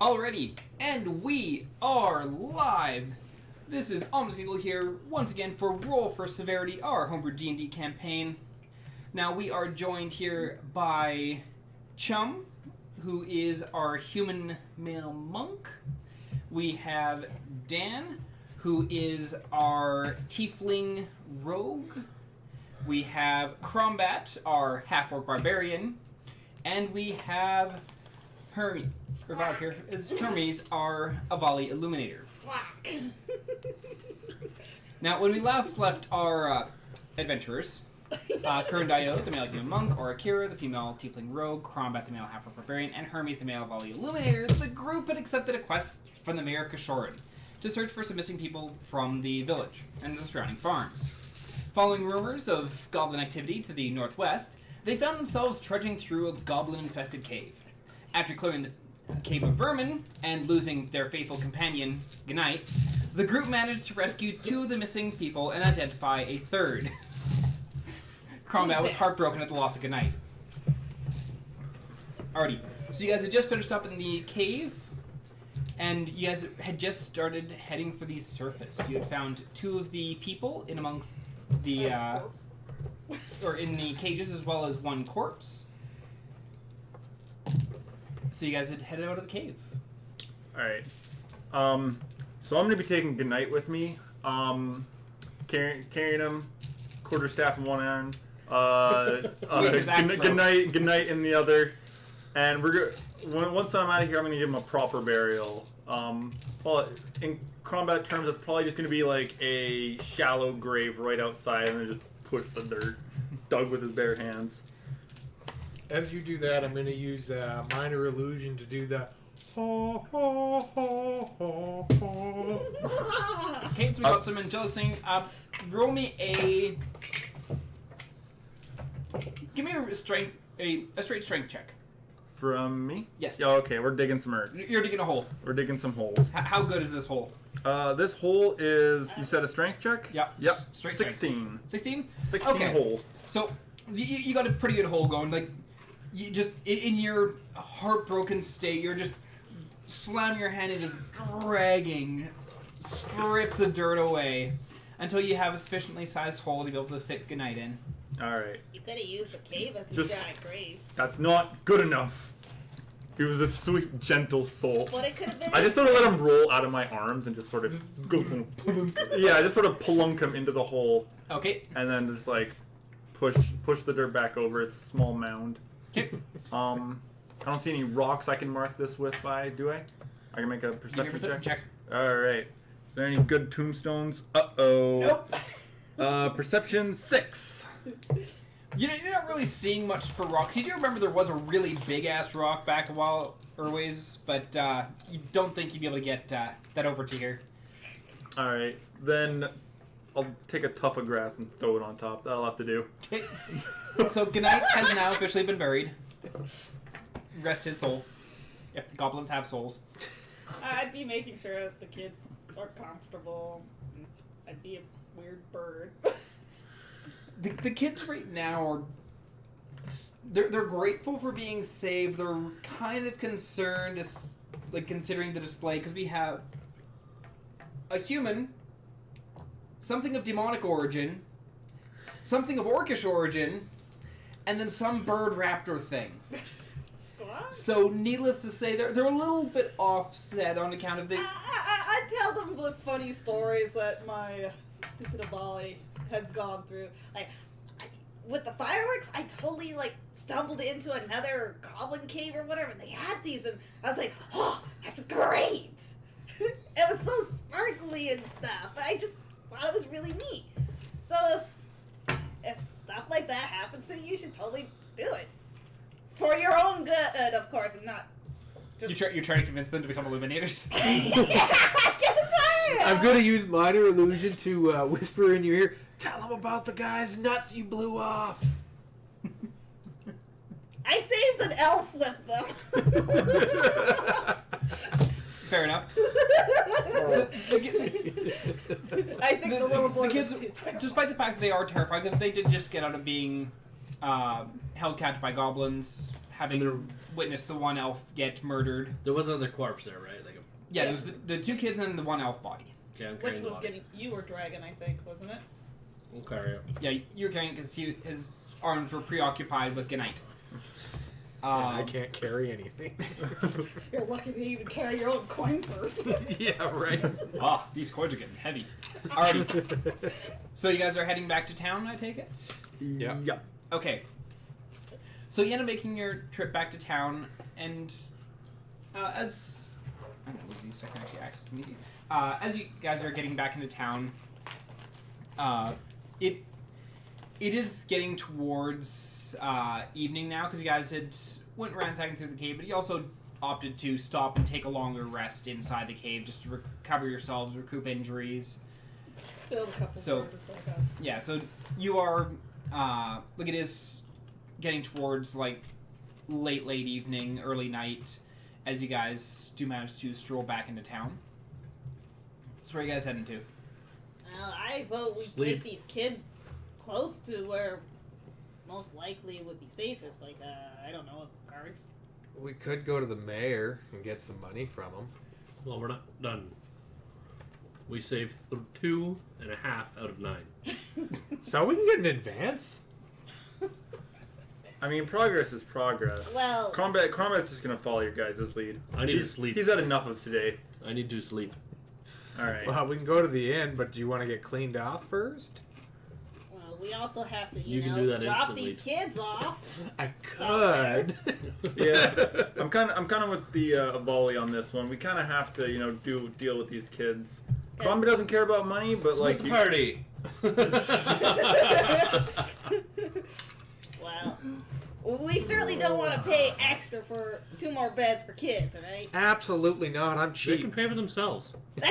Alrighty, and we are live. This is Almost Eagle here once again for Roll for Severity, our homebrew D&D campaign. Now we are joined here by Chum, who is our human male monk. We have Dan, who is our tiefling rogue. We have Crombat, our half-orc barbarian, and we have Hermes, or Vilecure, is Hermes, our Avali Illuminator. Squawk. Now, when we last left our adventurers, Kurundayo, the male human monk, or Akira, the female tiefling rogue, Crombat, the male half-orc barbarian, and Hermes, the male Avali Illuminator, the group had accepted a quest from the mayor of Kashoran to search for some missing people from the village and the surrounding farms. Following rumors of goblin activity to the northwest, they found themselves trudging through a goblin-infested cave. After clearing the cave of vermin and losing their faithful companion, Gnite, the group managed to rescue two of the missing people and identify a third. Crombat was heartbroken at the loss of Gnite. Alrighty, so you guys had just finished up in the cave, and you guys had just started heading for the surface. You had found two of the people in amongst the, or in the cages, as well as one corpse. So you guys had headed out of the cave. Alright. So I'm going to be taking Goodnight with me. Carrying him, quarterstaff in one arm. Goodnight in the other. And once I'm out of here, I'm going to give him a proper burial. Well, in combat terms, that's probably just going to be like a shallow grave right outside and then just push the dirt. Dug with his bare hands. As you do that, I'm going to use minor illusion to do the Okay, so we got some angelic singing. Roll me a... Give me a strength, a straight strength check. From me? Yes. Yeah, okay, we're digging some earth. You're digging a hole. We're digging some holes. How good is this hole? This hole is, you said a strength check? Yep. Yep. Straight 16. 16? 16 okay. hole. So, you got a pretty good hole going. Like, you just, in your heartbroken state, you're just slamming your hand into dragging strips of dirt away until you have a sufficiently sized hole to be able to fit Goodnight in. Alright. You could have used the cave as a Just- giant grave. That's not good enough. He was a sweet, gentle soul. But it could have been. I just sort of let him roll out of my arms and just sort of yeah, I just sort of plunk him into the hole Okay. and then just like push the dirt back over. It's a small mound. Okay. I don't see any rocks I can mark this with do I? I can make a Give me a perception check. Alright. Is there any good tombstones? Uh-oh. Nope. Perception 6. You're not really seeing much for rocks. You do remember there was a really big-ass rock back a while or ways, but you don't think you'd be able to get that over to here. Alright. Then I'll take a tuft of grass and throw it on top. That'll have to do. Okay. So Goodnight has now officially been buried. Rest his soul, if the goblins have souls. I'd be making sure that the kids are comfortable. I'd be a weird bird. The kids right now are... They're grateful for being saved. They're kind of concerned, like, considering the display, because we have a human, something of demonic origin, something of orcish origin, and then some bird raptor thing. Squawk? So, needless to say, they're a little bit offset on account of the... I tell them the funny stories that my stupid Abali has gone through. Like, with the fireworks, I totally, like, stumbled into another goblin cave or whatever, and they had these, and I was like, oh, that's great! It was so sparkly and stuff. I just thought it was really neat. So, if stuff like that happens to you, you should totally do it. For your own good, of course, and not just... You're trying to convince them to become illuminators? I'm going to use minor illusion to whisper in your ear, tell them about the guy's nuts you blew off. I saved an elf with them. Fair enough. So, I think the little boy the kids, despite the fact that they are terrified, because they did just get out of being held captive by goblins, having witnessed the one elf get murdered. There was another corpse there, right? Like Yeah, there was the 2 kids and then the 1 elf body. okay, I'm Which carrying the was body. getting you were dragging, I think, wasn't it? We'll carry it. Yeah, you were carrying because his arms were preoccupied with Ganite. I can't carry anything. You're lucky to even carry your own coin purse. Yeah, right. These coins are getting heavy. Alrighty. So you guys are heading back to town, I take it? Yeah. Yep. Okay. So you end up making your trip back to town, and as I'm gonna leave these so I can actually access them easy. As you guys are getting back into town, it is getting towards evening now because you guys had went ransacking through the cave, but you also opted to stop and take a longer rest inside the cave just to recover yourselves, recoup injuries. Build a couple So- fires back up. Yeah, so you are, it is getting towards, like, late evening, early night, as you guys do manage to stroll back into town. So where are you guys heading to? Well, I vote we Sleep. take these kids close to where most likely it would be safest. Like, I don't know, guards. We could go to the mayor and get some money from him. Well, we're not done. We saved 2.5 out of 9. So we can get an advance? I mean, progress is progress. Well, Combat's just gonna follow your guys' lead. I need to sleep. He's had enough of today. I need to sleep. All right. Well, we can go to the inn, but do you want to get cleaned off first? well, we also have to, You you can know, do that drop instantly. these kids off. I could. Yeah, I'm kind of with the Avali on this one. We kind of have to, deal with these kids. Yes. Combat doesn't care about money, but Split the party. Well, we certainly don't want to pay extra for 2 more beds for kids, all right? Absolutely not. I'm They cheap. can pay for themselves. One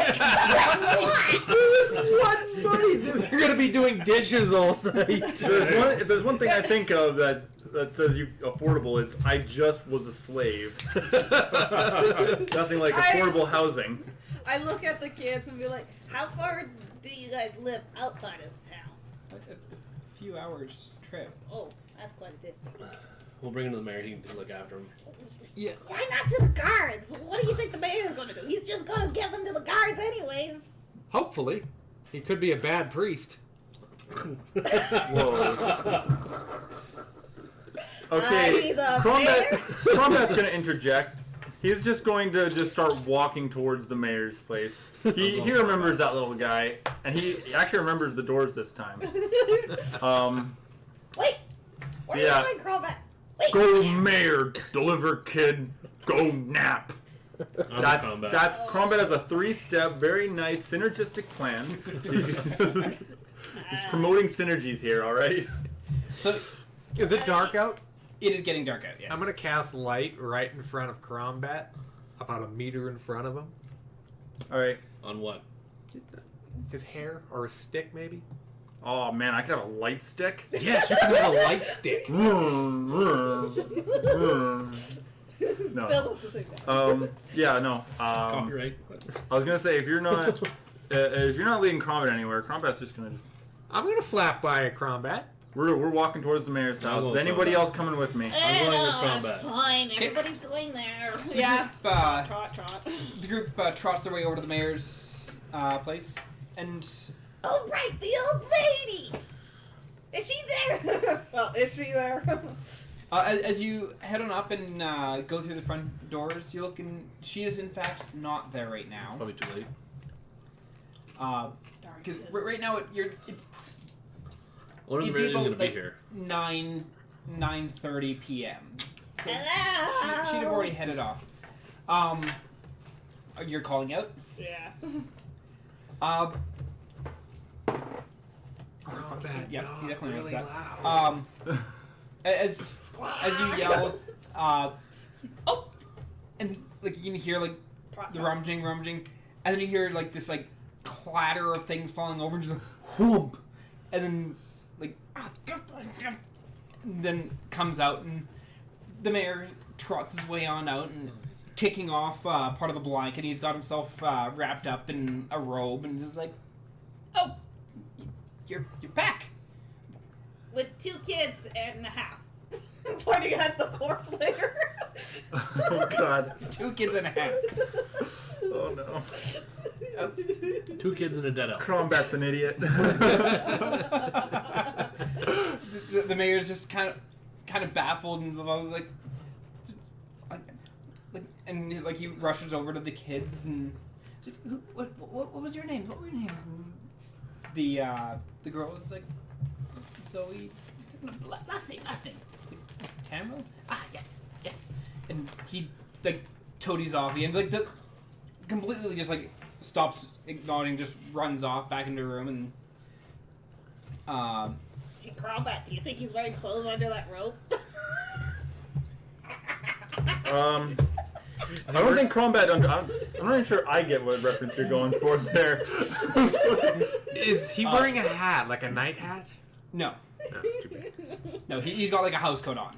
money. They're gonna be doing dishes all night. if there's one thing I think of that says you affordable, it's I just was a slave. Nothing like affordable housing. I look at the kids and be like, how far do you guys live outside of town? A few hours trip. Oh, that's quite a distance. We'll bring him to the mayor. He can look after him. Yeah. Why not to the guards? What do you think the mayor's going to do? He's just going to give them to the guards anyways. Hopefully, he could be a bad priest. Whoa. Okay, he's a Combat's gonna interject. He's just going to start walking towards the mayor's place. He remembers that little guy, and he actually remembers the doors this time. Wait! Where Yeah. are you going, Crowbat? Wait! Go mayor, deliver kid, go nap. Combat. That's Combat has a 3-step, very nice synergistic plan. He's promoting synergies here. All right. So Is it dark out? it is getting dark out, yes. I'm gonna cast light right in front of Crombat, about a meter in front of him. All right. On what? His hair or his stick, maybe. Oh man, I could have a light stick. Yes, you can have a light stick. No. Still does the same thing. Yeah, no. Copyright. I was gonna say if you're not leading Combat anywhere, Combat's just gonna. I'm gonna flap by a Crombat. We're walking towards the mayor's house. going Is anybody Combat. else coming with me? I'm going with Oh, Combat. fine, everybody's going there. So Yeah. The Trot. group trots their way over to the mayor's place, and Oh, right, the old lady! Is she there? Well, is she there? as you head on up and go through the front doors, you look and she is in fact not there right now. Probably too late. Because right now it's When is It'd the mayor be going to about, be like, here? 9:30 p.m. So Hello! she'd have already headed off. You're calling out. Yeah. Crombat, Yeah, no, he definitely knows really that. loud. As you yell, oh, and like you can hear like the rummaging, and then you hear like this like clatter of things falling over, and just like whoop, and then like and then comes out, and the mayor trots his way on out and kicking off part of the blanket. He's got himself wrapped up in a robe and just like, oh, you're back. with 2 kids and a half. Pointing at the corpse later. Oh god. 2 kids and a half. Oh no. Oh. 2 kids and a dead elf. Crombat's an idiot. The mayor's just kind of baffled, and I was like, and he rushes over to the kids and he's like, what was your name? What were your names? The girl was like, Zoe. Last name. Cameron? Ah, yes. And he toadies off. He completely just stops acknowledging, just runs off back into the room and Hey, Crombat, do you think he's wearing clothes under that rope? I don't think Crombat. I'm not even sure I get what reference you're going for there. Is he wearing a hat, like a night hat? no, No, it's too bad. no, he's got a house coat on.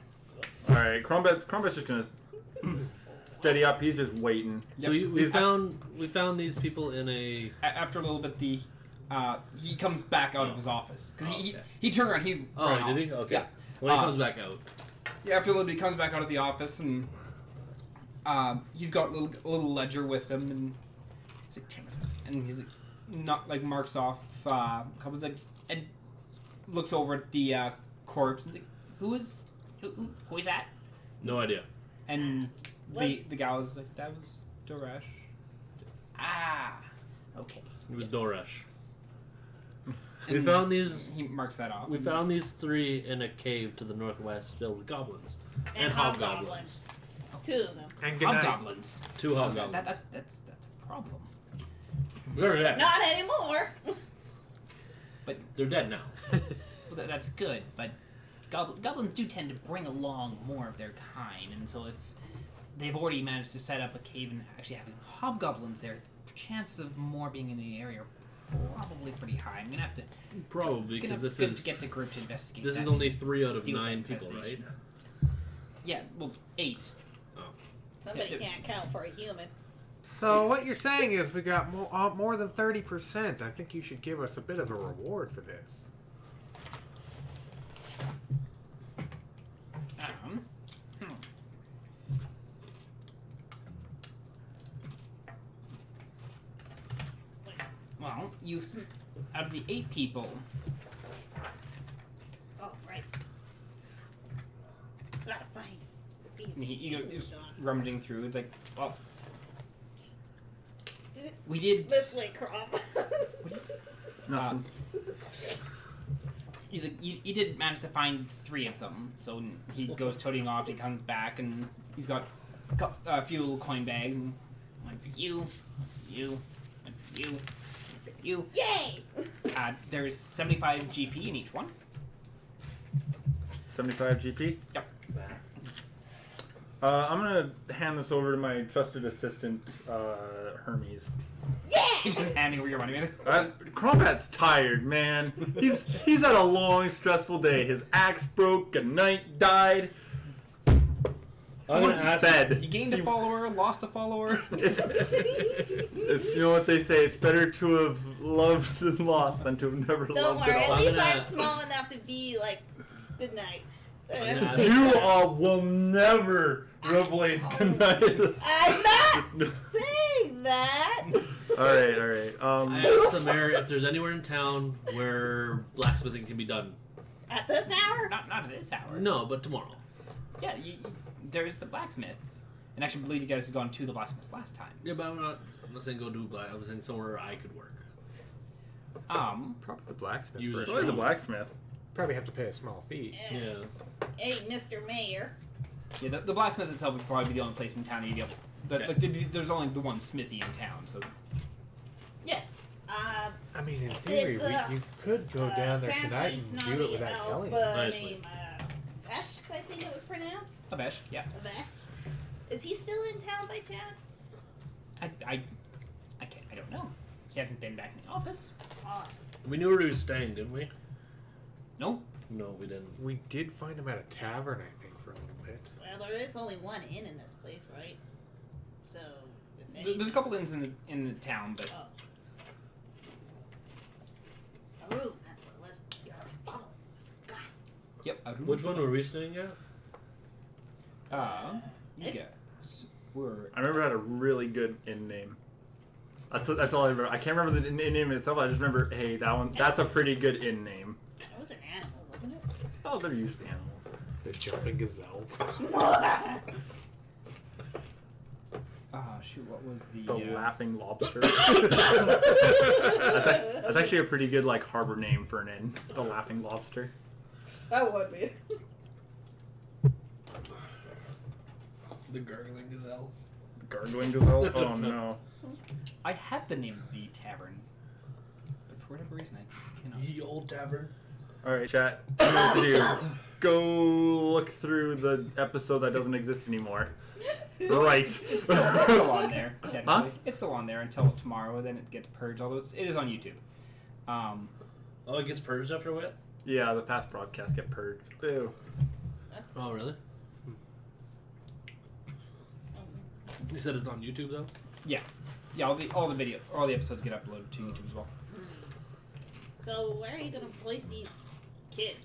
All right, Crombat's just gonna steady up. He's just waiting. So we found these people in a. After a little bit, he comes back out of his office because he turned around. He Oh, ran did he? off. Okay. Yeah. When he comes back out. Yeah, after a little bit, he comes back out of the office and he's got a little ledger with him, and he's like, "Damn it," and he's not marks off. Comes and looks over at the corpse and who is that? No idea. And the guy was like, "That was Doresh." Ah, okay. It was Yes. Doresh. And We found these. He marks that off. We found these 3 in a cave to the northwest filled with goblins And hobgoblins. 2 of them. And good night. Hobgoblins. 2 hobgoblins. That's a problem. They're dead. Not anymore. They're dead now. Well, that's good, but goblins do tend to bring along more of their kind, and so if they've already managed to set up a cave and actually having hobgoblins there, chances of more being in the area are probably pretty high. I'm gonna have to Probably because this good is to get the group to investigate. this that is and only 3 out of deal with 9 that people, right? infestation. Yeah, well, 8. Somebody Yeah, can't count for a human. So what you're saying is we got more than 30%. I think you should give us a bit of a reward for this. Well, out of the 8 people, Oh, right. Gotta find. See if he's rummaging through. It's like, well, we did. This way, Crom. Nothing. He's like, you did manage to find 3 of them. So he goes toting off. He comes back and he's got a few little coin bags and one for you, one for you, one for you. You. Yay! There's 75 GP in each one. 75 GP. Yep. I'm gonna hand this over to my trusted assistant, Hermes. Yeah! He's just handing over your money, man. Crombat's tired, man. He's had a long, stressful day. His axe broke, a knight died. I'm What's gonna ask. bed? You gained a follower, lost a follower. It's you know what they say. It's better to have loved and lost than to have never Don't loved worry, at at all. least gonna- I'm small enough to be like, good night. gonna- You will never replace good night. I'm not Just no- saying that. All right. I asked the mayor if there's anywhere in town where blacksmithing can be done. At this hour? Not at this hour. No, but tomorrow. Yeah, there's the blacksmith. And actually, I believe you guys had gone to the blacksmith last time. Yeah, but I'm not saying go do black. I was saying somewhere I could work. Probably the blacksmith. Use for a sure. Probably the blacksmith. Probably have to pay a small fee. Yeah. Hey, Mr. Mayor. Yeah, the blacksmith itself would probably be the only place in town you'd be able. Okay. There's only the one smithy in town, so. Yes. I mean, in theory, you could go down there tonight fancy and do it without telling you. Nicely. Named Vesh, I think it was pronounced. Abesh, yeah. Vesh. Is he still in town by chance? I don't know. He hasn't been back in the office. We knew where he was staying, didn't we? No. No, we didn't. We did find him at a tavern, I think, for a little bit. Well, there is only one inn in this place, right? So, if any... There's a couple inns in the town, but Oh. A room, that's what it was. You're a funnel. I forgot. Yep. Which one were we staying at? You guys were. I remember it had a really good inn name. That's all I remember. I can't remember the inn name itself. I just remember, hey, that's a pretty good inn name. That was an animal, wasn't it? Oh, they're usually animals. The jumping gazelle. Shoot, what was the... The laughing lobster. That's actually a pretty good like harbor name for an inn. The laughing lobster. That would be. The gargling gazelle. Gargling gazelle? Oh no. I had the name of the tavern, but for whatever reason I cannot. Ye old tavern. Alright, chat. You know what to do. Go look through the episode that doesn't exist anymore. Right. It's still on there, technically. Huh? It's still on there until tomorrow, then it gets purged, although it is on YouTube. Oh, it gets purged after what? Yeah, the past broadcasts get purged. Ew. That's, Oh, really? You said it's on YouTube though. Yeah, all the episodes get uploaded to YouTube as well. so where are you gonna place these kids?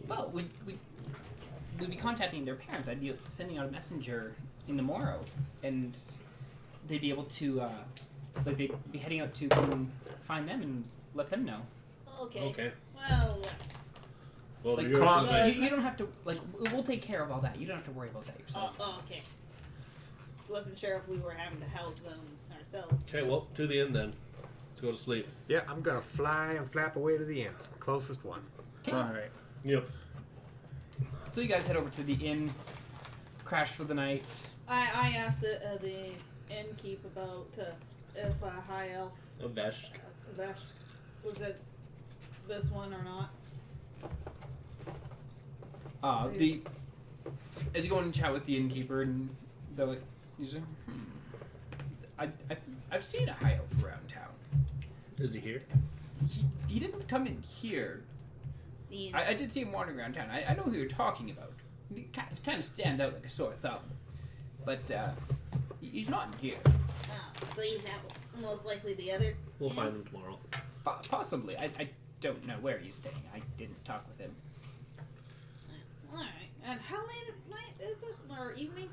Well, we'd be contacting their parents. I'd be sending out a messenger in the morrow, and they'd be able to, they'd be heading out to come find them and let them know. Okay. Okay. Well, Well, Like, you're Cron- gonna- you don't have to, like, we'll take care of all that. You don't have to worry about that yourself. okay. Wasn't sure if we were having to house them ourselves. Okay, well, to the end then. Let's go to sleep. Yeah, I'm gonna fly and flap away to the end. Closest one. Okay. Alright. Yep. So you guys head over to the inn, crash for the night. I asked the innkeep about if High Elf A Vesh. Vesh was it this one or not. As you go and chat with the innkeeper, and they're like, he's like, I've seen a high elf around town. Is he here? He didn't come in here. I did see him wandering around town. I know who you're talking about. He kind of stands out like a sore thumb. But he's not in here. So he's at most likely the other. We'll find inns? him tomorrow. Possibly. I don't know where he's staying. I didn't talk with him. Alright. And how late at night is it? Or evening?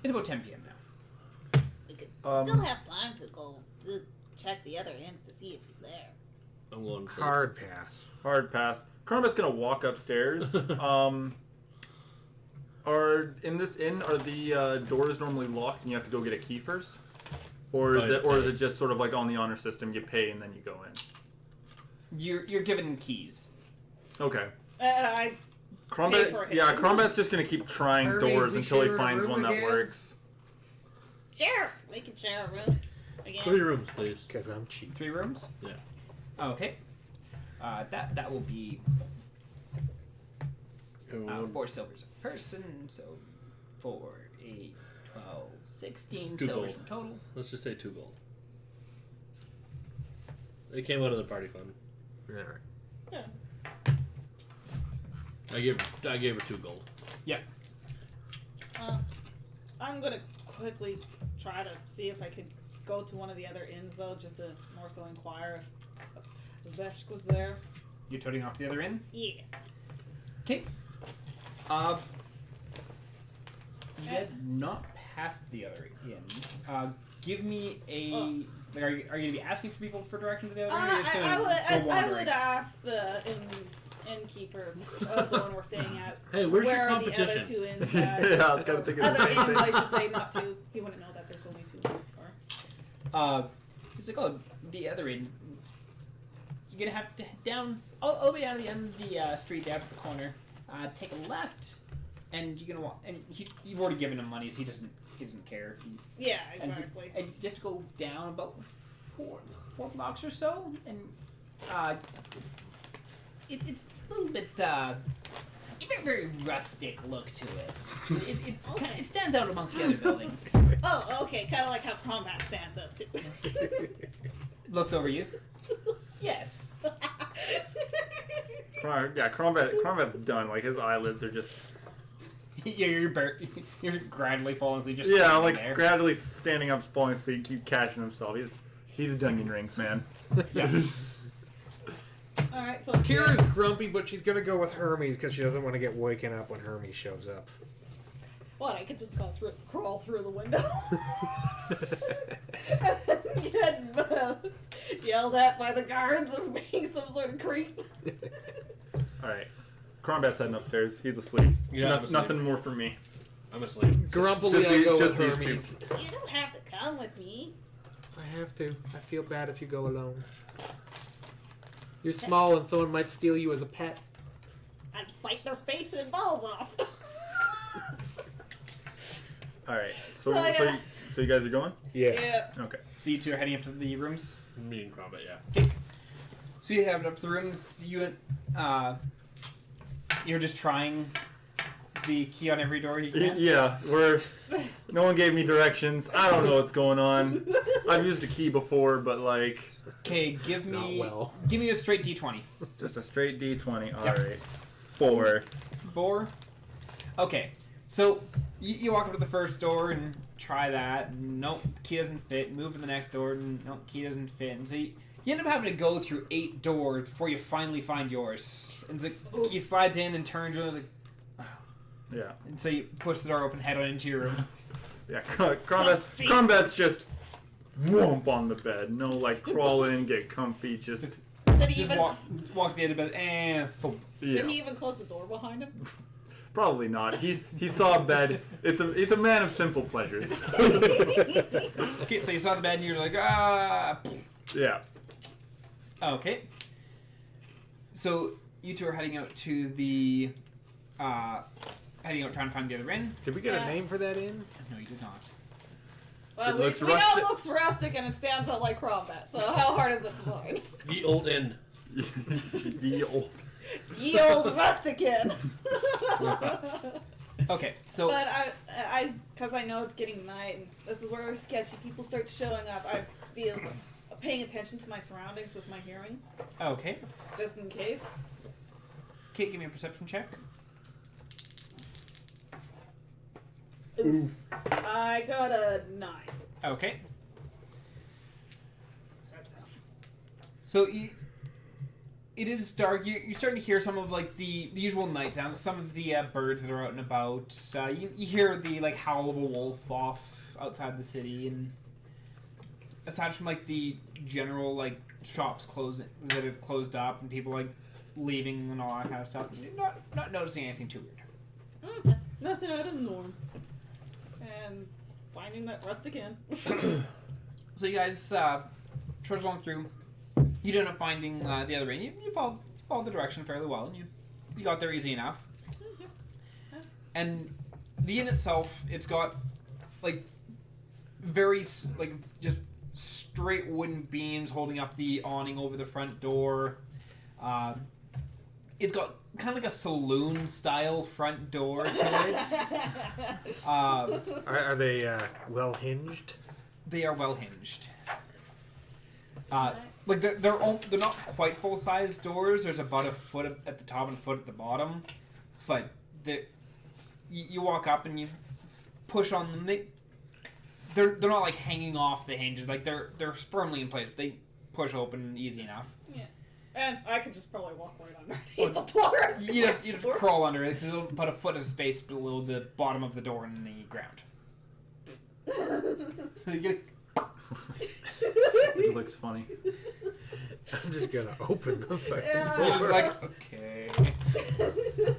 It's about 10 p.m. now. We could Um, still have time to go to check the other inns to see if he's there. I'm going to sleep. Hard pass. Hard pass. Carmen's gonna walk upstairs. Are in this inn are the doors normally locked and you have to go get a key first? Or is it just sort of like on the honor system, you pay and then you go in? You're given keys. Okay. I Pay for it. Crombat's just gonna keep trying Hermes, doors we until he share a finds room one that again? works. Sure, we can share a room again. 3 rooms, please. Because I'm cheap. 3 rooms? Yeah. Okay. That will be 4 silvers a person, so 4, 8, 12, 16 2 silvers gold. in total. Let's just say 2 gold. It came out of the party fund. Alright. Yeah. I gave her 2 gold. Yeah. I'm gonna quickly try to see if I could go to one of the other inns though, just to more so inquire if Veshk was there. You're toting off to the other inn? Yeah. Okay. Yet not past the other inn. Give me a. Like, are you going to be asking for people for directions to the other inn? Or you're just gonna I go would wandering? ask the innkeeper of the one we're staying at. Hey, where's where your are the competition? other 2 inns Yeah, at? I was kind of thinking the Other same inns, thing. I should say, not 2. He wouldn't know that there's only 2 inns. Or... It's like, oh, the other inn. You're going to have to head down, all the way down to the end of the street, down at the corner. Take a left, and you're going to walk. And you've already given him money, so he doesn't care if you. Yeah, And, exactly. and you have to go down about 4 blocks or so, and it's a little bit a very rustic look to it. It stands out amongst the other buildings. Oh, okay, kind of like how Combat stands up too. Looks over you. Yes. Crombat's done. Like his eyelids are just You're gradually falling asleep. Just yeah, standing like there. gradually standing up, falling asleep, keep catching himself. He's Dunyan Rings, man. Yeah. Alright, so Kira's grumpy, but she's gonna go with Hermes because she doesn't want to get waken up when Hermes shows up. What? I could just crawl through the window. And then get yelled at by the guards of being some sort of creep. Alright. Crombat's heading upstairs. He's asleep. Yeah, I'm asleep. Nothing more from me. I'm asleep. Grumpily, Just I these- go just with these Hermes. You don't have to come with me. I have to. I feel bad if you go alone. You're small and someone might steal you as a pet. I'd fight their face and balls off. Alright. So So you guys are going? Yeah. Okay. So you two are heading up to the rooms. Me and Combat, yeah. So you head up to the rooms. You're just trying the key on every door you can. Yeah, no one gave me directions. I don't know what's going on. I've used a key before, but like Okay, give me Not well. give me a straight D20. just a straight D20. Yeah. All right. 4. 4. Okay, so you walk up to the first door and try that. And nope, key doesn't fit. Move to the next door. And nope, key doesn't fit. And so you end up having to go through 8 doors before you finally find yours. And so he slides in and turns around and is like, Yeah. and so you push the door open, head on into your room. Yeah. Combat's just whoomp on the bed. No like crawl in, get comfy. Just Did he Just even walk to the end of bed and thump. yeah. did he even close the door behind him? Probably not. He saw a bed. He's a man of simple pleasures. Okay, so you saw the bed and you're like, ah. Yeah. Okay. So you two are heading out to the, heading out trying to find the other inn. Did we get Yeah. a name for that inn? No, you did not. Well, It we looks know rustic. it looks rustic and it stands out like combat, so how hard is it to find? Ye old inn. Ye old. Ye old rustic inn. Okay, so But because I know it's getting night, and this is where sketchy people start showing up. I be paying attention to my surroundings with my hearing, okay. just in case. Kate, give me a perception check. Oof. I got a 9. Okay. So it is dark. You're starting to hear some of like the usual night sounds. Some of the birds that are out and about. You hear the like howl of a wolf off outside the city, and aside from like the general like shops closing that have closed up and people like leaving and all that kind of stuff, you're not noticing anything too weird. Okay. Nothing out of the norm. And finding that rustic inn. So you guys trudge along through. You end up finding the other inn. You followed the direction fairly well, and you got there easy enough. And the inn itself, it's got like like just straight wooden beams holding up the awning over the front door. It's got kind of like a saloon style front door to it. Are they well hinged? They are well hinged. Like they're not quite full size doors. There's about a foot at the top and a foot at the bottom, but you walk up and you push on them. They're not like hanging off the hinges. Like they're firmly in place. But they push open easy enough. Yeah. And I could just probably walk right underneath the doors. You have to crawl under it because it'll put a foot of space below the bottom of the door in the ground. So you get. It looks funny. I'm just gonna open the fucking Yeah. You're just door. like, okay.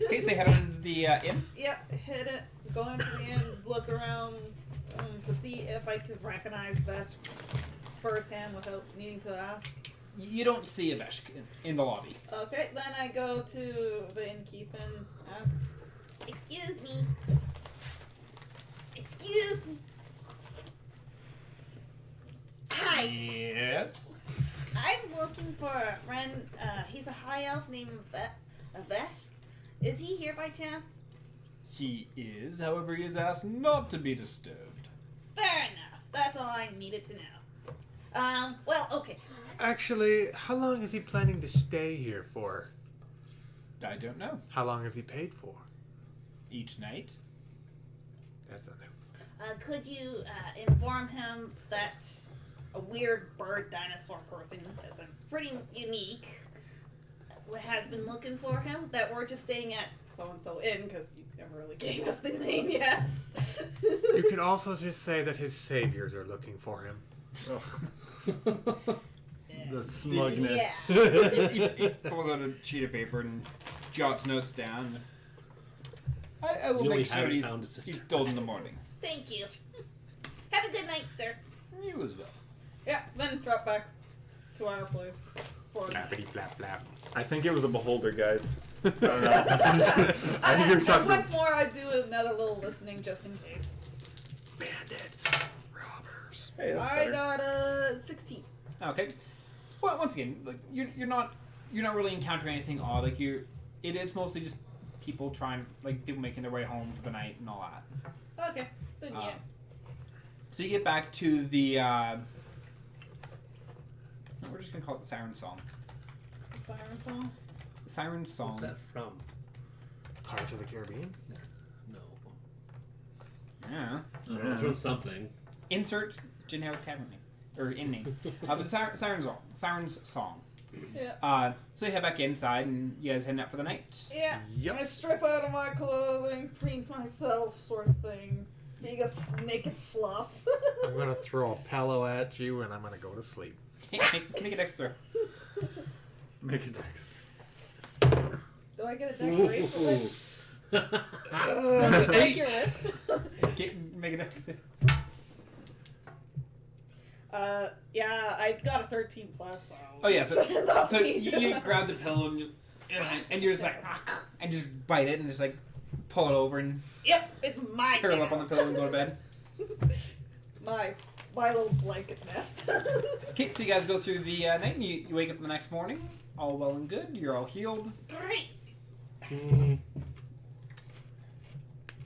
Okay, so head on the inn. Yep, hit it, go into the inn, look around to see if I could recognize Vesh firsthand without needing to ask. You don't see a Vesh in the lobby. Okay, then I go to the innkeep and ask, "Excuse me. Excuse me. Hi, Yes. I'm looking for a friend. He's a high elf named Vesh. Is he here by chance?" He is, however, he is asked not to be disturbed. Fair enough. That's all I needed to know. Well, okay. Actually, how long is he planning to stay here for? I don't know. How long is he paid for? Each night? That's not new. Could you inform him that a weird bird dinosaur person is pretty unique? has been looking for him. That we're just staying at so and so inn because you never really gave us the name yet. You can also just say that his saviors are looking for him. The smugness. Yeah. He pulls out a sheet of paper and jots notes down. I will You know make we sure haven't found his sister. he's told in the morning. Thank you. Have a good night, sir. You as well. Yeah, then drop back to our place. For Flappity flap flap. I think it was a beholder, guys. I don't know. I think you're talking. Once more, I do another little listening just in case. Bandits. Robbers. Hey, that's I better. got a 16. Okay. Well, once again, like you're not really encountering anything odd. Like it's mostly just people people making their way home for the night and all that. Okay, then yeah. So you get back to the. No, we're just gonna call it the Siren Song. The siren song. The Siren Song. What's that from? Pirates of the Caribbean? No. Yeah. It's from something. Insert generic tavern name or inn name. But the Siren's Song. Yeah. So you head back inside and you guys heading out for the night. Yeah. Yep. I strip out of my clothing, clean myself, sort of thing. Being a naked fluff. I'm gonna throw a pillow at you and I'm gonna go to sleep. Make it extra. Make it next. Do I get a decoration? Ooh. Break your wrist. Make it extra. Yeah, I got a 13 plus. Oh yeah, so you grab the pillow and you're just like and just bite it and just like pull it over and Yep, it's my curl up on the pillow and go to bed. my little blanket nest. Okay, so you guys go through the night and you wake up the next morning, all well and good. You're all healed. Great.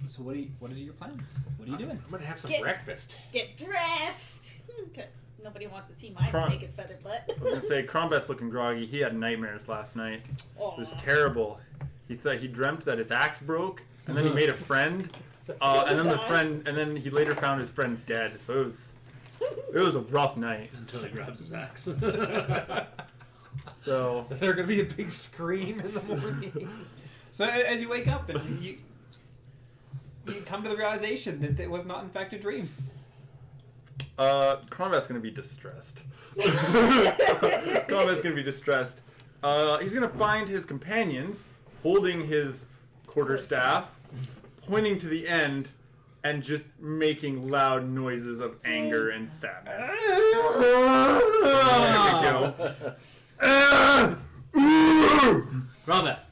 So what are your plans? What are you doing? I'm gonna have some Get- breakfast. Get dressed, because nobody wants to see my Cron- naked feather butt. I was gonna say, Crombat's looking groggy. He had nightmares last night. Aw. It was terrible. He thought he dreamt that his axe broke, and then he made a friend, and then the friend, and then he later found his friend dead. So it was a rough night. Until he grabs his axe. So Is there gonna be a big scream in the morning? So as you wake up and you come to the realization that it was not in fact a dream. Crombat's gonna be distressed. Crombat's gonna be distressed. He's gonna find his companions holding his quarterstaff, pointing to the end, and just making loud noises of anger and sadness. There we go. Combat.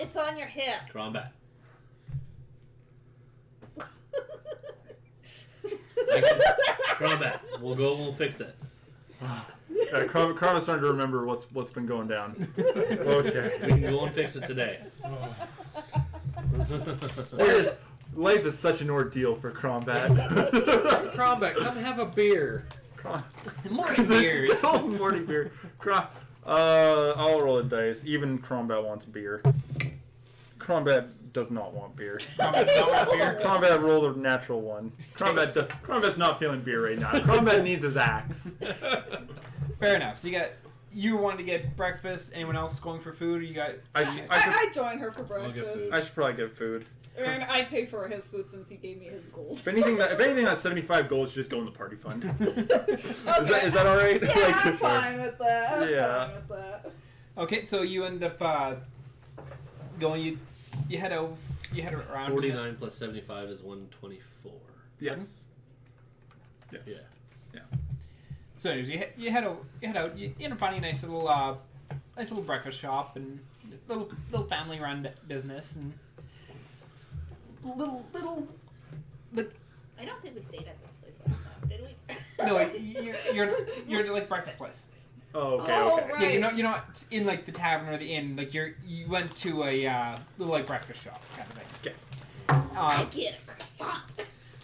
It's on your hip. Combat. Combat. We'll fix it. Crombat's starting to remember what's been going down. Okay. We can go and fix it today. Life is such an ordeal for Crombat. Crombat, come have a beer. Morning beers. Morning beer. I'll roll a dice. Even Crombat wants beer. Crombat does not want beer. Combat's not want beer. Crombat rolled a natural one. Crombat's not feeling beer right now. Crombat needs his axe. Fair enough. So you wanted to get breakfast. Anyone else going for food? Or you got? I joined her for I'll get breakfast. food. I should probably get food. And I pay for his food since he gave me his gold. If anything, that's 75 gold should just go in the party fund. Okay. Is that all right? Yeah, Like, I'm fine with that. I'm Yeah. fine with that. Okay, so you end up going. You head over. You head around. 49 plus 75 is 124. Yes. Yeah. So anyways, you head out. You end up finding a nice little breakfast shop and little family run business and little like I don't think we stayed at this place last time, did we? no you're like breakfast place. Oh, okay. Oh, Okay. right. Yeah, you're not in like the tavern or the inn. Like you went to a little like breakfast shop kind of thing. Okay. I get a croissant.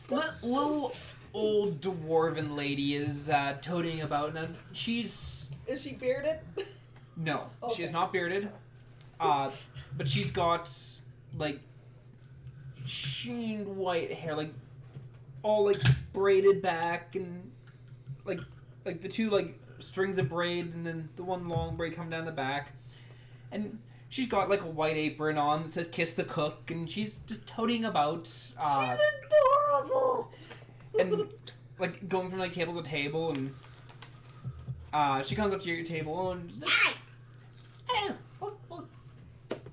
Little old dwarven lady is toting about, and she's Is she bearded? no, Okay. she is not bearded, but she's got like sheened white hair, like all like braided back, and like the two like strings of braid, and then the one long braid coming down the back. And she's got like a white apron on that says "Kiss the Cook," and she's just toting about. She's adorable. And like going from like table to table, and she comes up to your table and says, "Hi, oh,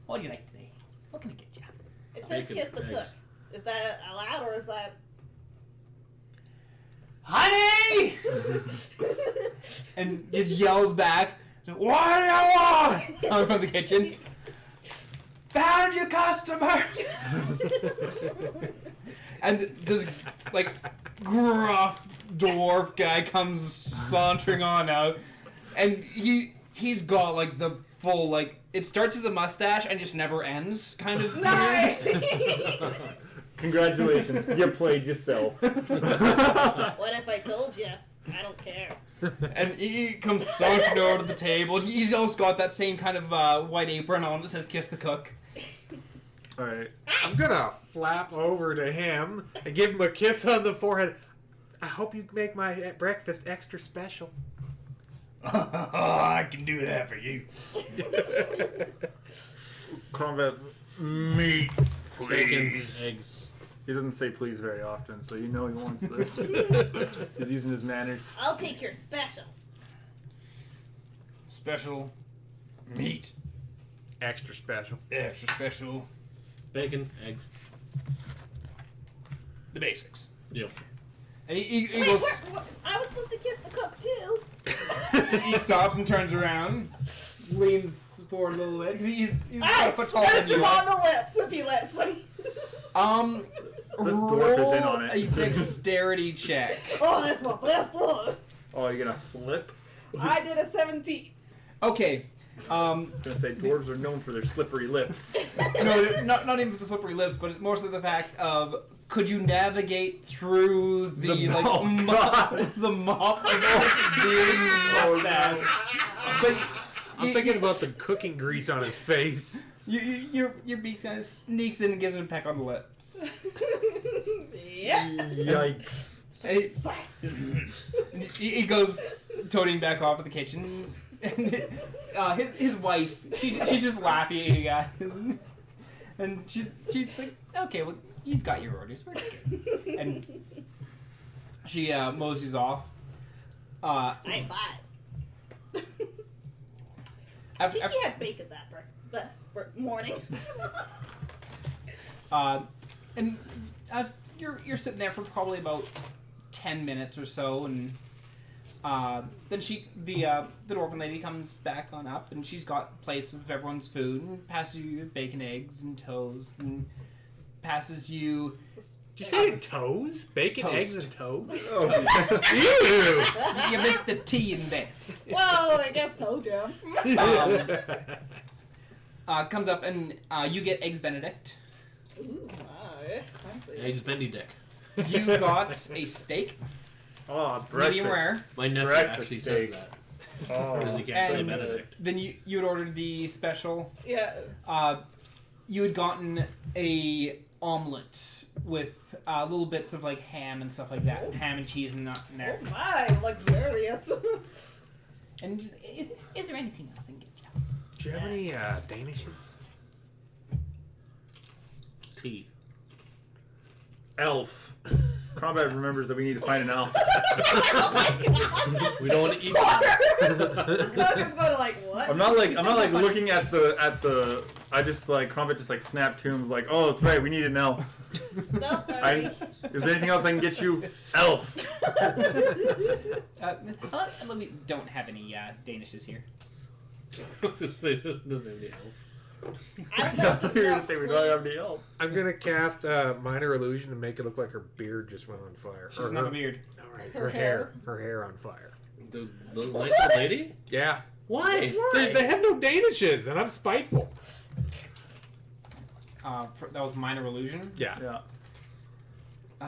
what do you like today? What can I get you?" It says Bacon, "Kiss the Cook." eggs. Is that allowed or is that? "Honey!" And just yells back, "What do you want?" Coming from the kitchen. "Found your customers." And this like gruff dwarf guy comes sauntering on out, and he's got like the full like it starts as a mustache and just never ends kind of. Nice. Congratulations, you played yourself. What if I told you? I don't care. And he comes sauntering over to the table. He's also got that same kind of white apron on that says "Kiss the Cook." All right. I'm gonna flap over to him and give him a kiss on the forehead. I hope you make my breakfast extra special. I can do that for you. Combat meat, Bacon, please. eggs. He doesn't say please very often, so you know he wants this. He's using his manners. I'll take your special. Special meat, Extra special. extra special, Bacon, eggs. the basics. Yep. And he Wait, goes. what? I was supposed to kiss the cook too. He stops and turns around, leans forward a little bit because he's I a foot taller scratch than him you on are. the lips if he lets me. dwarf is in Roll on it. a dexterity check. Oh, that's my best one. Oh, you're gonna slip? I did a 17. Okay. I was gonna say dwarves are known for their slippery lips. No, not even for the slippery lips, but more so the fact of could you navigate through the like Oh, God. the mop of beard and mustache? But I'm thinking about the cooking grease on his face. your beak kind of sneaks in and gives him a peck on the lips. Yeah. Yikes. And he goes toting back off to the kitchen. And his wife, she's just laughing at you guys, and she's like, okay, well, he's got your orders, we're good. And she moseys off. I buy. I think After, he had bacon that morning. and you're sitting there for probably about 10 minutes or so, and then the dwarven lady comes back on up, and she's got plates of everyone's food, and passes you bacon, eggs, and toast, and passes you. Did you say toes? Bacon, Toast. eggs, and toes? Oh, Ew! You missed the T in there. Well, I guess told you. Comes up, and you get eggs Benedict. Ooh, wow, fancy. Eggs Benedict. You got a steak, oh, breakfast. medium rare. My nephew Breakfast actually steak. says that. Oh. Because he can't say And Benedict. then you had ordered the special. Yeah. You had gotten a omelet with little bits of like ham and stuff like that, Oh. ham and cheese and that in Oh there. my, luxurious. And is there anything else I can get you? Do you have any Danishes? Tea. Elf. Combat remembers that we need to find an elf. Oh my god. We don't want to eat them. Cook is going to like, what? I'm not like looking at the. I just like Combat just like snapped to him like, oh, that's right, we need an elf. Nope, Is there anything else I can get you? Elf. We don't have any Danishes here. There's nothing in the elf. I I know thought you were gonna say we don't have any elf. I'm gonna cast Minor Illusion and make it look like her beard just went on fire. She doesn't have a her, beard. all right, Her her hair. hair on fire. The nice old lady? Yeah. Why? They have no Danishes, and I'm spiteful. That was minor illusion. Yeah. Yeah.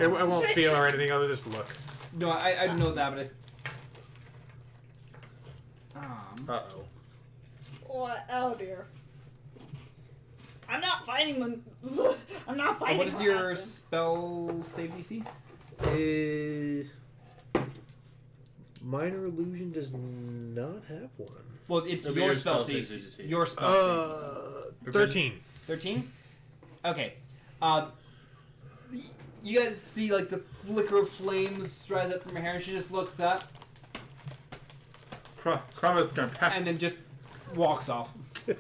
It won't feel or anything. I'll just look. No, I know that, but Uh-oh. What? Oh dear. I'm not fighting them. I'm not fighting. what is my your husband. spell save DC? Minor illusion does not have one. Well, it's It'll be your your spell spell save. save DC. Your spell save. DC. 13. 13? Okay. You guys see like the flicker of flames rise up from her hair, and she just looks up Crombat's gonna panic. and then just walks off.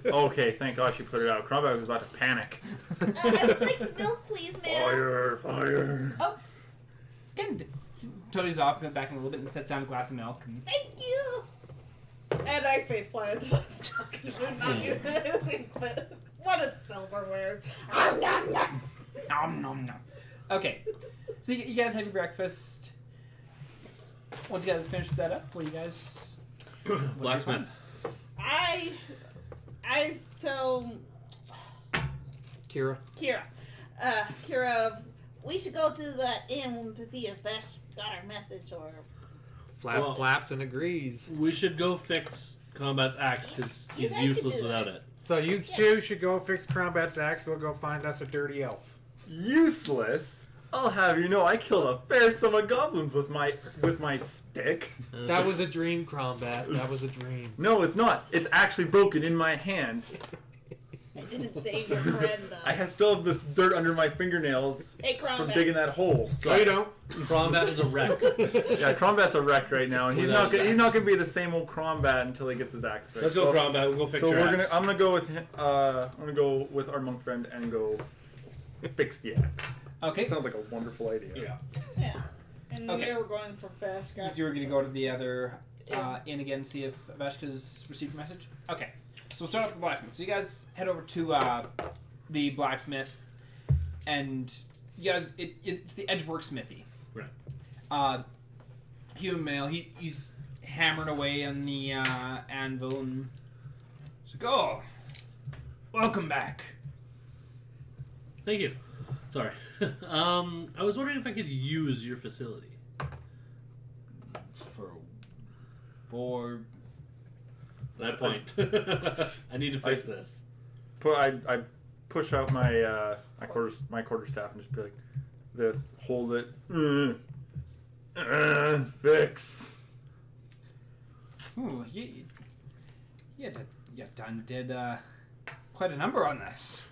Okay, thank God she put it out. Crombat was about to panic. I would like some milk, please, ma'am. Fire! Oh, Again, Tony's off, goes back in a little bit, and sets down a glass of milk. And thank you. And I face planted to the chocolate. Not using, but what a silverwares. nom nom nom. Okay, so you guys have your breakfast. Once you guys finish that up, what do you guys? what are your Blacksmith. plans? I tell Kira. Kira, we should go to the inn to see if Vesh got our message or. Flap flaps and agrees. We should go fix Combat's axe because You he's guys can useless do without that. it. So you two should go fix Combat's axe. We'll go find us a dirty elf. Useless? I'll have you know I killed a fair sum of goblins with my stick. That was a dream, Combat. That was a dream. No, it's not. It's actually broken in my hand. I didn't save your friend though. I still have the dirt under my fingernails Hey, from Crombat. digging that hole. So you don't. Combat is a wreck. Yeah, Crombat's a wreck right now, and he's Without not his he's not gonna be the same old Crombat until he gets his axe fixed. Let's go, Combat. We'll go fix So your we're axe. I'm gonna go with I'm gonna go with our monk friend and go fix the axe. Okay. Sounds like a wonderful idea. Yeah. Yeah. And Okay. here we're going for Vesh. If you were going to go to the other inn again and see if Veshka's received a message? Okay. So we'll start off with the blacksmith. So you guys head over to the blacksmith, and you guys, it's the Edgework Smithy. Right. Human male, he's hammering away on the anvil, and he's like, oh, welcome back. Thank you. Sorry. I was wondering if I could use your facility. For That point. I need to fix this. I push out my quarterstaff and just be like, this, hold it, fix. Ooh, you did quite a number on this.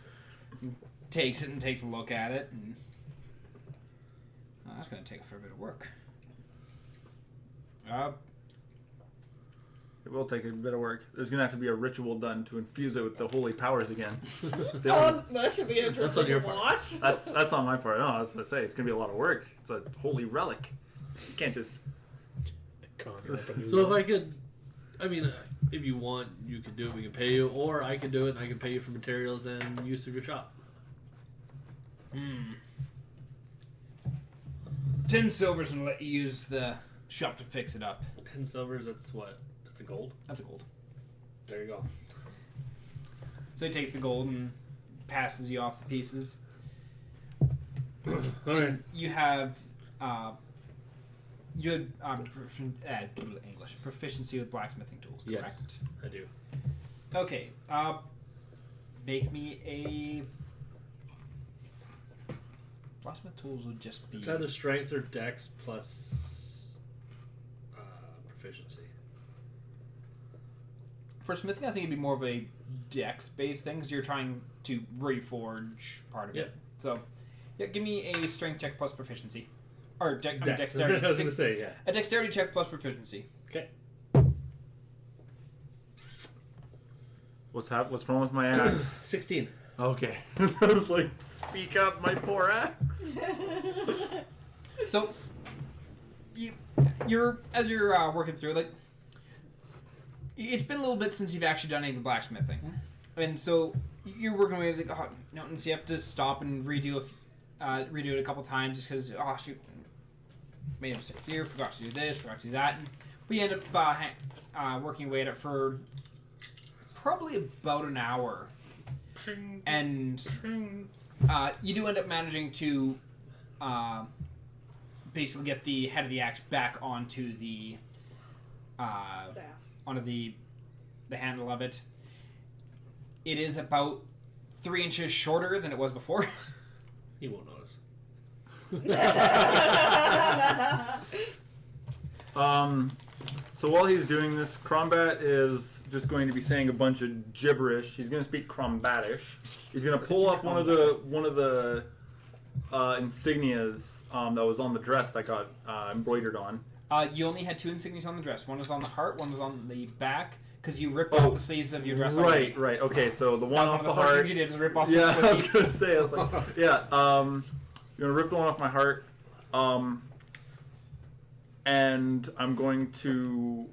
Takes it and takes a look at it, and that's going to take a fair bit of work. It will take a bit of work. There's gonna have to be a ritual done to infuse it with the holy powers again. Oh, that should be interesting your to part. watch. That's on my part. No, that's what I say. It's gonna be a lot of work. It's a holy relic. You can't just. So if I could, I mean, if you want, you could do it. We can pay you, or I could do it. and I can pay you for materials and use of your shop. 10 silvers and let you use the shop to fix it up. 10 silvers. That's what? That's a gold. That's a gold. There you go. So he takes the gold and passes you off the pieces. All right. You have proficiency with blacksmithing tools, correct? Yes, I do. Okay. Make me a blacksmith tools would just be It's either strength or dex plus proficiency. for smithing. I think it'd be more of a dex-based thing because you're trying to reforge part of it. So, yeah, give me a strength check plus proficiency, or dexterity. I was gonna say yeah. A dexterity check plus proficiency. Okay. What's wrong with my axe? 16. Okay. I was like, speak up, my poor axe. So, you're working through, like, it's been a little bit since you've actually done any blacksmithing, and so you're working away, like, and so you have to stop and redo it a couple times just because, oh shoot, made a mistake here, forgot to do this, forgot to do that, but you end up working away at it for probably about an hour, and you do end up managing to basically get the head of the axe back onto the Staff. onto the handle of it. It is about 3 inches shorter than it was before. He won't notice. So while he's doing this, Crombat is just going to be saying a bunch of gibberish. He's going to speak Crombatish. He's going to pull off one of the insignias that was on the dress that got embroidered on. You only had 2 insignias on the dress. One was on the heart, one was on the back, because you ripped off the sleeves of your dress already. Right. Okay, so the one off one the of the first heart. things you did was rip off the Yeah, I was sleeves. going to say, I was like, yeah, you're going to rip the one off my heart. And I'm going to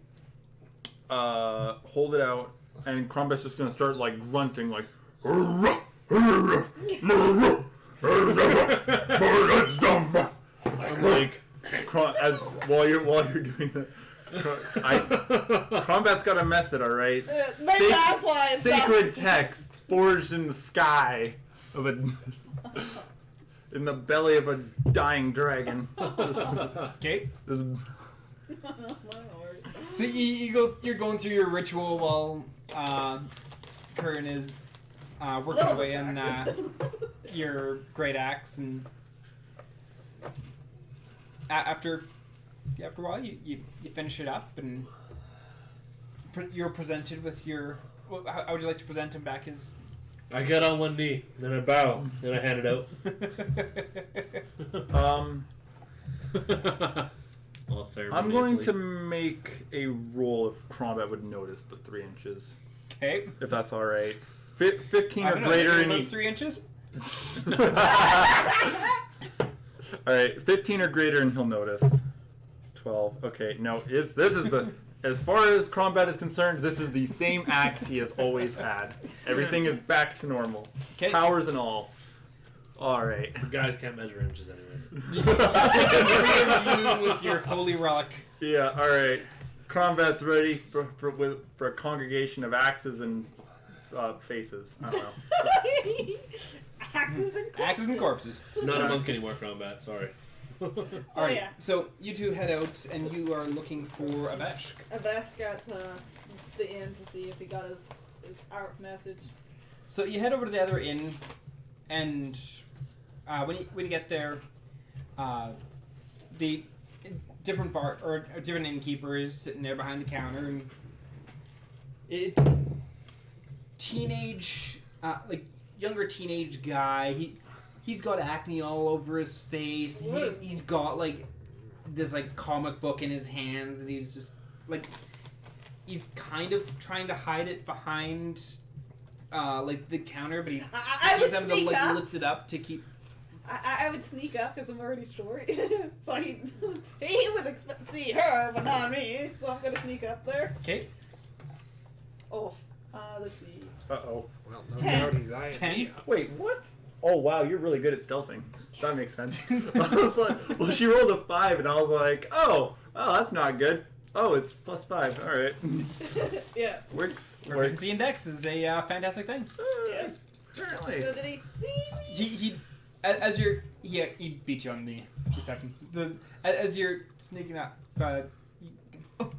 hold it out, and Crombat's just going to start like grunting, like. I'm like, As while you're doing that, Crombat's got a method, all right. Maybe that's why it's Sacred text forged in the sky of a in the belly of a dying dragon. Okay. This, So you're going through your ritual while Curran is working away on your great axe, and after a while you finish it up, and you're presented with your. How would you like to present him back his? I get on one knee, then I bow, then I hand it out. All I'm going to make a roll if Crombat would notice the 3 inches, Okay. if that's all right. 15 I or don't know, greater, you and notice 3 inches. All right, 15 or greater, and he'll notice. 12. Okay, no, this is the. As far as Crombat is concerned, this is the same axe he has always had. Everything is back to normal. Okay. Powers and all. All right. Guys can't measure inches anyways. You're with your holy relic. Yeah. All right. Crombat's ready for a congregation of axes and faces. I don't know. Axes and corpses. Not a monk anymore, Combat. Sorry. Alright, yeah. so you two head out, and you are looking for Avesh. Avesh got the inn to see if he got his our message. So you head over to the other inn, and when you get there, the different bar or different innkeeper is sitting there behind the counter, and younger teenage guy. He's got acne all over his face. He's got like this like comic book in his hands, and he's just like he's kind of trying to hide it behind like the counter, but he I would keeps having to sneak like up. lift it up to keep. I would sneak up because I'm already short, so he would see her, but not me. So I'm gonna sneak up there. Okay, Oh, let's see. Uh-oh. Well, no 10. doubt he's eyeing 10? me up. Wait, what? Oh, wow, you're really good at stealthing. That makes sense. I was like, well, she rolled a 5, and I was like, oh, that's not good. Oh, it's +5. All right. Yeah. Works. Proficiency index is a fantastic thing. Yeah. Apparently. So did he see me? He beat you on the perception. So as you're sneaking up, kind of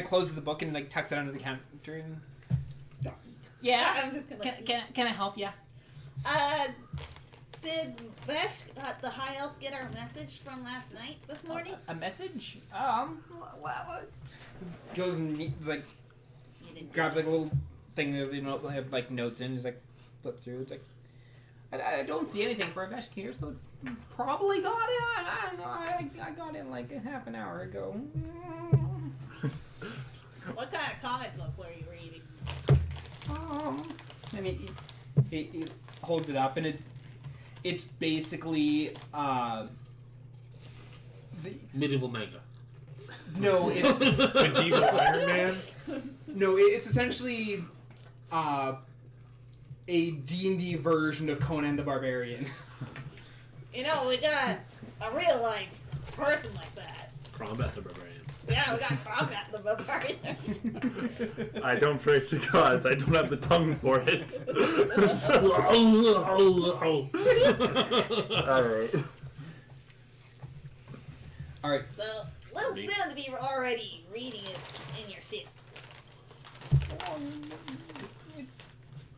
closes the book and like tucks it under the counter. And, yeah. I'm just gonna. Can I help you? Did Vesh, the high elf, get our message from last night this morning? A message? What? Goes and he's like You didn't. grabs like a little thing that they don't have like notes in. He's like flip through. It's like I don't see anything for a Vesh here, so probably got it. I don't know. I got it like a half an hour ago. What kind of comic book were you reading? And he holds it up, and it's basically Medieval manga. no, it's Medieval Iron Man. no, it's essentially a D&D version of Conan the Barbarian. You know, we got a real life person like that. Combat the Barbarian. Yeah, we got Combat the Barbarian. I don't praise the gods. I don't have the tongue for it. All right. All right. Well, little soon to be already reading it in your ship.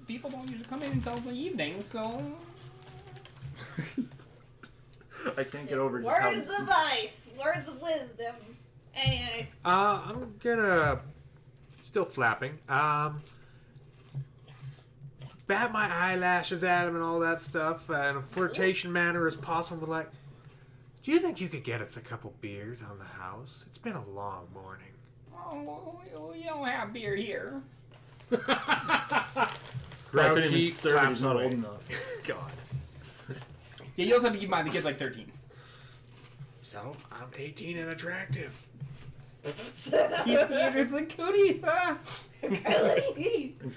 People don't usually come in until the evening, so I can't get over just how... Words of advice, words of wisdom. Anyways. I'm gonna still flapping. Bat my eyelashes at him and all that stuff in a flirtation manner as possible. Like, do you think you could get us a couple beers on the house? It's been a long morning. Oh, you don't have beer here. Grouchy He's flaps not away. old enough. God. Yeah, you also have to keep in mind the kid's like 13. So I'm 18 and attractive. He's the cooties, huh?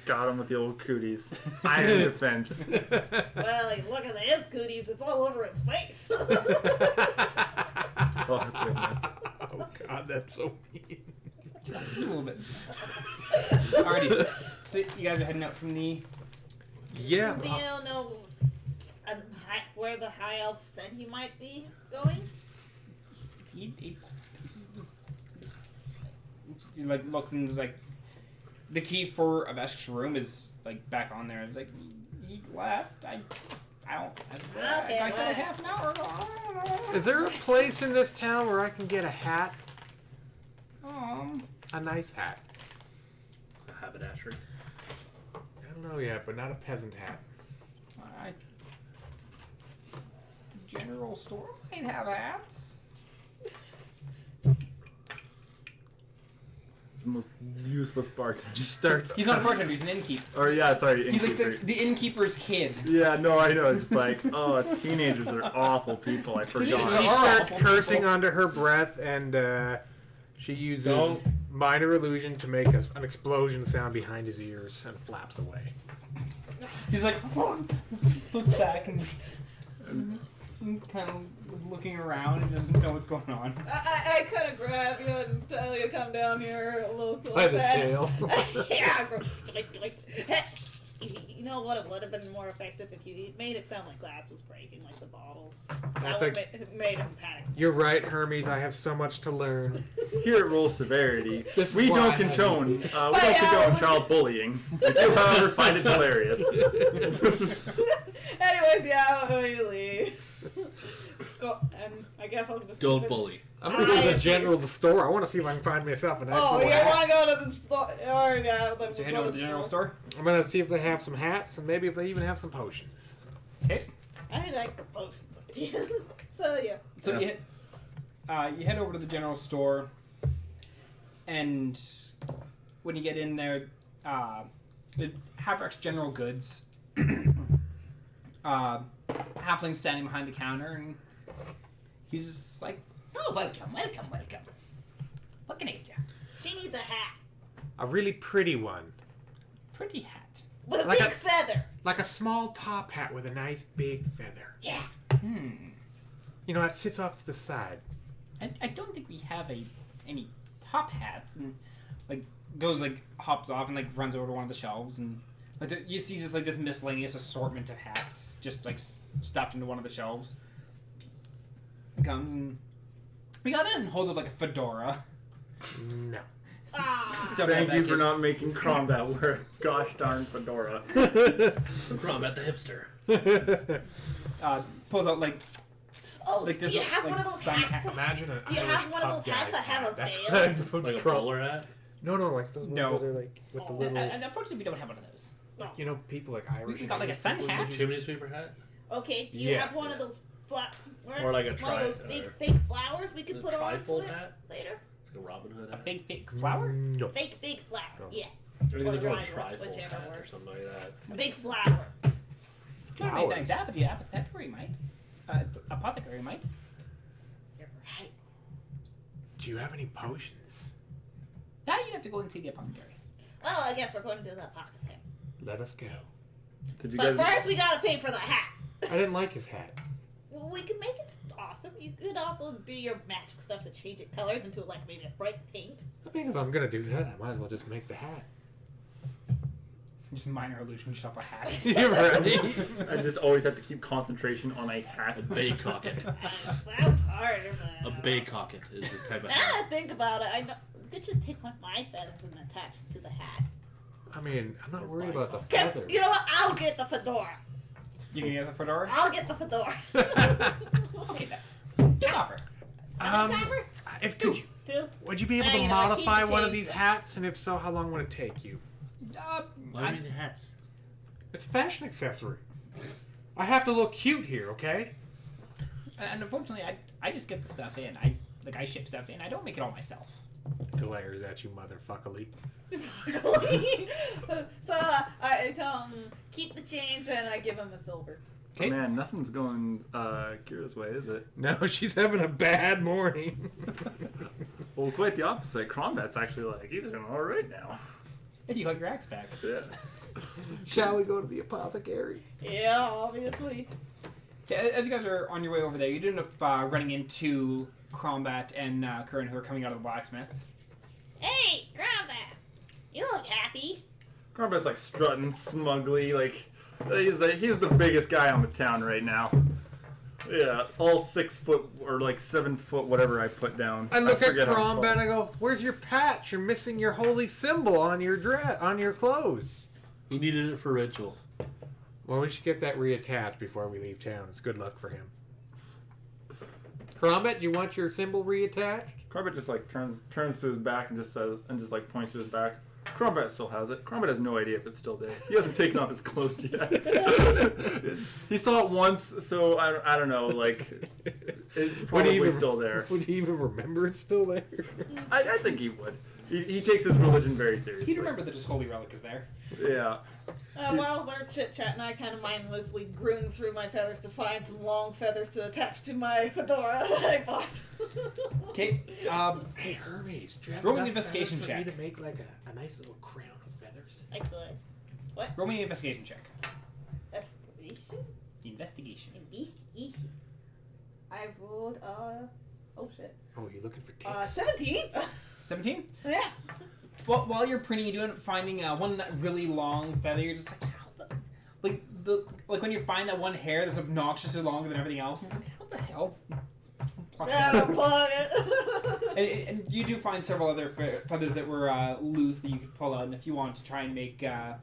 Got him with the old cooties. Iron defense. Well, like, look at his cooties. It's all over his face. Oh, goodness. Oh God, that's so mean. Just a little bit. Alrighty. So you guys are heading out from the... Yeah. Do you know where the high elf said he might be going? He like looks and is like, the key for Avesh's room is like back on there. It's like he left. I don't. As I said, Okay, I got well. a half an hour ago. Is there a place in this town where I can get a hat? A nice hat. Haberdashery. I don't know yet, but not a peasant hat. General store might have hats. The most useless bartender. Just starts. He's not a bartender. He's an innkeeper. Or yeah, sorry. He's like innkeeper. the innkeeper's kid. Yeah, no, I know. It's just like, oh, teenagers are awful people. I She forgot. starts awful cursing people. under her breath, and she uses Don't. minor illusion to make an explosion sound behind his ears and flaps away. He's like looks back and kind of looking around and doesn't know what's going on. I kind of grab you and tell you to come down here a little closer. By the tail. Yeah. I go, you know what? It would have been more effective if you made it sound like glass was breaking, like the bottles. That's That would have made him panic. You're right, Hermes. I have so much to learn. Here at For Severity, This is we why don't I condone But yeah, condone child bullying. We do, however, find it hilarious. Anyways, yeah, we leave. Go, and I guess I'll just Don't keep it- bully. I'm gonna go to the general store. I want to see if I can find myself a nice Oh, little you hat. want to go to the store? Or yeah, then So we'll head go over to the general store. I'm gonna see if they have some hats and maybe if they even have some potions. Okay. I like the potions. So yeah. So Yeah. you head over to the general store, and when you get in there, Havrok's General Goods. Halfling's standing behind the counter, and he's just like, "Oh, welcome. What can I get you? She needs a hat A really pretty one. Pretty hat. with a Like big a- feather. Like a small top hat with a nice big feather. Yeah. You know, that sits off to the side. I don't think we have any top hats." And like hops off and like runs over to one of the shelves, and like you see just like this miscellaneous assortment of hats just like stuffed into one of the shelves. He comes and we got this and holds up like a fedora. No. Ah. Stuff that Thank back you for in. not making combat wear a gosh darn fedora. Combat the hipster. Pulls out like Oh, Like this, do you have like, one of those sun hats? hat. Imagine an Do you Irish have one of pub those hats guy's that have a hat. That's veil? what I'm supposed Like to a call. bowler hat? No, like those ones No. that are like with the Oh, little, and unfortunately we don't have one of those. you know, people like Irish. We got like a sun people hat. usually- Chimney sweeper hat? Okay, do you Yeah. have one of those Or like a one of those tri- big or- fake flowers we could A put on trifold it hat? later? It's like a Robin Hood A hat. big fake flower? No. Fake big flower. No. Yes. I think it's Or like a trifold, trifold whichever hat or works. something like that. A big flower. Not anything like that, but the apothecary might. Apothecary might. You're right. Do you have any potions? Now you'd have to go and see the apothecary. Well, I guess we're going to do the pocket thing. Let us go. Did you But guys? first, we gotta pay for the hat. I didn't like his hat. Well, we can make it awesome. You could also do your magic stuff to change it colors into like maybe a bright pink. I mean, if I'm gonna do that, I might as well just make the hat. Just minor illusion shop a hat. You're right. I just always have to keep concentration on a hat. A bay cocket. Sounds hard. A bay cocket is the type of Now hat. that I think about it, I know, you could just take one of my feathers and attach it to the hat. I mean, I'm not worried about the Okay, feather. you know what? I'll get the fedora. You can get the fedora? I'll get the fedora. Okay, then. Two copper. Um, Copper? if Two? Would you be able Now to you know I keep modify the one of change. these hats? And if so, how long would it take you? Why do you need hats? It's a fashion accessory. I have to look cute here, okay? And unfortunately, I just get the stuff in. I ship stuff in. I don't make it all myself. Glares at you, motherfuckily. So I tell him, keep the change, and I give him the silver. Oh, man, nothing's going Kira's way, is it? No, she's having a bad morning. Well, quite the opposite. Crombat's actually like, he's doing all right now. And you got your axe back. Yeah. Shall we go to the apothecary? Yeah, obviously. Okay, as you guys are on your way over there, you end up running into Crombat and Curran, who are coming out of the blacksmith. Hey, Grombat! You look happy. Crombat's like strutting smugly, like he's the biggest guy on the town right now. Yeah, all 6 foot or like 7 foot, whatever I put down. I look at forget how tall. Crombat and I go, "Where's your patch? You're missing your holy symbol on your on your clothes." He needed it for ritual. Well, we should get that reattached before we leave town. It's good luck for him. Crombat, do you want your symbol reattached? Crombat just like turns to his back and just says like points to his back. Crombat still has it. Crombat has no idea if it's still there. He hasn't taken off his clothes yet. He saw it once, so I don't know. Like it's probably still there. Would he even remember it's still there? I think he would. He takes his religion very seriously. He'd remember that his holy relic is there. Yeah. While they're chit-chatting, I kind of mindlessly groom through my feathers to find some long feathers to attach to my fedora that I bought. Okay, Hey Hermes, do you have roll an enough investigation feathers for me check. to make like a nice little crown of feathers? Excellent. Roll me an investigation check. Escalation? Investigation. Investigation. I rolled, oh shit. Oh, you looking for ticks? 17? 17? Yeah. Well, while you're printing, you do end up finding one really long feather. You're just like, how the... Like when you find that one hair that's obnoxiously longer than everything else, and it's like, how the hell? Pluck it Yeah, out. plug it. And you do find several other feathers that were loose that you could pull out, and if you want to try and make a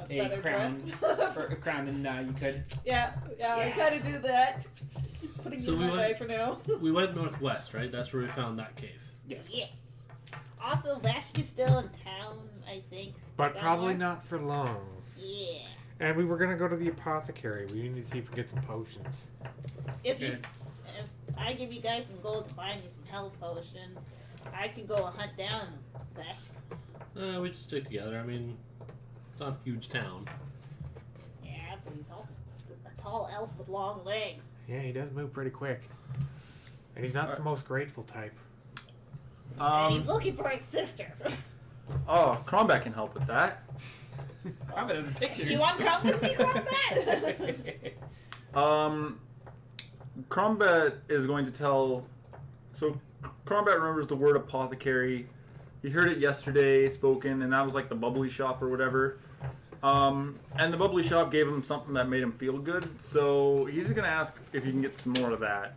feather crown, dress. or a crown, then you could. Yeah, I kind of do that. Putting So you we in my way went- for now. We went northwest, right? That's where we found that cave. Yes. Yes. Also, Vash is still in town, I think. But probably somewhere. not for long. Yeah. And we were gonna go to the apothecary. We need to see if we can get some potions. If Okay. if I give you guys some gold to buy me some health potions, I can go and hunt down Vash. We just stick together. I mean, it's not a huge town. Yeah, but he's also a tall elf with long legs. Yeah, he does move pretty quick. And he's not the most grateful type. And he's looking for his sister. Oh, Crombat can help with that. Crombat has a picture. You want to come with me, Crombat? Crombat is going to tell. So, Crombat remembers the word apothecary. He heard it yesterday spoken, and that was like the bubbly shop or whatever. And the bubbly shop gave him something that made him feel good. So he's going to ask if he can get some more of that.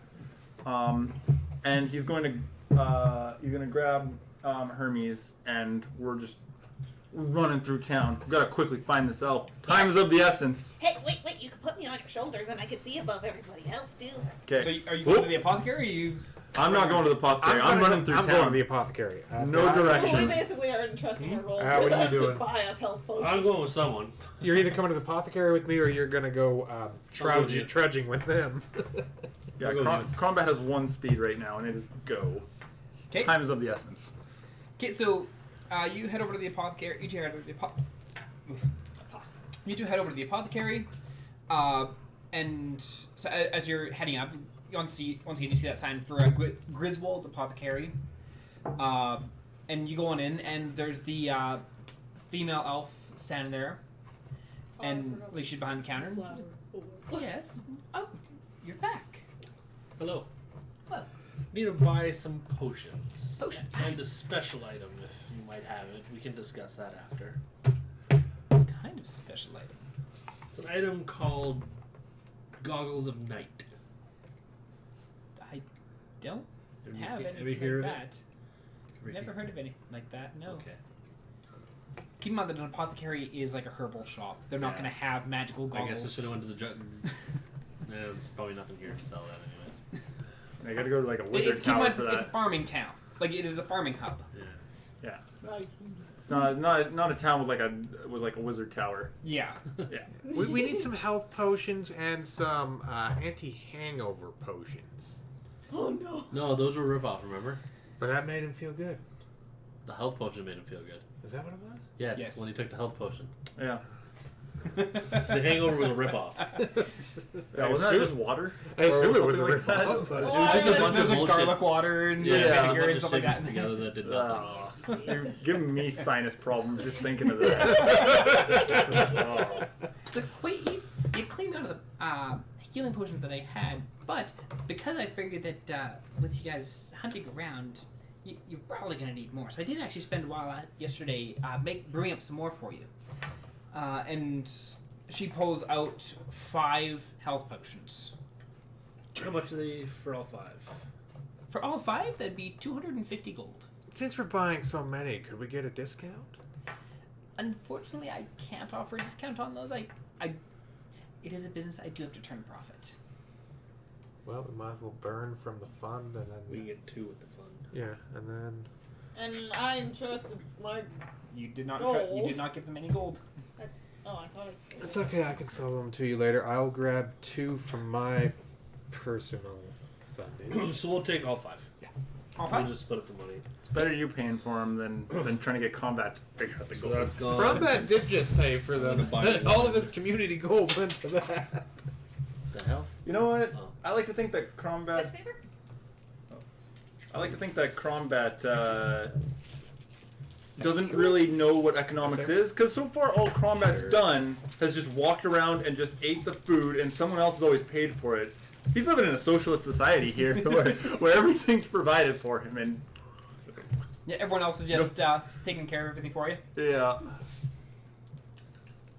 And he's going to grab Hermes, and we're just running through town. We've got to quickly find this elf. Time is of the essence. Hey, wait, you can put me on your shoulders and I can see above everybody else, too. Okay. So are you going to the apothecary, or are you... I'm not going to the apothecary. I'm running through I'm town. going to the apothecary. No direction. Well, we basically are entrusting our role what are you to doing? buy us health potions. I'm going with someone. You're either coming to the apothecary with me, or you're gonna go with you. trudging with them. Yeah, I'll go with you. Crombat has 1 speed right now, and it is go. Okay. Time is of the essence. Okay, so you head over to the apothecary. You two head over to the You two head over to the apothecary, and so as you're heading up, once again you see that sign for Griswold's Apothecary, and you go on in, and there's the female elf standing there, and like she's behind the counter. Yes. Oh, you're back. Hello. Well, Need to buy some potions. Potions. And a special item if you might have it. We can discuss that after. kind of special item. It's an item called Goggles of Night. I don't have Have anything you heard like of it? that. Never heard of anything like that. No. Okay. Keep in mind that an apothecary is like a herbal shop. They're not Yeah. going to have magical I guess I goggles. should have went to the drug. There's probably nothing here to sell that anyways. I gotta go to like a Keep wizard in tower mind for it's a that. farming town. like it is a farming hub. Yeah. It's not. It's not a town with like a wizard tower. Yeah. Yeah. We need some health potions and some anti-hangover potions. Oh no. No, those were rip-off, remember? But that made him feel good. The health potion made him feel good. Is that what it was? Yes, when he took the health potion. Yeah. The hangover was a rip-off. Yeah, wasn't that just water? I assume it was something a like that? rip-off, but- It was just a bunch There's of like bullshit. garlic water and Yeah, vinegar a and bunch stuff of like shapes that. together that did nothing. You're giving me sinus problems just thinking of that. Oh. It's like, wait, you cleaned out of the healing potions that I had, but because I figured that with you guys hunting around, you're probably going to need more. So I did actually spend a while yesterday brewing up some more for you. And she pulls out 5 health potions. How much are they for all 5? For all 5, that'd be 250 gold. Since we're buying so many, could we get a discount? Unfortunately, I can't offer a discount on those. It is a business. I do have to turn a profit. Well, we might as well burn from the fund and then... We can get 2 with the fund. Yeah, and then... And I entrusted my. You did not. Gold. You did not give them any gold. Oh, I thought. It's okay, I can sell them to you later. I'll grab 2 from my personal fundage. So we'll take all 5. All We'll 5. just split up the money. It's better you paying for them than trying to get combat to figure out the So gold. that's gone. Combat did just pay for I'm them. gonna buy it. All of his community gold went to that. The hell? You know what? Oh. I like to think that combat. Lifesaver? Doesn't really know what economics is, because so far all combat's done has just walked around and just ate the food, and someone else has always paid for it. He's living in a socialist society here, where everything's provided for him, and Yeah, everyone else is just taking care of everything for you. yeah,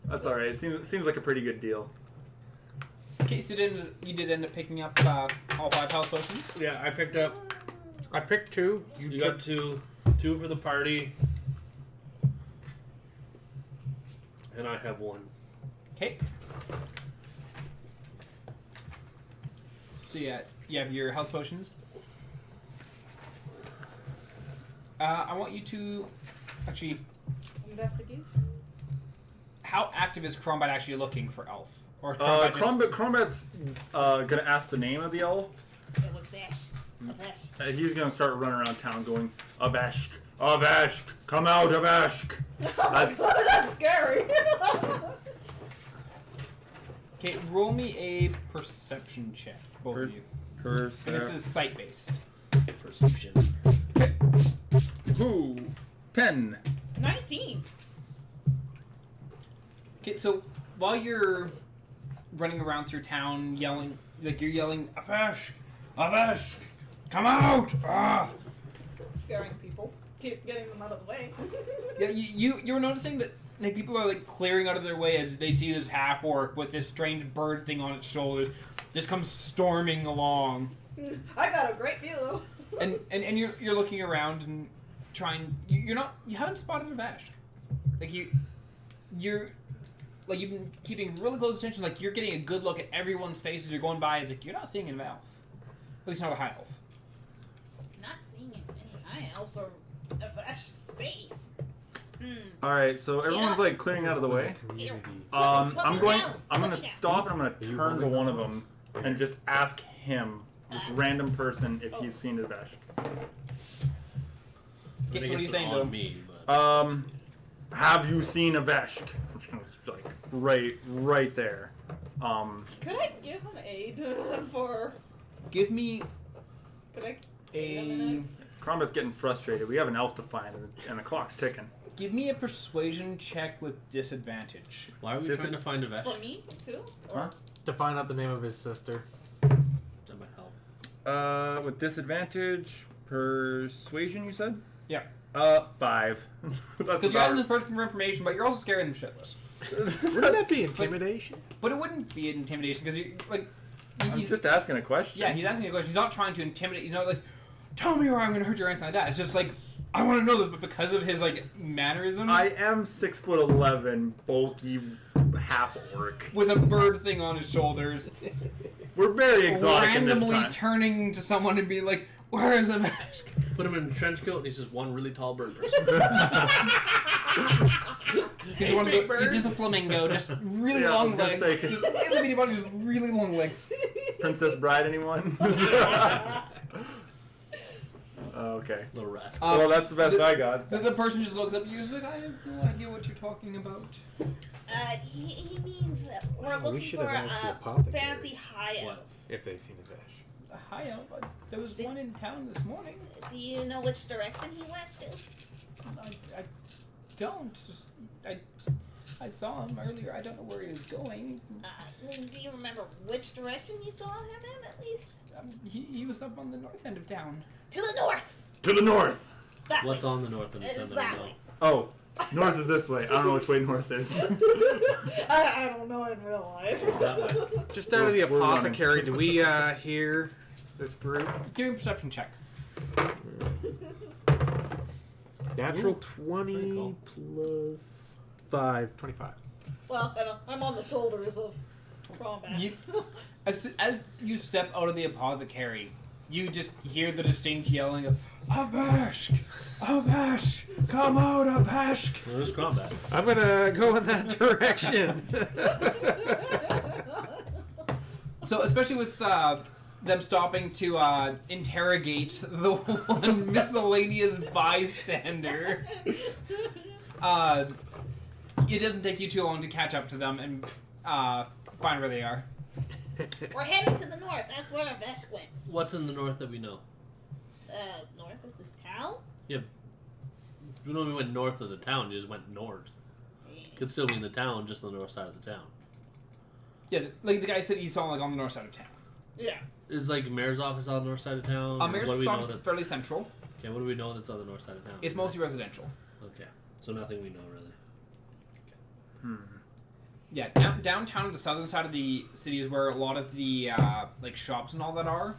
that's all right. It seems like a pretty good deal. Okay, so you did end up picking up all 5 health potions. Yeah, I picked up. I picked 2. You got 2 for the party. And I have 1. Okay. So yeah, you have your health potions. I want you to actually. Investigation. How active is Crombat actually looking for Elf? Or Crombat just- Crombat's gonna ask the name of the elf. It was Vash. Vash. He's gonna start running around town going, Avashk, Avashk, come out, Avashk. That's scary. Okay, roll me a perception check, both of you. This is sight based. Perception. Ooh, 10. 19. Okay, so while you're running around through town yelling, like you're yelling, Avash! Avash! Come out! Ah! Scaring people. Keep getting them out of the way. Yeah, you were noticing that like, people are like clearing out of their way as they see this half orc with this strange bird thing on its shoulders just comes storming along. I got a great view though. And you're looking around and trying. You haven't spotted a Vash. Like you're like you've been keeping really close attention. Like you're getting a good look at everyone's face as you're going by. It's like you're not seeing an elf. At least not a high elf. Not seeing any high elves or a Vash space. All right, so everyone's like clearing out of the way. Community. I'm gonna Look stop and I'm gonna turn to holding one the of them and just ask him, this random person, if he's seen Avash. Okay, so what are you saying to him? Me, but Have you seen Avash? I'm just gonna like right there. Could I give him aid for? Give me Could I? a Crombat's getting frustrated. We have an elf to find, and the clock's ticking. persuasion check with disadvantage. why are we trying to find a Vesh? For me too? Or Huh? To find out the name of his sister. That might help. With disadvantage, persuasion, you said? Yeah. 5. That's Because you're asking this person for information, but you're also scaring them shitless. Wouldn't that be intimidation? But it wouldn't be an intimidation because you like. I'm just asking a question. Yeah, he's asking you a question. He's not trying to intimidate. He's not like, tell me or I'm going to hurt you or anything like that. It's just like, I want to know this, but because of his like mannerisms, I am 6'11", bulky half orc. with a bird thing on his shoulders, We're very exotic in this randomly time. turning to someone and being like, Where is a Vashk? Put him in a trench coat, and he's just one really tall bird person. He's just a flamingo, just really Yeah, I long was gonna legs. say. Just little bitty body, just really long legs. Princess Bride, anyone? Okay. Little rascal. Well, that's the best I got. The person just looks up at you and is like, I have no idea what you're talking about. He means that we're We looking should for have asked the a apothecary. fancy high elf. What? If they've seen a Vesh. Hi, there was one in town this morning. Do you know which direction he went to? I don't. I saw him earlier. I don't know where he was going. Do you remember which direction you saw him in, at least? He was up on the north end of town. To the north! To the north! That What's way. on the north end of It's town? that way. Oh, north is this way. I don't know which way north is. I don't know in real life. That way. Just out of the We're running. apothecary, do we hear this group? Give me a perception check. Natural Ooh, 20 cool. plus 5, 25. Well, I'm on the shoulders of combat. As you step out of the apothecary, you just hear the distinct yelling of Avashk! Avashk! Come out, Avashk! Well, there's combat. I'm gonna go in that direction. So, especially with them stopping to interrogate the one miscellaneous bystander, it doesn't take you too long to catch up to them and find where they are. We're heading to the north. That's where our Vesh went. What's in the north that we know? North of the town? We know we went north of the town. You just went north. Could still be in the town, just on the north side of the town. Yeah, like the guy said he saw like on the north side of town. Yeah. Is like mayor's office on the north side of town? Or Mayor's what do we know office is that's- fairly central. Okay, what do we know that's on the north side of town? It's mostly residential. Okay, so nothing we know really. Yeah, downtown on the southern side of the city is where a lot of the like shops and all that are,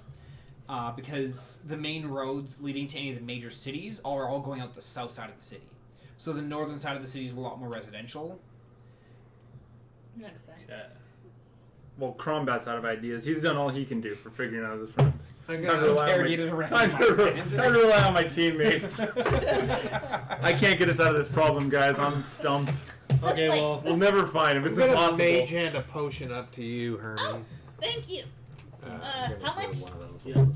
because the main roads leading to any of the major cities are all going out the south side of the city. So the northern side of the city is a lot more residential. Nice. Well, Crombat's out of ideas. He's done all he can do for figuring out his friends. I'm Time to gonna rely on interrogated my- around time the to bystander. time to rely on my teammates. I can't get us out of this problem, guys. I'm stumped. Okay, Like- well, We'll never find him. I'm It's gonna impossible. mage hand a potion up to you, Hermes. Thank you. I'm gonna how do much? one of those yeah. rolls.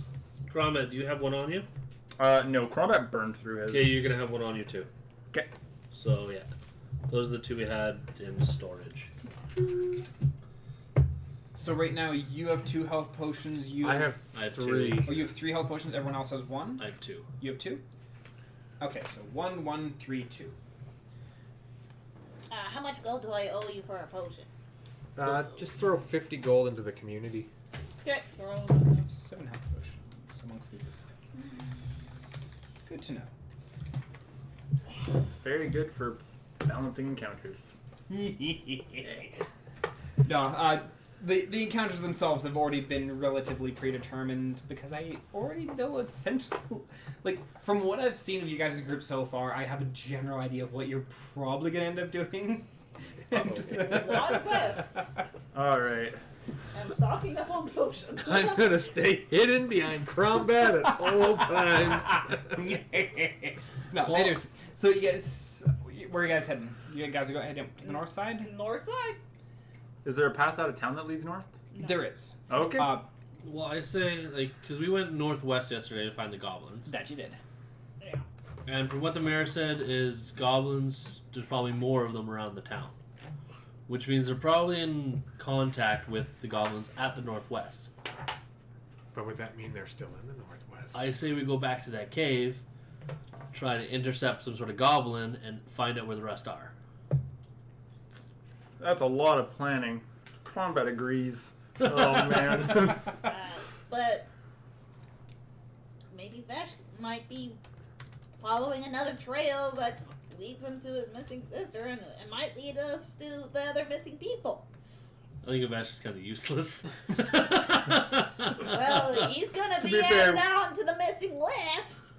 Grommet, do you have one on you? No, Crombat burned through his. Okay, you're gonna have one on you too. 'Kay. So yeah, those are the two we had in storage. So right now you have 2 health potions. I have 3. two. Oh, you have 3 health potions. Everyone else has 1. I have 2. You have 2. Okay, so 1, 1, 3, 2. How much gold do I owe you for a potion? Just throw 50 gold into the community. Okay. 7 health potions amongst the group. Good to know. Very good for balancing encounters. No, the encounters themselves have already been relatively predetermined because I already know essentially, like, from what I've seen of you guys' group so far, I have a general idea of what you're probably going to end up doing. A lot of quests. All right. I'm stocking up on potions. I'm gonna stay hidden behind combat at all times. No, anyways, so you guys, where are you guys heading? You guys are going heading to the north side? North side. Is there a path out of town that leads north? No. There is. Okay. Well, I say like because we went northwest yesterday to find the goblins, That you did. Yeah. and from what the mayor said is goblins. There's probably more of them around the town, which means they're probably in contact with the goblins at the northwest. But would that mean they're still in the northwest? I say we go back to that cave, try to intercept some sort of goblin, and find out where the rest are. That's a lot of planning. Combat agrees. Oh man. But maybe Vesh might be following another trail that leads him to his missing sister, and it might lead us to the other missing people. I think Avash is kind of useless. Well, he's gonna To be be fair- added down to the missing list.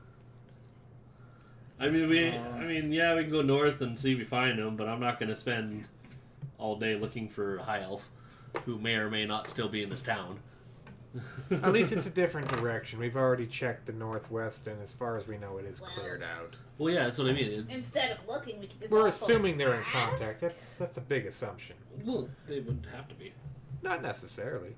I mean, yeah, we can go north and see if we find him, but I'm not going to spend all day looking for a high elf who may or may not still be in this town. At least it's a different direction. We've already checked the northwest, and as far as we know, it is cleared out. Well, yeah, that's what I mean. Instead of looking, we could just. We're also assuming they're in ask? contact. That's a big assumption. Well, they would have to be. Not necessarily.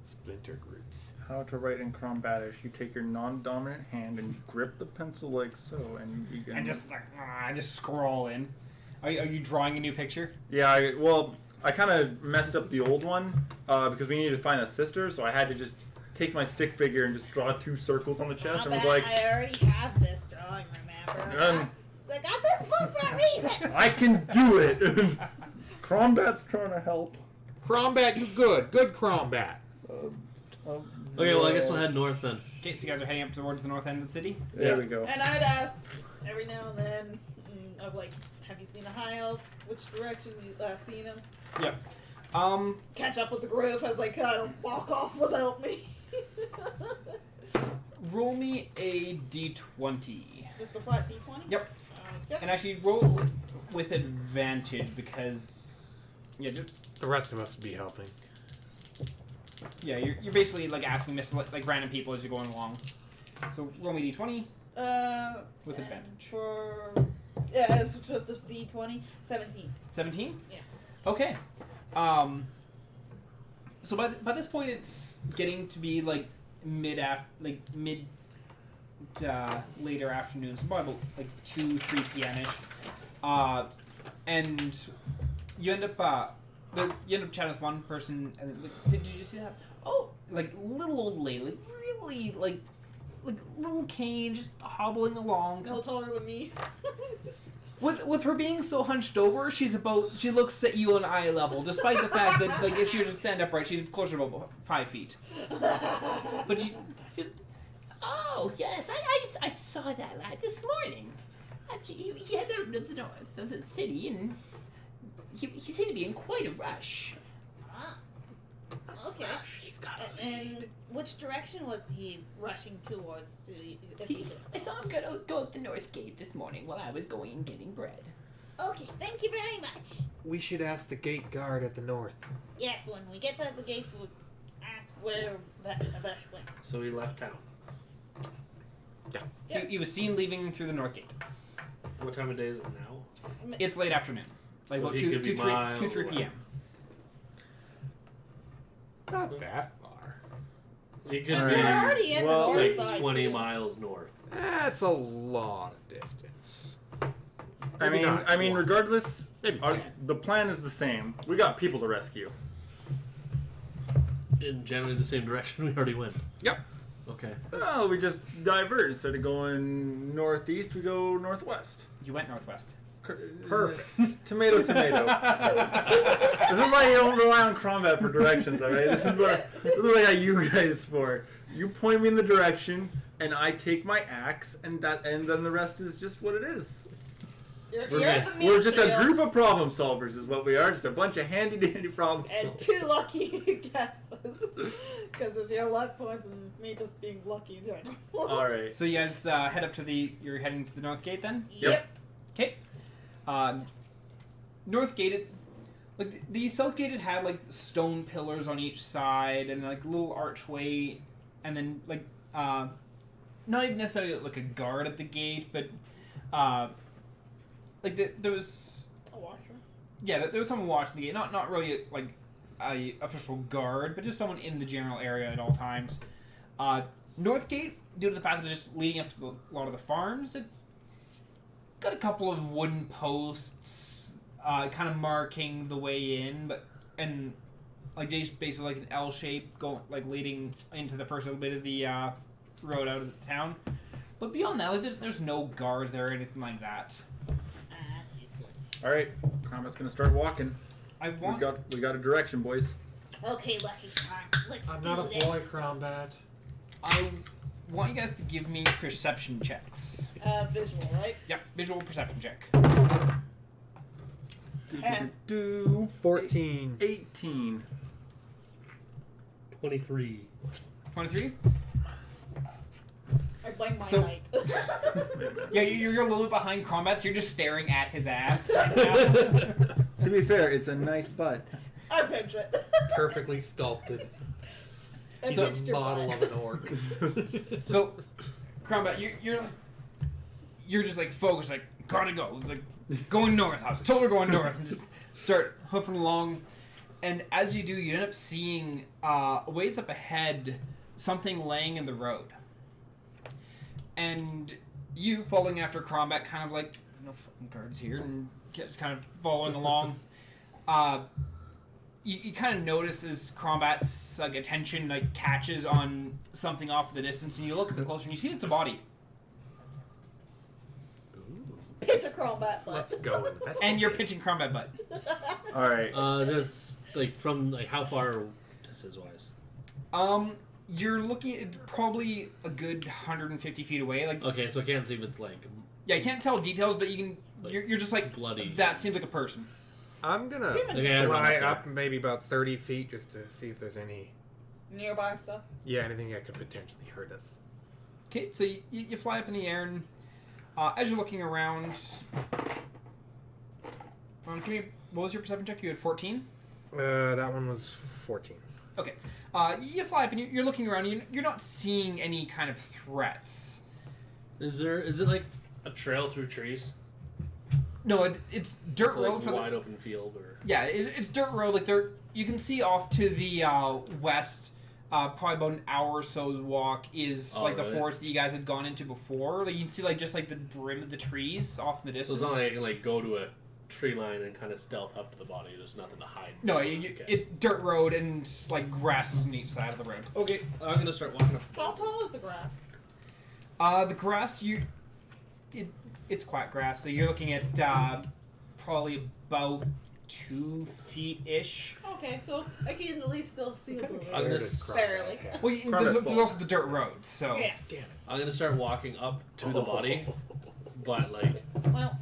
Splinter groups. How to write in Chrombatish. You take your non-dominant hand and grip the pencil like so, and you can... And just scroll in. Are you drawing a new picture? Yeah, I kind of messed up the old one because we needed to find a sister, so I had to just take my stick figure and just draw 2 circles on the chest, and was like... I already have this drawing, remember? I got this book for a reason! I can do it! Crombat's trying to help. Crombat, you good. Good Crombat. Okay, well, I guess we'll head north then. Okay, so you guys are heading up towards the north end of the city? There we go. And I'd ask every now and then, of like, have you seen a high elf? Which direction you seen him? Yep. Catch up with the group as they kind of walk off without me. Roll me a d20. Just a flat d20? Yep. Yep. And actually roll with advantage because... Yeah, The rest of us would be helping. yeah, you're basically like asking like random people as you're going along. So roll me d20 with advantage. Yeah, it was just a d20. 17. 17? Yeah. Okay. So by this point, it's getting to be like mid later afternoon, so probably about like 2-3 p.m. ish. And you end up chatting with one person, and like, did you see that? Oh, like little old lady, like really like little cane, just hobbling along. No taller than me. With her being so hunched over, she looks at you on eye level, despite the fact that like if she were to stand upright, she's closer to about 5 feet. But she Oh, yes, I saw that lad this morning. He had out to the north of the city, and he seemed to be in quite a rush. Ah. Okay. She's got And which direction was he rushing towards? I saw him go out the north gate this morning while I was going and getting bread. Okay, thank you very much. We should ask the gate guard at the north. Yes, when we get to the gates, we'll ask where that went. So we left town. he was seen leaving through the north gate. What time of day is it now? It's late afternoon, like So about he could be 3 miles away. p.m. Not that far. It could Alright. be We're already in the north like side. 20 too. miles north. That's a lot of distance. I Maybe not mean, 20. regardless, Maybe our, 10. the plan is the same. We got people to rescue. In generally the same direction we already went. Yep. Okay. Oh, we just divert. Instead of going northeast, we go northwest. You went northwest. Perfect. Tomato. This is why you don't rely on Crombat for directions, alright? This is what I got you guys for. You point me in the direction, and I take my axe, and then the rest is just what it is. You're We're the meat We're just a shield group of problem solvers, is what we are. Just a bunch of handy-dandy problem and solvers. 2 lucky guesses. Because of your luck points and me just being lucky in general. Alright. So you guys head up to you're heading to the north gate then? Yep. Okay. North gate, the south gate had like stone pillars on each side and like a little archway, and then like not even necessarily like a guard at the gate, but there was A washer. there was someone watching the gate, not really like a official guard, but just someone in the general area at all times. North gate, due to the fact that it's just leading up to a lot of the farms, it's got a couple of wooden posts, kind of marking the way in, and just basically like an L shape going leading into the first little bit of the road out of the town. But beyond that, there's no guards there or anything like that. Alright. Crombat's gonna start walking. I want. We got a direction, boys. Okay, Lucky Charm, let's I'm do not a this. boy, Crombat. I want you guys to give me perception checks. Visual, right? Yep, visual perception check. 14. 18. 23. 23. I blame my So- height. Yeah, you're a little bit behind Crombat, so you're just staring at his ass right now. To be fair, it's a nice butt. I picture it. Perfectly sculpted. A He's a texture model black. of an orc. So, Crombat, you're just like focused, like gotta go. It's like going north. I was told we're going north, and just start hoofing along. And as you do, you end up seeing a ways up ahead something laying in the road. And you following after Crombat, kind of like there's no fucking guards here, and just kind of following along. You kind of notice as Crombat's like attention like catches on something off in the distance, and you look at it closer, and you see it's a body. It's a combat Let's butt. go investigate. And you're pinching Crombat butt. All right. Just like from like how far distance wise? You're looking at probably a good 150 feet away. Like, Okay, so I can't see if it's like yeah, I can't tell details, but you can. Like, You're just like bloody. that seems like a person. I'm gonna Human. Okay, I run fly up there. up maybe about 30 feet just to see if there's any, Nearby stuff. anything that could potentially hurt us. Okay, so you fly up in the air, and as you're looking around, give me what was your perception check? You had 14. That one was 14. Okay, you fly up and you're looking around. You're not seeing any kind of threats. Is it like a trail through trees? No, it's dirt It's like road a for wide the. open field or Yeah, it's dirt road. Like there, you can see off to the west. Probably about an hour or so's walk is Oh, like the really? forest that you guys had gone into before. Like you can see like just like the brim of the trees off in the so distance. it's not like I can like go to a tree line and kind of stealth up to the body. There's nothing to hide. No, Okay. it dirt road and like grass on each side of the road. Okay, I'm gonna start walking up. How tall is the grass? The grass it's quite grass. So you're looking at probably about 2 feet ish. Okay, so I can at least still see a little I'm bit. gonna Barely. Well, there's also the dirt road. So Yeah. Damn it. I'm gonna start walking up to the body, but like Well,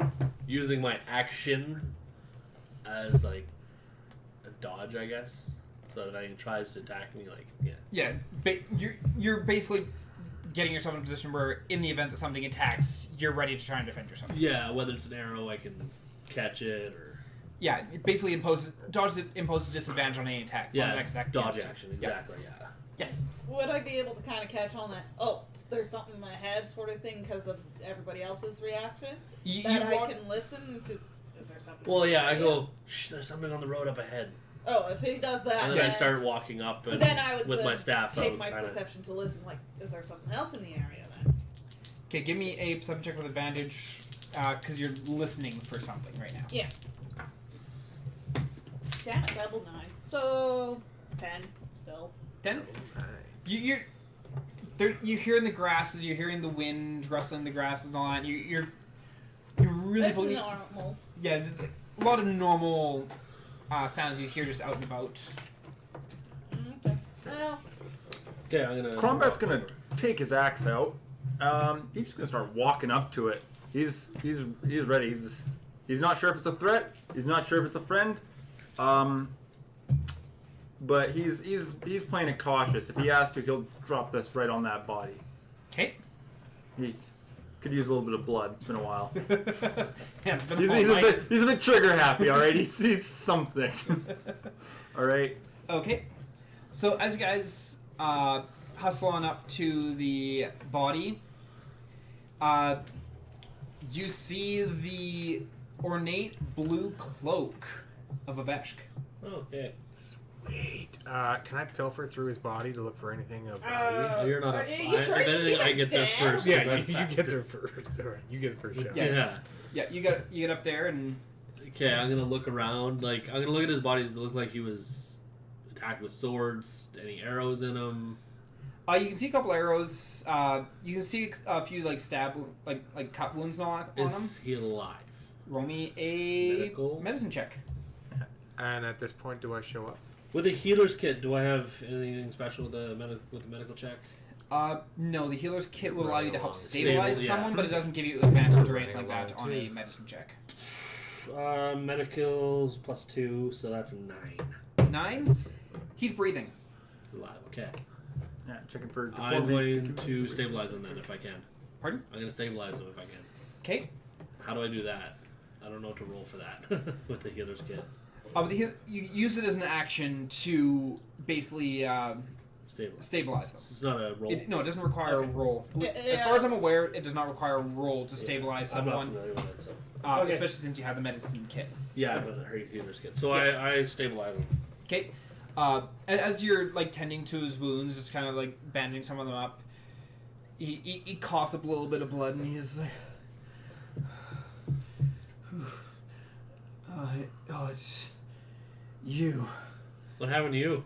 using my action as like a dodge, I guess. So that if anything tries to attack me, like you're basically getting yourself in a position where, in the event that something attacks, you're ready to try and defend yourself. yeah, whether it's an arrow, I can catch it or Yeah, it basically imposes disadvantage on any attack. on the next attack dodge against you. action, Yeah. exactly. Yeah. Yes. would I be able to kind of catch on that? Oh, there's something in my head, sort of thing, because of everybody else's reaction. You That walk- I can listen to. Is there something? Well, yeah, I go. Shh, there's something on the road up ahead, Oh, if he does that, and then I start walking up, and then I would with my staff, I take would my kinda, perception to listen. Like, is there something else in the area then? Okay, give me a perception check with advantage, because you're listening for something right now. Yeah. Yeah, double nice. So 10 still. 10? You're hearing the grasses, you're hearing the wind rustling the grasses and all that. You're really That's believe- normal. Yeah, a lot of normal sounds you hear just out and about. Okay. Well, Okay, I'm gonna. Crombat's gonna take his axe out. He's just gonna start walking up to it. He's ready. He's not sure if it's a threat. He's not sure if it's a friend. But he's playing it cautious. If he has to, he'll drop this right on that body. Okay. He could use a little bit of blood. It's been a while. Yeah, it's been He's all night. a bit trigger happy. All right, he sees something. All right. Okay. So as you guys hustle on up to the body, you see the ornate blue cloak of Aveshk. Okay. Sweet. Can I pilfer through his body to look for anything of value? Oh, you're not. Are If you sure you anything, see I a get there dam? first. 'cause Yeah, I'm you get there fastest. first. All right, you get it first shot. Yeah. Yeah, you get up there and Okay, I'm gonna look around. Like, I'm gonna look at his body. Does it look like he was attacked with swords? Any arrows in him? you can see a couple arrows. You can see a few like stab, like cut wounds and all that on him. Is he alive? Roll me a Medical? medicine check. And at this point, do I show up? With the healer's kit, do I have anything special with the medical check? No, the healer's kit will allow you to help Stable, stabilize yeah. someone, but it doesn't give you advantage or anything like Running that along, on a too. medicine check. Medicals +2, so that's a 9. 9? He's breathing. Alive. Okay. Yeah, checking for. I'm deformities. going to stabilize him then if I can. Pardon? I'm gonna stabilize him if I can. Okay. How do I do that? I don't know what to roll for that with the healer's kit. But you use it as an action to basically stabilize them. It's not a roll. It doesn't require a roll. Yeah. As far as I'm aware, it does not require a roll to stabilize I'm not someone, familiar with it, so. especially since you have the medicine kit. Yeah, but the healer's kit. So Yeah. I stabilize him. Okay. As you're like tending to his wounds, just kind of like bandaging some of them up, he coughs up a little bit of blood, and he's like, "Oh, it's you. What happened to you?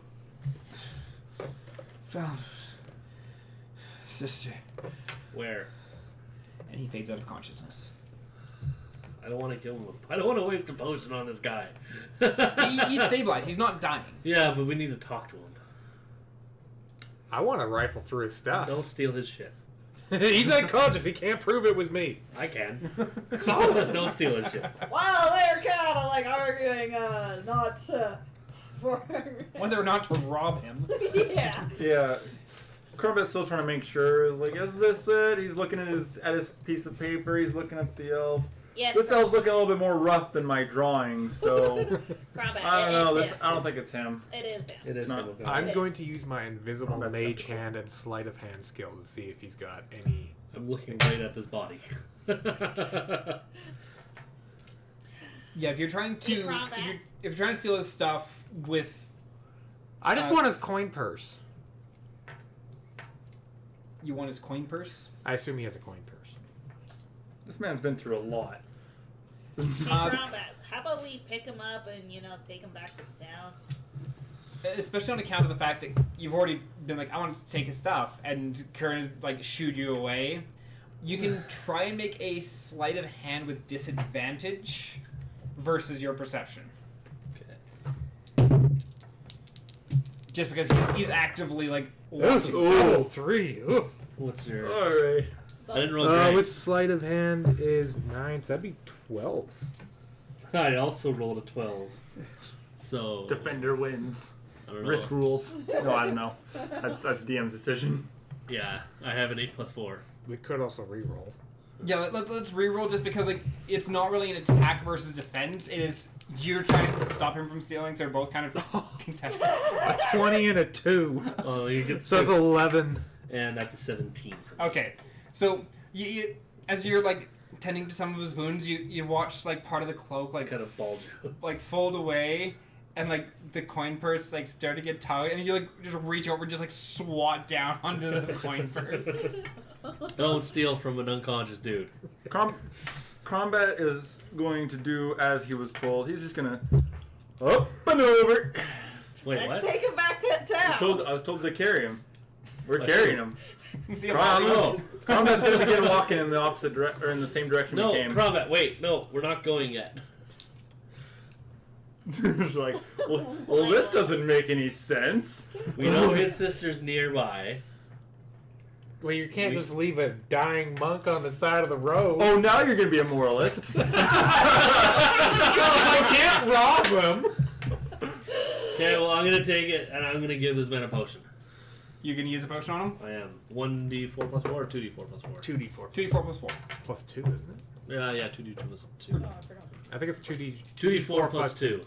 Found sister." Where? And he fades out of consciousness. I don't want to kill him. I don't want to waste a potion on this guy. He's stabilized. He's not dying. Yeah, but we need to talk to him. I want to rifle through his stuff. Don't steal his shit. He's unconscious. He can't prove it was me. I can. Don't steal his shit. While they're kind of like arguing, not for. Whether or not to rob him. Yeah. Yeah. Crumbet's still trying to make sure. He's like, is this it? He's looking at his piece of paper. He's looking at the elf. Yes. This elf's looking a little bit more rough than my drawing, so Grombat, I don't know. it is This him. I don't think it's him. It is him. It is not- him. I'm going to use my invisible Oh, that's mage skeptical. hand and sleight of hand skill to see if he's got any. I'm looking right at this body. Yeah, if you're trying to Hey, Crom, if you're trying to steal his stuff with I just want his coin purse. you want his coin purse. I assume he has a coin purse. This man's been through a lot. Hey, Grombat, how about we pick him up and, take him back to town? Especially on account of the fact that you've already been like, I want to take his stuff, and Curran has like shooed you away. You can try and make a sleight of hand with disadvantage versus your perception. Okay. Just because he's actively like Ooh, watching. double 3. Ooh. What's your? All right. I didn't roll great. With sleight of hand is 9, so that'd be 12. I also rolled a 12. So Defender wins. I don't know. Risk rules. No, I don't know. That's DM's decision. Yeah, I have an 8 + 4. We could also reroll. Yeah, let's reroll just because like it's not really an attack versus defense. It is you're trying to stop him from stealing, so they're both kind of contested. A 20 and a 2. Oh, you get So that's 11. and that's a 17 for me. Okay, so you as you're like tending to some of his wounds, you watch like part of the cloak like Kind of bulge. like fold away, and like the coin purse like start to get tugged, and you like just reach over, and just like swat down onto the coin purse. Don't steal from an unconscious dude. Combat is going to do as he was told. He's just gonna up and over. Wait, Let's what? take him back to town. I was told to carry him. We're carrying him. The Combat's gonna begin walking in the opposite or in the same direction No, we came. combat. Wait, no, we're not going yet. It's like, well, this doesn't make any sense. We know his sister's nearby. Well, you can't just leave a dying monk on the side of the road. Oh, now you're gonna be a moralist. I can't rob him. Okay, well, I'm gonna take it and I'm gonna give this man a potion. You can use a potion on him. I am 1d4 + 4 or 2d4 + 4. 2d4. 2d4 + 4. Plus 2, isn't it? Yeah, 2d2 + 2. I think it's 2d. 2d4 + 2.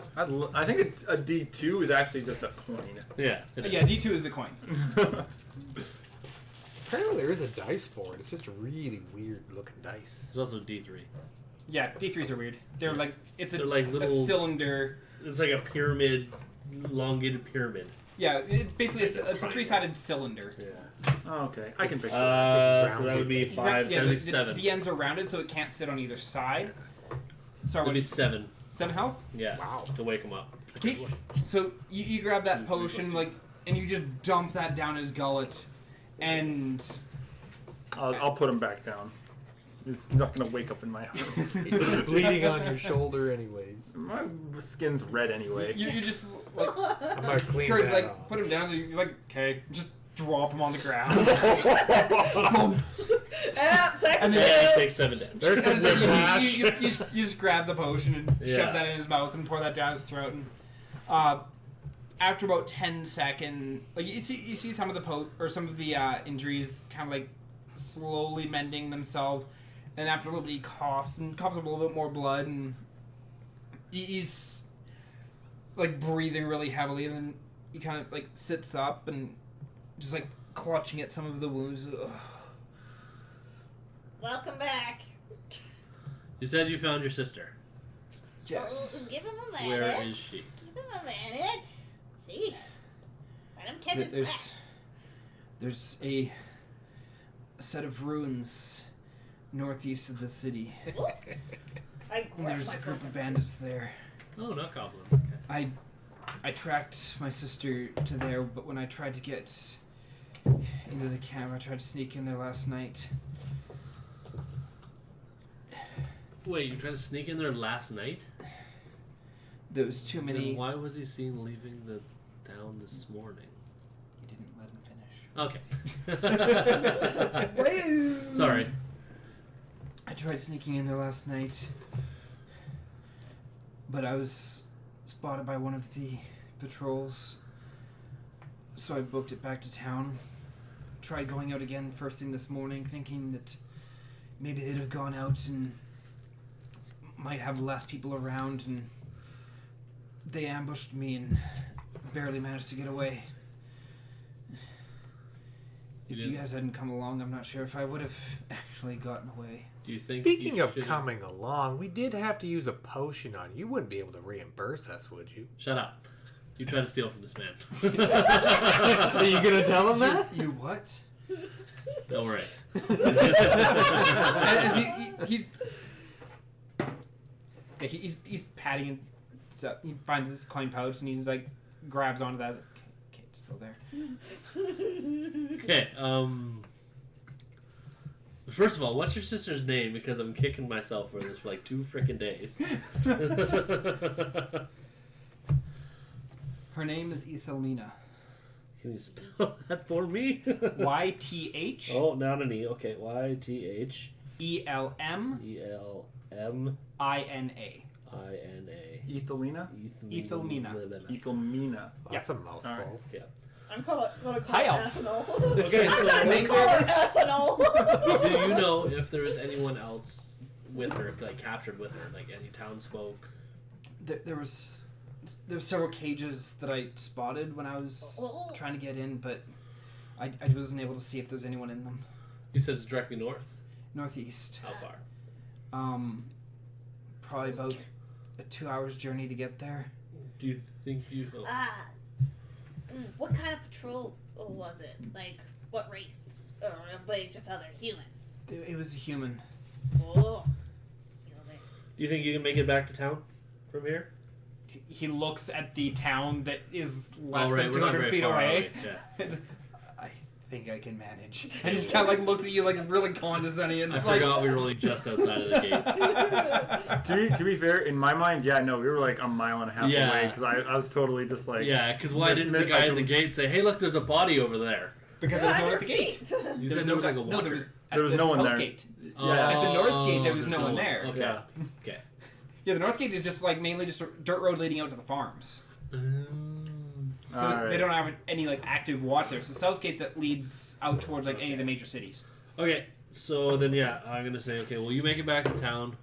I think it's a D2 is actually just a coin. Yeah. it is. Yeah, D2 is the coin. Apparently there is a dice for it. It's just a really weird looking dice. There's also D3. Yeah, D3s are weird. They're like They're like a little. cylinder. It's like a pyramid, elongated pyramid. Yeah, it's basically it's a three-sided cylinder. Yeah. Oh, okay, I can fix it. So that would be 5, Yeah, that'd be the 7. the ends are rounded, so it can't sit on either side. Sorry, That'd be what? 7. 7 health. Yeah. Wow. To wake him up. Okay, so you grab that 2, 3 + potion 2. like, and you just dump that down his gullet, and I'll put him back down. He's not gonna wake up in my house. Bleeding on your shoulder, anyways. My skin's red anyway. you just like I'm gonna clean Kurt's that like off. put him down, so you're like okay, just drop him on the ground. Second And Yeah, then- it takes 7 damage. There's some And then whiplash. you just grab the potion and Yeah. shove that in his mouth and pour that down his throat. And after about 10 seconds, like you see some of the some of the injuries kind of like slowly mending themselves. And after a little bit, he coughs up a little bit more blood, and he's like breathing really heavily, and then he kind of like sits up and just like clutching at some of the wounds. Ugh. Welcome back. You said you found your sister. Yes. Oh, give him a minute. Where is she? Give him a minute. Jeez. Let him catch his breath. There's a set of ruins northeast of the city. And there's a group of bandits there. Oh, not goblins. Okay. I tracked my sister to there, but when I tried to get into the camp, I tried to sneak in there last night. Wait, you tried to sneak in there last night? There was too many. Then why was he seen leaving the town this morning? You didn't let him finish. Okay. Sorry. I tried sneaking in there last night, but I was spotted by one of the patrols, so I booked it back to town. Tried going out again first thing this morning, thinking that maybe they'd have gone out and might have less people around, and they ambushed me and barely managed to get away. If you guys hadn't come along, I'm not sure if I would have actually gotten away. Do you think Speaking you of should've- coming along, we did have to use a potion on you. You wouldn't be able to reimburse us, would you? Shut up. You tried to steal from this man. Are you gonna tell him that? You what? Don't worry. As he's patting him, so he finds his coin pouch and he's like grabs onto that. Okay, it's still there. Okay, first of all, what's your sister's name? Because I'm kicking myself for this for like 2 frickin' days. Her name is Ethelmina. Can you spell that for me? YTH. Oh, not an E. Okay, YTH. ELM. ELM. INA. INA. Ethelina? Ethelmina. Ethelmina. That's a mouthful. All right. Yeah. I'm gonna call High it elves. ethanol. Okay, so Main Call it character. ethanol. do you know if there was anyone else with her, like captured with her, like any townsfolk? There was several cages that I spotted when I was trying to get in, but I wasn't able to see if there's anyone in them. You said it's directly north. Northeast. How far? Probably about a 2 hours journey to get there. Do you think you? Oh. What kind of patrol was it? Like, what race? Or are they just other humans? It was a human. Oh. Do you think you can make it back to town from here? He looks at the town that is less Oh, right, than we're not 200 very feet far away. Yeah. I think I can manage. I just kind of like looks at you like really condescending and I it's like, forgot we were only just outside of the gate. To be fair, in my mind, yeah, no, we were like a mile and a half Yeah. away because I was totally just like, Yeah, because why didn't the guy at the gate say, "Hey, look, there's a body over there"? because there's no one at the gate. You There said was there was like a no, watcher. There was at no the one south there. Gate. Yeah. At the north gate, there was there's no one there. Okay. Yeah. Okay. Yeah, the north gate is just like mainly just a dirt road leading out to the farms. So Alright. they don't have any like active watch there. It's the south gate that leads out towards like any of the major cities. Okay. So then, yeah, I'm gonna say, okay, well, you make it back to town.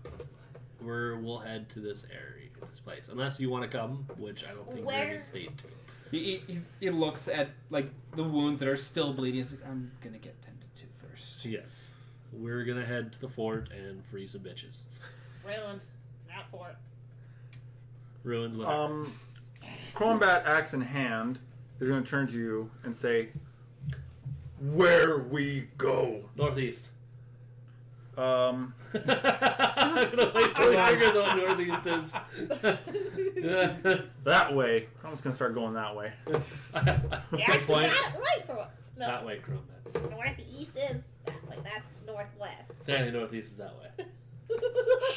We'll head to this area, this place, unless you want to come, which I don't think we're Where? in a state to. He looks at like the wounds that are still bleeding. He's like, I'm gonna get tended to first. Yes, we're gonna head to the fort and free some bitches. Ruins, not fort. Ruins, whatever. Combat axe in hand is going to turn to you and say, "Where we go." Northeast. Um, I'm gonna wait till he figures out what northeast is. that way. I'm just going to start going that way. Yeah, Good you point. got it right for what? No, That way, Crombat. northeast is that way. That's northwest. Apparently, northeast is that way.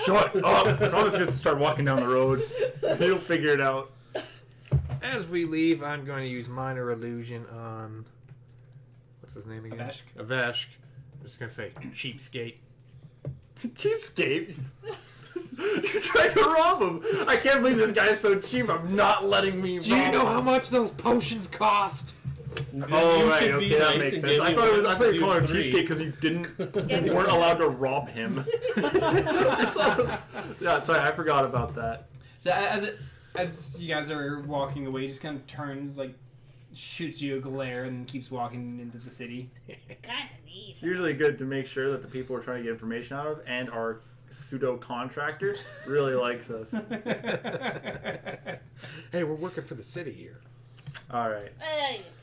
Shut up! I'm just going to start walking down the road. He'll figure it out. As we leave, I'm going to use Minor Illusion on... What's his name again? Aveshk. Aveshk. I'm just going to say cheapskate. Cheapskate? You're trying to rob him! I can't believe this guy's so cheap. I'm not letting me rob Do you know him. how much those potions cost? Oh, You right, should be okay, that nice makes and sense. give I me thought one, you two, called him three. cheapskate because you weren't allowed to rob him. Yeah, sorry, I forgot about that. So as as you guys are walking away, just kind of turns, like, shoots you a glare and keeps walking into the city. Kind of neat. It's usually good to make sure that the people we're trying to get information out of and our pseudo contractor really likes us. Hey, we're working for the city here. All right.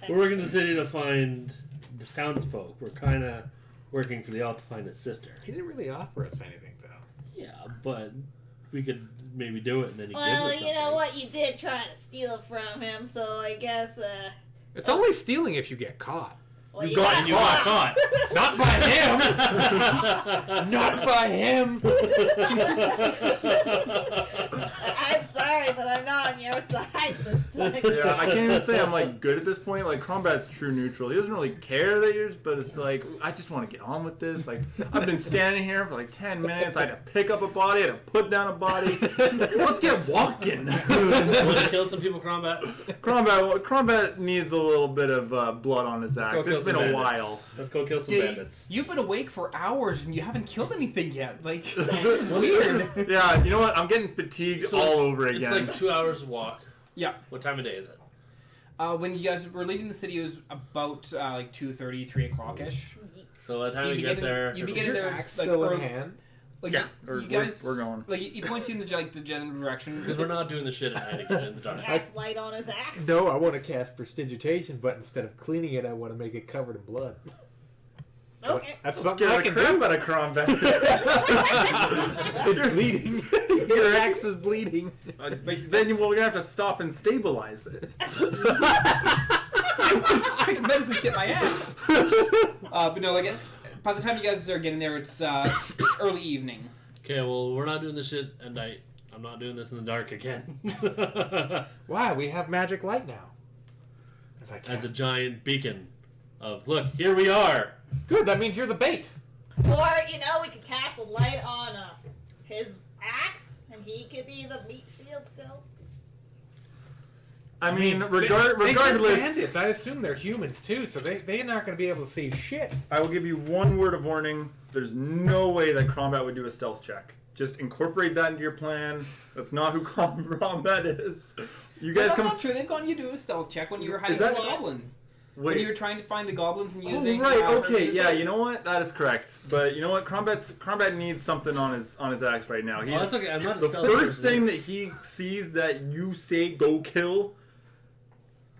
We're working in the city to find the townsfolk. We're kind of working for the elf to find his sister. He didn't really offer us anything, though. Yeah, but we could maybe do it and then he give Well, us something. you know what? You did try to steal it from him, so I guess, It's only stealing if you get caught. well, You got caught. Not by him! Not by him! I'm sorry, but I'm not on your side this time. Yeah, I can't even say I'm like good at this point. Like Crombat's true neutral. He doesn't really care that you're, but it's like I just want to get on with this. Like I've been standing here for like 10 minutes. I had to pick up a body. I had to put down a body. Let's get walking. Want to kill some people, Combat? Crombat needs a little bit of blood on his go axe. kill It's been some a bandits. while. Let's go kill some Yeah, bandits. you've been awake for hours and you haven't killed anything yet. Like, this is weird. Yeah, you know what? I'm getting fatigued So all it's- over again. It's like 2 hours walk. Yeah. What time of day is it? When you guys were leaving the city, it was about like 2:30, 3 o'clock-ish. So by the time So we get there, you'd be Is getting your there axe like still in early, hand? like Yeah, you we're guys. going. Like he points you in the general direction because we're not doing the shit at night again in the dark. Cast light on his axe. No, I want to cast Prestidigitation, but instead of cleaning it, I want to make it covered in blood. Okay. That's something Scare I the can crap do. out of Crombat. It's bleeding. Your axe is bleeding. But then we're gonna have to stop and stabilize it. I can medicine get my ass. But no, like by the time you guys are getting there, it's early evening. Okay, well, we're not doing this shit at night. I'm not doing this in the dark again. Why? We have magic light now. As I As cast. a giant beacon of, look, here we are. Good, that means you're the bait. Or, we could cast a light on his axe, and he could be the meat shield still. I mean, They're regardless, bandits. I assume they're humans too, so they're not going to be able to see shit. I will give you one word of warning. There's no way that Crombat would do a stealth check. Just incorporate that into your plan. That's not who Crombat is. You But guys that's come. not true. They've gone you do a stealth check when you were hiding Is that- from the goblin. Wait. When you were trying to find the goblins and Oh, using. right. Okay. Hermes' Yeah. bow. You know what? That is correct. But you know what? Crombat needs something on his axe right now. Oh, He's that's okay. I'm not a the stealth first person. thing that he sees that you say go kill.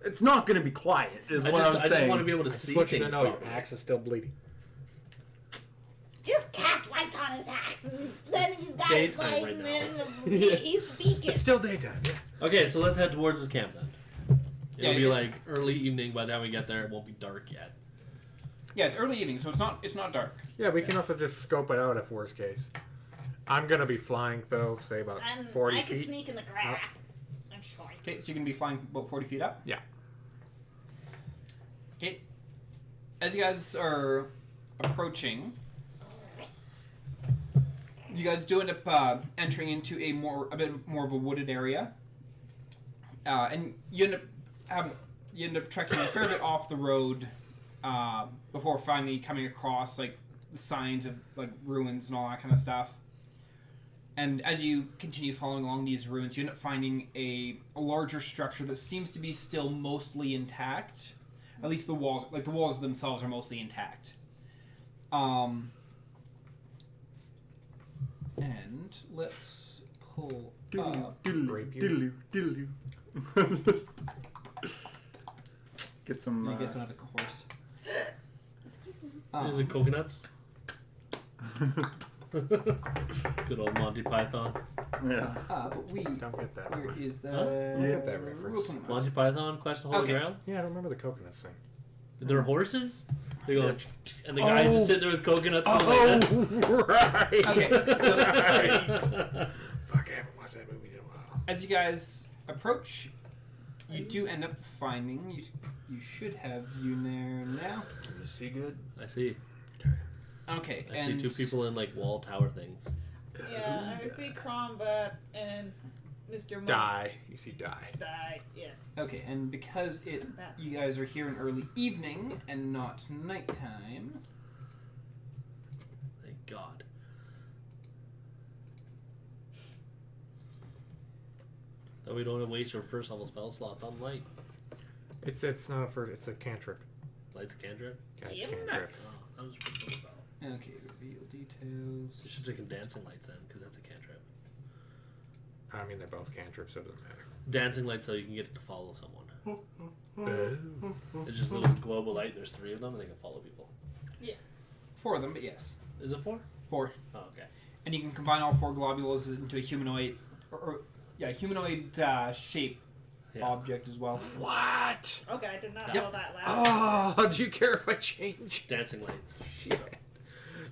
It's not going to be quiet. Is what I'm I just saying. want to be able to I see just want you things to know your properly. axe is still bleeding. Just cast light on his axe, and then he's got his Daytime light, right and now. then he's the beacon. It's still daytime. Yeah. Okay, so let's head towards his camp then. It'll Yeah, be it- like early evening. By the time we get there, it won't be dark yet. Yeah, it's early evening, so it's not dark. Yeah, we can also just scope it out if worst case. I'm gonna be flying though, say about And 40 I can feet. sneak in the grass. I'm sure. Okay, so you're gonna be flying about 40 feet up. Yeah. Okay. As you guys are approaching, you guys do end up entering into a bit more of a wooded area, and you end up trekking a fair bit off the road before finally coming across like the signs of like ruins and all that kind of stuff. And as you continue following along these ruins, you end up finding a larger structure that seems to be still mostly intact. At least the walls themselves are mostly intact. And let's pull up. Diddle-oo, diddle-oo. Get some. You guys don't have a horse. Is it coconuts? Good old Monty Python. Yeah. But we. Don't get that. Where is the? Huh? Don't get that reference. We'll put 'em Monty Python, Quest of Holy Okay. Grail. Yeah, I don't remember the coconut thing. They're horses. They go, Yeah. and the guy's just sitting there with coconuts. going Oh, right. Okay, so Fuck, I haven't watched that movie in a while. as you guys approach, you do end up finding you should have you there now. Can you see good? I see. Okay, I and see two people in like wall tower things. Yeah, I see Crombat and Mr. Monk Die. You see die. die. Yes. Okay, and because you guys are here in early evening and not nighttime. Thank God. That we don't waste your first level spell slots on light. It's not a first. It's a cantrip. Light's a cantrip. Yeah, it's Yep. cantrip. Nice. Oh, that was a first level spell. Okay, reveal details. You should take dancing lights then, because that's a cantrip. I mean, they're both cantrips, so it doesn't matter. Dancing lights, so you can get it to follow someone. Oh. It's just a little globe of light. There's 3 of them, and they can follow people. 4 of them, but yes. Is it 4? 4. Oh, okay. And you can combine all 4 globules into a humanoid, humanoid shape Yeah. object as well. What? Okay, I did not Yep. know that last. Oh, do you care if I change? Dancing lights. Shit.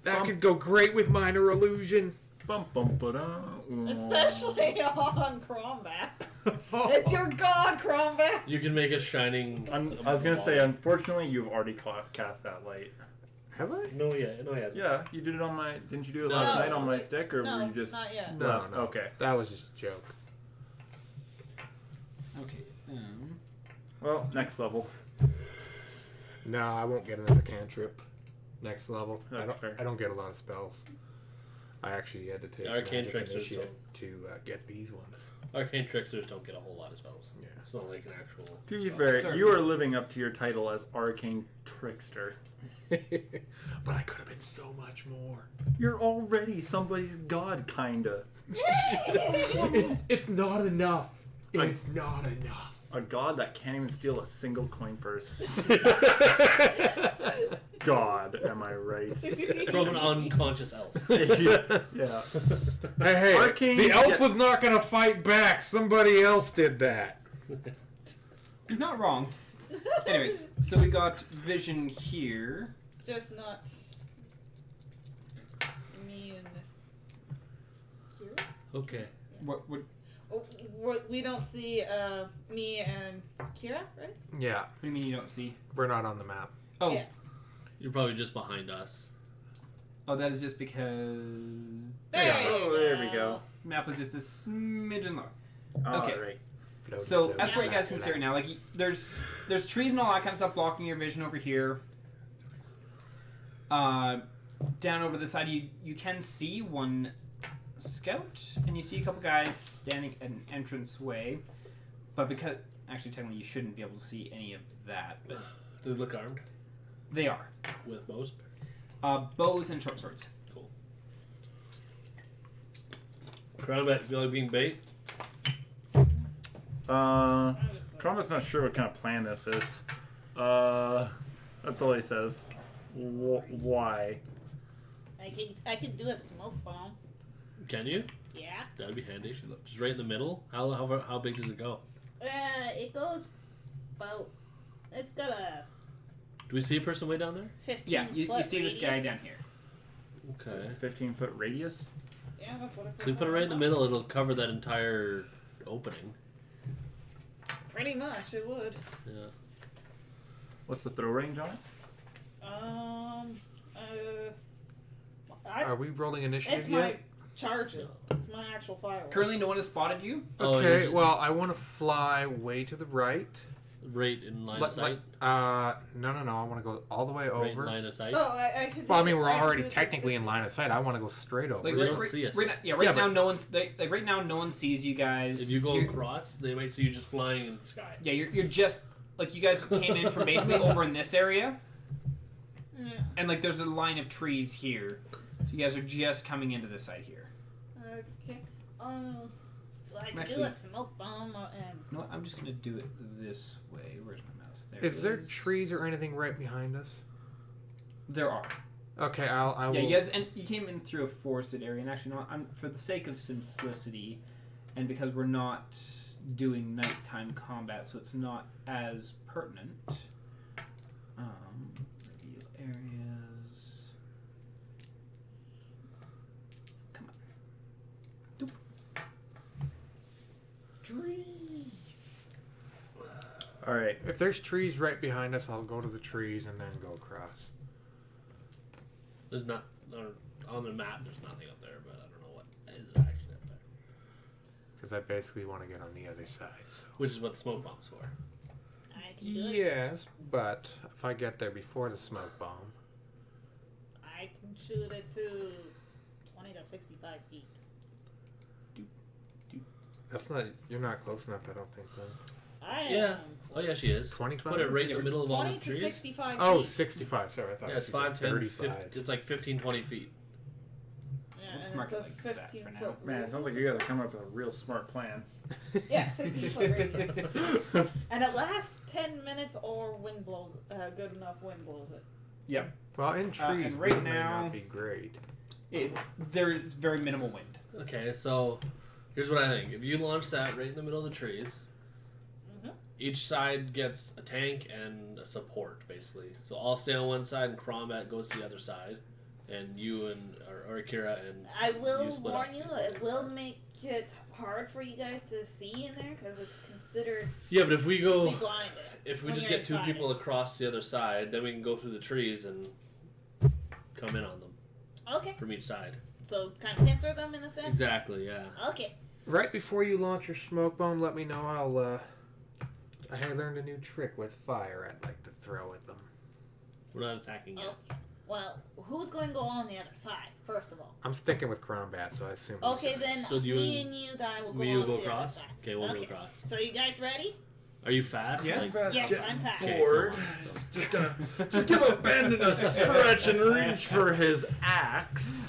That could go great with minor illusion. Bum, bum, ba-da. Especially on Crombat. It's your god, Crombat! You can make a shining. I was gonna say, unfortunately, you've already cast that light. Have I? No, he hasn't. Yeah, you did it on my. Didn't you do it No. last No. night on my stick, or No, were you just not yet. No, left? no. Okay. That was just a joke. Okay. Well, next level. No, I won't get another cantrip. Next level. That's fair. I don't get a lot of spells. I actually had to take Arcane Magic Tricksters Initiate to get these ones. Arcane Tricksters don't get a whole lot of spells. Yeah. It's not like an actual. To be spell. fair, Sorry. you are living up to your title as Arcane Trickster. But I could have been so much more. You're already somebody's god, kinda. It's not enough. It's not enough. A god that can't even steal a single coin purse. God, am I right? From an unconscious elf. Yeah. Hey, Arcane- the elf yeah. was not gonna fight back. Somebody else did that. You're not wrong. Anyways, so we got vision here. Just not me and Kira. Okay. What? Oh, we don't see me and Kira, right? Yeah, What do you mean you don't see? we're not on the map. Oh, Yeah. You're probably just behind us. oh, that is just because There you Oh, there we go. the map was just a smidgen lower. All Okay. right. So that's where you guys can see right now. Like, there's trees and all that kind of stuff blocking your vision over here. Down over the side, you can see one scout, and you see a couple guys standing at an entranceway. But because actually, technically, you shouldn't be able to see any of that. But Do they look armed they are with bows? bows and short swords. Cool. Crownback, you feel like being bait? Cromwell's not sure what kind of plan this is. That's all he says. Why? I can do a smoke bomb. Can you? Yeah. That'd be handy. Just right in the middle. How big does it go? It goes about. It's got a Do we see a person way down there? 15. Yeah, you foot see this guy radius. down here. Okay. 15-foot radius? Yeah, that's what I So you put it right in the middle, it'll cover that entire opening. Pretty much, it would. Yeah. What's the throw range on it? Are we rolling initiative It's yet? my charges. It's my actual fireworks. Currently, no one has spotted you. Oh, Okay, is it- well, I want to fly way to the right. Right in line of Like, sight. no. I want to go all the way Right in over. line of sight. Oh, I could. Well, I do mean, it- we're I could already do it to technically in 60. line of sight. I want to go straight over. Like They right, don't see us. right now, Yeah, right but- now, no one's right now. No one sees you guys. If you go You're- across, they might see you just flying in the sky. yeah, you're just like you guys came in from basically over in this area, Yeah. and like there's a line of trees here, so you guys are just coming into this side here. Okay. So I can do Actually- a smoke bomb and. You know what? I'm just gonna do it this way. Where's my mouse? There. Is it there trees or anything right behind us? There are. Okay, I will. Yeah, you guys, and you came in through a forested area, and actually, not. I'm for the sake of simplicity, and because we're not doing nighttime combat, so it's not as pertinent. Reveal areas. Come on. Doop. Trees. All right. If there's trees right behind us, I'll go to the trees and then go across. There's not on the map. There's nothing up there, but I don't know what is actually up there. Because I basically want to get on the other side. So. Which is what the smoke bomb's for. I can do it. Yes, but if I get there before the smoke bomb, I can shoot it to 20 to 65 feet. That's not. You're not close enough. I don't think. Then. I am Yeah. Oh yeah, she is. 25. Put it right in the middle of all the 20 to trees. 65 Oh, feet. 65. Sorry, I thought Yeah, it's you said 5, 10, 35. 50, it's like 15, 20 feet. Yeah, We'll just and mark it's it a like that 15 for now. foot Man, it sounds like you guys are coming up with a real smart plan. Yeah, 15 foot radius. And it lasts 10 minutes or wind blows. Good enough wind blows it. Yep. Well, in trees, and right wind may now- not be great. There's very minimal wind. Okay, so here's what I think. If you launch that right in the middle of the trees, each side gets a tank and a support, basically. So I'll stay on one side and Crombat goes to the other side. And you and or Akira and I will split warn up. you, it will make it hard for you guys to see in there because it's considered Yeah, but if we go be blinded. if we when just you're get two inside people it. across the other side, then we can go through the trees and come in on them Okay, from each side. so kind of pincer them in a sense? Exactly, yeah. Okay. Right before you launch your smoke bomb, let me know. I learned a new trick with fire I'd like to throw at them. We're not attacking yet. Okay. Well, who's going to go on the other side, first of all? I'm sticking with Crombat, so I assume. Okay, then So do you me and- and you, Di, will go Me, on you go the other across? side. Okay, we'll go Okay. across. So you guys ready? Are you fast? Yes. Like, Yes, I'm fast. okay, Bored. so- Just gonna just give a bend and a stretch and reach for his axe.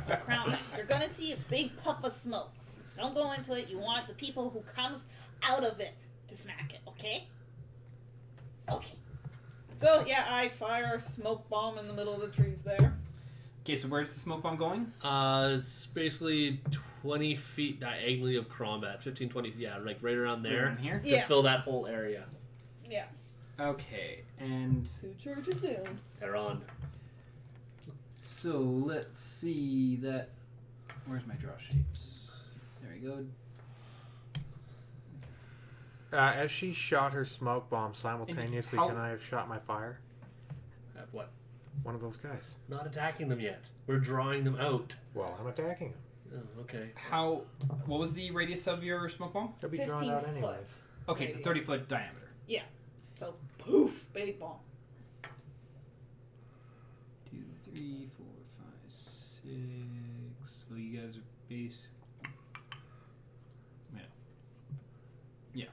So Crown, you're going to see a big puff of smoke. Don't go into it. You want the people who comes out of it to smack it, okay? Okay. So, yeah, I fire a smoke bomb in the middle of the trees there. Okay, so where's the smoke bomb going? It's basically 20 feet diagonally of Crombat. 15, 20, yeah, like right around there. Around here? To Yeah. fill that whole area. Yeah. Okay, and Two charges down. They're on. so let's see that. Where's my draw shapes? There we go. As she shot her smoke bomb simultaneously, how- can I have shot my fire? At what? One of those guys. Not attacking them yet. We're drawing them out. Well, I'm attacking him. Oh, okay. What was the radius of your smoke bomb? They'll be 15 drawn out foot. anyways. Okay, so Radius. 30-foot diameter. So, poof, big bomb. 2, 3, 4, 5, 6. So you guys are base. Yeah.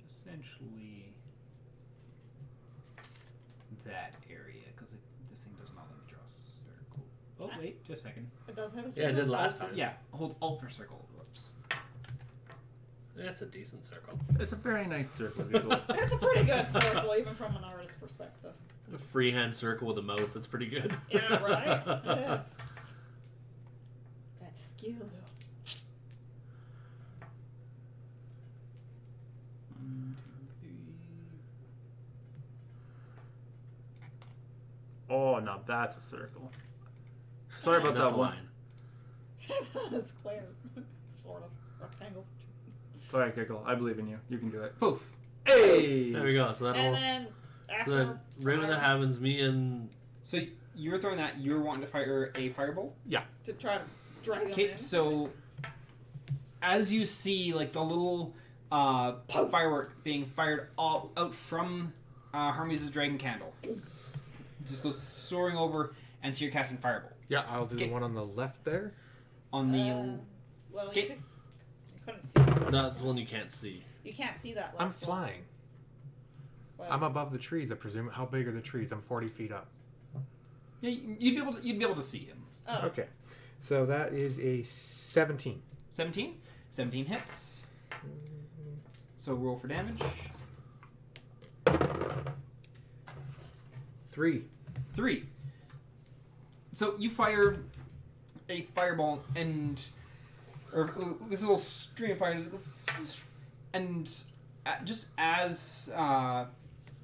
Essentially, that area, because this thing does not let me draw a circle. Oh wait, just a second. It does have a Yeah, it circle. did last time. Yeah, hold Alt for circle. Whoops. That's a decent circle. It's a very nice circle, people. That's a pretty good circle, even from an artist's perspective. A freehand circle with a mouse, that's pretty good. Yeah, right? It is. That skill, though. 1, 2, 3. Oh, now that's a circle. Sorry about That's that a one. line. That's not a square. Sort of. Rectangle. Sorry, Kickle. I believe in you. You can do it. Poof. Hey! There we go. So that'll. And then, So after... then, right when that happens, me and So you're throwing that. You're wanting to fire a firebolt. to try to drag them Okay, in. so as you see, like the little firework being fired out from Hermes' dragon candle, it just goes soaring over, and so you're casting firebolt Yeah, I'll do Okay. the one on the left there. on the. Well, Okay. you couldn't see. that's one you can't see. You can't see that. I'm left one. flying. Well, I'm above the trees, I presume. How big are the trees? I'm 40 feet up. Yeah, you'd be able to see him. oh. Okay. So that is a 17. 17. 17 hits. So roll for damage. 3. 3. So you fire a fireball or this little stream of fire just, and just as The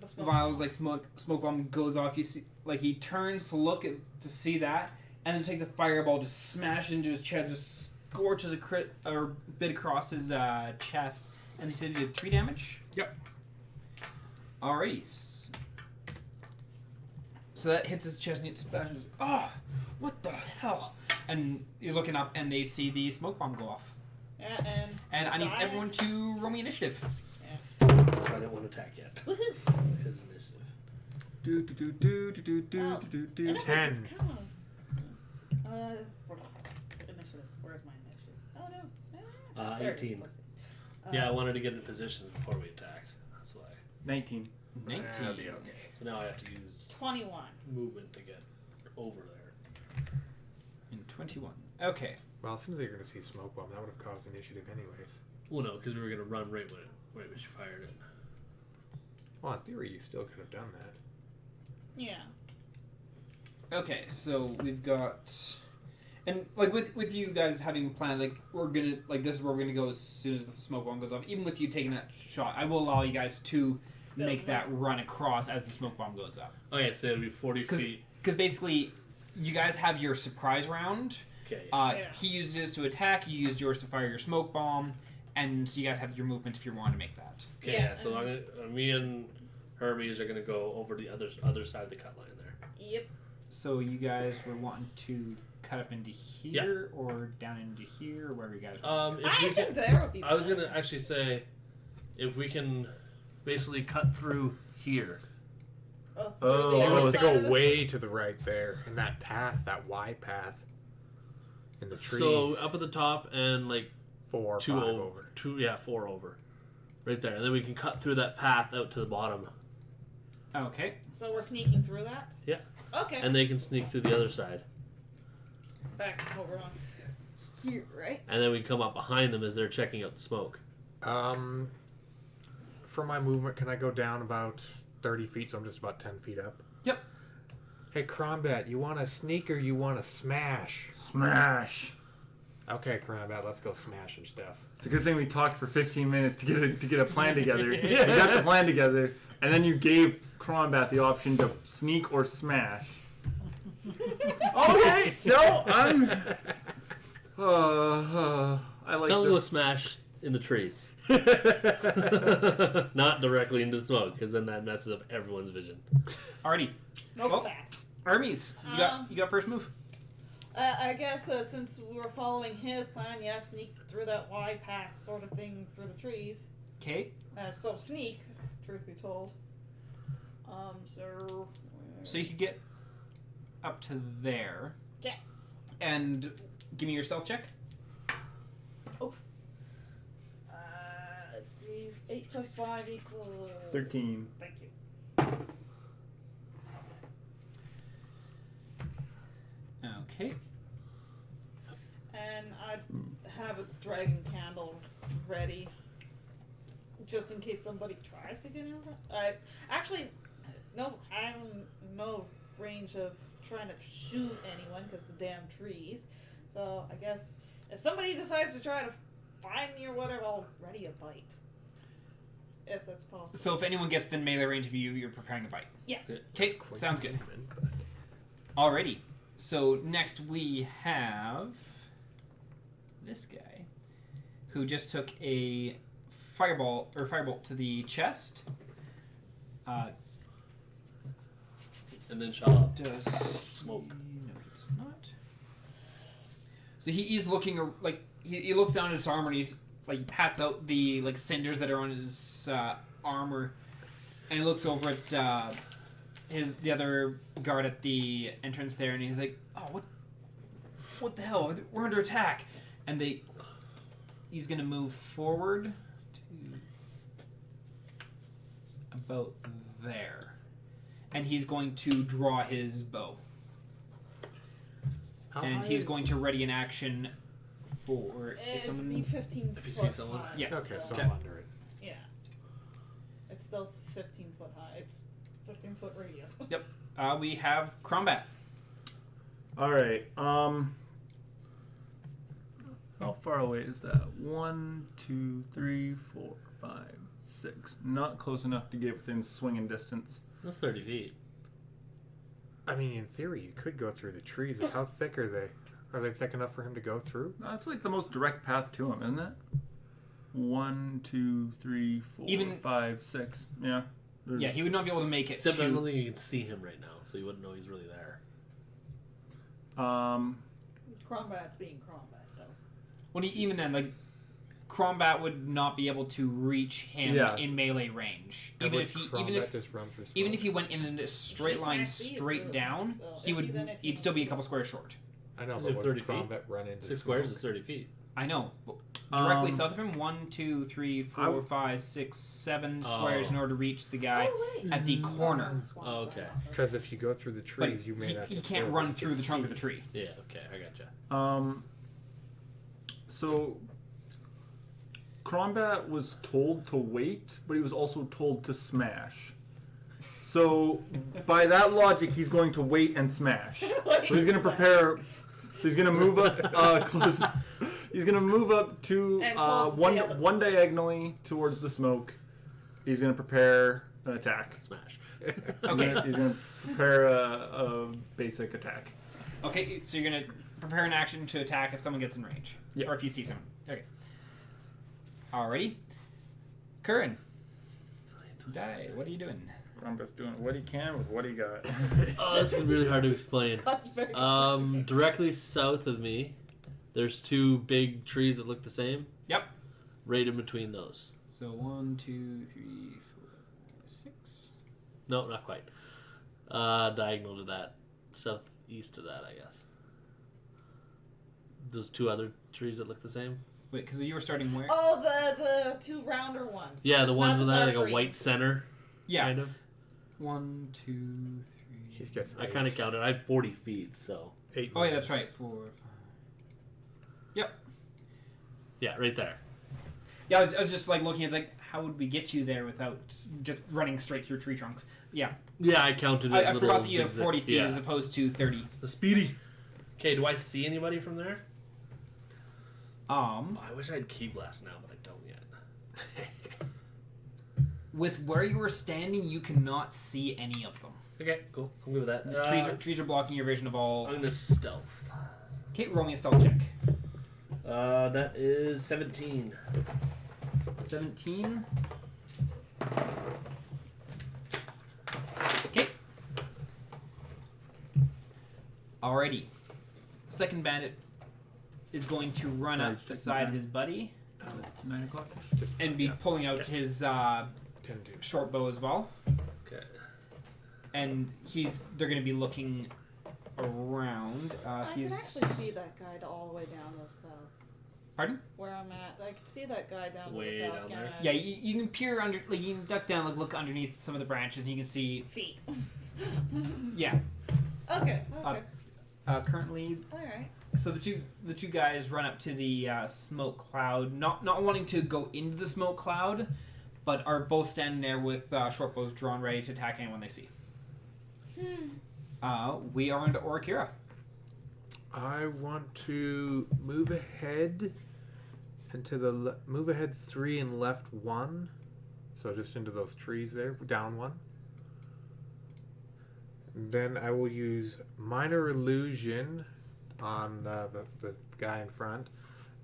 smoke. Vile's like smoke bomb goes off, you see like he turns to look to see that, and then it's like the fireball just smashes into his chest, just scorches a bit across his chest, and he said he did 3 damage. Yep. Alrighty. So that hits his chest and it splashes. Oh, what the hell? And he's looking up and they see the smoke bomb go off. Yeah, And I need Die. everyone to roll me initiative. I didn't want to attack yet. Woohoo. His initiative. Well, in a sense, 10. it's kind of, initiative? Where's my initiative? Oh no. There it is. 18. Let's see. Yeah, I wanted to get in position before we attacked. That's why. 19. 19. That'll be okay. So now I have to use 21. movement to get over there. And 21. Okay. Well, as soon as you're going to see a smoke bomb, that would have caused initiative anyways. Well, no, because we were gonna run right when she fired it. Well, in theory, you still could have done that. Yeah. Okay, so we've got, and like with you guys having planned, like we're gonna this is where we're gonna go as soon as the smoke bomb goes off. Even with you taking that shot, I will allow you guys to Still make that run across as the smoke bomb goes up. Okay, so it'll be 40 feet. Because basically, you guys have your surprise round. Okay. Yeah. He used his to attack. You used yours to fire your smoke bomb, and so you guys have your movement if you want to make that. Okay. Yeah, Yeah. So I'm gonna, me and Hermes are gonna go over the other side of the cut line there. Yep. So you guys were wanting to cut up into here or down into here, or wherever you guys were. If I we think can, there would be. I was better. gonna actually say, if we can, basically cut through here. Through Oh, the You other want to side go of the- way to the right there, in that path, that Y path, in the trees. So up at the top and like 4 or 2 5 over. 4 over. Right there. And then we can cut through that path out to the bottom. Okay. So we're sneaking through that. Yeah. Okay. And they can sneak through the other side. Back over on here, right? And then we come up behind them as they're checking out the smoke. For my movement, can I go down about 30 feet, so I'm just about 10 feet up? Yep. Hey, Crombat, you want to sneak or you want to smash? Smash. Okay, Crombat, let's go smash some stuff. It's a good thing we talked for 15 minutes to get a plan together. We got the plan together, and then you gave Cronbat the option to sneak or smash. Okay, no, I'm. I like Don't the- go smash in the trees. Not directly into the smoke, because then that messes up everyone's vision. Alrighty. Smoke Well, back. Hermes, you got first move. I guess since we were following his plan, yeah, sneak through that Y path sort of thing through the trees. Okay. So sneak, truth be told. So you could get up to there. Yeah. And give me your stealth check. Let's see. 8 plus 5 equals 13. Thank you. Okay. And I'd have a dragon candle ready, just in case somebody tries to get in. Actually, no, I'm no range of trying to shoot anyone because the damn trees. So I guess if somebody decides to try to find me or whatever, I'll ready a bite. If that's possible. So if anyone gets within melee range of you, you're preparing a bite. Yeah. Okay, sounds good. Alrighty. So next we have this guy who just took a firebolt to the chest. And then shot up. Does Smoke. No, he does not. So he's looking like he looks down at his armor and he's like he pats out the like cinders that are on his armor, and he looks over at the other guard at the entrance there, and he's like, "Oh, what the hell? We're under attack!" And he's gonna move forward to about there, and he's going to draw his bow, and he's going to ready an action for if It'd someone. be 15 If you see foot someone- high, Yeah. Okay, so so- I'm under it. Yeah. It's still 15 foot high. It's 15 foot radius. We have Crombat. All right. How far away is that? 1, 2, 3, 4, 5, 6. Not close enough to get within swinging distance. That's 30 feet. I mean, in theory, you could go through the trees. How thick are they? Are they thick enough for him to go through? That's like the most direct path to him, isn't it? 1, 2, 3, 4, Even- 5, 6. Yeah. There's- Yeah, he would not be able to make it Except I don't to. think you can see him right now, so you wouldn't know he's really there. Crombat's being Crombat, though. When even then, like Crombat would not be able to reach him Yeah. in melee range. Or Even would if he, Crombat just run through even smoke? if he went in a straight He line can't see it straight through down, smoke, so he if would he's in it, he he'd still be a won't couple squares short. I know, Is but it what 30 if feet? Crombet run into 6 squares is smoke? 30 feet. I know. Directly Um, south of him, 1, 2, 3, 4, w- 5, 6, 7 squares in order to reach the guy Oh, wait. at the corner. Oh, okay. Because if you go through the But trees, you may not. he get can't through. run You through can the trunk of see. the tree. Yeah, okay, I gotcha. So Crombat was told to wait, but he was also told to smash. So by that logic, he's going to wait and smash. So he's going to prepare. So he's going to move up. Close, he's going to move up to And close the other one diagonally towards the smoke. He's going to prepare an attack. Smash. Okay. He's going to prepare a basic attack. Okay, so you're going to prepare an action to attack if someone gets in range. Yeah. Or if you see someone. Okay. Alrighty. Curran. Die. What are you doing? Crombat's doing what he can with what he got. Oh, this is gonna be really hard to explain. That's very Directly south of me, there's 2 big trees that look the same. Yep. Right in between those. So 1, 2, 3, 4, 6. No, not quite. Diagonal to that, southeast of that, I guess. Those 2 other trees that look the same. Wait, because you were starting where? Oh, the 2 rounder ones. Yeah, the ones Not with that, like dark a green. white center, Yeah. kind of. 1, 2, 3. He's gets. I kind of counted. I had 40 feet, so 8. Oh, yeah, that's right. 4, 5. Yep. yeah, right there. Yeah, I was just like looking. It's like, how would we get you there without just running straight through tree trunks? Yeah. Yeah, I counted it. I little forgot that you have zigzag- 40 feet yeah. as opposed to 30. The speedy. Okay, do I see anybody from there? Oh, I wish I had key blast now, but I don't yet. With where you were standing, you cannot see any of them. Okay, cool. I'm good with that. The trees are blocking your vision of all. I'm gonna stealth. Okay, roll me a stealth check. That is 17. 17. Okay. Alrighty. Second bandit is going to run Sorry, up just beside checking his buddy 9 o'clock. and be pulling out his 10 short bow as well. Okay. And they're going to be looking around. I He's can actually see that guy all the way down to the south. Pardon? Where I'm at, I can see that guy down Way to the south. down can there? I? Yeah, you can peer under, like you can duck down, like look underneath some of the branches, and you can see. Feet. Yeah. Okay. Currently, All right. so the two guys run up to the smoke cloud, not wanting to go into the smoke cloud, but are both standing there with short bows drawn, ready to attack anyone they see. We are into Orakira. I want to move ahead and to the move ahead 3 and left 1, so just into those trees there, down 1. Then I will use minor illusion on the guy in front,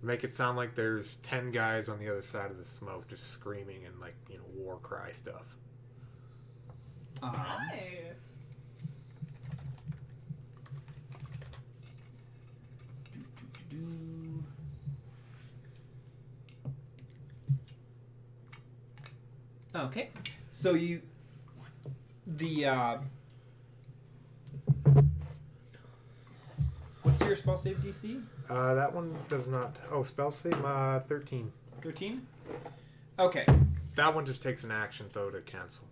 make it sound like there's 10 guys on the other side of the smoke, just screaming and like war cry stuff. Nice. Okay, so what's your spell save DC? That one does not. Oh, spell save 13. 13. Okay. That one just takes an action though to cancel.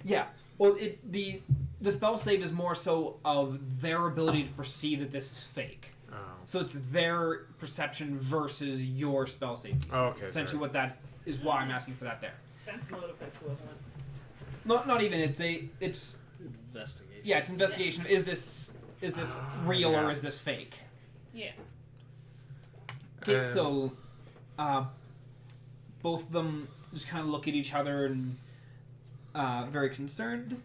Yeah. Well, the spell save is more so of their ability to perceive that this is fake. Oh. So it's their perception versus your spell save DC. Oh, okay, Essentially, sorry. what that is why I'm asking for that there. Sense motive equivalent. Not even. It's Investigation. yeah. It's investigation. Is this real yeah. or is this fake? Yeah. Okay, Um, so both of them just kind of look at each other and very concerned.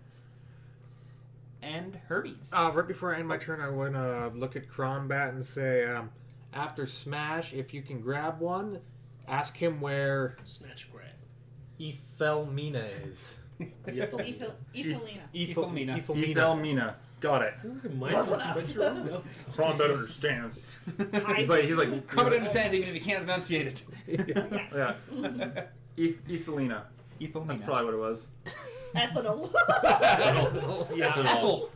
And Hermes. Right before I end my turn, I want to look at Crombat and say, after Smash, if you can grab one, ask him where Snatch grab. Ethelmina is. Ethelina. Ethelmina. Ethelmina. Got it. Crombat understands. He's like. Comet understands even if he can't enunciate it. Yeah. Ethelina. Ethelmina. That's probably what it was. Ethanol. Yeah, Ethel.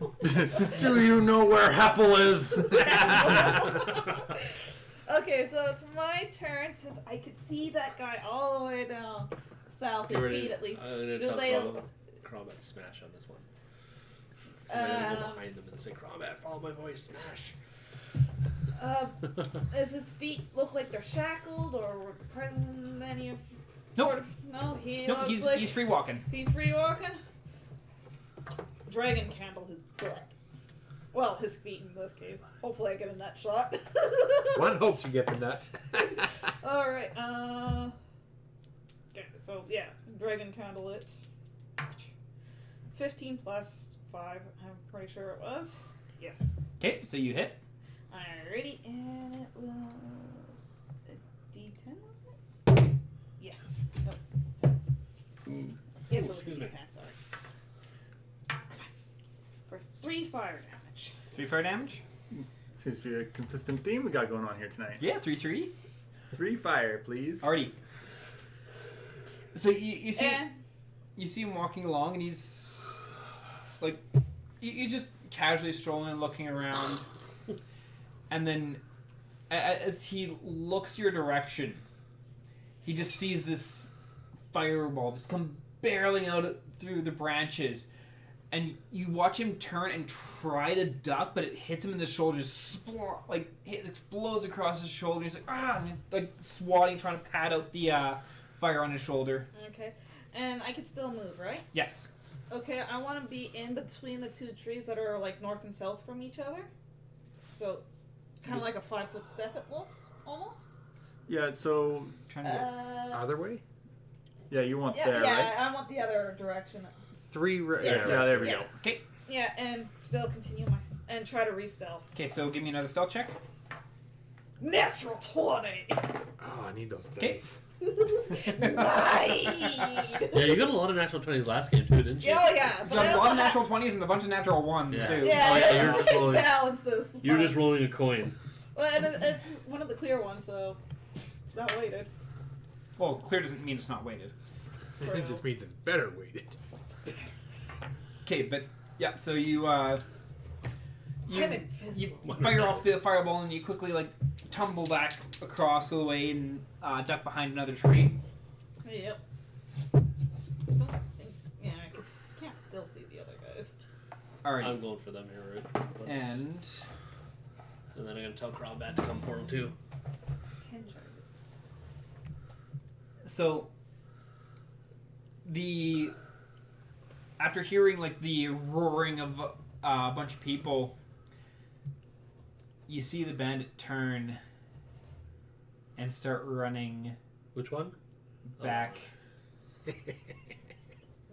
Do you know where Heffel is? Okay, so it's my turn since I could see that guy all the way down south, his feet at least. I'm going Do to they? tell Crombat to smash on this one. I'm going to go behind them and say, Crombat, follow my voice, smash. Does his feet look like they're shackled or present any of? Nope. Sort of, no, he Nope, looks like he's free walking. he's free walking. Dragon candle his butt. Well, his feet in this case. Hopefully, I get a nut shot. One hopes you get the nuts. All right. Okay, so yeah, dragon candle it. 15 plus 5. I'm pretty sure it was. Yes. Okay, so you hit. Alrighty, and it was a D10, wasn't it? Yes. Nope. Yes, it was a Excuse D10. me. Sorry. Come on. For 3 fire damage. 3 fire damage. Seems to be a consistent theme we got going on here tonight. Yeah, 3. 3 fire, please. Alrighty. So you see And you see him walking along, and he's like he's just casually strolling, looking around, and then as he looks your direction, he just sees this fireball just come barreling out through the branches, and you watch him turn and try to duck, but it hits him in the shoulder, it explodes across his shoulder. He's like, and he's like swatting, trying to pad out the fire on his shoulder. okay, and I can still move, right? Yes. Okay, I want to be in between the 2 trees that are like north and south from each other. So, kind of like a 5-foot step. It looks almost. Yeah, so Trying to Other way? yeah, you want Yeah, there, yeah, right? I want the other direction. 3 Yeah. Yeah, there we Yeah. go. Okay. Yeah, and still continue and try to re-stealth. Okay, so give me another stealth check. Natural 20. Oh, I need those Okay. dice. Nine. Yeah, you got a lot of natural 20s last game, too, didn't you? Oh yeah, You but got I a lot also of natural 20s and a bunch of natural 1s, Yeah. too. Yeah, Oh, yeah, you're I just rolling. balance this. You were just rolling a coin. Well, and it's one of the clear ones, so it's not weighted. Well, clear doesn't mean it's not weighted. It just means it's better weighted. Okay, but yeah, so you I'm you invisible. fire off the fireball and you quickly like tumble back across the way and duck behind another tree. Yep. Yeah, I can't still see the other guys. Alright. I'm going for them here, right? And then I'm going to tell Crombat to come for him, too. 10 charges. so after hearing like the roaring of a bunch of people, you see the bandit turn and start running Which one? back.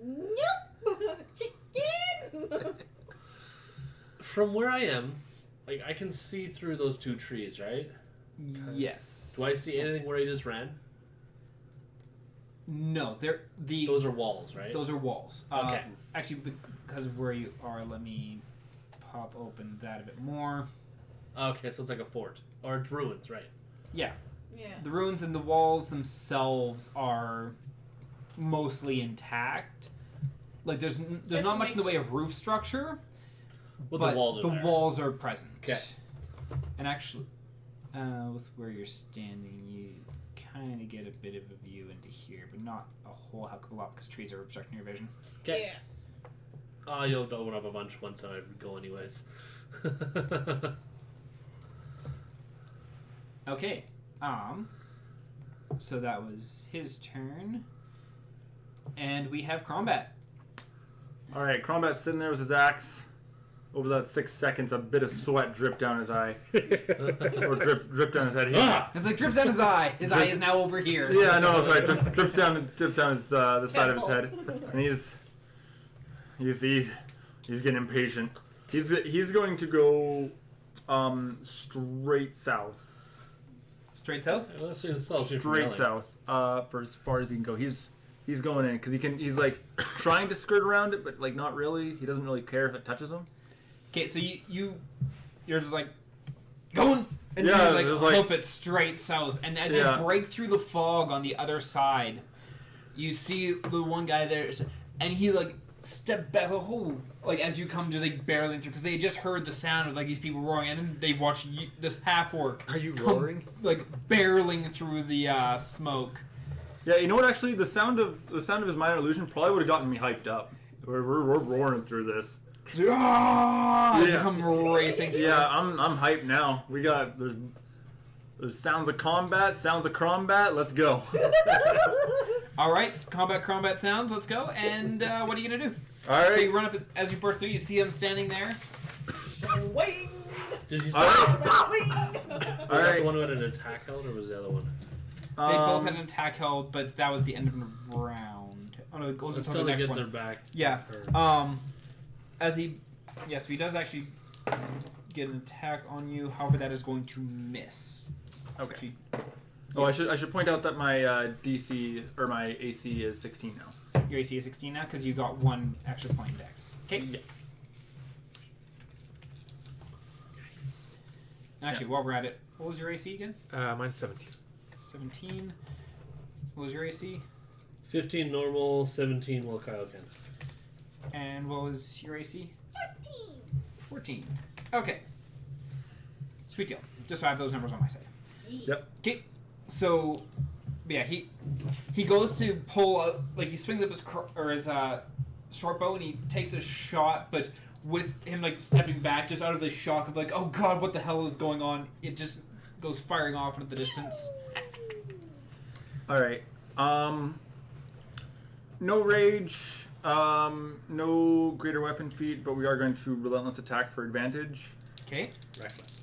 Nope. Chicken. From where I am, like I can see through those 2 trees, right? Yes. Do I see anything where he just ran? No, Those are walls, right? those are walls. Okay. Actually, because of where you are, let me pop open that a bit more. Okay, so it's like a fort. Or it's ruins, right? Yeah, Yeah. the ruins and the walls themselves are mostly intact. Like there's not much in the way of roof structure, Well, but the walls are there. walls are present. Okay. And actually, with where you're standing, you kind of get a bit of a view into here, but not a whole heck of a lot because trees are obstructing your vision. Okay. Yeah. Oh, you'll open up a bunch once I go anyways. Okay. So that was his turn. And we have Combat. Alright, Crombat's sitting there with his axe. Over that 6 seconds, a bit of sweat dripped down his eye. Or dripped down his head. It's like drips down his eye. His eye is now over here. Yeah, I know. Sorry, drips down his the side of his head, and he's getting impatient. He's going to go straight south. Straight south? Let's see the cells here from Straight yelling. south. For as far as he can go. He's going in because he's like trying to skirt around it, but like not really. He doesn't really care if it touches him. Okay, so you're just like going, and Yeah, you just just like- hoof it straight south. And as Yeah. you break through the fog on the other side, you see the one guy there, and he like step back, like as you come just like barreling through, because they just heard the sound of like these people roaring, and then they watch this half orc. Are you come, roaring? Like barreling through the smoke. Yeah, you know what? Actually, the sound of his minor illusion probably would have gotten me hyped up. We're roaring through this. As you Yeah. come racing through. Yeah, I'm hyped now. We got there's sounds of combat, sounds of crombat. Let's go. All right, combat sounds. Let's go. And what are you gonna do? All right. So you run up as you burst through. You see him standing there. Swing! Did you say All right. Swing! was that Alright. the one who had an attack held, or was the other one? They both had an attack held, but that was the end of the round. Oh no, it goes It's until still the to next get their one. back. Yeah. Or- As he, yes, he does actually get an attack on you. However, that is going to miss. Okay. Oh, I should point out that my DC or my AC is 16 now. Your AC is 16 now because you got one extra point dex. Okay. Yeah. And actually, while we're at it, what was your AC again? Mine's 17. 17. What was your AC? 15 normal, 17 will Kyle can. And what was your AC? 14. Okay. Sweet deal. Just so I have those numbers on my side. Yep. Okay. So, yeah, he goes to pull out, like he swings up his short bow and he takes a shot, but with him like stepping back, just out of the shock of like, oh god, what the hell is going on? It just goes firing off into the distance. All right. No rage. No greater weapon feat, but we are going to relentless attack for advantage. Okay. Reckless.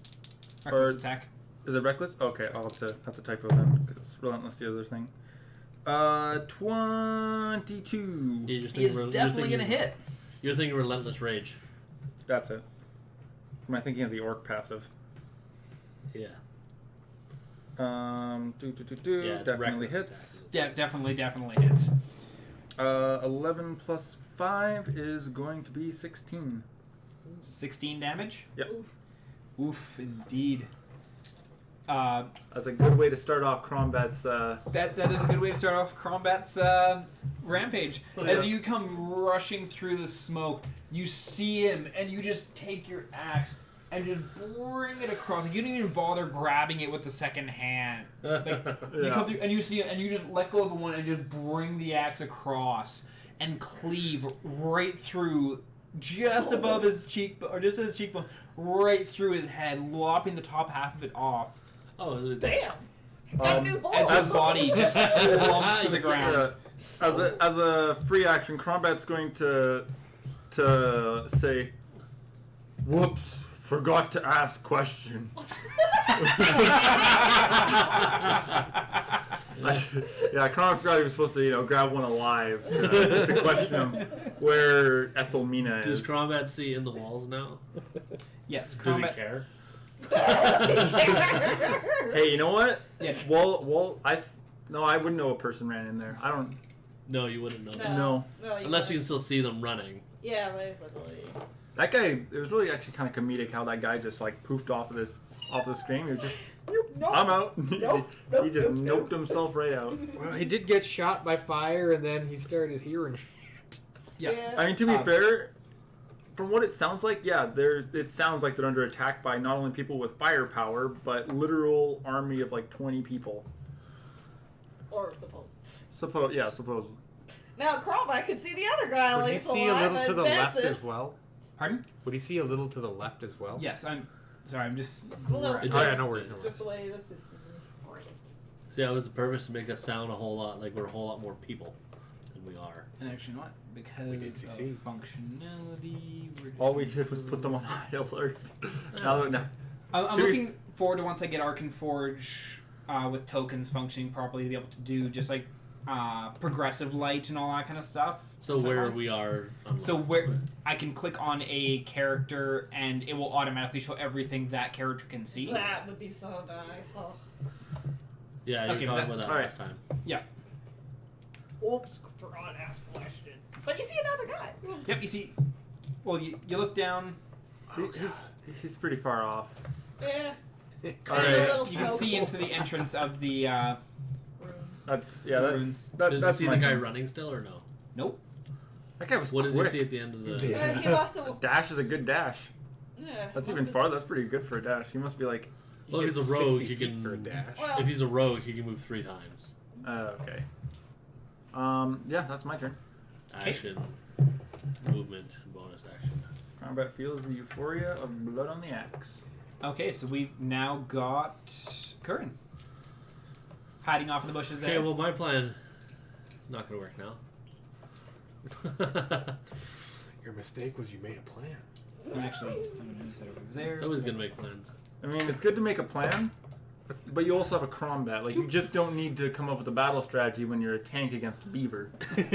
Reckless attack. Is it reckless? Okay, I'll have to. That's a typo then, because relentless the other thing. 22. Yeah, you're He's you're definitely gonna hit. You're thinking relentless rage. That's it. Am I thinking of the orc passive? Yeah. Yeah, it's definitely reckless hits. Yeah, definitely hits. 11 plus 5 is going to be 16. 16 damage. Yep. Oof, indeed. That's a good way to start off Crombat's. That is a good way to start off Crombat's rampage. Oh, As yeah. you come rushing through the smoke, you see him, and you just take your axe and just bring it across. Like, you don't even bother grabbing it with the second hand. Like, you Yeah. come through, and you see it, and you just let go of the one and just bring the axe across and cleave right through, just above his cheekbone, or just at his cheekbone, right through his head, lopping the top half of it off. Oh, it was Damn! Got new balls. As his body just slumps to the ground. As a free action, Crombat's going to say, "Whoops, forgot to ask question." Yeah, Crombat forgot he was supposed to, grab one alive to question him where Ethelmina is. Does Crombat see in the walls now? Yes, Does Crombat. he care? Hey, you know what? Yeah. Well, I wouldn't know a person ran in there. I don't No, you wouldn't know. that. know. No, Unless you can still see them running. Yeah, basically. That guy. It was really actually kind of comedic how that guy just like poofed off the screen. He was just, Nope. I'm out. Nope, He just nope, noped himself right out. Well, he did get shot by fire, and then he started hearing shit. Yeah. I mean, to be fair, from what it sounds like, yeah, it sounds like they're under attack by not only people with firepower, but literal army of like 20 people. Or suppose. Supposedly. Now, Crombat could see the other guy Would he like see a little to the left as well? Pardon? Would he see a little to the left as well? Yes, I'm sorry. I'm just. Well, Oh yeah, no worries. No worries. Just the way this is. See, that was the purpose, to make us sound a whole lot like we're a whole lot more people than we are. And actually, you know what? Because We did of succeed. functionality, we're just All we did was put them on high alert. No. I'm To be- looking forward to once I get Arcan Forge with tokens functioning properly to be able to do just like progressive light and all that kind of stuff. So where we are. So where I can click on a character and it will automatically show everything that character can see. That would be so nice. Oh. Yeah, you Okay, talked that- about that alright. last time. Oops, forgot to ask questions. But you see another guy. Yep, you see. Well, you look down. He's pretty far off. Yeah. All right. You can see into the entrance of the. That's Runes. that's Does he that's see my the guy turn. running still or no? Nope. That guy was What quick. does he see at the end of the? Yeah. He must have. Dash is a good dash. Yeah. That's must even have- farther. That's pretty good for a dash. He must be like. Well, if He he's a gets rogue, 60 he feet can. for a dash. Well, If he's a rogue, he can move 3 times. Okay. Yeah, that's my turn. Action, movement, bonus action. Combat feels the euphoria of blood on the axe. Okay, so we've now got Curran. Hiding off in the bushes there. Okay, well, my plan not gonna work now. Your mistake was you made a plan. I'm gonna move that over there. I was gonna make plans. I mean, it's good to make a plan, but you also have a combat. Like, you just don't need to come up with a battle strategy when you're a tank against a beaver. 20,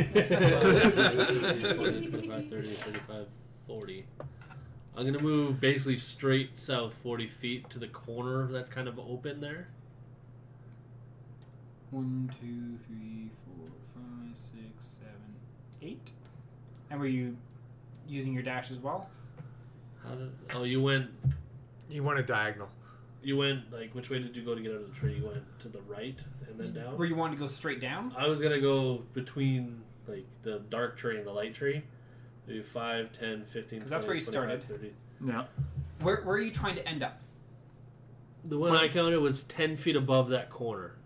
25, 30, 35, 40. I'm gonna move basically straight south 40 feet to the corner that's kind of open there. 1, 2, 3, 4, 5, 6, 7, 8. And were you using your dash as well? Oh, you went You want a diagonal. like, which way did you go to get out of the tree? You went to the right and then down? Where you wanted to go straight down? I was gonna go between like the dark tree and the light tree. Maybe 5, 10, 15, 'Cause that's where you 25, started. 30. Yeah. Where are you trying to end up? The one I counted was 10 feet above that corner.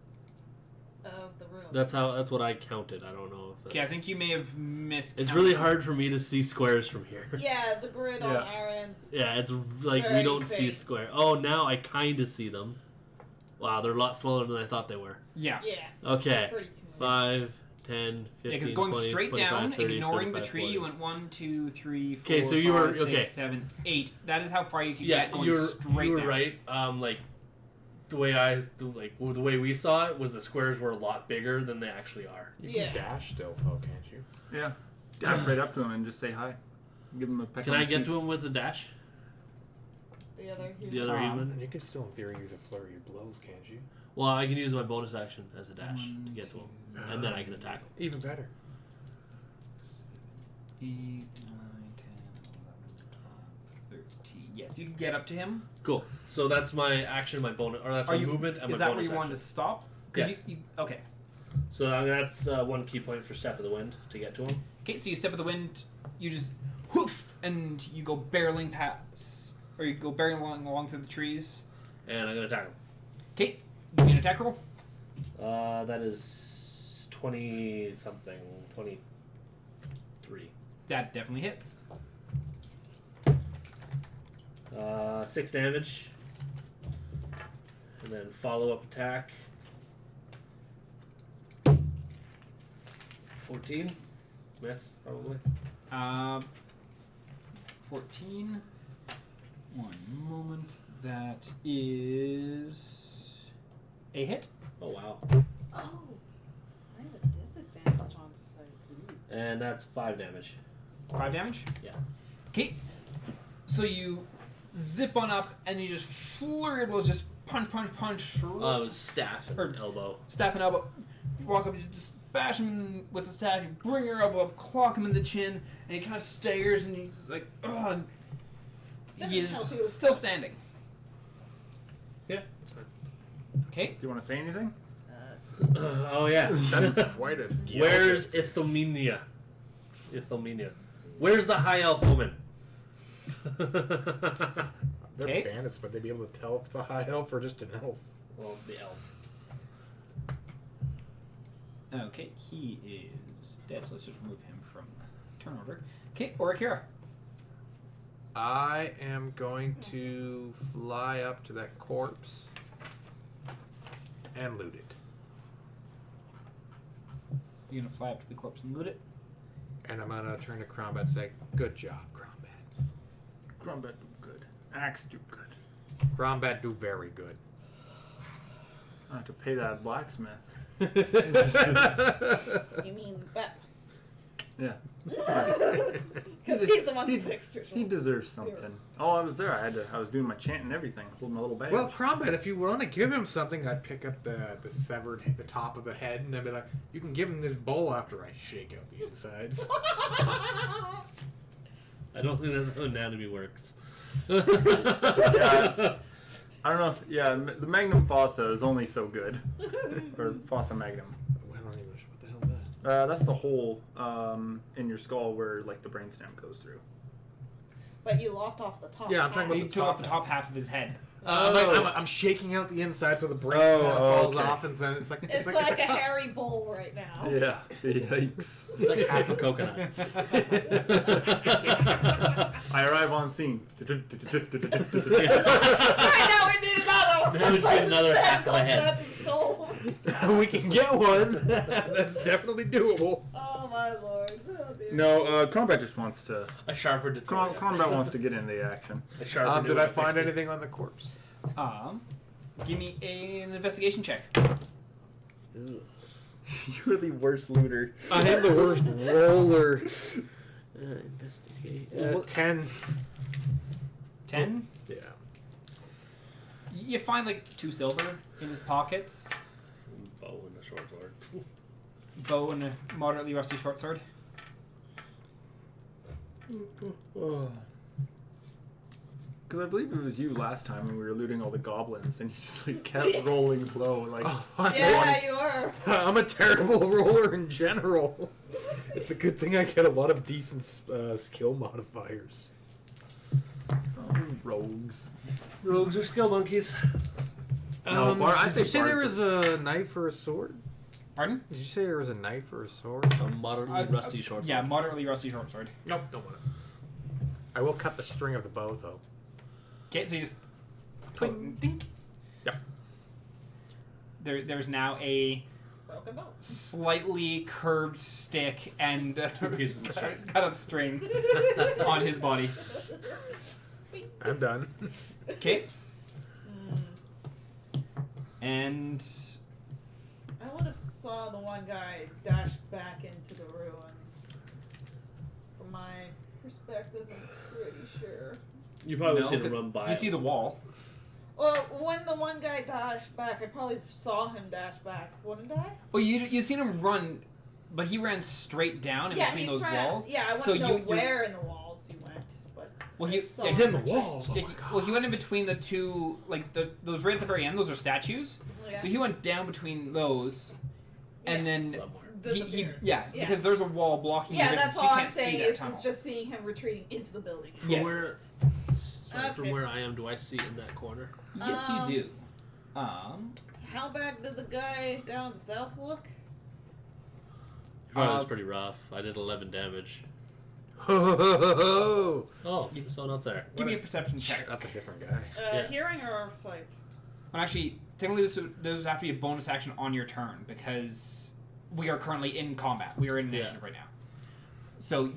Of the room. That's what I counted. I don't know if that's... Okay, I think you may have missed. It's really hard for me to see squares from here. Yeah, the grid on Yeah. Aaron's. Yeah, it's like we Very don't see faint. square. Oh, now I kind of see them. Wow, they're a lot smaller than I thought they were. Yeah. Yeah. Okay, Pretty small. 5, 10, 15, Yeah, because going 20, straight 25, down, 30, ignoring the 35, tree, 40. you went 1, 2, 3, 4, Okay, so you were- 5, 6, okay. 7, 8. That is how far you can Yeah, get going you straight were down. right. Like the way we saw it was the squares were a lot bigger than they actually are. You Yeah. can dash still, though, can't you? Yeah. Dash right up to him and just say hi. Give him a peck Can on I the get cheek. to him with a dash? The other. The other Um, human? And you can still, in theory, use a flurry of blows, can't you? Well, I can use my bonus action as a dash to get to him, and then I can attack him. Even better. 8, 9, 10, 11, 12, 13. Yes, you can get up to him. Cool. So that's my action, my bonus, or that's Are my you? movement and Is my that where bonus you wanted to action. stop? Yes. Okay. So that's one key point for Step of the Wind to get to him. Okay, so you step of the wind, you just hoof, and you go barreling past, or you go barreling along through the trees. And I'm going to attack him. Okay, give me an attack roll. That is 20-something. 23. That definitely hits. 6 damage. And then follow-up attack. 14. Miss, probably. 14. One moment. That is a hit. Oh, wow. Oh. I have a disadvantage on side too. And that's 5 damage. 5 damage? Yeah. Okay. So you zip on up and you just flurry of blows, just punch. It was staff and Or- elbow. Staff and elbow. You walk up, you just bash him with the staff, you bring your elbow up, clock him in the chin, and he kind of staggers and he's like, ugh. And he is Doesn't help you. still standing. Yeah, that's fine. Okay. Do you want to say anything? Oh, yeah. That's quite a. Where's Ithomenia? Where's the high elf woman? They're Okay. bandits, but they'd be able to tell if it's a high elf or just an elf. Well, the elf. Okay, he is dead, so let's just remove him from turn order. Okay, Orakira. I am going to fly up to that corpse and loot it. You're gonna fly up to the corpse and loot it. And I'm gonna turn to Crombat and say, "Good job, Crombat. Grumbat do good. Axe do good. Crombat do very good." I have to pay that blacksmith. You mean that? Yeah. Because he's the one who fixed your He shoulder. deserves something. Oh, I was there. I was doing my chant and everything, holding my little badge. Well, Crombat, if you want to give him something, I'd pick up the the top of the head, and I'd be like, "You can give him this bowl after I shake out the insides." I don't think that's how anatomy works. Yeah. I don't know. Yeah, the Magnum Fossa is only so good. Or Fossa Magnum. I don't even know what the hell's That's the hole in your skull where like the brainstem goes through. But you lopped off the top. Yeah, I'm talking about He the took top off the top half of his head. I'm shaking out the inside so the brain falls off, and then it's like It's like a cup. hairy bowl right now. Yeah. Yikes. It's like half a coconut. I arrive on scene. Right now we need another one. Now we see another half of my head. That's a skull. We can get one. That's definitely doable. Oh my lord. Oh, dear. No, Combat just wants to. I sharpened it. for you. Combat wants to get into the action. I sharpened it. Did when I find fixed it. anything on the corpse? Give me an investigation check. You're the worst looter. I am the worst roller. Investigate. 10. 10. Yeah. You find like 2 silver in his pockets, Bow and a short sword. bow and a moderately rusty short sword. Because I believe it was you last time when we were looting all the goblins, and you just like kept rolling low, like. Yeah, you are. I'm a terrible roller in general. It's a good thing I get a lot of decent skill modifiers. Rogues. Rogues are skill monkeys. No, I Did say you say there bards was a knife or a sword? Pardon? Did you say there was a knife or a sword? A moderately rusty short sword. Yeah, moderately rusty short sword. Nope, don't want it. I will cut the string of the bow, though. Okay, so you just twing, dink. Yep. There's now a Broken bow. slightly curved stick and pieces of string. cut up string on his body. I'm done. Okay. And I would have saw the one guy dash back into the ruins. From my perspective, I'm pretty sure. You probably no, see them 'cause run by. you see the wall. Well, when the one guy dashed back, I probably saw him dash back, wouldn't I? Well, you seen him run, but he ran straight down in between those walls. Yeah, I want So to know you- where in the walls he went. But Well, he I saw He's in the him. walls. Yeah, well, he went in between the two, like those right at the very end. Those are statues. Yeah. So he went down between those, and Yes. then Somewhere. he Disappeared. yeah, Yeah. because there's a wall blocking Yeah, your vision, that's so all you I'm can't see saying that is tunnel. it's just seeing him retreating into the building. Yes. From where, Okay. from where I am, do I see in that corner? Yes, you do. How bad did the guy down the south look? Probably was pretty rough. I did 11 damage. Oh, Oh, someone else there. Give me a perception check. that's a different guy. Yeah. Hearing or sight? Well, actually, technically, this would have to be a bonus action on your turn because we are currently in combat. We are in initiative right now. So,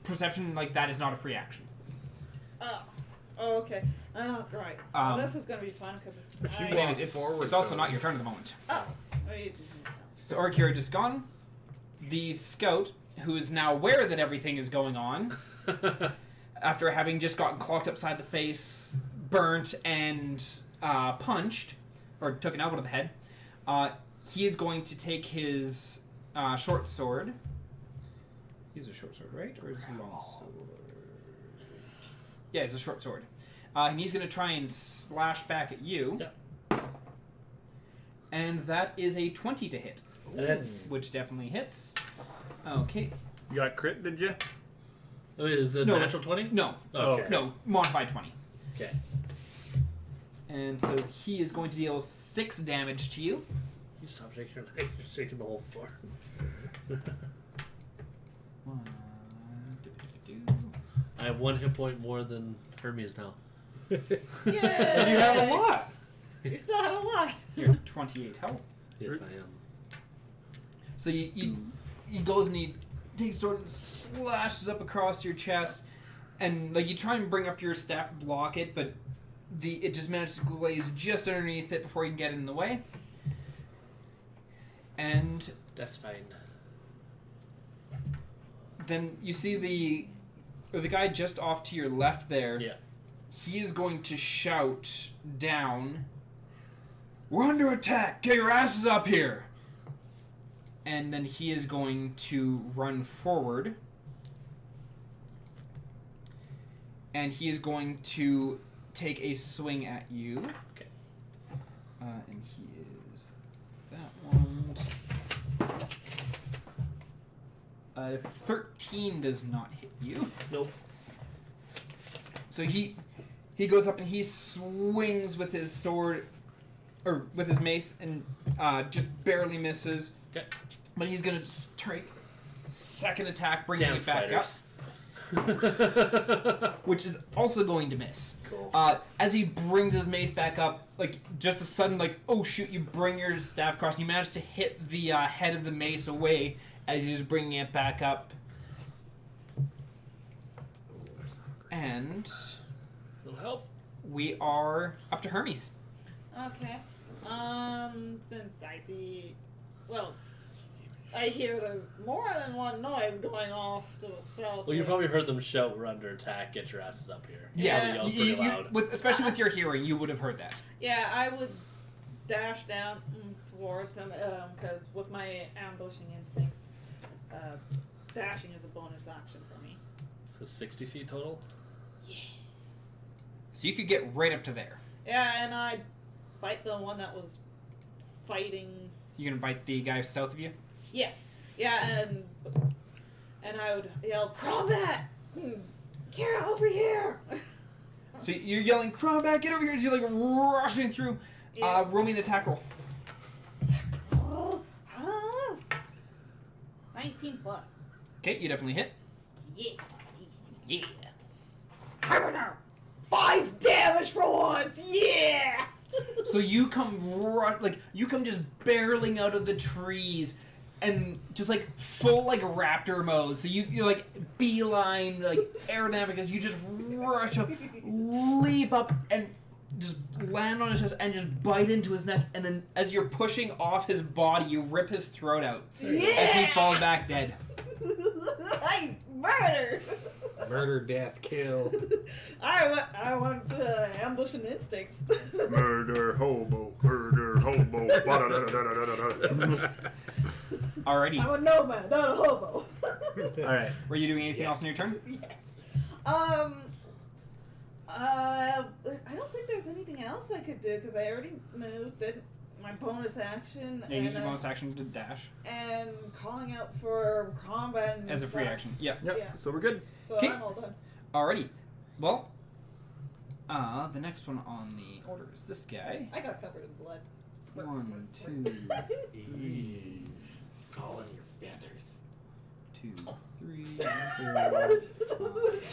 perception like that is not a free action. Oh, okay. Oh, right. Um, This is going to be fun because But anyways, it's also not your turn at the moment. So Orkira just gone. The scout, who is now aware that everything is going on, after having just gotten clocked upside the face, burnt, and punched, or taken out of the head, he is going to take his short sword. He has a short sword, right? Or is it a long sword? Yeah, it's a short sword. And he's going to try and slash back at you. Yeah. And that is a 20 to hit. That's, Which definitely hits. Okay. You got crit, did you? is it No. natural 20? No. Okay. No. Modified 20. Okay. And so he is going to deal 6 damage to you. You stop shaking your leg. You're shaking the whole floor. I have 1 hit point more than Hermes now. Yeah. You have a lot. You still have a lot. You're 28 health. Yes, I am. So he goes and he takes sword and slashes up across your chest, and like you try and bring up your staff to block it, but it just manages to glaze just underneath it before you can get in the way. And That's fine. then you see the guy just off to your left there. Yeah. He is going to shout down, "We're under attack! Get your asses up here!" And then he is going to run forward. And he is going to take a swing at you. Okay. And he is that one. 13 does not hit you. Nope. So he goes up and he swings with his sword, or with his mace, and just barely misses. Okay. But he's gonna take second attack, bringing Damn it back fighters. up, which is also going to miss. Cool. As he brings his mace back up, like just a sudden, like, oh shoot! You bring your staff across, and you manage to hit the head of the mace away as he's bringing it back up. And It'll help. we are up to Hermes. Okay. Since I see, well, I hear there's more than one noise going off to the south. Well, you probably heard them shout, "We're under attack! Get your asses up here!" Yeah, They yelled pretty loud. especially with your hearing, you would have heard that. Yeah, I would dash down towards him because with my ambushing instincts, dashing is a bonus action for me. So 60 feet total. So you could get right up to there. Yeah, and I bite the one that was fighting. You gonna bite the guy south of you? Yeah, and I would yell, "Combat! Kira, over here!" So you're yelling, "Combat, get over here!" As you're like rushing through. Yeah. Roll me an attack roll. 19 plus. Okay, you definitely hit. Yeah. Yeah. I don't know. 5 damage for once. Yeah. So you come you come just barreling out of the trees, and just like full like raptor mode. So you're like beeline like aerodynamic as you just rush up, leap up, and just land on his chest and just bite into his neck. And then as you're pushing off his body, you rip his throat out as he falls back dead. I murdered. Murder, death, kill. I want to ambush and instincts. Murder, hobo, murder, hobo. Alrighty. I'm a nomad, not a hobo. Alright. Were you doing anything else in your turn? I don't think there's anything else I could do because I already moved. Did my bonus action. Yeah, and, use your bonus action to dash and calling out for combat and as a free stuff. action. Yeah. Yep, Yeah. so we're good. So 'Kay. I'm all done. Alrighty. Well, the next one on the order is this guy. I got covered in blood. Squirt, 1, squirt, 2, squirt. 3, All in your feathers. 2, 3, 4.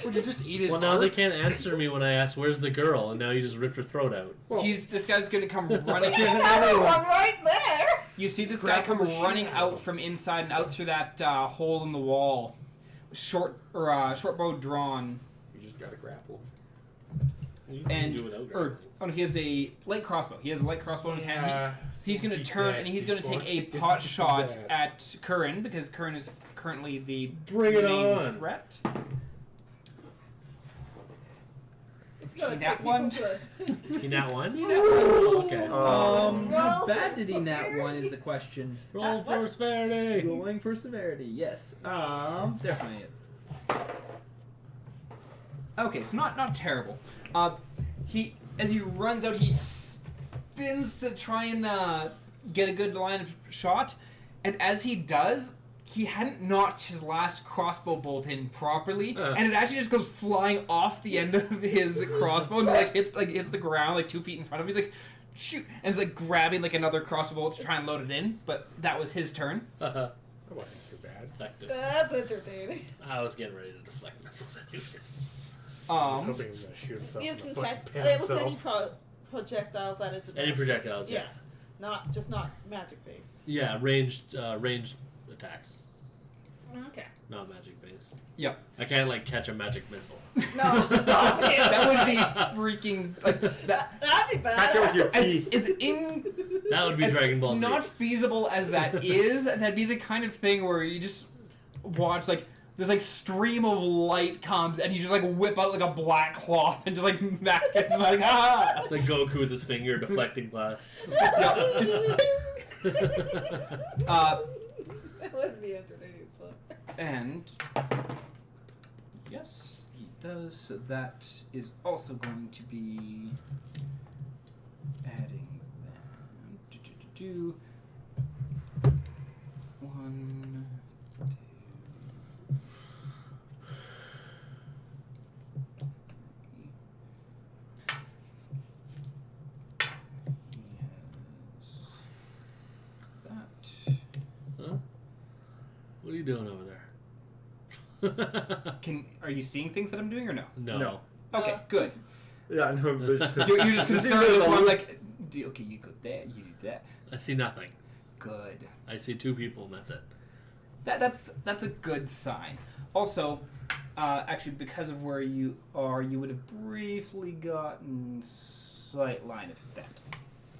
Would you just eat his Well, now they can't answer me when I ask, "Where's the girl?" And now you just ripped her throat out. This guy's gonna come running. Another one right there. You see this guy come Grapple the running shit out from inside and out through that hole in the wall. Short bow drawn, You just gotta grapple. You can and do it without grappling. he has a light crossbow. He has a light crossbow in his hand. He's gonna He's turn dead and he's gonna take a before pot he's shot dead. at Curran because Curran is currently the Bring it main on. threat. It's gonna That take one? people to- You nat one? Oh. Okay. Roll How bad for did he nat one is severity. the question. Roll for what's- severity. Rolling for severity, yes. It's definitely it. Okay, so not terrible. As he runs out, he spins to try and get a good line of shot, and as he does, he hadn't notched his last crossbow bolt in properly, and it actually just goes flying off the end of his crossbow and just hits the ground like 2 feet in front of him. He's like, shoot, and it's like grabbing like another crossbow bolt to try and load it in, but that was his turn. That wasn't too bad. Effective. That's entertaining. I was getting ready to deflect missiles anyways. I was hoping he was gonna shoot himself You in the can foot catch. and pin It was himself. any projectiles that is. Any projectiles, yeah. Not magic based. Yeah, ranged attacks, Okay. not magic based. Yeah. I can't like catch a magic missile. No, That would be freaking like that. that'd be bad. Catch it with your As teeth. is in That would be as Dragon Ball Z. not feasible as that is, that'd be the kind of thing where you just watch like this like stream of light comes and you just like whip out like a black cloth and just like mask it and like ah. It's like Goku with his finger deflecting blasts. Yeah, just bing. That would be entertaining as fuck. And yes, he does. So that is also going to be adding them. 1, 2, you doing over there? Are you seeing things that I'm doing or no? No. Okay, good. Yeah, no. You're just concerned with this one, like, okay, you go there, you do that. I see nothing. Good. I see 2 people, and that's it. That's a good sign. Also, actually, because of where you are, you would have briefly gotten sight line of that.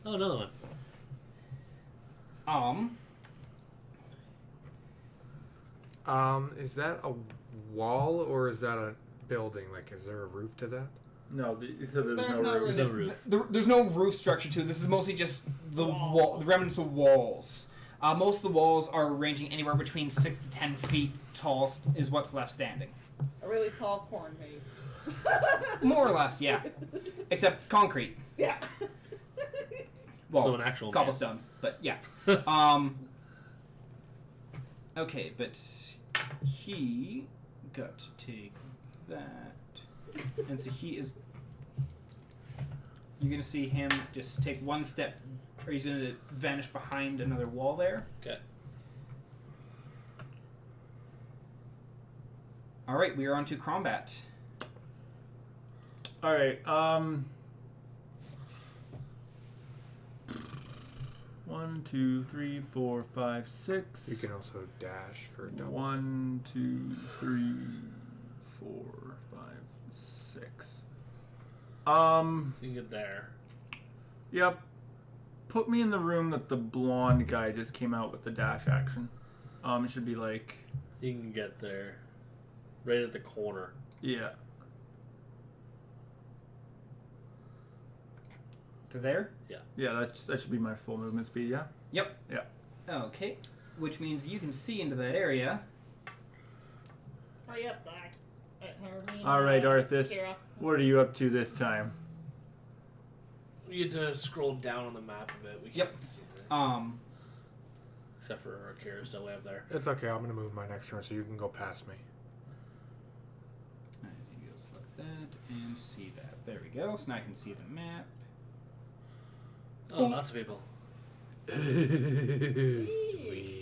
Oh, another one. Is that a wall or is that a building? Like, is there a roof to that? No, you said there's There's no no roof. No roof. There's no roof structure to it. This is mostly just the Walls. the remnants of walls. Most of the walls are ranging anywhere between 6 to 10 feet tall. Is what's left standing. A really tall corn maze. More or less, yeah. Except concrete. Yeah. Well, So an actual cobblestone, but yeah. Okay, but he got to take that, and so he is. You're gonna see him just take one step, or he's gonna vanish behind another wall there. Okay. All right, we are on to combat. All right. 1, 2, 3, 4, 5, 6. You can also dash for a double. 1, 2, 3, 4, 5, 6. So you can get there. Yep. Put me in the room that the blonde guy just came out with the dash action. It should be like, You can get there. Right at the corner. yeah. To there. Yeah, that should be my full movement speed, yeah? Yep. Yeah. Okay, which means you can see into that area. Hurry up, Doc. Hermine, All right, Arthas. Kira. What are you up to this time? You get to scroll down on the map a bit. We Yep. can't see it. Except for Kira's still way up there. It's okay. I'm gonna move my next turn so you can go past me. I think you'll select that and see that. There we go. So now I can see the map. Oh, lots of people. Sweet.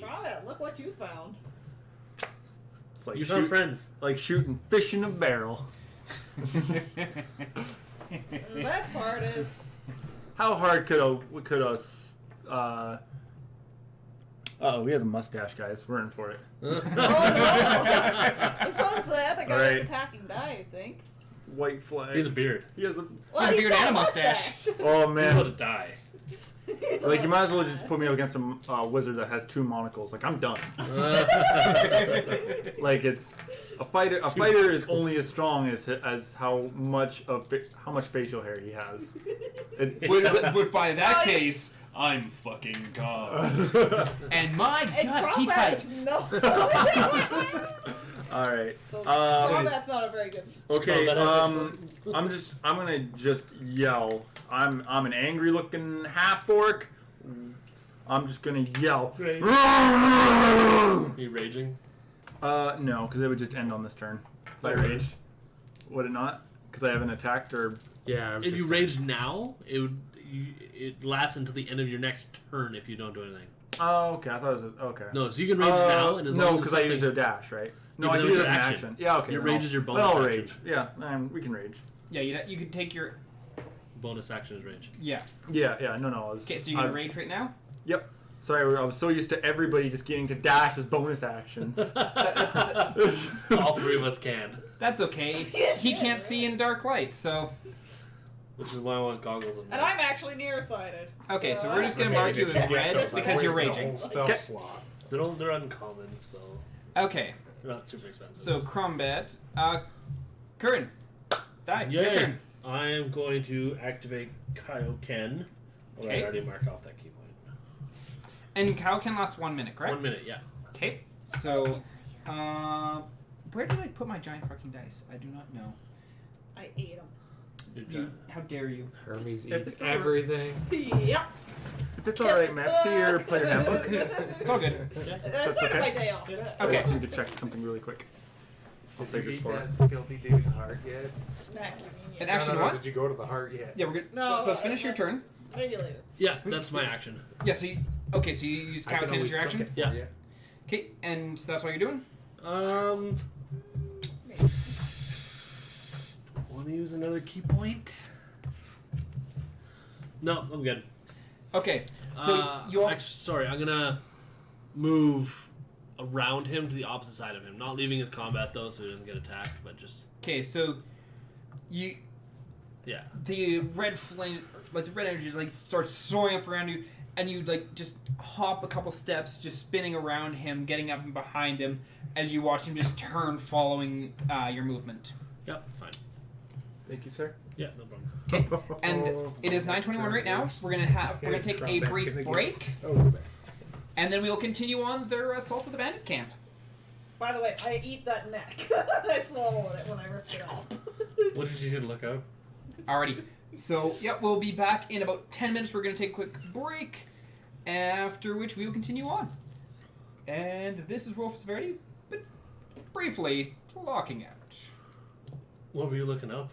Robert, look what you found. It's like You found shoot- friends. like shooting fish in a barrel. And the best part is, How hard could a oh, he has a mustache, guys. We're in for it. oh no! And so is the other guy All right. that's attacking Dai, I think. White flag. He's a beard. He has a. Well, He's a beard got and a mustache. Oh He's about to man. die. Like you might as well just put me against a wizard that has 2 monocles. Like I'm done. Like it's a fighter. A fighter is only as strong as how much facial hair he has. But by that So- case, I'm fucking God. And my And guts, he combat's tight. no. All right. So Anyways. combat's not a very good. Okay. Combat I'm gonna just yell. I'm an angry looking half orc. I'm just gonna yell. Great. You raging? No, because it would just end on this turn. If I raged, would it not? Because I haven't attacked or. Yeah. If you rage now, it lasts until the end of your next turn if you don't do anything. Oh, okay. I thought it was okay. No, so you can rage now, and as no, long as because I used a dash, right? No, Yeah, I but can that do was this your in action. action. Yeah, okay. Your then rage I'll- is your then bonus I'll action. rage. Yeah, we can rage. Yeah, you could take your. bonus action is rage. Yeah. Yeah. No. Okay, so you're gonna rage right now? Yep. Sorry, I was so used to everybody just getting to dash as bonus actions. All 3 of us can, That's okay. He can't see in dark light, so. which is why I want goggles. And I'm actually nearsighted. Okay, so we're just gonna mark you in red because you're raging. Okay. They're uncommon, so Okay, they're not super expensive. so combat. Curran, die. Your Yay! turn. I am going to activate Kaioken. Oh, I Okay. already marked off that key point. And cow can last 1 minute, correct? 1 minute, yeah. Okay, so, where did I put my giant fucking dice? I do not know. I ate them. How dare you? Hermes If eats it's all right. everything. Yep. If it's alright, Matt, see your player handbook. It's all good. That's okay. my day off. I Okay. just need to check something really quick. I'll save your score. that filthy dude's heart yet? Snack, you mean, And yeah. actually, no, you know what? Did you go to the heart yet? Yeah, we're good. No, So let's finish your turn. Maybe later. Yeah, that's my action. Yeah, so you use I cow can can as always your cook action? it for Yeah. you. Okay, and so that's all you're doing? Want to use another key point? No, I'm good. Okay, so you also... Sorry, I'm gonna move around him to the opposite side of him. Not leaving his combat though, so he doesn't get attacked, but just... Okay, so you... Yeah. The red flame, like the red energy just like starts soaring up around you, and you like just hop a couple steps, just spinning around him, getting up and behind him, as you watch him just turn, following your movement. Yep, fine. Thank you, sir. Yeah, no problem. Okay, and it is 9:21 right now. We're gonna take a brief break, and then we will continue on their assault of the bandit camp. By the way, I eat that neck. I swallowed it when I ripped it off. What did you look up? Alrighty. So, yep, we'll be back in about 10 minutes. We're going to take a quick break, after which we will continue on. And this is For Severity, but briefly, locking out. What were you looking up?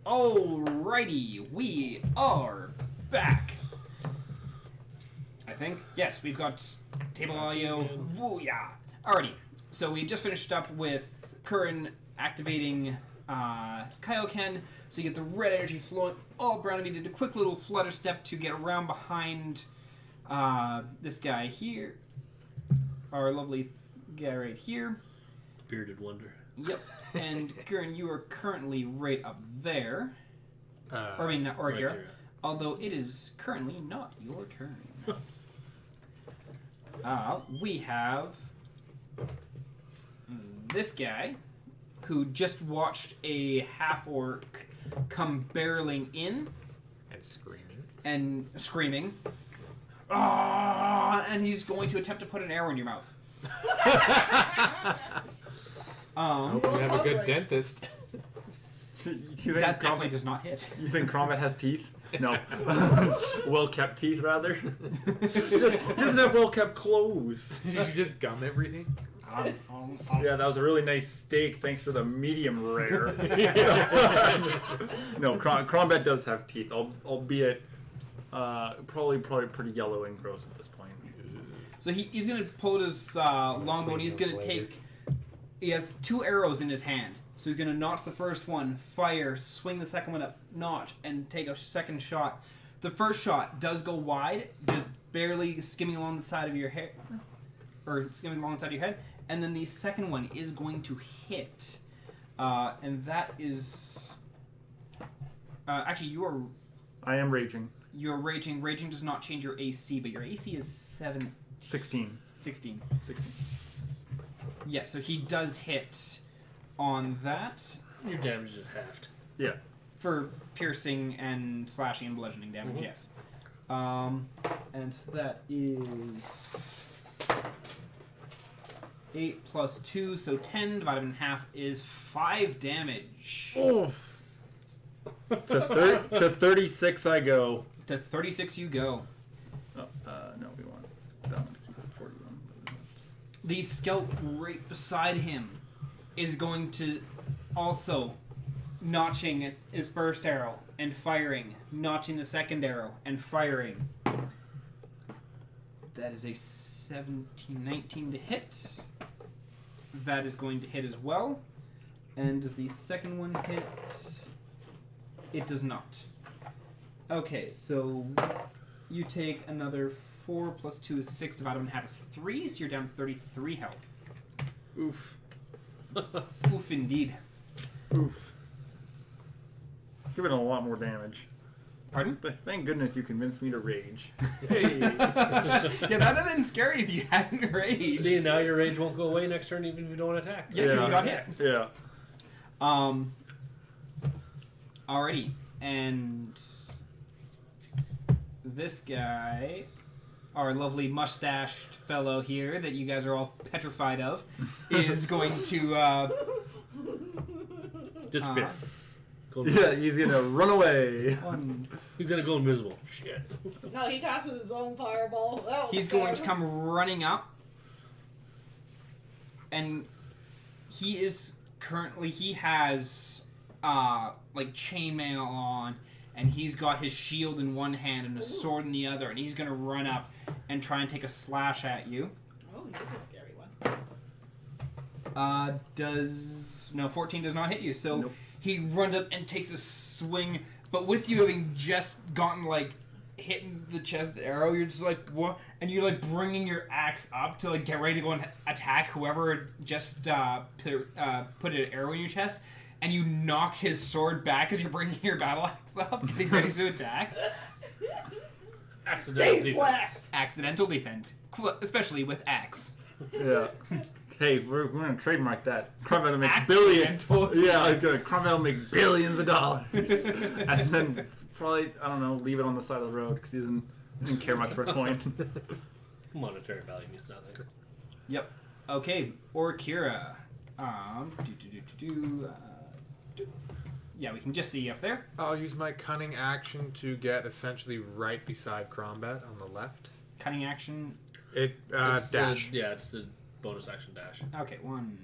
Alrighty, we are back. I think. Yes, we've got table audio. Woo-yeah. Alrighty, so we just finished up with Curran activating Kaioken, so you get the red energy flowing all around him. He did a quick little flutter step to get around behind this guy here. Our lovely guy right here. Bearded wonder. Yep. And Curran, you are currently right up there. Or Kira. Right here. Although it is currently not your turn. We have this guy who just watched a half-orc come barreling in And screaming. and screaming. Ah! And he's going to attempt to put an arrow in your mouth. Hope you have a good dentist. You think That definitely does not hit. You think Crombat has teeth? No. Well-kept teeth, rather. He doesn't have well-kept clothes. Did you just gum everything? Yeah, that was a really nice steak. Thanks for the medium rare. No, Crombat does have teeth, albeit probably pretty yellow and gross at this point. So he's going to pull out his longbow and he's going to take... He has 2 arrows in his hand. So he's going to notch the first one, fire, swing the second one up, notch, and take a second shot. The first shot does go wide, just barely skimming along the side of your head. Or skimming along the side of your head. And then the second one is going to hit. And that is... actually, you are... I am raging. You're raging. Raging does not change your AC, but your AC is 16. 16. 16. 16. Yeah, so he does hit on that Your damage is halved. Yeah. for piercing and slashing and bludgeoning damage, yes. And so that is 8 plus 2, so 10 divided in half is 5 damage. Oof. To 36 I go. To 36 you go. Oh, no, we want that one to keep it 41. The scout right beside him is going to also notching his first arrow and firing, notching the second arrow and firing. That is a 19 to hit. That is going to hit as well. And does the second one hit? It does not. Okay, so you take another 4 plus 2 is 6 divided in half is 3, so you're down to 33 health. Oof. Oof, indeed. Oof. Give it a lot more damage. Pardon? Thank goodness you convinced me to rage. Hey. Yeah, that would have been scary if you hadn't raged. See, now your rage won't go away next turn even if you don't attack. Yeah, because you got hit. Yeah. Alrighty, and this guy, our lovely mustached fellow here that you guys are all petrified of, is going to Disappear. Yeah, he's gonna run away. He's gonna go invisible. Shit. No, he casted his own fireball. That was He's going to scary. come running up, and he is currently, he has like chainmail on, and he's got his shield in one hand and a sword in the other, and he's going to run up and try and take a slash at you. Oh, he's a scary one. 14 does not hit you, so Nope. he runs up and takes a swing, but with you having just gotten like hitting the chest with the arrow, you're just like, what? And you're like bringing your axe up to like get ready to go and attack whoever just put an arrow in your chest, and you knock his sword back as you're bringing your battle axe up, getting ready to attack. Accidental defense. Deflect. Accidental defense, especially with axe. Yeah. Hey, we're gonna trademark that. Crombat will make Accidental billions. Yeah, I was defense. gonna. Crombat will make billions of dollars, and then probably leave it on the side of the road because he doesn't care much for a coin. Monetary value means nothing. Yep. Okay, or Kira. Yeah, we can just see you up there. I'll use my cunning action to get essentially right beside Crombat on the left. Cutting action. It It's dash. it's the bonus action dash. Okay, 1,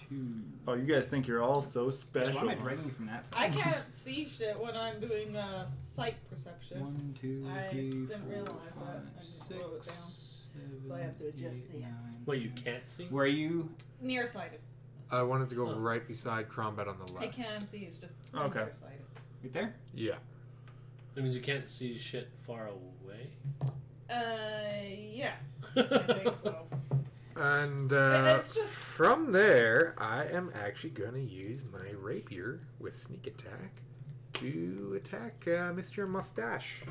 2. Oh, you guys think you're all so Why special. am I dragging you from that side? I can't see shit when I'm doing sight perception. 1, 2, I 3, didn't 4, realize 5, that. I just wrote it 6, down. 7, So I have to adjust 8, the- 9, What, you 10. can't see? Where are you? Nearsighted. I wanted to go Oh. right beside Crombet on the I left. can see. It's just Okay. nearsighted. Right there? Yeah. That means you can't see shit far away? Yeah. I think so. And It's just- from there, I am actually going to use my rapier with sneak attack to attack Mr. Mustache.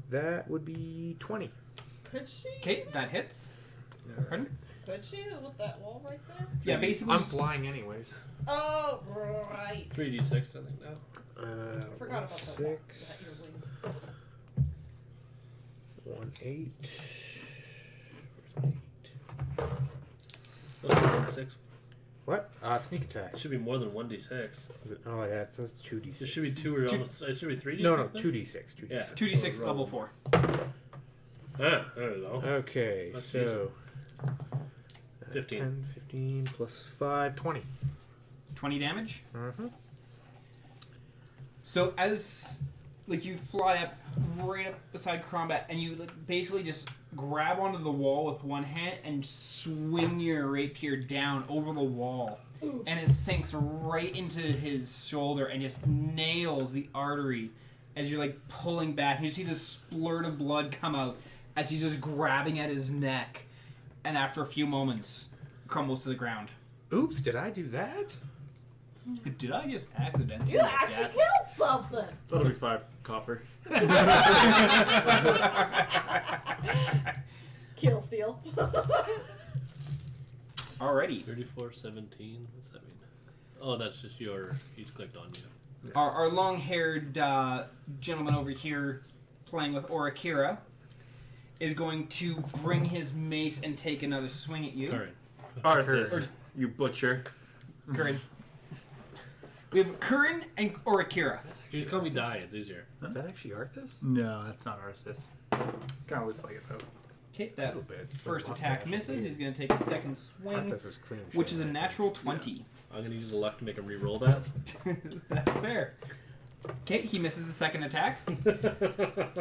That would be 20. Could she? Okay, that hits. Pardon? Could she with that wall right there? Yeah, basically. I'm flying anyways. Oh, right. 3d6, I think, now. I forgot about that wall. 6, That your wings. 1, 8. What's the 1d6? What? Sneak attack. It should be more than 1d6. Is it? Oh, yeah, that's 2d6. It should be 2 or almost. It should be 3d6. No, no, then? 2d6. 2d6. Yeah. 2d6 So level roll. 4. Ah, there we go. Okay, That's so 15. 10, 15 plus 5, 20. 20 damage. Mm-hmm. So as you fly up right up beside Combat, and you basically just grab onto the wall with one hand and swing your rapier down over the wall, and it sinks right into his shoulder and just nails the artery as you're pulling back. And you see this splurt of blood come out as he's just grabbing at his neck, and after a few moments, crumbles to the ground. Oops, did I do that? Did I just accidentally? You actually killed something. That'll be 5 copper. Kill steal. Alrighty. 34, 17. What's that mean? Oh, that's just he's clicked on you. Our long-haired gentleman over here playing with Orakira is going to bring his mace and take another swing at you. Current. Arthas, you butcher. Curran. We have Curran and Orakira. You can call me Die, it's easier. Is that actually Arthas? No, that's not Arthas. Kind of looks like it though. Okay, that little bit. first But attack mustache misses. is He's going to take a second swing, Arthas was clean. which is a shaven. natural 20. I'm going to use a luck to make him re-roll that. That's fair. Okay, he misses the second attack.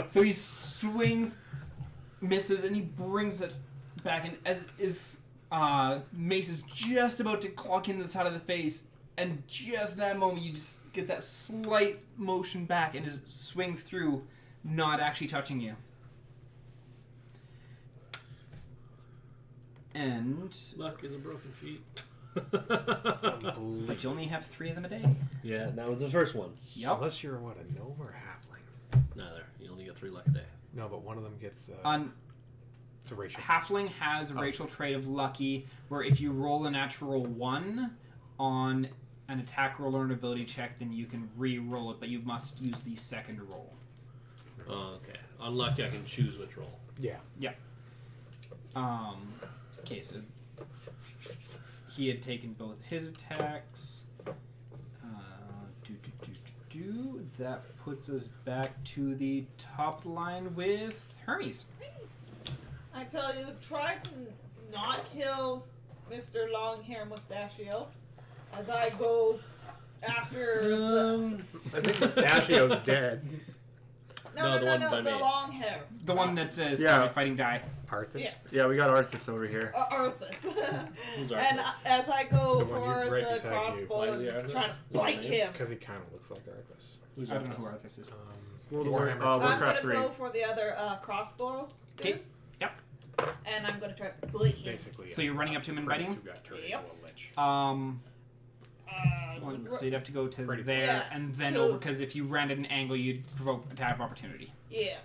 So he swings, misses, and he brings it back in as his mace is just about to clock in the side of the face, and just that moment you just get that slight motion back and just swings through, not actually touching you. And Luck is a broken feet. but you only have 3 of them a day. Yeah, that was the first one. Yep. Unless you're what, a gnome or a halfling? Neither. You only get 3 luck a day. No, but one of them gets On it's a racial. Halfling has a racial trait of lucky, where if you roll a natural 1 on an attack roll or an ability check, then you can re-roll it, but you must use the second roll. Oh, okay. On luck, I can choose which roll. Yeah. Okay, so he had taken both his attacks. That puts us back to the top line with Hermes. I tell you, try to not kill Mr. Longhair Mustachio as I go after the... I think Mustachio's dead. No, the one by the me. long hair. The one that is Yeah. currently fighting Die. Arthas? Yeah. Yeah, we got Arthas over here. Arthas. Who's And Arthas? as I go The one for right the beside you. crossbow Why is he and Arthas? try to Is bite that him? him, Because he kind of looks like Arthas. Who's I don't know Arthas? who Arthas is. World It's War, Warhammer. I'm Warcraft gonna 3. go for the other crossbow. Okay. dude, Yep. And I'm gonna try to bite him. Basically. So you're running up to him and prince biting who got turned Yep. into a lich. So you'd have to go to Pretty there Yeah, and then to- over, because if you ran at an angle, you'd provoke attack of opportunity. Yeah.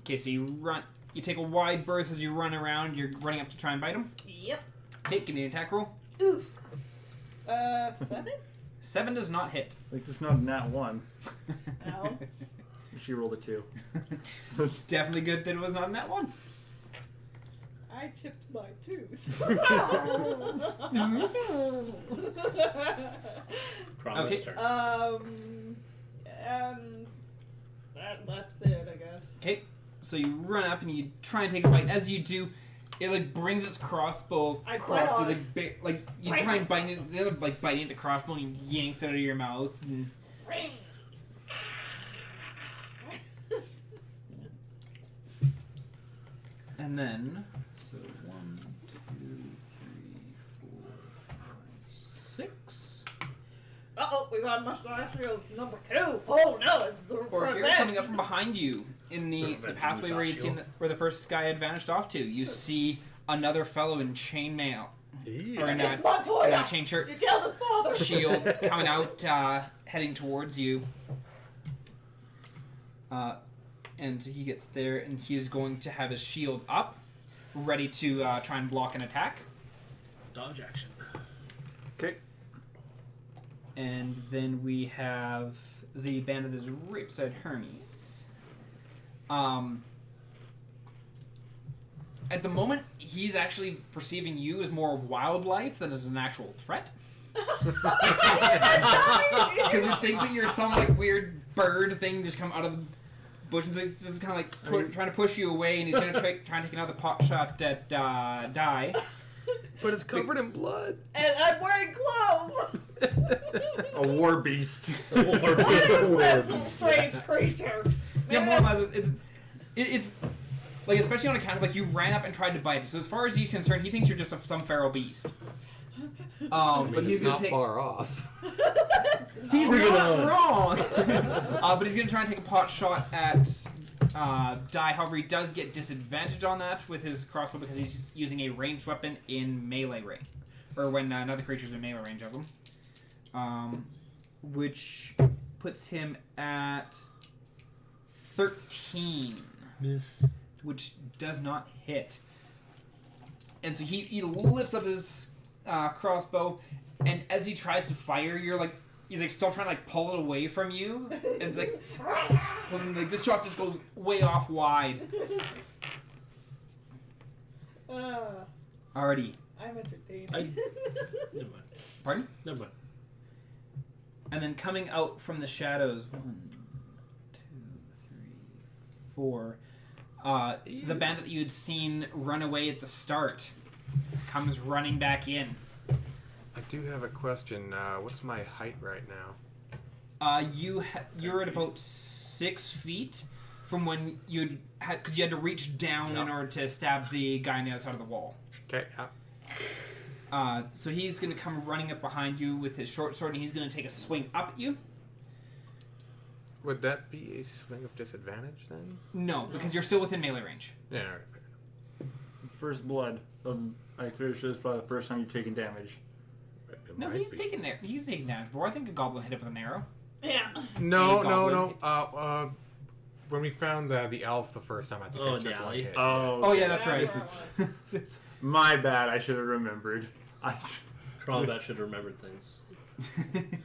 Okay, so you run. You take a wide berth as you run around. You're running up to try and bite him. Yep. Okay, give me an attack roll. Oof. 7? 7 does not hit. At least it's not a nat 1. No. She rolled a 2. Definitely good that it was not in that one. I chipped my tooth. Promise Okay. turn. And that's it, I guess. Okay, so you run up and you try and take a bite. As you do, It like brings its crossbow I across bite to on the it. bit. Like you try and bite it, the other like biting at the crossbow and he yanks it out of your mouth. And And then, so 1, 2, 3, 4, 5, 6. Uh-oh, we got Mustachio number 2. Oh no, it's the Or here, revenge. coming up from behind you in the pathway where you'd seen where the first guy had vanished off to, you see another fellow in chainmail. Or in It's a Montoya! chain shirt, You killed his father! shield coming out, heading towards you. And he gets there, and he's going to have his shield up, ready to try and block an attack. Dodge action. Okay. And then we have the band of his right beside Hermes. At the moment, he's actually perceiving you as more of wildlife than as an actual threat. Because it thinks that you're some like weird bird thing just come out of the bush, and so it's just kind of like trying to push you away, and he's going to try and take another pot shot at Die. But it's covered in blood. And I'm wearing clothes! A war beast. What is this strange creature? Yeah, more or less, it's like, especially on account of like you ran up and tried to bite it. So as far as he's concerned, he thinks you're just some feral beast. But he's gonna not take. far off. He's Bring it not on. wrong. But he's gonna try and take a pot shot at Die. However, he does get disadvantage on that with his crossbow because he's using a ranged weapon in melee range, or when another creature's in melee range of him. Which puts him at 13. Miss. Which does not hit. And so he lifts up his crossbow, and as he tries to fire, he's like still trying to like pull it away from you, and it's like, this shot just goes way off wide. Alrighty. I'm entertained. Never mind. Pardon? Never mind. And then coming out from the shadows, 1, 2, 3, 4. The bandit that you had seen run away at the start comes running back in. I do have a question. What's my height right now? You're at about 6 feet from when you had, because you had to reach down in order to stab the guy on the other side of the wall. Okay. So he's going to come running up behind you with his short sword, and he's going to take a swing up at you. Would that be a swing of disadvantage then? No, because you're still within melee range. Yeah. All right. First blood. I'm pretty sure it's probably the first time you've taken damage. It No, might he's be. taken damage before. I think a goblin hit him with an arrow. Yeah. No. When we found the elf the first time, I think Oh, I took yeah, one yeah. hit. Oh yeah, that's right. My bad. I should have remembered. Combat should have remembered things.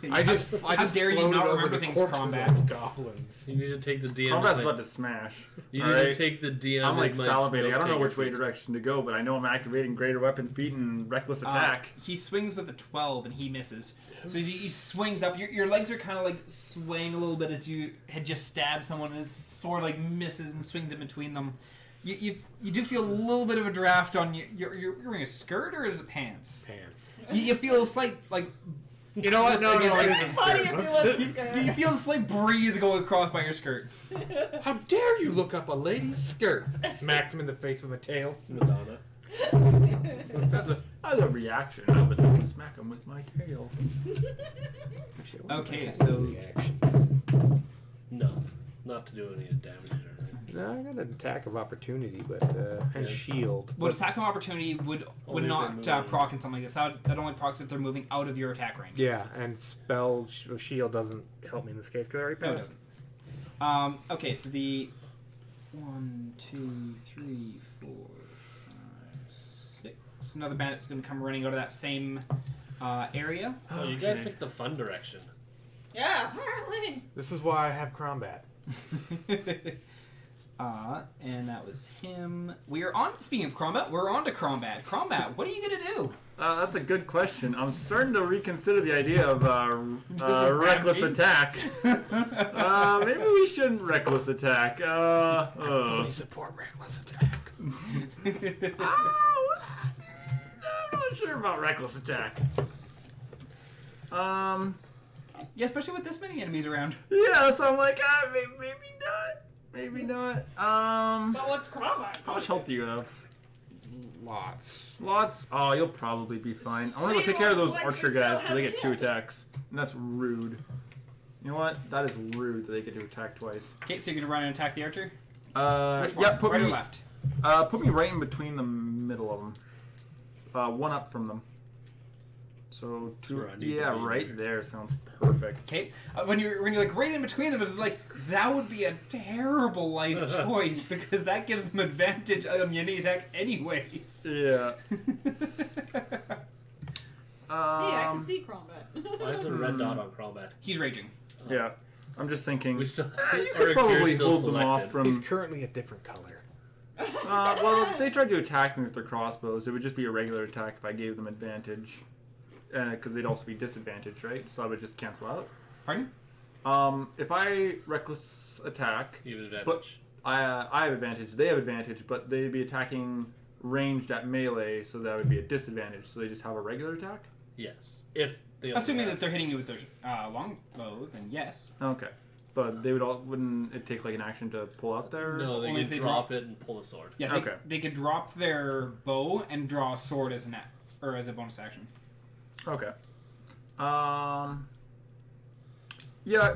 I just How dare you floated not over remember the things, corpses Combat? of Goblins. You need to take the DM. Combat's as, about to smash. You need alright? to take the DM. I'm like as my salivating. I don't know note-taker which way feature. direction to go, but I know I'm activating greater weapon feat and reckless attack. He swings with a 12 and he misses. So he swings up. Your legs are kind of like swaying a little bit as you had just stabbed someone, and his sword like misses and swings in between them. You do feel a little bit of a draft on you. You're wearing a skirt or is it pants? Pants. You feel a slight like. You know what? No, I guess it I- is a Funny skirt. if you wasn't scared. You feel a slight breeze going across by your skirt. How dare you look up a lady's skirt? Smacks him in the face with a tail. Madonna. That's a reaction. I was going to smack him with my tail. Okay, so No, not to do any damage or anything. No, I got an attack of opportunity, but and Yes. shield. well, attack of opportunity would Only if not they're moving. proc in something like this. That only procs if they're moving out of your attack range. Yeah, and spell shield doesn't help me in this case because I already No, it passed. doesn't. Okay, so the 1, 2, 3, 4, 5, 6. Another bandit's going to come running out of that same area. Oh, you guys picked the fun direction. Yeah, apparently. This is why I have combat. And that was him. We are on. Speaking of combat, we're on to combat. Combat. What are you gonna do? That's a good question. I'm starting to reconsider the idea of a reckless rampage? attack. Maybe we shouldn't reckless attack. Fully support reckless attack. Oh, I'm not sure about reckless attack. Yeah, especially with this many enemies around. Yeah, so I'm like, maybe not. But what's combat? How much health do you have? Lots. Lots? Oh, you'll probably be fine. I want to go take care of those archer guys because they get 2 attacks. And that's rude. You know what? That is rude that they get to attack twice. Okay, so you're gonna run and attack the archer? Which one? Yeah, put right me, or left? Put me right in between the middle of them. One up from them. So 2. Sure, I need Yeah, to be right there. there sounds perfect. Okay, when you're like right in between them, it's like that would be a terrible life choice because that gives them advantage on any attack, anyways. Yeah. Hey, I can see combat. Why is there a red dot on combat? He's raging. Yeah. I'm just thinking. We still. You or could probably still hold them off selected. from. He's currently a different color. Well, if they tried to attack me with their crossbows, it would just be a regular attack if I gave them advantage. Because they'd also be disadvantaged, right? So I would just cancel out. Pardon? If I reckless attack, You have advantage. but I have advantage, they have advantage, but they'd be attacking ranged at melee, so that would be a disadvantage. So they just have a regular attack? Yes. If they Assuming that they're hitting you with their longbow, then yes. Okay. But they wouldn't it take like an action to pull out there? No, they Only can if they drop it and pull a sword. Yeah, they, Okay. they could drop their bow and draw a sword as as a bonus action. Okay. Yeah,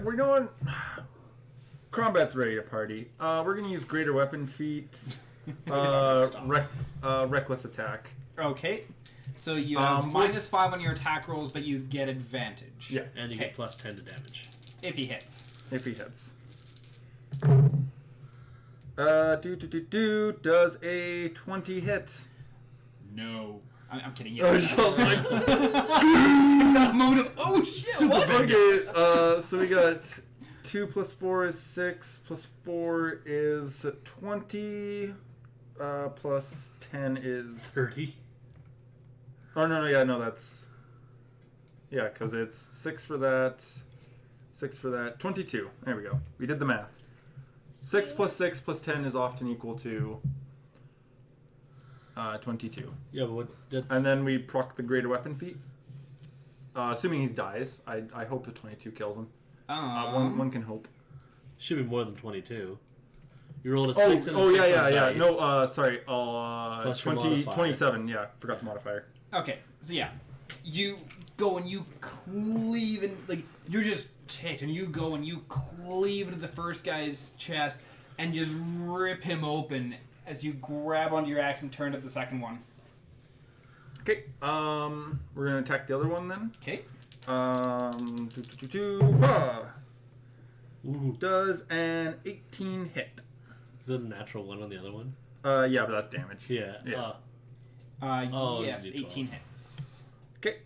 we're going. Combat's ready to party. We're gonna use greater weapon feat. Reckless attack. Okay, so you have with- -5 on your attack rolls, but you get advantage. Yeah. And you Okay. get plus 10 to damage. If he hits. If he hits. Does a 20 hit? No. I'm kidding. Oh, Yes. so like- That moment of oh shit! What? Okay, so we got 2 plus 4 is 6, plus 4 is 20, plus 10 is... 30. Oh, no, that's... Yeah, because it's 6 for that, 6 for that, 22. There we go. We did the math. 6 plus 6 plus 10 is often equal to 22. Yeah, but what? That's, And then we proc the greater weapon feat. Assuming he dies, I hope the 22 kills him. One can hope. should be more than 22. You rolled a Oh, 6 and a 6 on yeah. dice. No, sorry. Plus your 20, modifier. 27. Yeah, forgot the modifier. Okay, so yeah, you go and you cleave and like you're just ticked, and you go and you cleave into the first guy's chest and just rip him open as you grab onto your axe and turn to the second one. Okay. We're gonna attack the other one then. Okay. Ooh. Does an 18 hit? Is that a natural 1 on the other one? Yeah, but that's damage. Yeah. Yeah. Oh, Yes, it's a D12. 18 hits. Okay.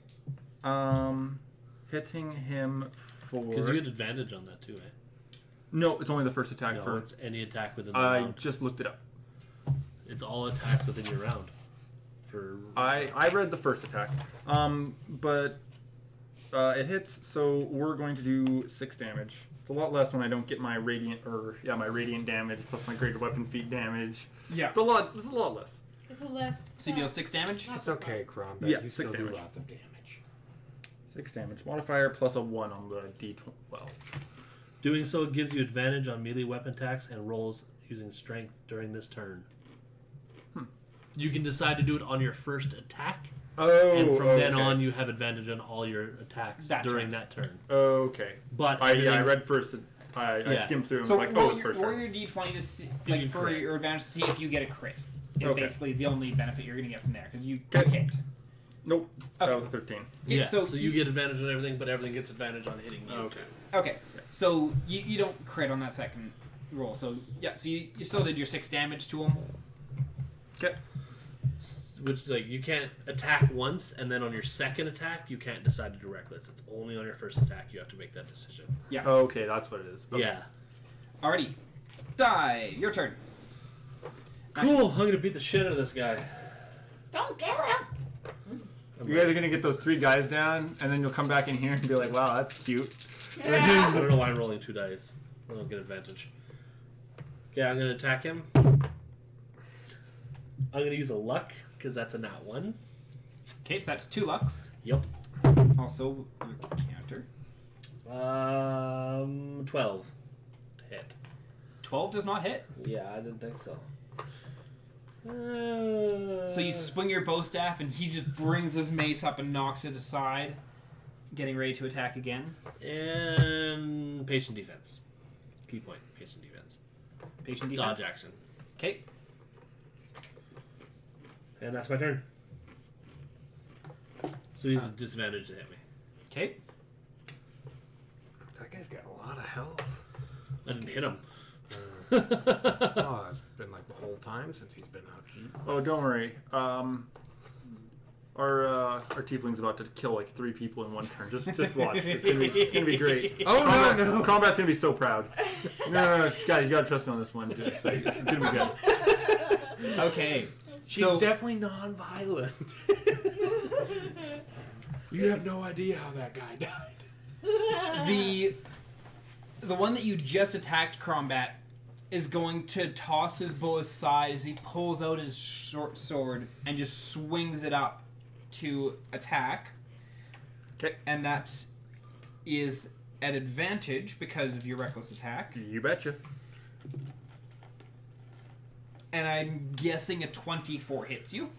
Hitting him for. Because you get advantage on that too, eh? No, it's only the first attack No, for. it's any attack within the I round. just looked it up. It's all attacks within your round. For I read the first attack. But it hits, so we're going to do 6 damage. It's a lot less when I don't get my radiant damage plus my greater weapon feat damage. Yeah. It's a lot less. It's a less. So you deal 6 damage? It's okay, Crombat. Yeah, you 6 still do damage. lots of damage. 6 damage. Modifier plus a 1 on the D12. Well, doing so gives you advantage on melee weapon attacks and rolls using strength during this turn. You can decide to do it on your first attack, and from then on you have advantage on all your attacks That during turn. that turn. Okay. But I everything- read first. I Yeah. skimmed through and So was like, roll, it's your, first roll turn. your d20 to see, You like, can for crit. your advantage to see if you get a crit. It's Okay. basically the only benefit you're going to get from there because you Okay. hit. Nope. Okay. That was a 13. Okay, Yeah, so so you get advantage on everything, but everything gets advantage on hitting you. Okay. Okay, so you don't crit on that second roll. So yeah, so you still did your 6 damage to him. Okay. Which, like, you can't attack once, and then on your second attack, you can't decide to do reckless. It's only on your first attack you have to make that decision. Okay, that's what it is. Okay. Yeah. Alrighty, die. Your turn. Cool, I'm gonna beat the shit out of this guy. Don't kill him. You guys are gonna get those 3 guys down, and then you'll come back in here and be like, "Wow, that's cute." I don't know why I'm rolling 2 dice. I don't get advantage. Okay, I'm gonna attack him. I'm gonna use a luck because that's a nat 1. Okay, so that's 2 lucks. Yep. Also, your counter. 12 to hit. 12 does not hit. Yeah, I didn't think so. So you swing your bow staff, and he just brings his mace up and knocks it aside, getting ready to attack again. And patient defense. Key point, patient defense. Patient defense. Dodge action. Okay. And that's my turn. So he's disadvantaged to hit me. Okay. That guy's got a lot of health. I didn't hit him. Oh, it's been like the whole time since he's been out. Jeez. Oh, don't worry. Our tiefling's about to kill like 3 people in one turn. Just watch. It's gonna be great. Oh, no. Combat's gonna be so proud. No, guys, you gotta trust me on this one. It's gonna be good. Okay. She's So definitely non-violent. You have no idea how that guy died. the one that you just attacked, Crombat, is going to toss his bow aside as he pulls out his short sword and just swings it up to attack. Okay. And that is at advantage because of your reckless attack. You betcha. And I'm guessing a 24 hits you.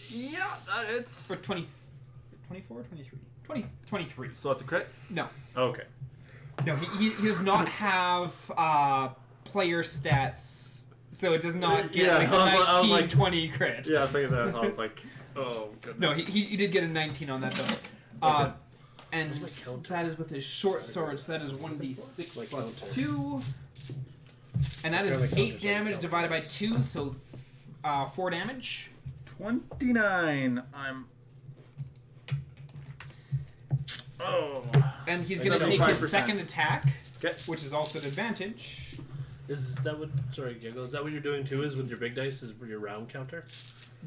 Yeah, it's. Or 20, 24 or 23? 23. So that's a crit. No. Okay. No, he does not have player stats, so it does not get Yeah, like I was 19, like- 20 crit. Yeah, I was thinking that. I was like, oh goodness. No, he did get a 19 on that though. And Where's my counter? that is with his short sword, so that is 1d6 My plus counter. 2. And that My is counter's 8 like damage counter. divided by 2, so 4 damage. 29. I'm. Oh. And he's I going to got take his 5%. second attack, Okay. which is also an advantage. Is that what? Sorry, Giggle. Is that what you're doing too? Is with your big dice? Is your round counter?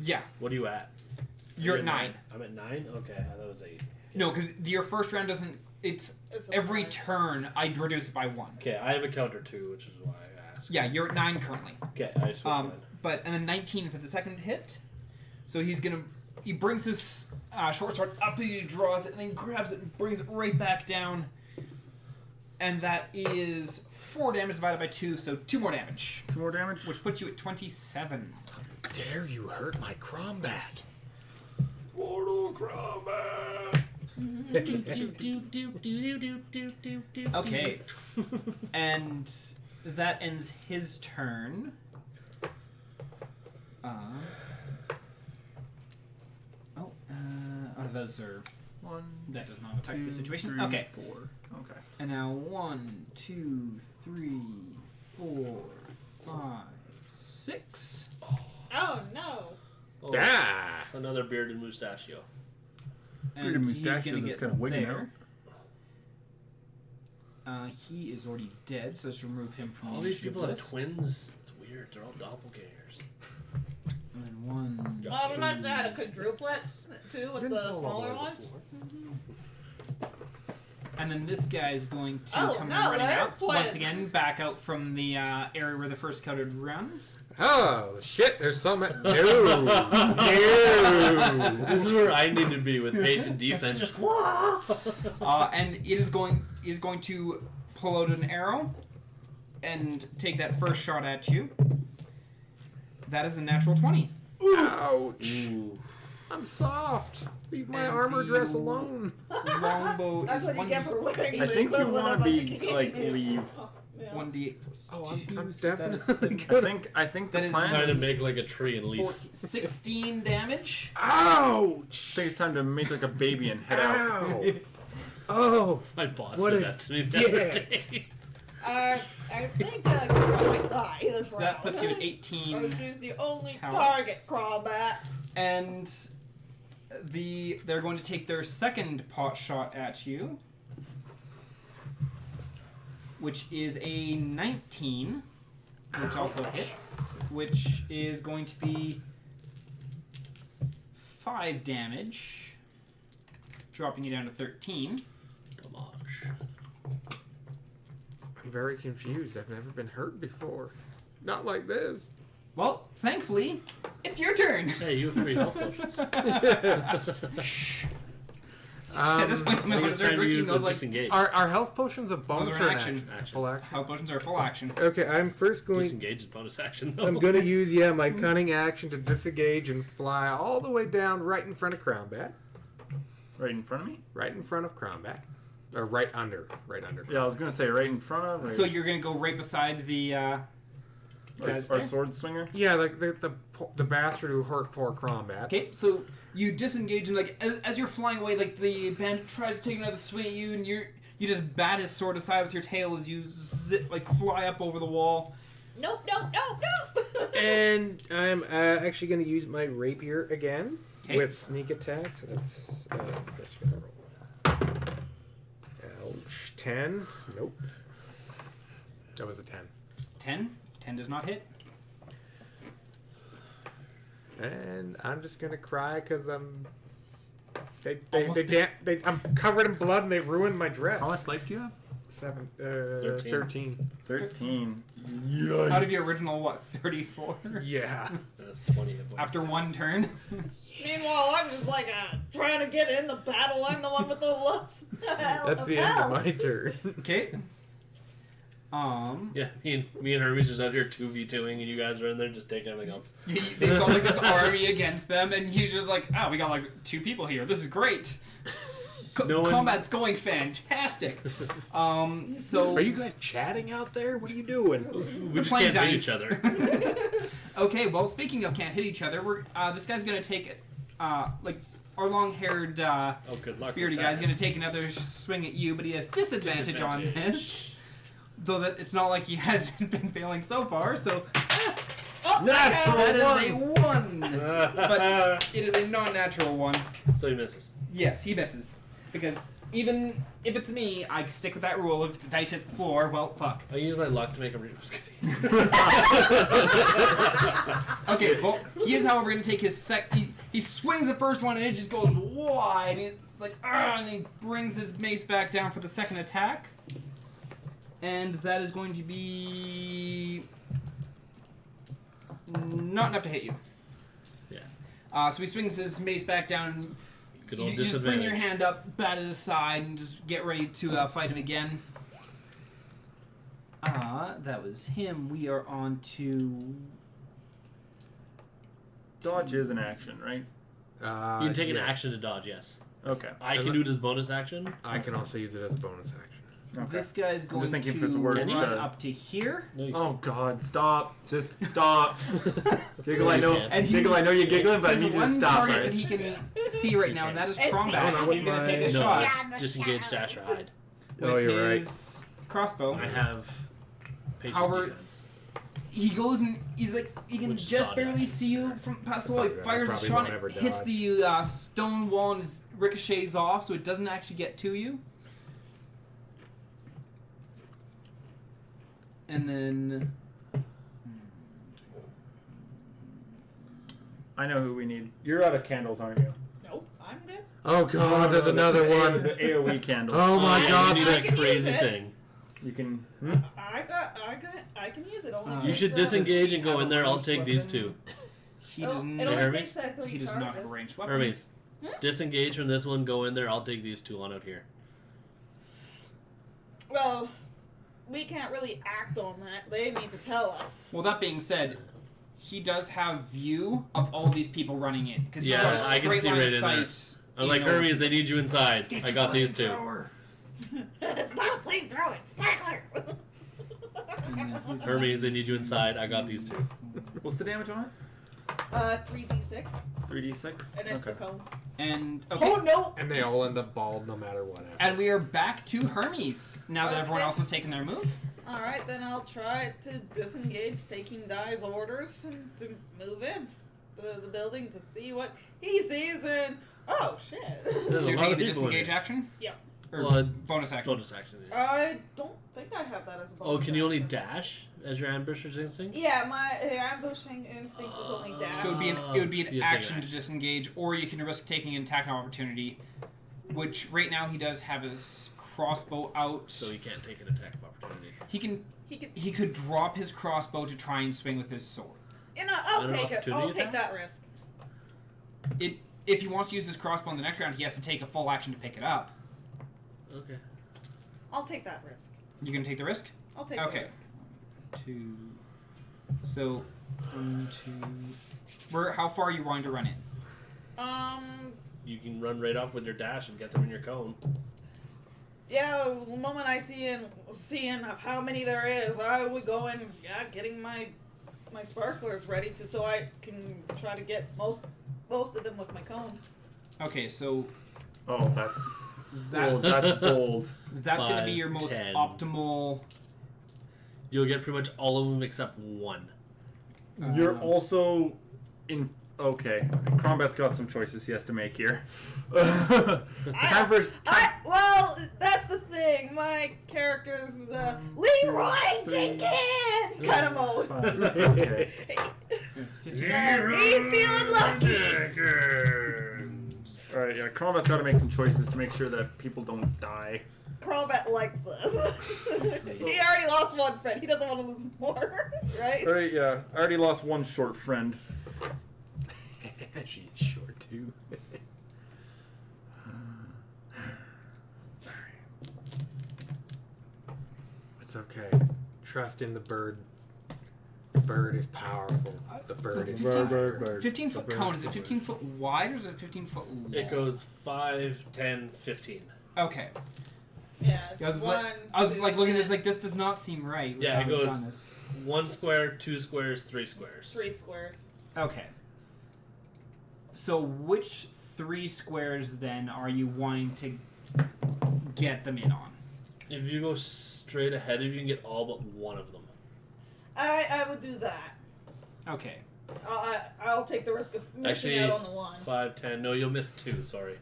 Yeah, What are you at? you're Are at you 9. I'm at 9. Okay, I thought it was 8. No, because your first round doesn't. It's It's every fine. turn I reduce it by 1. Okay, I have a counter too, which is why I asked. Yeah, you're at 9 currently. Okay, I switched mine. But and then 19 for the second hit. So he brings his short sword up, and he draws it, and then grabs it and brings it right back down. And that is 4 damage divided by 2, so 2 more damage, 2 more damage. which puts you at 27. Dare you hurt my Crombat? Mortal combat. Okay. And that ends his turn. Those are. 1. That does not affect 2, the situation. 3, Okay. 4. Okay. And now 1, 2, 3, 4, 5, 6. Oh no. Oh, Ah! another bearded mustachio. And Bearded he's mustachio gonna that's get kinda wigging there. He is already dead, so let's remove him from All the these initiative people have list. twins. It's weird. They're all doppelgangers. And then 1. Yeah. Well, we might have had a quadruplets too with Didn't the fall all smaller over the ones. floor. And then this guy is going to Oh, come no, running there's out twins. once again, back out from the area where the first countered run. Oh, shit, there's some... No! No! This is where I need to be with patient defense. Just And it is going to pull out an arrow and take that first shot at you. That is a natural 20. Ouch! Ooh. I'm soft. Leave my And armor the- dress alone. Longbow That's is what you get for wearing I the think you equivalent want of to a be bikini. like leave. Yeah. 1d8 plus Oh, 2, I'm so that is definitely I gonna... think That the is plan Trying to is. make like a tree and leaf. 14, 16 damage. I Ouch! think it's time to make like a baby and head out. Ow! Oh! My boss What said a that to me the other dick. day. I think Kira might die this So that round. puts you at Or 18. she's the only How? target combat. And they're going to take their second pot shot at you, which is a 19, which also hits, which is going to be 5 damage, dropping you down to 13. Damage. I'm very confused. I've never been hurt before. Not like this. Well, thankfully, It's your turn. Hey, you have 3 health potions. At this point, I'm I going to was start trying to drinking use those a like disengage. Are health potions a bonus are or an an action. Full action. health potions are full action. Okay, I'm first going. Disengage is bonus action. Though. I'm going to use my cunning action to disengage and fly all the way down right in front of Crownbat. Right in front of me? Right in front of Crownbat. Or right under. Yeah, I was gonna say right in front of. Right. So you're going to go right beside the. our sword swinger. Yeah, like the bastard who hurt poor Crownbat. Okay, so you disengage and like as you're flying away, like the bandit tries to take another swing at you, and you just bat his sword aside with your tail as you fly up over the wall. Nope. And I'm actually going to use my rapier again Okay. with sneak attack. So that's going to roll. Ouch. 10. Nope. That was a 10. 10 does not hit. And I'm just going to cry because I'm... Almost I'm covered in blood and they ruined my dress. How much life do you have? 13. 13. Out of your original 34. Yeah. That's 20 hit points. After one turn. Meanwhile, I'm just like trying to get in the battle. I'm the one with the looks. That's the end of my turn. Okay. Yeah, me and Hermes just out here 2v2ing, and you guys are in there just taking everything else. They've got like this army against them, and you're just like, we got like 2 people here. This is great. Combat's going fantastic. So Are you guys chatting out there? What are you doing? We just playing can't hit dice. each other. Okay, well, speaking of can't hit each other, we're this guy's gonna take like our long-haired Oh, good luck. beardy with guy's that. gonna take another swing at you, but he has disadvantage on this. Though that it's not like he hasn't been failing so far, so that is a 1. But it is a non-natural 1. So he misses. Yes, he misses. Because even if it's me, I stick with that rule. If the dice hits the floor, well, fuck. I use my luck to make a Okay, well, he is, however, going to take his he swings the first one, and it just goes wide. And it's like, and he brings his mace back down for the second attack. And that is going to be not enough to hit you. Yeah. So he swings his mace back down. Good You old just bring disadvantage. your hand up, bat it aside, and just get ready to fight him again. That was him. We are on to... Dodge is an action, right? You can take an action to dodge, yes. Okay. I can do it as bonus action. I can also use it as a bonus action. Okay. This guy's going thinking to if it's worth run it. up to here. No, you Oh God! Stop! Just stop! Giggle, I know. And Giggle, I know you're giggling, but I There's need you to one stop. target Right? that he can see right now, and that is It's Crombat. not He's going to take a no, shot it's disengage, dash, or hide. Oh, with you're right. his crossbow. I have patient However- defense. He goes and he's like, he can Which is just not barely action. see you from past the That's wall. He not good. fires I a probably shot, won't and ever it hits dodge. the stone wall and it ricochets off, so it doesn't actually get to you. And then I know who we need. You're out of candles, aren't you? Nope, I'm good. Oh God, there's another one. The AOE candle. Oh my yeah, God. You need I that can use crazy it. thing. You can. I can use it. Only You You against, should Does disengage he and go have in a there. I'll ranged take these weapon? two. he Oh, doesn't. it only Hermes? takes that He does not have a ranged weapon. Hermes, disengage from this one. Go in there. I'll take these two on out here. Well, we can't really act on that. They need to tell us. Well, that being said, he does have view of all these people running in because he's Yeah, got a I can straight see line right of in there. sight. I'm like, even though Hermes, they need you inside. I got these two. It's not a flamethrower, it's sparklers. Hermes, they need you inside. I got these two. What's the damage on it? 3d6, 3d6. and it's a Okay. cone. And okay. Oh no! And they all end up bald no matter what. And we are back to Hermes now that everyone Okay. else has taken their move. Alright, then I'll try to disengage, taking Dai's orders, and to move in the building to see what he sees, and oh shit. There's So a you're lot taking of the people in disengage here. action? Yep. Or Well, bonus action? Bonus action. I don't think I have that as a bonus. Oh, can you only action. dash as your ambusher's instincts? Yeah, my ambushing instincts is only dash. So it would be an You take action an to disengage, or you can risk taking an attack of opportunity, which right now he does have his crossbow out. So you can't take an attack of opportunity. He can He could. he could drop his crossbow to try and swing with his sword. You know, I'll An take it. I'll opportunity take attack? that risk. If he wants to use his crossbow in the next round, he has to take a full action to pick it up. Okay. I'll take that risk. You gonna take the risk? I'll take Okay. the risk. 2. So 1, 2. How far are you wanting to run in? You can run right up with your dash and get them in your cone. Yeah, the moment I seeing of how many there is, I would go in, getting my sparklers ready so I can try to get most of them with my cone. Okay, so Oh, that's that's that's bold. that's gonna be your 5, most 10. optimal. You'll get pretty much all of them except one. You're also in. Okay, Crombat's got some choices he has to make here. Well, that's the thing. My character's Leroy Jenkins kind of mode. Okay. It's 50. He's feeling lucky. Alright, yeah, Crombat's got to make some choices to make sure that people don't die. Crobat likes this. He already lost one friend. He doesn't want to lose more, right? Alright, yeah, I already lost one short friend. She's short too. It's okay. Trust in the bird. The bird is powerful. The bird is powerful. 15 foot cone. Is it 15 foot wide or is it 15 foot long? It goes 5, 10, 15. Okay. Yeah. I was one, like two, looking at this like this does not seem right. with Yeah, how it we've goes done this. 1 square, 2 squares, 3 squares. 3 squares. Okay. So which 3 squares then are you wanting to get them in on? If you go straight ahead, you can get all but one of them. I would do that. Okay. I'll take the risk of missing out on the one. 5, 10. No, you'll miss 2, sorry.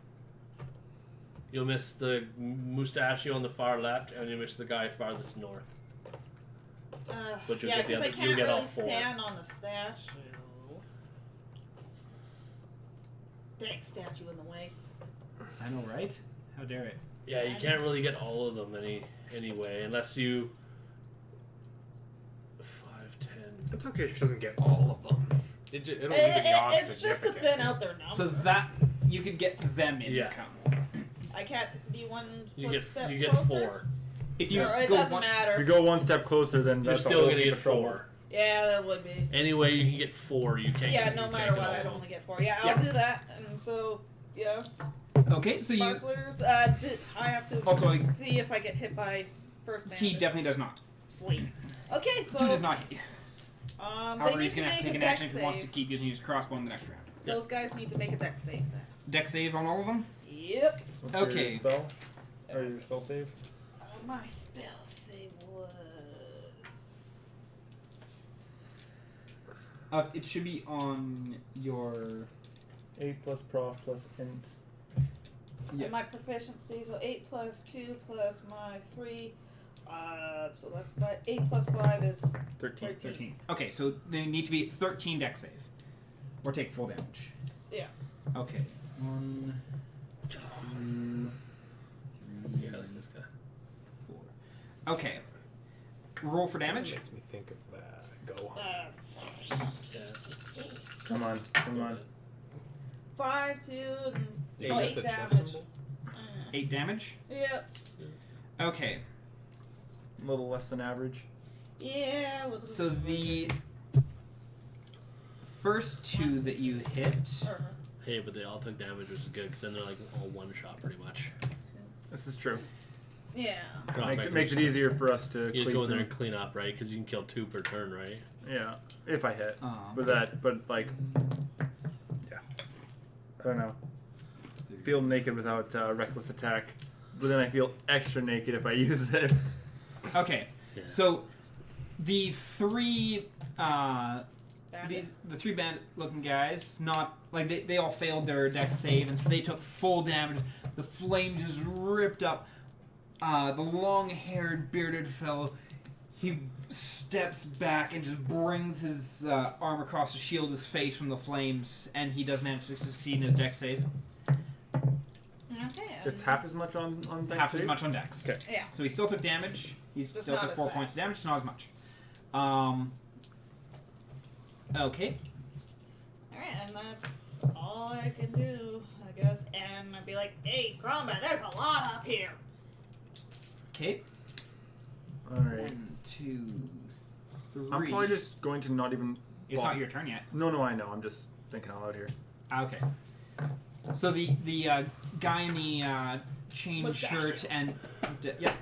You'll miss the mustachio on the far left, and you'll miss the guy farthest north. But you'll Yeah, get the because I other- can't you'll get all really 4. stand on the statue. Dang statue in the way. I know, right? How dare it? Yeah, you can't really get all of them anyway, unless you... 5, 10... It's okay if she doesn't get all of them. It'll even be odd It's just to thin out their number. So that you could get them in Yeah. the cone. I can't be one You get footstep 4. closer. If you Or it go doesn't one, If matter. you go one step closer, then You're that's still going to get 4. Yeah, that would be. Anyway, you can get 4. You can't. Yeah, you no can't matter get what, all I'd of only them. get 4. Yeah, Yeah. I'll do that. And so, yeah. okay, so you Sparklers. I have to Also, see if I get hit by first man. he definitely does not. Sweet. Okay, so 2 does not hit you. they However, need he's gonna have to make take a an action dex if he wants to save. keep using his crossbow in the next round. Those guys need to make a dex save then. Deck save on all of them. Yep. What's Okay. Your spell? Or your spell save? My spell save was. It should be on your 8 plus prof plus int. Yeah. And my proficiency, so 8 plus 2 plus my 3. So that's 5. 8 plus 5 is 13. 13. Okay, so they need to be 13 deck save, or take full damage. Yeah. Okay. 1, 2, 3, Yeah, like this guy. 4. Okay. Roll for damage. Makes me think of Go on. Yeah. Come on, come on. 5, 2, and so Eight 8 at the chest damage. symbol? 8 damage. Yeah. Okay. A little less than average. Yeah. So the first 2 that you hit. Hey, but they all took damage, which is good, because then they're like all one shot pretty much. This is true. Yeah. Makes it easier for us to You just clean go in there through. and clean up, right? Because you can kill 2 per turn, right? Yeah, if I hit. Um, But like, yeah. I don't know. Feel naked without reckless attack, but then I feel extra naked if I use it. Okay. Yeah. So the 3 Bandits. the 3 bandit-looking guys, not like they all failed their dex save, and so they took full damage. The flame just ripped up. The long-haired, bearded fellow, he steps back and just brings his arm across to shield his face from the flames, and he does manage to succeed in his dex save. Okay. It's half as much on dex Half save? as much on dex. Okay. Yeah. So he still took damage. He Just still not took as 4 bad. points of damage, just not as much. Okay. Alright, and that's all I can do, I guess. And I'd be like, hey, Gromba, there's a lot up here. Okay. Alright. 1, 2, 3. I'm probably just going to not even... It's not your turn yet. No, I know. I'm just thinking out loud here. Okay. So the guy in the chain Mustachio. shirt and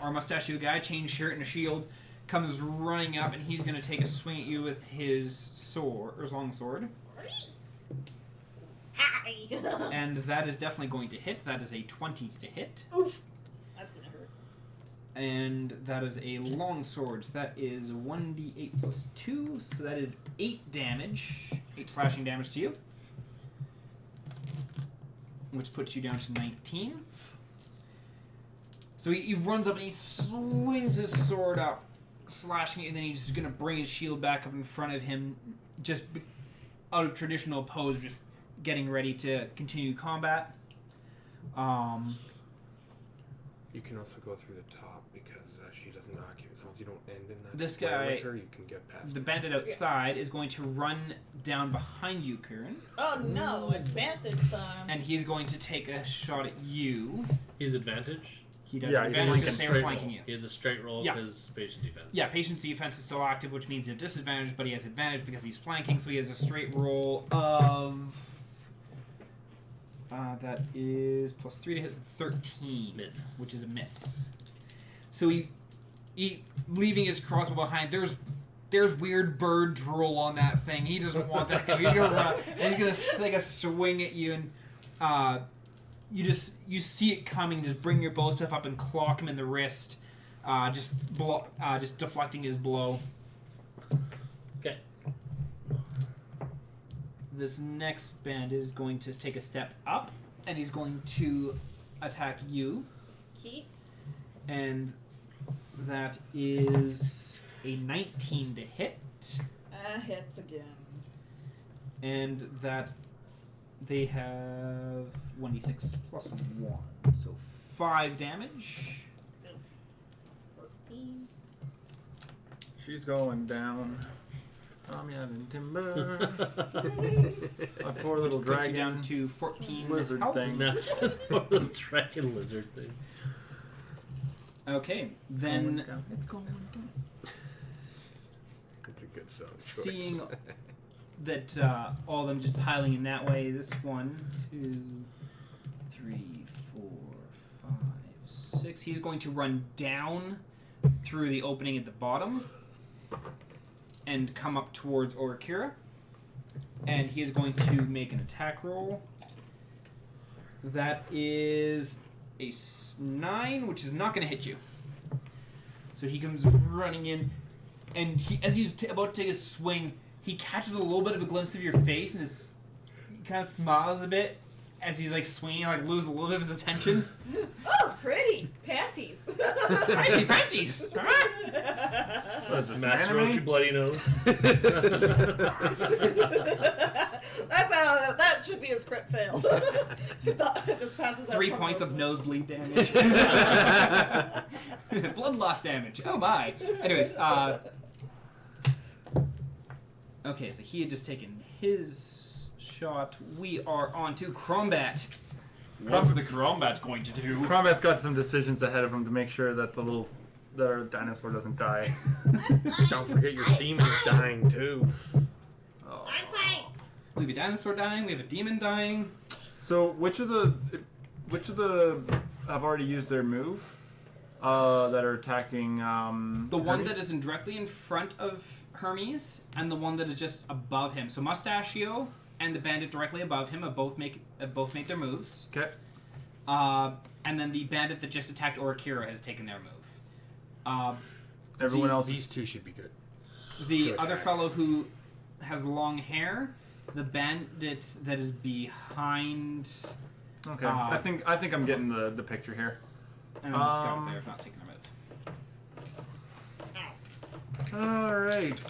our mustachio guy, chain shirt and a shield, comes running up and he's going to take a swing at you with his sword, or his long sword. Hi! And that is definitely going to hit. That is a 20 to hit. Oof! That's gonna hurt. And that is a long sword. So that is 1d8 plus 2. So that is 8 damage. 8 slashing damage to you. Which puts you down to 19. So he runs up and he swings his sword up, slashing it, and then he's going to bring his shield back up in front of him, just out of traditional pose, just getting ready to continue combat. You can also go through the top because she doesn't knock you. As long as you don't end in that This square guy- with her, you can get past The her. bandit outside is going to run down behind you, Kieran, Oh no, advantage time. and he's going to take a shot at you. He's advantage. He does Yeah, have he's advantage because flanking. they were flanking you. He has a straight roll Yeah. because patient defense. Yeah, patience defense is still active, which means he has disadvantage, but he has advantage because he's flanking, so he has a straight roll of... that is plus 3 to hit, so 13. Miss. Which is a miss. So he leaving his crossbow behind, there's weird bird drool on that thing. He doesn't want that. He's gonna run, and he's gonna take a swing at you, and you see it coming. Just bring your bow staff up and clock him in the wrist, just deflecting his blow. Okay. This next bandit is going to take a step up, and he's going to attack you, Keep. and that is a 19 to hit. Hits again. And that they have 1d6 plus 1. So 5 damage. 14. She's going down. Tommy and Timber. A poor little Puts you down dragon. to 14 Lizard health. thing. No, the dragon lizard thing. Okay, then It's going down. It's a good song. choice. seeing that all of them just piling in that way, this 1, 2, 3, 4, 5, 6. He's going to run down through the opening at the bottom and come up towards Orikira. And he is going to make an attack roll. That is a 9, which is not going to hit you. So he comes running in, and as he's about to take a swing, he catches a little bit of a glimpse of your face, and he kind of smiles a bit as he's like swinging, like loses a little bit of his attention. Oh, pretty panties. Crazy panties! What is this, Master anime? wrote your bloody nose. That should be a script fail. It just passes out 3 from points of over. nosebleed damage. Blood loss damage. Oh my. Anyways, okay, so he had just taken his shot. We are on to Crombat. What's the Crombat going to do? Crombat's got some decisions ahead of him to make sure that the dinosaur doesn't die. Don't forget your demon's dying too. Oh. I'm fine. We have a dinosaur dying. We have a demon dying. So which of the have already used their move that are attacking? The one Hermes? that is directly in front of Hermes, and the one that is just above him. So Mustachio and the bandit directly above him have both make their moves. Okay. And then the bandit that just attacked Orikira has taken their move. Everyone else. These two should be good. The Good other attack. fellow who has long hair, the bandit that is behind, Okay. I think I'm getting the picture here. and then the scout there have not taken their move. All right.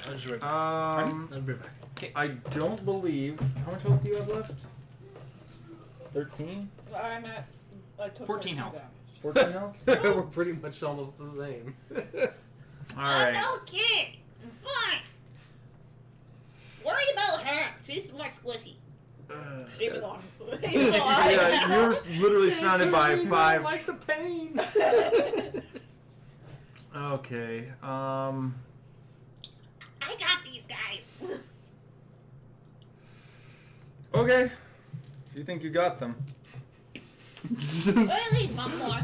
I'll just right back. Um, I'll be back. I don't believe. How much health do you have left? 13. I'm at. I took 14 13 health. damage. 14 health. We're pretty much almost the same. All right. I'm okay. I'm fine. Worry about her. She's more squishy. Even on. Yeah, you're literally surrounded by You 5. don't like the pain. Okay. I got these guys. Okay. You think you got them? Really, one more.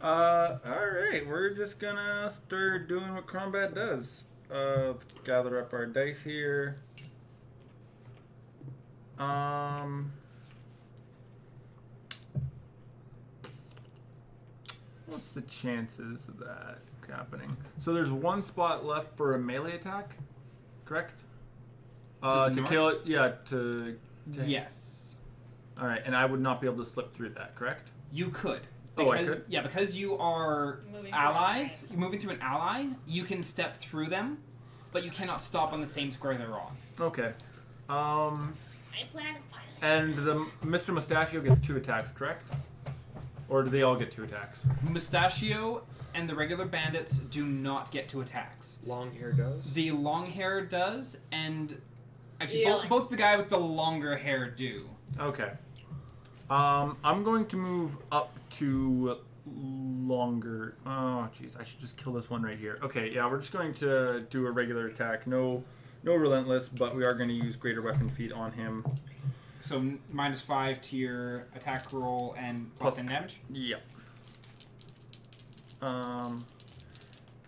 Alright, we're just gonna start doing what combat does. Let's gather up our dice here. What's the chances of that happening? So there's one spot left for a melee attack, correct? the To north? kill it, yeah, to... Yes. Alright, and I would not be able to slip through that, correct? You could. Oh, I Because could? yeah, because you are Moving allies, you're moving through an ally, you can step through them, but you cannot stop on the same square they're on. Okay. I plan to fire. And the Mr. Mustachio gets 2 attacks, correct? Or do they all get 2 attacks? Mustachio and the regular bandits do not get 2 attacks. Long hair does. The long hair does, and actually Yeah. both the guy with the longer hair do. Okay. I'm going to move up to longer. Oh, jeez, I should just kill this one right here. Okay, yeah, we're just going to do a regular attack. No relentless, but we are going to use greater weapon feat on him. So -5 to your attack roll and plus Plus- 10 damage. Yep.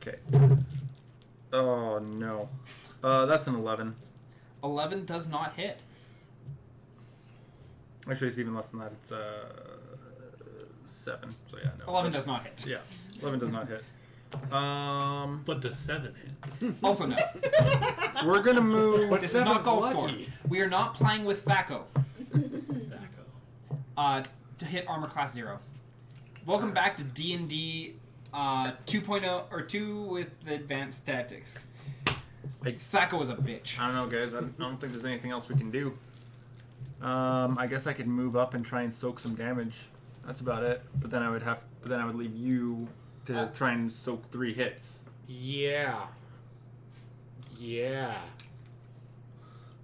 Okay. Oh no. That's an 11. 11 does not hit. Actually, it's even less than that. It's 7. So yeah, no. 11 does not hit. Yeah, 11 does not hit. But does 7 hit? Also no. We're gonna move. But This is not seven's Golf lucky. Storm. We are not playing with Thaco. Tobacco. To hit armor class 0. Welcome back to D&D 2.0 or 2 with advanced tactics. Thaco is a bitch. I don't know, guys. I don't think there's anything else we can do. I guess I could move up and try and soak some damage. That's about it. But then I would leave you to try and soak 3 hits. Yeah. Yeah.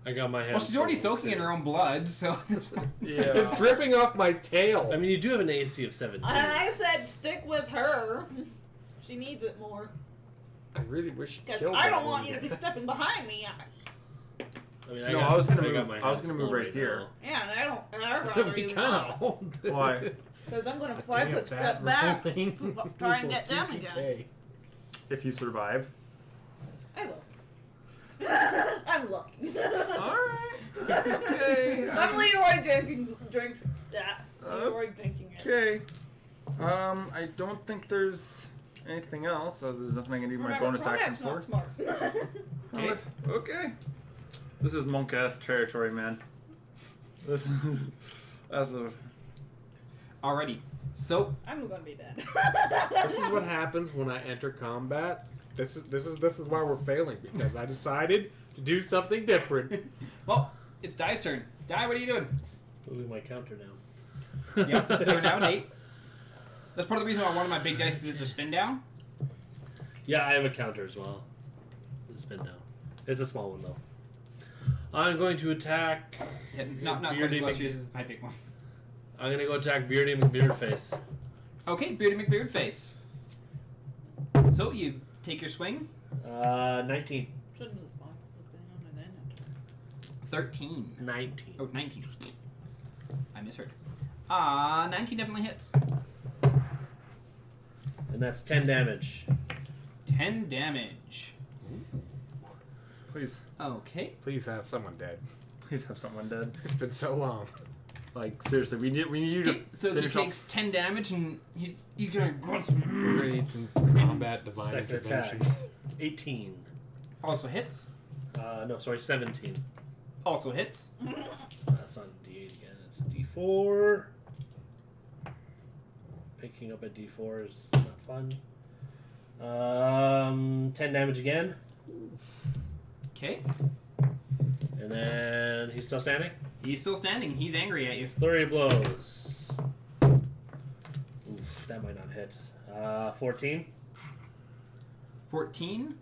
I got my hand. Well, she's already soaking in her own blood, so Yeah. It's dripping off my tail. I mean, you do have an AC of 17. I said stick with her. She needs it more. I really wish you Because killed I that don't one want you to be guy. stepping behind me. I mean, No, I was gonna got move- my I was hands gonna move full right here. now. Yeah, and I'd That'd rather be you kind not. of old. Why? Because I'm going to A fly damn foot step back. Try and get them again. If you survive. I will. I'm lucky. Alright. Okay. I'm Leroy Jenkins. Drinks that. Leroy drinking it. Okay. I don't think there's anything else. There's nothing I can do my Remember, bonus action combat's for. not smart. Okay. Okay. This is monk ass territory, man. This as a alrighty. So I'm going to be dead. This is what happens when I enter combat. This is why we're failing, because I decided to do something different. well, it's Die's turn. Die, what are you doing? Moving my counter now. Yep, you're now at 8. That's part of the reason why I wanted my big dice is to spin down. Yeah, I have a counter as well. It's spin down. It's a small one though. I'm going to attack. Yeah, not quite as Beardy illustrious as my big one. I'm gonna go attack Beardy McBeardface. Okay, Beardy McBeardface. So you take your swing. 19. Shouldn't have fought with them and then 13. 19. Oh, 19. I misheard. 19 definitely hits. And that's 10 damage. 10 damage. please Okay. Please have someone dead. please have someone dead. It's been so long. Like seriously, we need you to Okay, so he finish off- takes 10 damage and he's gonna Rage and combat, divine Second attack. intervention. 18. also hits. No, sorry, 17. Also hits. That's not D8 again. It's D4. Picking up a D4 is not fun. 10 damage again. Okay. And then he's still standing. He's still standing. He's angry at you. Flurry of blows. Oof, that might not hit. 14. 14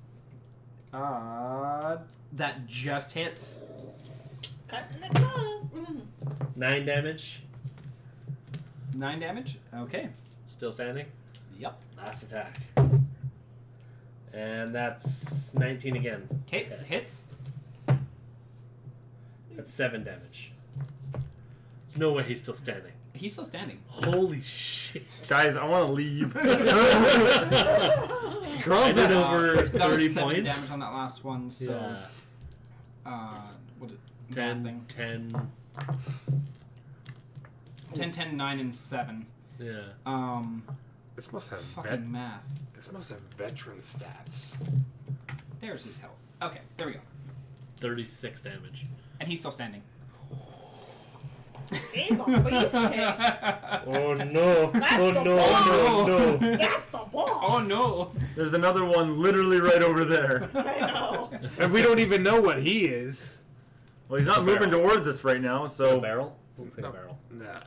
That just hits. Cutting it close. 9 damage. 9 damage. Okay. Still standing. Yep. Last attack. And that's 19 again. Okay, hits. That's 7 damage. There's no way he's still standing. He's still standing. Holy shit. Guys, I want to leave. I did over That was 30 7 points. damage on that last one, so... Yeah. What is 10, 10. 10, 10, 9, and 7. Yeah. This must have Fucking math. This must have veteran stats. There's his health. Okay, there we go. 36 damage. And he's still standing. He's a beefcake. Oh no. That's Oh the no, boss. no, no. That's the boss. Oh no! There's another one literally right over there. I know. And we don't even know what he is. Well, he's not A moving barrel. towards us right now, A so barrel? Looks like No. a barrel. Nah,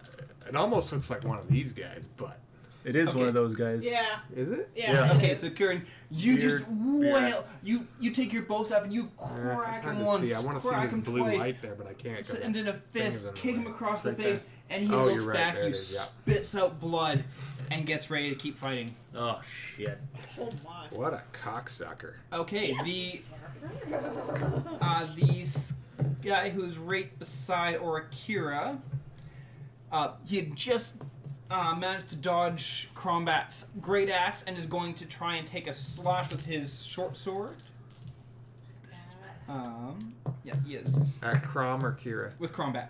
it almost looks like one of these guys, but it is Okay. one of those guys. Yeah. is it? Yeah. Yeah. it Okay, is. so Kieran, you Beard, just wail. You take your bow staff and you It's crack hard him to once, see. I want to see crack this him blue twice, light there, but I can't. 'cause send in a fist, in the kick him way. across Right the there. face, and he Oh, looks you're right, back, there you it is, yeah. spits out blood, and gets ready to keep fighting. Oh shit. Oh my. What a cocksucker. Okay, Yes. the guy who's right beside Orakira, he had just managed to dodge Crombat's great axe and is going to try and take a slash with his short sword. Yeah, he is. At Crom or Kira? With Crombat.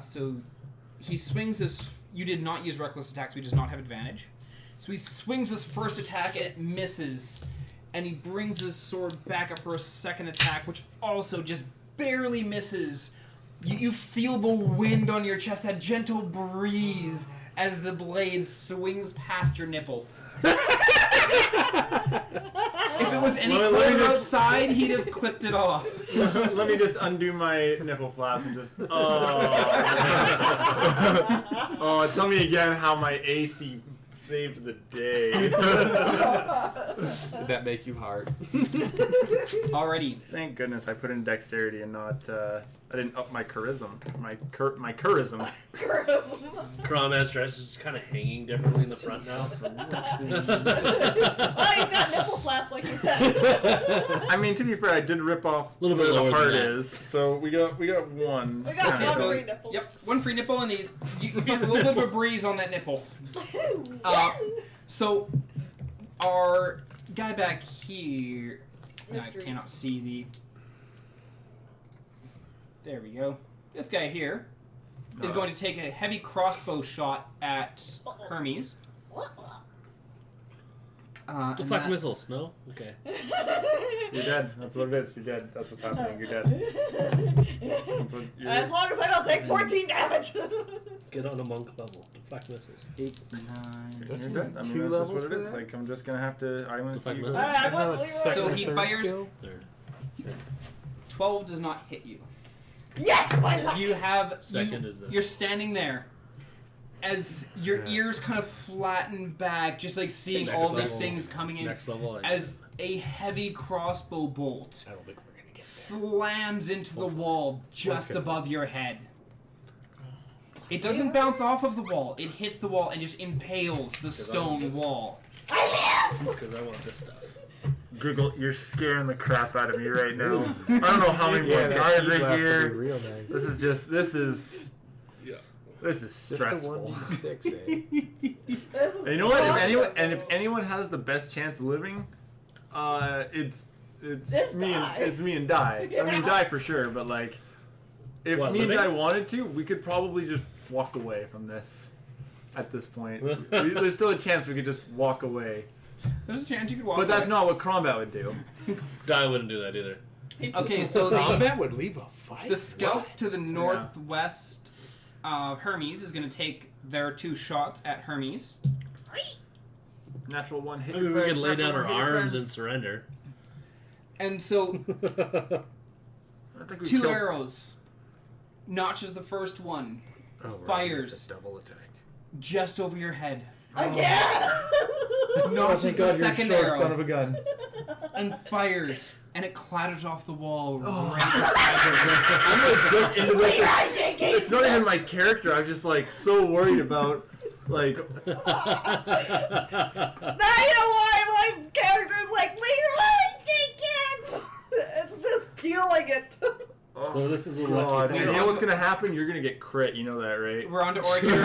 So he swings his... You did not use reckless attacks, so he does not have advantage. So he swings his first attack and it misses. And he brings his sword back up for a second attack, which also just barely misses. You feel the wind on your chest, that gentle breeze as the blade swings past your nipple. If it was any Let me colder just- outside, he'd have clipped it off. Let me just undo my nipple flaps and just. Oh. Oh, tell me again how my AC saved the day. Did that make you hard? Alrighty. Thank goodness I put in dexterity and not. I didn't up my charisma. My charisma. Crombat's dress is kind of hanging differently in the front now. Well, he's got nipple flaps like you said. I mean, to be fair, I did rip off Little bit where the lower heart than that. is. So we got one. We got Okay, one so free nipple. yep, one free nipple, and you felt a little bit of a breeze on that nipple. So our guy back here, I Mystery. cannot see the. There we go. This guy here is going to take a heavy crossbow shot at Hermes. and Deflect that- missiles, no? Okay. You're dead. That's what it is. You're dead. That's what's happening. You're dead. That's what you're As long as I don't take 14 damage. Get on a monk level. Deflect missiles. 8, 9. You're dead. I mean, Two that's just levels what it for is. that? Like, I'm just gonna have to. I'm gonna see. Deflect You missiles. I went Leroy. So he Third fires- skill? Third. 12 does not hit you. Yes, my luck. You have Second is this. you're standing there as your Yeah. ears kind of flatten back, just like seeing Next all these level- things coming in Next level. Like, as a heavy crossbow bolt I don't think we're gonna get there. slams into the wall just Okay. above your head. It doesn't bounce off of the wall. It hits the wall and just impales the stone wall. because I want this stuff. Google, you're scaring the crap out of me right now. I don't know how many more that guys heat are blast would be here. real nice. This is Yeah. Just stressful. a 1d6, eh? This is And you know what? If awesome. anyone has the best chance of living, it's This me Die. and it's me and Die. I mean, Yeah. Die for sure. But like, if What, me living? and Die wanted to, we could probably just walk away from this. At this point, there's still a chance we could just walk away. There's a chance you could walk But that's away. not what Crombat would do. Die wouldn't do that either. Okay, so the Combat would leave a fight? the scout to the northwest of Hermes is going to take their 2 shots at Hermes. Natural one hit. Maybe your we friends, could lay natural down our one, hit your arms friends. and surrender. And so I think we 2 killed- arrows notches the first one, Oh, right, fires. it's a double attack. just over your head. Again. Notches the second arrow. a gun. and fires, and it clatters off the wall right beside her. I'm like just into this. It's It's not even my character. I'm just like so worried about like. Now you know why my character's like Leroy Jenkins. It's just fueling it. Oh, So this is a God. lucky And you point. know what's gonna happen? You're gonna get crit. You know that, right? We're on to Orikira.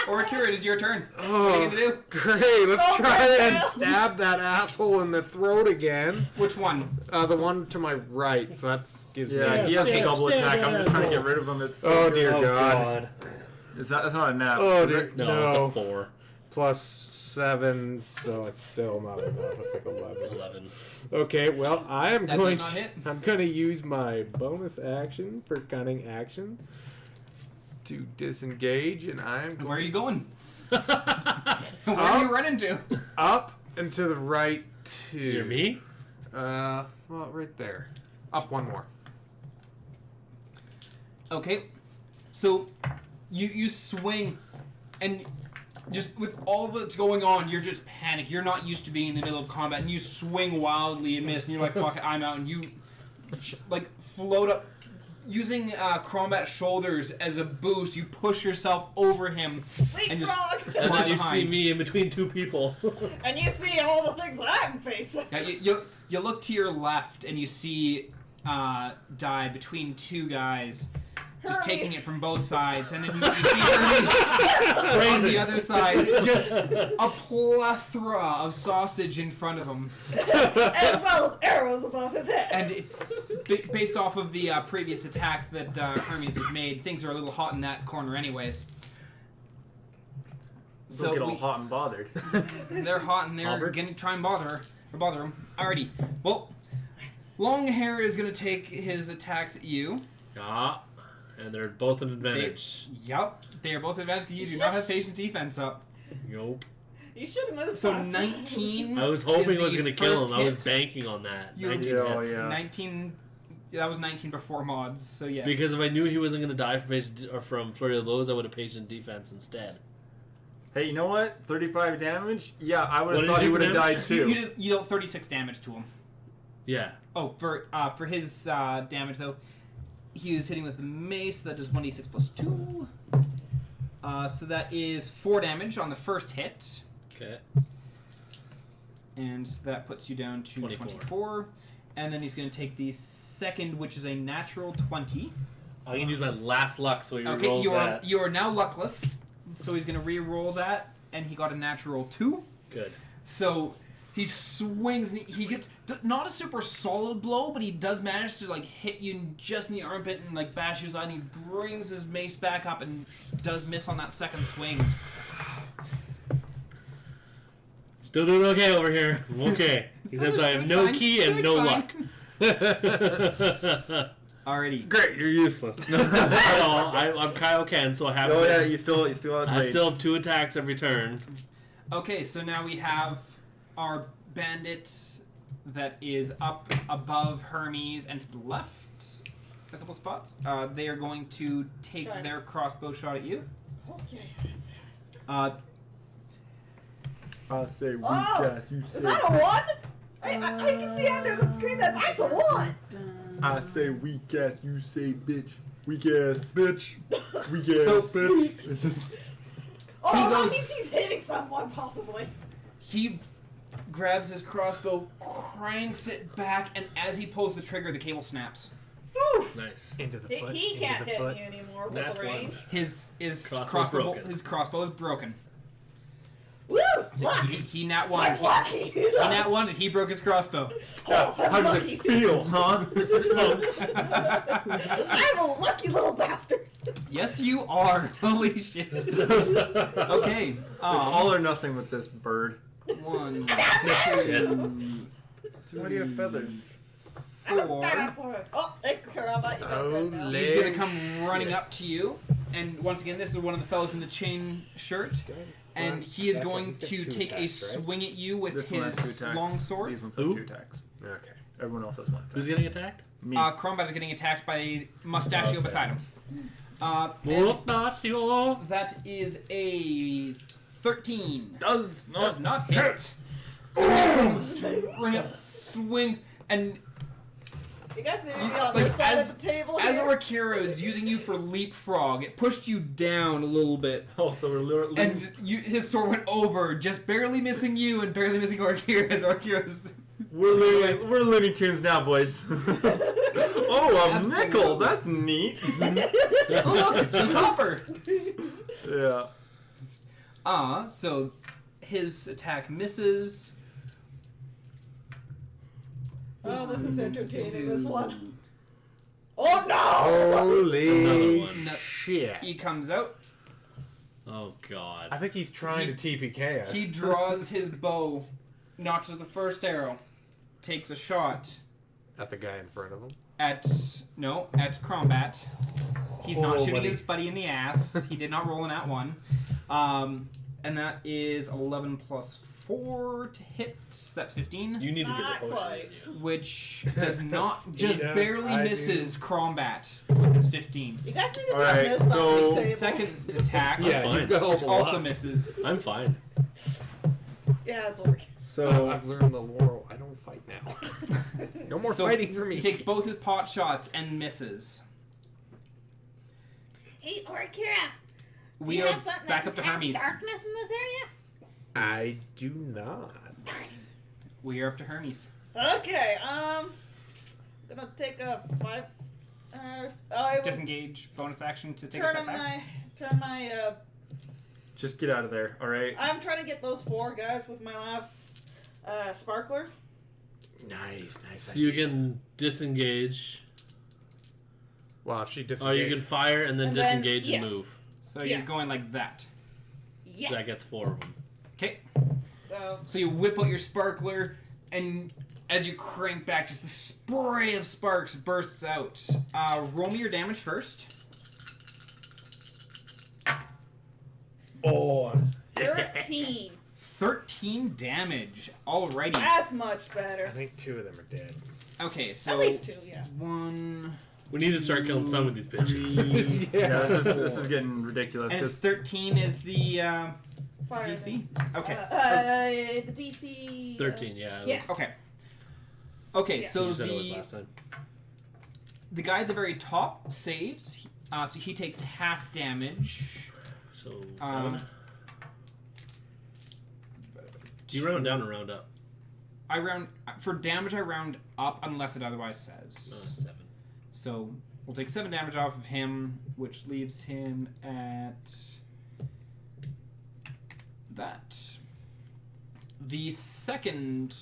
Orikira, it is your turn. What are you gonna do? Great, let's Oh, try my and God. stab that asshole in the throat again. Which one? The one to my right, so that gives Yeah, me... he has a Stab, double stab, attack. I'm just trying to get asshole. rid of him. It's so Oh, good. dear God. That's not a nap. Oh, is dear. it? No, it's a 4. Plus 7, so it's still not enough. It's like 11. 11. Okay, well, I am That going does not hit. I'm going to use my bonus action for cunning action to disengage, and I'm Where are going you going? Where are you running to? up and to the right to... Near me? Well, right there. Up one more. Okay, so you swing, and just with all that's going on, you're just panicked. You're not used to being in the middle of combat, and you swing wildly and miss, and you're like, fuck it, I'm out, and you like float up. Using Crombat's shoulders as a boost, you push yourself over him, and just Leapfrog. And fly then you see behind. me in between two people. And you see all the things that I'm facing. Yeah, you look to your left, and you see Die between two guys, just Hermes. taking it from both sides, and then you see Hermes on the other side, just a plethora of sausage in front of him. As well as arrows above his head. And based off of the previous attack that Hermes had made, things are a little hot in that corner anyways. Don't get all hot and bothered. They're hot and they're Albert? gonna try and bother him. Alrighty. Well, Longhair is gonna take his attacks at you. Ah, and they're both an advantage. They are both advanced because you do not have patient defense up. Nope. You should have moved. So faster. 19. I was hoping is I was the going to kill first him. I was hit. banking on that. You- 19 Yeah, hits. yeah. 19. That was 19 before mods. So yes. Because if I knew he wasn't going to die from patient or from flurry of blows, I would have patient defense instead. Hey, you know what? 35 damage? Yeah, I would What have did thought you he do would for have damage? died too. you dealt 36 damage to him. Yeah. Oh, for his damage though, he was hitting with the mace. That is 1d6 plus 2. So that is 4 damage on the first hit, Okay. and so that puts you down to 24. And then he's going to take the second, which is a natural 20. I can use my last luck, so he Okay, rolls you are that. you are now luckless, so he's going to re-roll that, and he got a natural 2. Good. So he swings, and he gets not a super solid blow, but he does manage to like hit you just in the armpit and like bash you aside. And he brings his mace back up and does miss on that second swing. Still doing okay over here. I'm okay. Except I have no Fine. key and Doing no fine. luck. Alrighty. Great, you're useless. I'm Kyle Ken, so I have. Oh yeah, you still have I rage. still have 2 attacks every turn. Okay, so now we have our bandit that is up above Hermes and to the left a couple spots. They are going to take Right. their crossbow shot at you. Okay. I say weak Oh, ass, you Is say. that a 1? I can see under the screen that that's a 1. I say weak ass, you say bitch. Weak ass, bitch. Weak ass, So- bitch. Oh, He that goes- means he's hitting someone, possibly. He grabs his crossbow, cranks it back, and as he pulls the trigger, the cable snaps. Oof. Nice. Into the foot. He into can't the hit foot. me anymore with Nat the range. His Crossbow's crossbow broken. is broken. Woo! So Luck! he nat one. I'm lucky! He nat one, and he broke his crossbow. Oh, How does lucky. it feel, huh? I'm a lucky little bastard. Yes, you are. Holy shit. Okay. It's all or nothing with this bird. 1, Shit. 2, Why do you have feathers? I'm a 4. dinosaur. Oh, caramba, you Oh, don't know. He's gonna come running up to you, and once again, this is one of the fellas in the chain shirt, and he is going to take a swing at you with This one has 2 his attacks. long sword. These ones have Who? 2 attacks. Okay. Everyone else has 1 attack. Who's getting attacked? Me. Crombat is getting attacked by Mustachio Okay. beside him. And Mustachio. that is a 13. does Does not hit. So he comes running up, swings, and You guys need to be on like, this side as- of the table as here. Orkira is using you for leapfrog, it pushed you down a little bit. Oh, so we're And his sword went over, just barely missing you and barely missing Orkira as Orkira's... we're Looney Tunes now, boys. Oh, a Absolutely. nickel. That's neat. Oh, look, 2 copper! Yeah. So his attack misses. Oh, this is entertaining, this one. Oh no! Another Holy one. shit. He comes out. Oh god. I think he's trying to TPK us. He draws his bow, notches the first arrow, takes a shot At the guy in front of him. at Crombat. He's not Oh, shooting buddy. his buddy in the ass. He did not roll an at 1. And that is 11 plus 4 to hit. That's 15. You need to get Not the potion. quite. Yeah. Which does not, just does, barely I do. misses Crombat with his 15. You guys need to be Alright, on this side so- of the table. Second attack, Yeah, Yeah, fine. you've got all which the also luck. misses. I'm fine. Yeah, it's working. So I've learned the laurel. I don't fight now. No more So fighting for me. he takes both his pot shots and misses. Hey, Orkira, We you are have something back that up to can cast Hermes. darkness in this area? I do not. We are up to Hermes. Okay, gonna take a 5. I will Disengage, bonus action to take a turn step back. my. just get out of there, all right? I'm trying to get those 4 guys with my last sparklers. Nice. So you can disengage, Well, if she or disengaged. you can fire and then And then- disengage yeah. and move. So Yeah. you're going like that. Yes. That gets 4 of them. Okay. So So you whip out your sparkler, and as you crank back, just the spray of sparks bursts out. Roll me your damage first. Oh, 13. 13 damage. Alrighty. That's much I better. think 2 of them are dead. Okay, so At least 2, yeah. 1, We need to start killing some of these bitches. yeah, this is getting ridiculous. and it's 'cause 13 is the Fire DC. Okay. The DC. 13, yeah. Yeah. Okay. Okay, Yeah. so You said it was last time. the guy at the very top saves, so he takes half damage. So, 7. Um, Do you round down or round up? I round for damage. I round up unless it otherwise No, says. 7. So we'll take 7 damage off of him, which leaves him at that. The second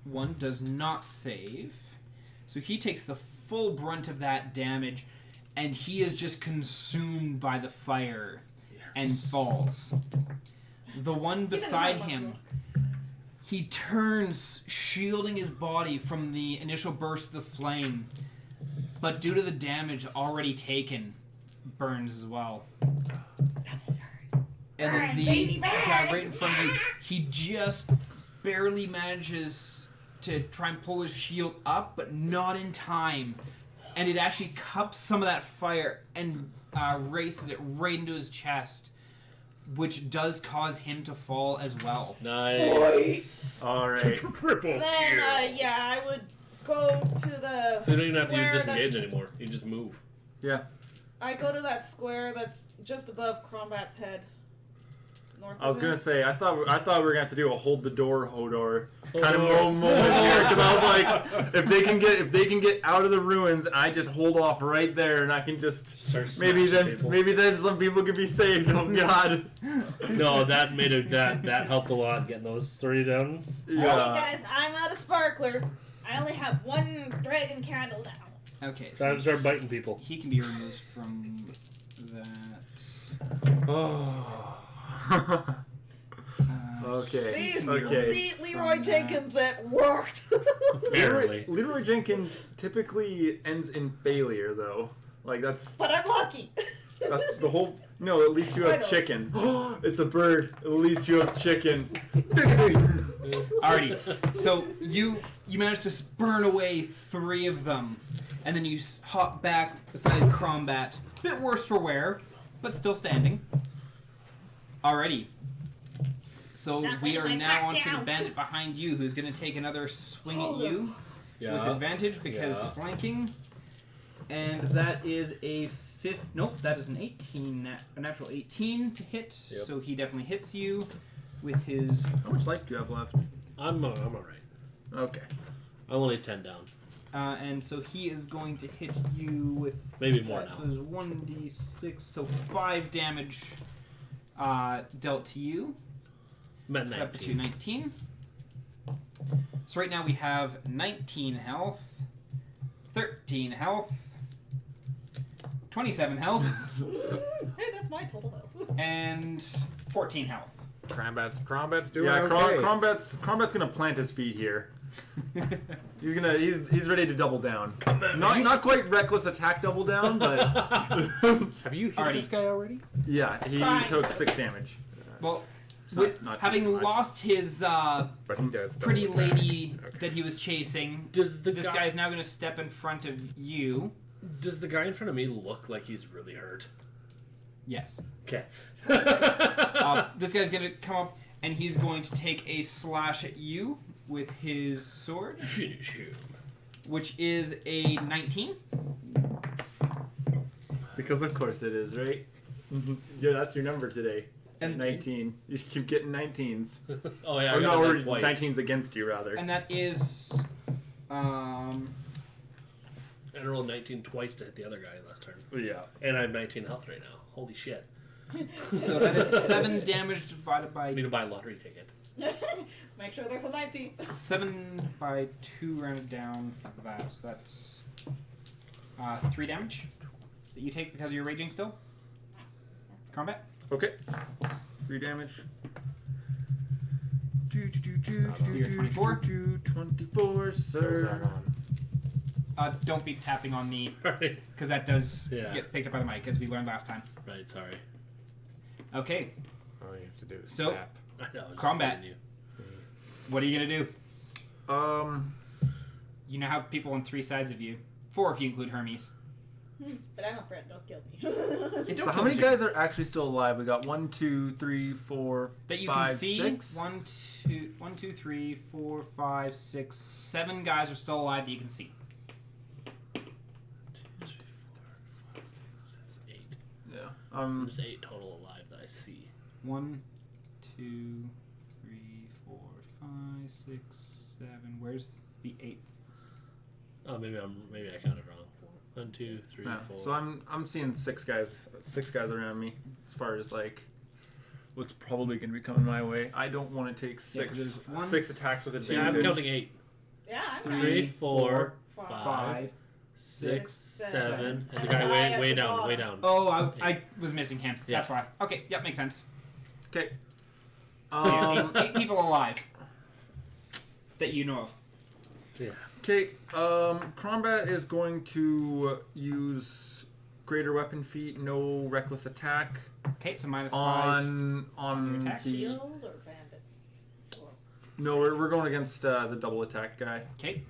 one does not save, so he takes the full brunt of that damage, and he is just consumed by the fire and falls. The one beside him, he turns, shielding his body from the initial burst of the flame, but due to the damage already taken, burns as well. And Burn, the baby, guy burn. right in front of you, he just barely manages to try and pull his shield up, but not in time. And it actually cups some of that fire and races it right into his chest, which does cause him to fall as well. Nice. all right. Triple Then, I would go to the. So you don't even have to use square disengage that's- anymore. You just move. Yeah. I go to that square that's just above Crombat's head. North I was of gonna him. say I thought we were gonna have to do a hold the door Hodor kind of moment here because I was like, if they can get out of the ruins, I just hold off right there and I can just Start maybe smashing then people. some people can be saved. Oh God. No, that made that helped a lot getting those 3 down. Hey guys, I'm out of sparklers. I only have 1 dragon candle now. Okay, so Time to start biting people. he can be removed from that. Oh. Okay. See, Okay. see, Leroy From Jenkins, that. it worked. Apparently. Leroy Jenkins typically ends in failure, though. Like that's But I'm lucky. the whole. No, at least you I have know. chicken. It's a bird. At least you have chicken. Alrighty, so you managed to burn away 3 of them, and then you hop back beside Crombat. Bit worse for wear, but still standing. Alrighty. So Not we letting are my now back onto the down. bandit behind you, who's going to take another swing Oh, at that was you awesome. Yeah. with advantage because Yeah. flanking. And that is a nope, that is an 18, a natural 18 to hit. Yep. So he definitely hits you with his. How much life do you have left? I'm all right. Okay. I'm only 10 down. And so he is going to hit you with. Maybe more So now. there's 1d6, so 5 damage dealt to you. Met Up to 19. 19. So right now we have 19 health, 13 health, 27 health, Hey, that's my total health. and 14 health. Crombat's doing Yeah, okay. Crombat's gonna plant his feet here. He's ready to double down. Not quite reckless attack double down, but Have you hit Already. this guy already? yeah, he Fine. took 6 damage. Well, It's with not having too much. lost his But he does. pretty double attack. lady Okay. that he was chasing, Does the this guy, guy is now going to step in front of you. Does the guy in front of me look like he's really hurt? Yes. Okay. This guy's going to come up and he's going to take a slash at you with his sword, Finish him. which is a 19. Because of course it is, right? Yeah, that's your number today. And 19. You keep getting 19s. Oh yeah, I Or got no, that or twice. 19s against you rather. And that is, I rolled 19 twice to hit the other guy last turn. Yeah. And I have 19 health right now. Holy shit. so that is 7 damage divided I need by to buy a lottery ticket. Make sure there's a 19. 7 by 2 rounded down for that. So that's 3 damage that you take because you're raging still. Combat. Okay. 3 damage. So you're 24. 24, What was sir. that on? Don't be tapping on the Right. because that does Yeah. get picked up by the mic as we learned last time. Right, sorry. Okay, All you have to do is So- tap. I know. I was Combat. kidding what are you gonna do? Um, You now have people on 3 sides of you. 4 if you include Hermes. But I'm a friend, don't kill me. It so don't how many kill guys are actually still alive? We got 1, 2, 3, 4, that you 5, can see? 6. 1, 2, 3, 4, 5, 6, 7 guys are still alive that you can see. 2, 3, 4, 5, 6, 7, 8. Yeah. There's 8 total alive that I see. 1, 2, 3, 4, 5, 6, 7. Where's the 8th? Oh, maybe I counted wrong. 1, 2, 3, Yeah. 4. So I'm seeing 6 guys around me as far as like what's probably going to be coming my way. I don't want to take 6 there's 1, 6 attacks with Yeah, I'm advantage. counting 8. Yeah, I'm 3, 4, 5, 5. 6, 7. 7. And the And guy the guy way at way the down, bottom. way down. Oh, I was missing him. Yeah. That's why. Okay, yep, makes sense. Okay. So you have 8 people alive that you know of. Yeah. Okay, Combat is going to use Greater Weapon Feat, no reckless attack Okay, so -5. on your attack. the. Shield or bandit? Or- No, we're going against the double attack guy. Okay.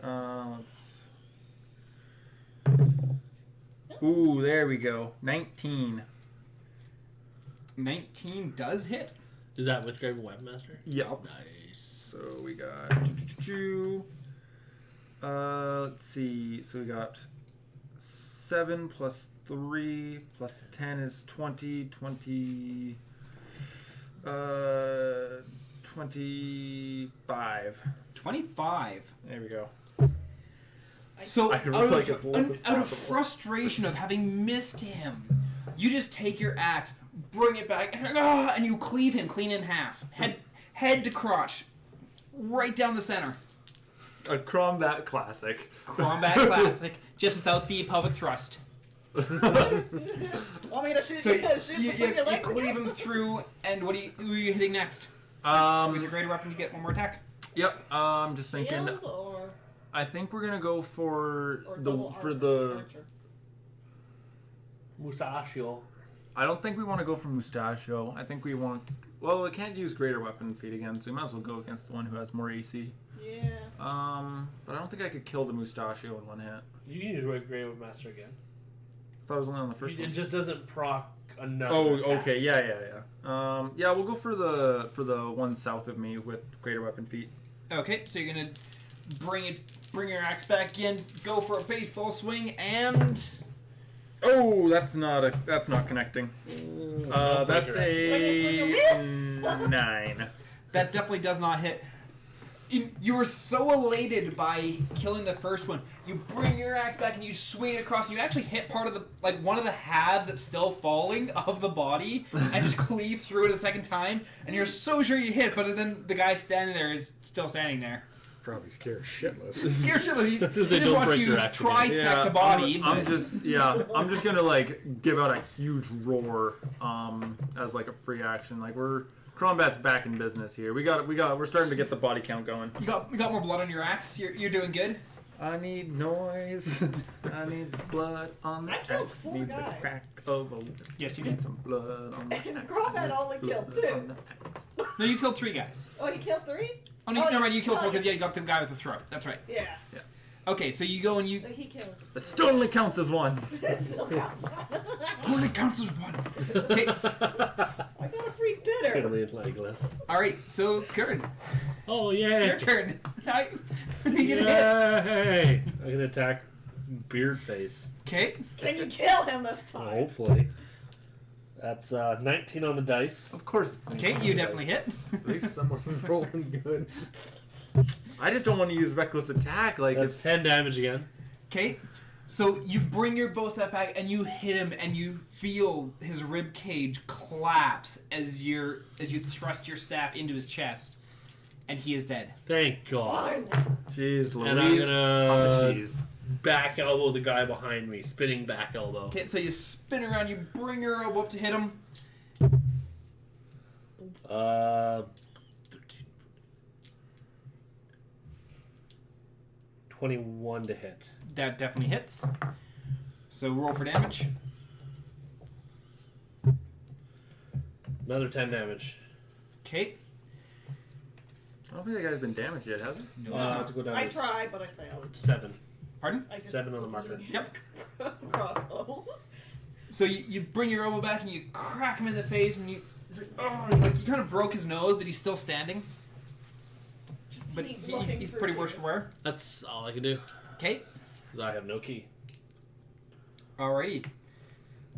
Let's. Ooh, there we go. 19. 19 does hit. Is that with Grave Weapon Master? Yep. Nice. So we got. Let's see. So we got 7 plus 3 plus 10 is 20. 25. 25. There we go. So I out would like as of, low as out of possible. frustration of having missed him, you just take your axe, bring it back, and you cleave him clean in half, head to crotch, right down the center. A Combat classic. Combat classic, just without the pelvic thrust. Want me to shoot, So shoot you between your legs? cleave him through, and who are you hitting next? With your greater weapon to get one more attack. Yep. I'm just thinking. Shield or I think we're gonna go for double the archer? Musashio. I don't think we want to go for Mustachio. I think we want. Well, we can't use Greater Weapon Feat again, so we might as well go against the one who has more AC. Yeah. But I don't think I could kill the Mustachio in one hit. You can use Grave Weapon Master again. I thought it was only on the first It one. just doesn't proc another. Oh, attack. okay, yeah. Yeah, we'll go for the one south of me with greater weapon feat. Okay, so you're gonna bring your axe back in, go for a baseball swing, and Oh, that's not connecting. That's Swing a miss. 9. that definitely does not hit. You were so elated by killing the first one. You bring your axe back and you swing it across, and you actually hit part of the one of the halves that's still falling of the body, and just cleave through it a second time. And you're so sure you hit, but then the guy standing there is still standing there. Probably scared shitless. Scared shitless. He They just don't watched break you your axe again. trisect a body. I'm but- just gonna give out a huge roar as a free action. Combat's back in business here. We're starting to get the body count going. You got more blood on your axe. You're doing good. I need noise. I need blood on the I killed axe. 4 Need guys. the crack of a Yes, you need did. some blood on the axe. And Combat only killed Blood 2. on the axe. No, you killed 3 guys. Oh, he killed 3? Oh, no, Oh, never mind. You killed 4 oh, because you got the guy with the throat. That's right. Yeah. Okay, so you go and you He killed. It still only counts as 1. It still counts. only counts as 1. Okay. I got a free dinner. Totally legless. All right. So Kieran, Oh yeah. your turn. You get hit. Yay! I can attack Beard Face. Okay. Can you kill him this time? Hopefully. That's 19 on the dice. Of course. Okay, you definitely hit. At least someone's rolling good. I just don't want to use reckless attack. That's 10 damage again. Okay. So you bring your bow staff back and you hit him, and you feel his rib cage collapse as you thrust your staff into his chest, and he is dead. Thank God. Jeez, Louise. And I'm on gonna the keys. back elbow the guy behind me. Spinning back elbow. Okay, so you spin around, you bring your elbow up to hit him. 13. 21 to hit. That definitely hits. So roll for damage. Another 10 damage. Okay. I don't think that guy's been damaged yet, has he? No, I it's have not. to go down I to tried, but I failed. 7. Pardon? I just 7 on the marker. Yep. Crossbow. So you bring your elbow back and you crack him in the face, and you you kind of broke his nose, but he's still standing. Just But keep looking he's through pretty worse things. for wear. That's all I can do. Okay. Because I have no key. Alrighty.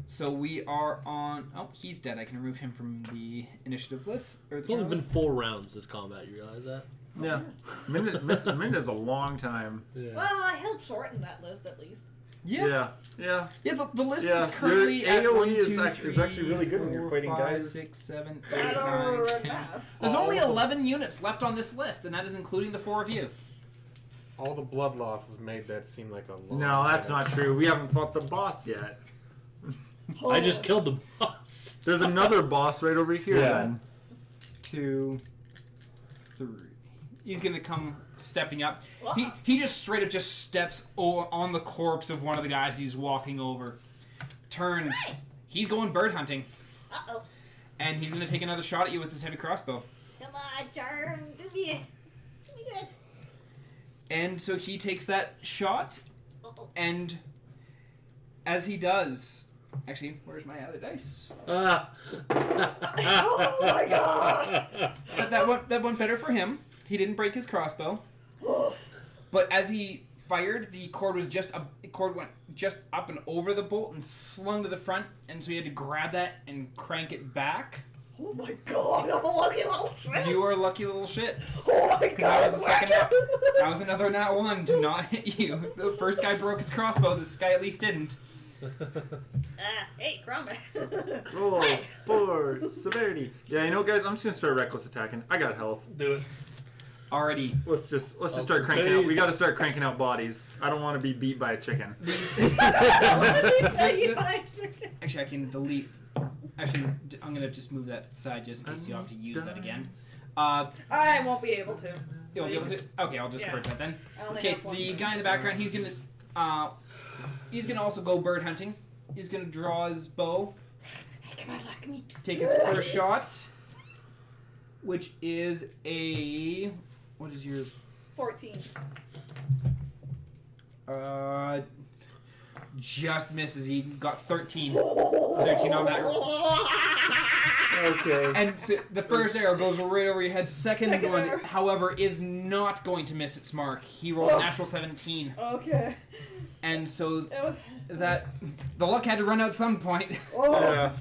So we are on. Oh, he's dead. I can remove him from the initiative list. Or It's the only count been list. 4 rounds this combat. You realize that? Yeah. Minute is a long time. Yeah. Well, I helped shorten that list at least. Yeah. Yeah. The list Yeah, is currently your at AoE 1, is 2, actually- is 3, actually really good when you're 4, fighting 5, guys. 6, 7, I 8, don't 9, remember 10. math. There's All only of them. 11 units left on this list, and that is including the 4 of you. All the blood losses made that seem like a long No, that's time. not true. We haven't fought the boss yet. I just killed the boss. There's another boss right over here. Yeah. Then 2, 3. He's gonna come stepping up. Wow. He just straight up just steps on the corpse of one of the guys he's walking over. Turns. He's going bird hunting, Uh-oh. and he's gonna take another shot at you with his heavy crossbow. Come on, Charm. Do me good. And so he takes that shot, Uh-oh. and as he does, actually, where's my other dice? Ah. Oh my God. That went better for him. He didn't break his crossbow, but as he fired, the cord went just up and over the bolt and slung to the front, and so he had to grab that and crank it back. Oh my God. I'm a lucky little shit. You are a lucky little shit. Oh my God. That was the second. Whack it. That was another nat 1 to not hit you. The first guy broke his crossbow. This guy at least didn't. Hey, Cromwell. roll Hey. for severity. Yeah, you know, guys, I'm just gonna start reckless attacking. I got health. Do it. Already. Let's just Up start the cranking out. We pace. got to start cranking out bodies. I don't want to be beat by a chicken. These. Actually, I can delete. Actually, I'm gonna just move that to the side just in case you have to use that again. I won't be able to. You'll be able to. Okay, I'll just Yeah. purge that then. I only Okay, have so one. the guy in the background, he's gonna also go bird hunting. He's gonna draw his bow, Come on, lock me. take his first shot, which is a. What is your 14. just misses. He got 13. 13 on that roll. Okay. And so the first arrow goes right over your head. Second one, arrow. however, is not going to miss its mark. He rolled a natural 17. Okay. And so It was. that the luck had to run out at some point. Oh. Yeah.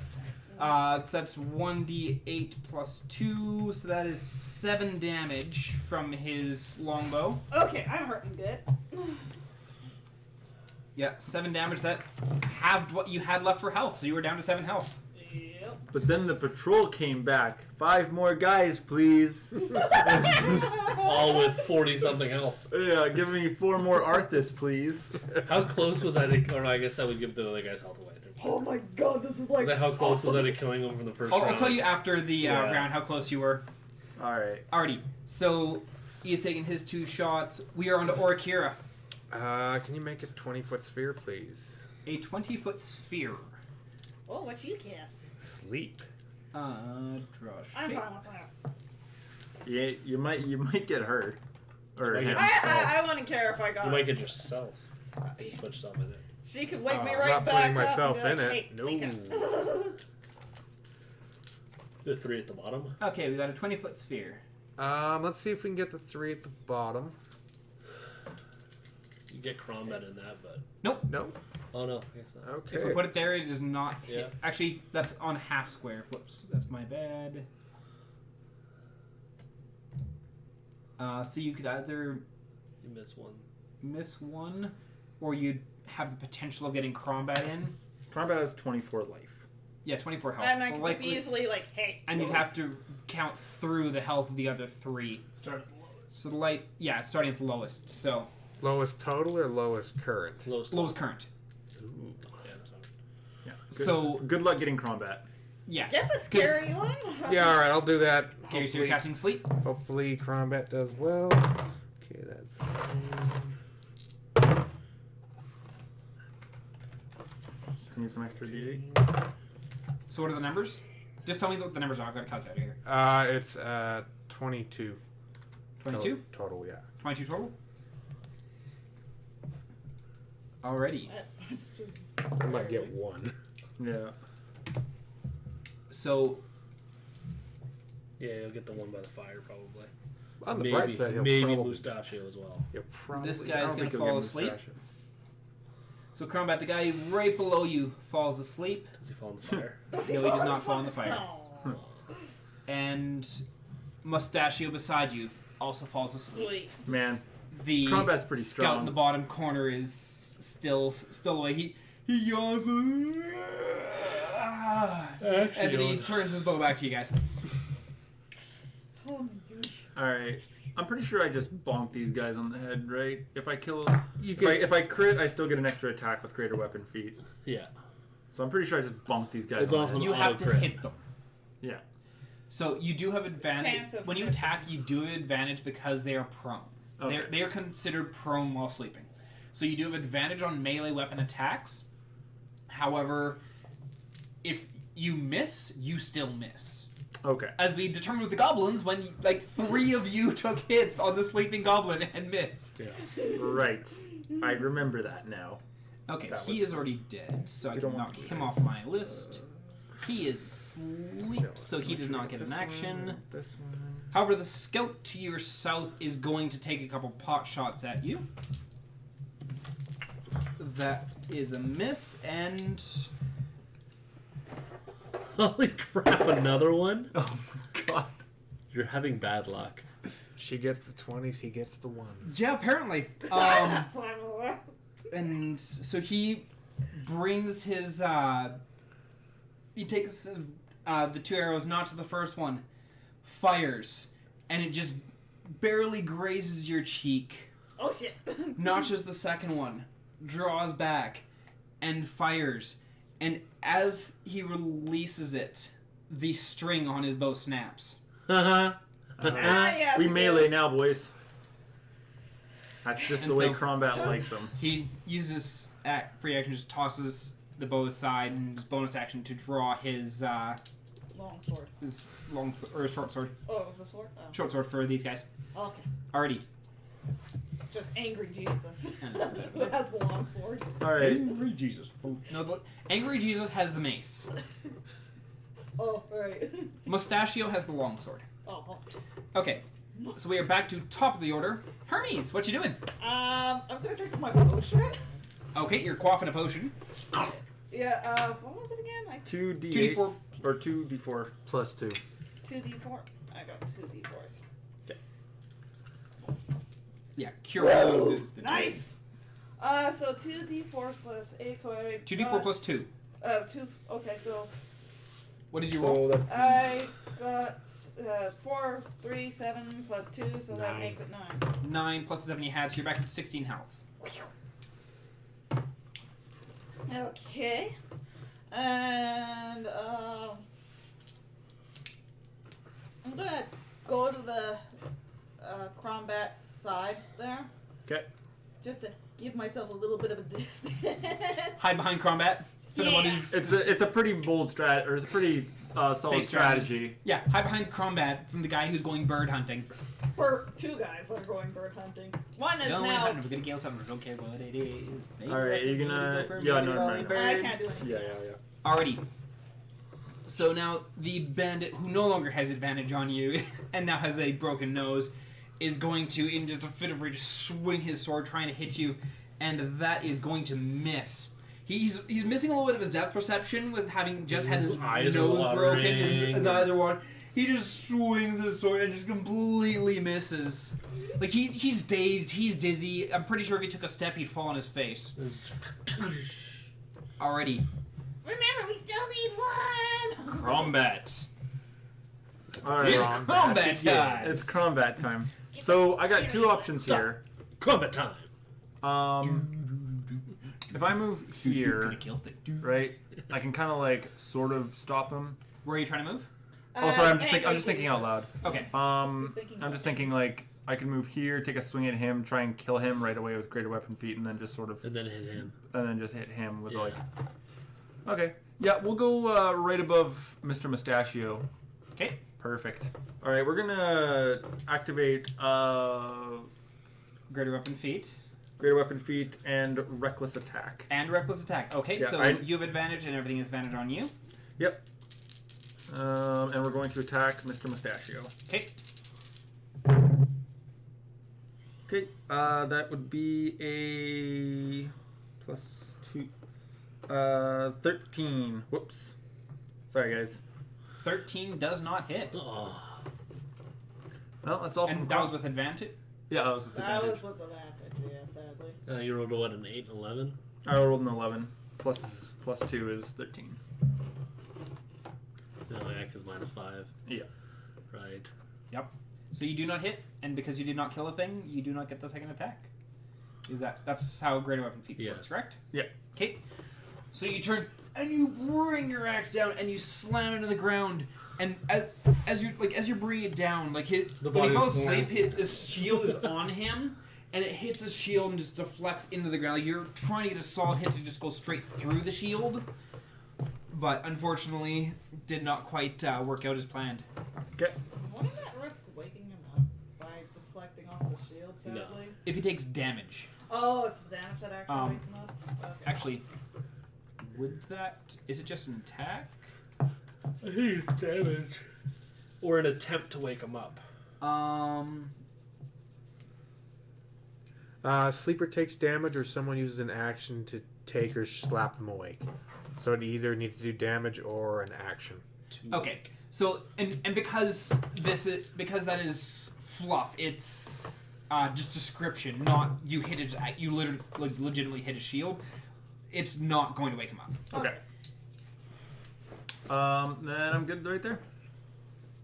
So that's 1d8 plus 2, so that is 7 damage from his longbow. Okay, I'm hurting good. Yeah, 7 damage. That halved what you had left for health, so you were down to 7 health. Yep. But then the patrol came back. 5 more guys, please. All with 40-something health. Yeah, give me 4 more Arthas, please. How close was I to... Or no, I guess I would give the other guy's health away. Oh my god, this is like. Is that how close was awesome. I to killing him from the first I'll round? tell you after the Yeah. round how close you were. Alright. Alrighty, so he has taken his 2 shots. We are on to Orakira. Can you make a 20-foot sphere, please? A 20-foot sphere. Oh, what you cast? Sleep. Draw I'm shape. fine with that. Yeah, you might get hurt. Or You might hit get- yourself. I wouldn't care if I got. You might get yourself. Put yourself in it. She could wake me I'm right not back putting up myself and be in like, it. Hey, wake up. The 3 at the bottom. Okay, we got a 20-foot sphere. Let's see if we can get the 3 at the bottom. You get Crombat in that, but... Nope. No. Oh, no. I guess not. Okay. If we put it there, it does not hit. Yeah. Actually, that's on half square. Whoops, that's my bad. So you could either You miss one. miss one, or you'd have the potential of getting Crombat in. Combat has 24 life. Yeah, 24 health. And I could Well, just easily like, hey. and you'd have to count through the health of the other 3. Start at the lowest. So the light, yeah, starting at the lowest. So Lowest total or lowest current? Lowest current. Ooh. Yeah, that's fine. Yeah. So good luck getting combat. yeah. Get the scary one. Yeah, all right, I'll do that. Okay, so you're casting sleep. Hopefully, Crombat does well. Okay, that's. Need some extra D8. So what are the numbers? Just tell me what the numbers are. I've got a calculator here. It's 22. 22? Total, yeah. 22 total. Alrighty. That's just- I might get 1. Yeah. So Yeah, you'll get the one by the fire, probably. On the maybe bright side, he'll maybe probably, Mustachio as well. he'll probably. This I guy's don't gonna think he'll fall get asleep. Mustachio. So Crombat, the guy right below you, falls asleep. Does he fall in the fire? Does No, he does not fall in the fire. No. And Mustachio beside you also falls asleep. Sweet. Man, The Crombat's pretty scout strong. in the bottom corner is still awake. He yawns. And then he turns his bow back to you guys. Oh my gosh. alright. I'm pretty sure I just bonk these guys on the head, right? If I kill... You If I crit, I still get an extra attack with greater weapon feat. Yeah. So I'm pretty sure I just bonk these guys It's on also the head. You have to Auto-crit. hit them. Yeah. So you do have advantage Chance of when you missing. attack. You do have advantage because they are prone. Okay. They are considered prone while sleeping. So you do have advantage on melee weapon attacks. However, if you miss, you still miss. Okay. As we determined with the goblins, when like 3 of you took hits on the sleeping goblin and missed. Right. I remember that now. Okay, That he was is already dead, so I We can don't want knock to do him this. off my list. He is asleep, so he does not get an action. This one. However, the scout to your south is going to take a couple pot shots at you. That is a miss, and Holy crap, another one? Oh my god. You're having bad luck. She gets the 20s, he gets the 1s. yeah, apparently. And so he brings his. He takes the 2 arrows, notches the first one, fires, and it just barely grazes your cheek. Oh shit. Notches the second one, draws back, and fires. And as he releases it, the string on his bow snaps. Haha. Yes, We we melee did. now, boys. That's just And the way so- Crombat likes them. He uses free action, just tosses the bow aside, and his bonus action to draw his Long sword. or short sword. Oh, it was a sword? Oh. Short sword for these guys. Okay. Alrighty. just angry Jesus. And that's about Who it. has the long sword. All right. Angry Jesus. No, the Angry Jesus has the mace. Oh, alright. Mustachio has the longsword. Oh. Okay, so we are back to top of the order. Hermes, what you doing? I'm gonna drink my potion. Okay, you're quaffing a potion. Yeah, what was it again? 2d8 2d4. or 2d4. Plus 2. 2d4. I got 2d4s. Yeah, cure wounds is the Nice! So 2d4 plus 8, so I 2d4 got, plus 2. 2, okay, so What did you roll? So that's I got 4, 3, 7 plus 2, so that 9. makes it 9. 9 plus the 7 you had, so you're back to 16 health. Okay. And, I'm gonna go to the Crombat's side there, okay. just to give myself a little bit of a distance. Hide behind combat. For the one Yeah. who's It's a pretty bold strat, or it's a pretty solid Safe strategy. yeah, hide behind combat from the guy who's going bird hunting. Or 2 guys that are going bird hunting. One is Going now. hunting, we're gonna kill something. Don't care what it is. Baby. All right, you're gonna. Yeah, no, no, no. I can't do anything. Yeah. Alrighty. So now the bandit who no longer has advantage on you and now has a broken nose is going to, in just a fit of rage, swing his sword trying to hit you, and that is going to miss. He's missing a little bit of his depth perception with having just had his eyes are nose broken. watering. His eyes are watering. He just swings his sword and just completely misses. Like he's dazed. He's dizzy. I'm pretty sure if he took a step, he'd fall on his face. Alrighty. Remember, we still need one. Combat. All right. It's combat time. Yeah, it's combat time. So I got 2 options here. Combat time. If I move here, Gonna kill things. right, I can kind of like sort of stop him. Where are you trying to move? Oh, sorry, I'm Angry just thinking out Jesus. loud. Okay. He's thinking I'm just thinking like I can move here, take a swing at him, try and kill him right away with greater weapon feat, and then just sort of, And then hit him. and then just hit him with Yeah. like. Okay. Yeah, we'll go right above Mr. Mustachio. Okay. Perfect. All right, we're gonna activate Greater weapon feat. greater weapon feat and reckless attack. And reckless attack. Okay, Yeah, so I- you have advantage and everything is advantage on you. Yep. And we're going to attack Mr. Mustachio. Okay. Okay, that would be a plus 2, 13. Whoops. Sorry, guys. 13 does not hit. Oh. Well, that's all from And that was with advantage? Yeah, that was with That advantage. was with the advantage, yeah, sadly. You rolled a, what, an 8 and 11? I rolled an 11. Plus 2 is 13. No, yeah, because minus 5. Yeah. Right. So you do not hit, and because you did not kill a thing, you do not get the second attack. That's how greater weapon feat works, Yes. correct? Yeah. Okay. So you turn and you bring your axe down and you slam into the ground. And as you're bringing it down, like when he body falls is asleep, his shield is on him, and it hits his shield and just deflects into the ground. Like you're trying to get a solid hit to just go straight through the shield, but unfortunately, did not quite work out as planned. Okay. Wouldn't that risk waking him up by deflecting off the shield, sadly? No. If he takes damage, Oh, it's the damage that actually wakes him up? Okay. actually, is it just an attack? I think it's damage. Or an attempt to wake him up. Sleeper takes damage or someone uses an action to take or slap them awake. So it either needs to do damage or an action. Okay, so and because that is fluff, it's just description, not you hit it. You literally legitimately hit a shield. It's not going to wake him up. Okay. Then I'm good right there.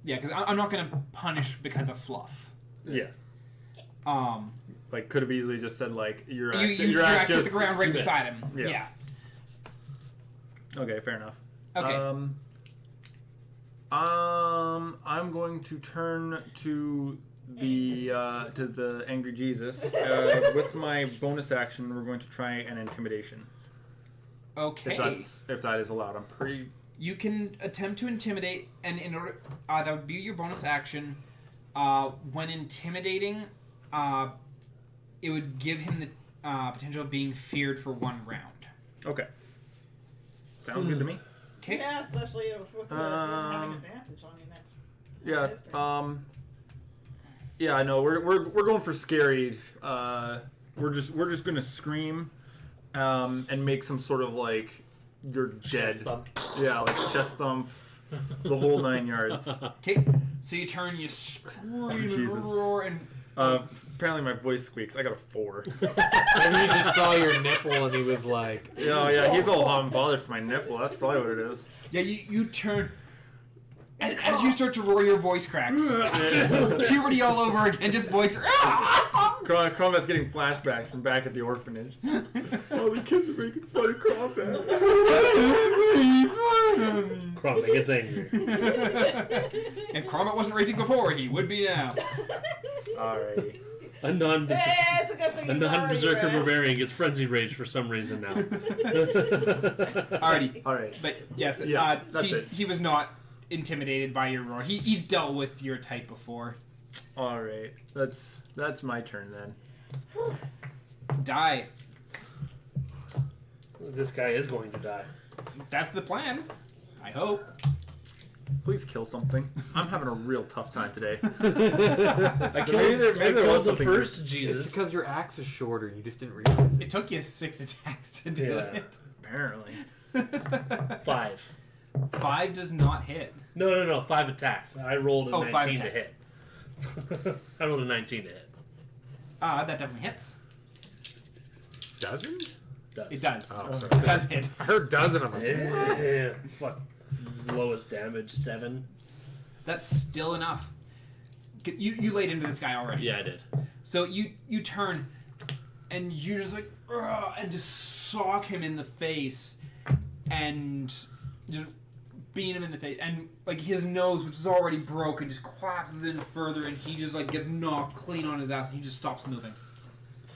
Yeah, because I'm not going to punish because of fluff. Yeah. Like could have easily just said like your You're axe actually at the just- ground right you miss. beside him. Yeah. Yeah. Okay, fair enough. Okay. I'm going to turn to the angry Jesus with my bonus action. We're going to try an intimidation. Okay. If that is allowed. I'm pretty. You can attempt to intimidate, and in order that would be your bonus action. When intimidating, it would give him the potential of being feared for 1 round. Okay. Sounds good to me. Okay. Yeah, especially with having advantage on you next. Yeah. next turn. Yeah. I know. We're going for scary. We're just gonna scream, and make some sort of like you're dead. Chest thump. Yeah, like chest thump, the whole 9 yards. Okay. So you turn, you scream and Jesus. roar, and Apparently my voice squeaks. I got a 4. Maybe he just saw your nipple and he was like, Yeah, he's all hot and bothered for my nipple. That's probably what it is. yeah, you turn, and as you start to roar, your voice cracks. Puberty all over again, just voice. Combat's getting flashbacks from back at the orphanage. Oh, the kids are making fun of Combat. Crombat gets angry. If Crombat wasn't raging before, he would be now. Alrighty. A non Hey, it's a good thing he's already berserker red. barbarian gets frenzy rage for some reason now. Alrighty. Alright. But yes, Yeah, that's it. he was not intimidated by your roar. He's dealt with your type before. Alright. That's my turn then. Die. This guy is going to die. That's the plan. I hope. Please kill something. I'm having a real tough time today. I Maybe there was the something first it's Jesus. because your axe is shorter. You just didn't realize it. It took you 6 attacks to do Yeah. it. Apparently. 5. 5 does not hit. No. 5 attacks. I rolled a Oh, 5 19 to attack. hit. I rolled a 19 to hit. That definitely hits. Doesn't? It does. Oh, It sorry. does hit. I heard dozen of them. Yeah. Fuck. Lowest damage 7. That's still enough. You laid into this guy already. Yeah, I did. So you turn, and you just like, "Ugh," and just sock him in the face, and just beat him in the face, and like his nose, which is already broken, just collapses in further, and he just like gets knocked clean on his ass, and he just stops moving.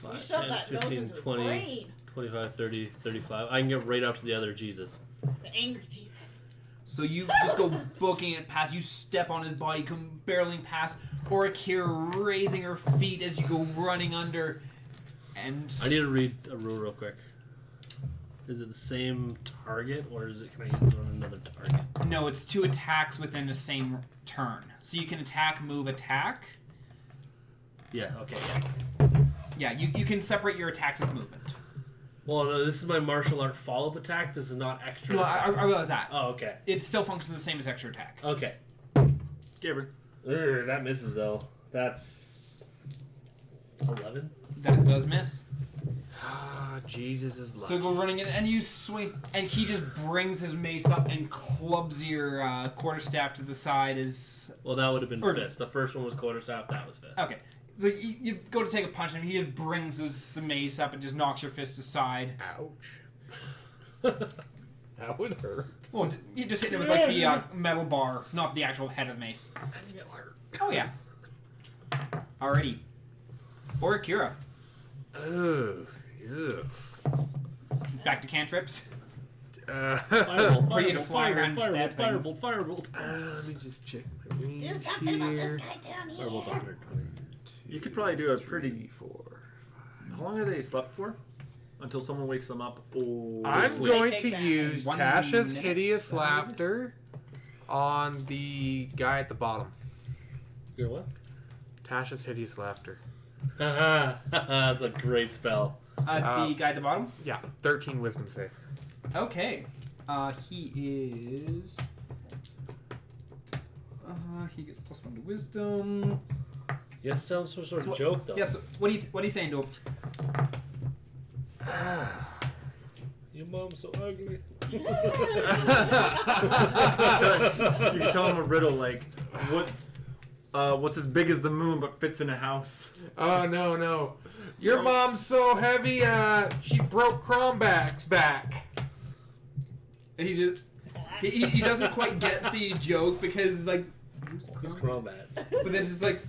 You 5, shoved 10, that nose 15, into 20, the brain. 25, 30, 35. I can get right up to the other Jesus. The angry Jesus. So you just go booking it past. You step on his body, come barreling past, or Akira raising her feet as you go running under, and I need to read a rule real quick. Is it the same target, or is it? Can I use it on another target? no, it's 2 attacks within the same turn. So you can attack, move, attack. Yeah. Okay. Yeah. Yeah, you can separate your attacks with movement. Well, no, this is my martial art follow-up attack. This is not extra. No, attack. I realize that. Oh, okay. It still functions the same as extra attack. Okay. Give her. Ugh, that misses though. That's 11. That does miss. Ah, Jesus is So go running in, and you swing, and he just brings his mace up and clubs your quarterstaff to the side as... Well, that would have been Or- fist. The first one was quarterstaff. That was fist. Okay. So you go to take a punch, and he just brings his mace up and just knocks your fist aside. Ouch. That would hurt. Well, you just hit him with like the metal bar, not the actual head of the mace. That still hurt. Oh yeah. Alrighty. Or Akira. Oh, ugh. Back to cantrips. Firebolt, Or you to firebolt, fly around and firebolt, stab things. firebolt, firebolt. Let me just check my Do range something about this here. guy down here. Fireball's 120. You could probably do a pretty... 3, 4. How long are they slept for? Until someone wakes them up? Oh, I'm Sleep. going Take to that. use 1 Tasha's minute, hideous 7 laughter on the guy at the bottom. You're what? Tasha's hideous laughter. Haha, that's a great spell. The guy at the bottom? Yeah, 13 wisdom save. Okay. He is... he gets +1 to wisdom. Yeah, it sounds some sort of So what- joke though. Yeah, so what are you saying to him? Your mom's so ugly. You can tell him a riddle like, what's as big as the moon but fits in a house? Oh, no. Your mom's so heavy, she broke Cromback's back. And he just... He doesn't quite get the joke because, like... Who's Crombat? But then it's just like...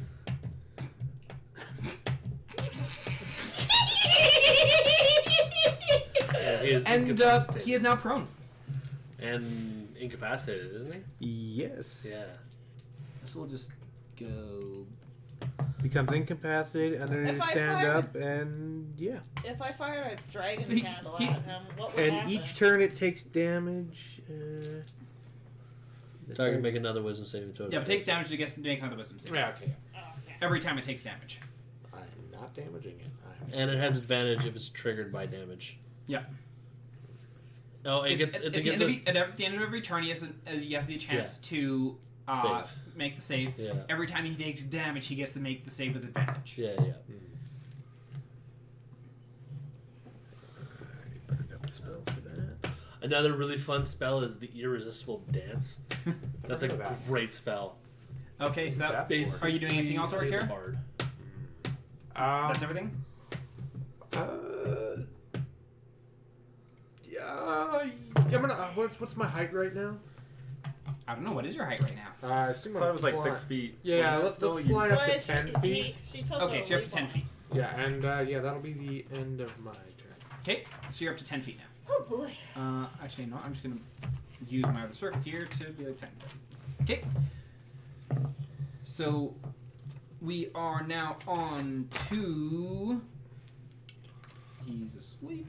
Yeah, he is And incapacitated. he is now prone. And incapacitated, isn't he? Yes. Yeah. So we'll just go becomes incapacitated, unable If to I stand fire- up, and yeah. If I fired a dragon He- candle he- at him, what would And happen? each turn it takes damage. The Target make another wisdom saving throw. Yeah, if it takes damage, it gets to make another wisdom save. Yeah, okay. Oh, okay. Every time it takes damage. I'm not damaging it. And it has advantage if it's triggered by damage. Yeah. Oh, it gets. at, It the gets. at the end of every turn, he has the chance to Save. make the save. Yeah. Every time he takes damage, he gets to make the save with advantage. Yeah. Spell for that. Another really fun spell is the Irresistible Dance. That's a Look at that. great spell. Okay, so that, What's that are you doing anything else over He's a here? bard. That's everything? Yeah, I'm gonna. What's my height right now? I don't know. What is your height right now? I assume I thought it was like 6 feet. Yeah, let's No, fly up Boy, to 10 feet. She took Okay, a so you're up to leap 10 on. feet. Yeah, and yeah, that'll be the end of my turn. Okay, so you're up to 10 feet now. Oh boy. Actually, no, I'm just going to use my other circle here to be like 10. Okay. So we are now on to. He's asleep.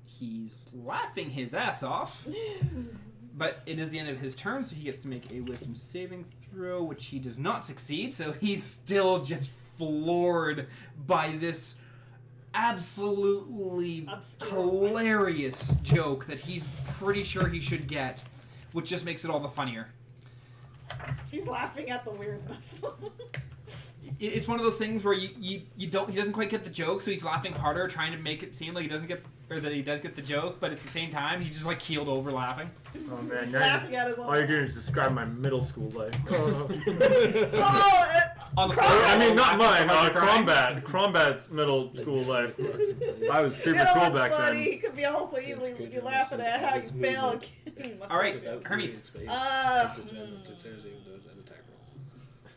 He's laughing his ass off. But it is the end of his turn, so he gets to make a wisdom saving throw, which he does not succeed. So he's still just floored by this absolutely Obscure. hilarious joke that he's pretty sure he should get, which just makes it all the funnier. He's laughing at the weirdness. It's one of those things where you don't, he doesn't quite get the joke, so he's laughing harder, trying to make it seem like he doesn't get, or that he does get the joke, but at the same time he's just like keeled over laughing. Oh man, He's now laughing at his own. all you're doing is describe my middle school life. Oh, On the floor. I mean, not mine. Crying. Crombat's middle school life. I was you super know cool what's back funny? then. He could be also easily be laughing at how you fail. All right, Hermes.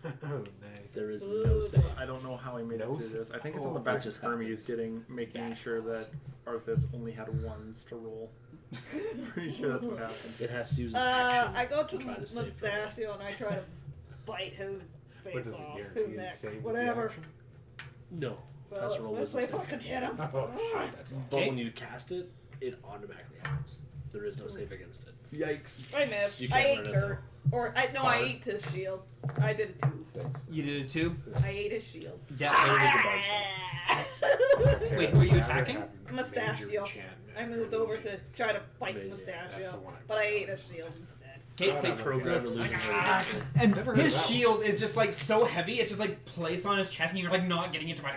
Oh, nice. There is no save. I don't know how I made it No through this. I think it's on the oh, back it of just Hermes making sure that Arthas only had ones to roll. Pretty sure that's what happened. It has to use an action. I go to try to save from it. Mustachio and I try to bite his But face does it off, guarantee his you neck, save with the whatever. action? No. Has to roll Let's wisdom see if I save. can hit him. Oh, shit, that's all. But Okay. when you cast it, it automatically happens. There is no save against it. Yikes. I missed. You I can't ate run it, dirt. Or I Hard. ate his shield. I did it too. 6. You did it too? I ate his shield. Yeah. It is a bard Wait, who are you attacking? Mustachio. I moved over to try to bite Maybe, yeah, that's Mustachio, the one I but I ate his shield instead. Okay, It's so like programmed illusion. and Never heard his of that one. shield is just like so heavy, it's just like placed on his chest, and you're like not getting into my.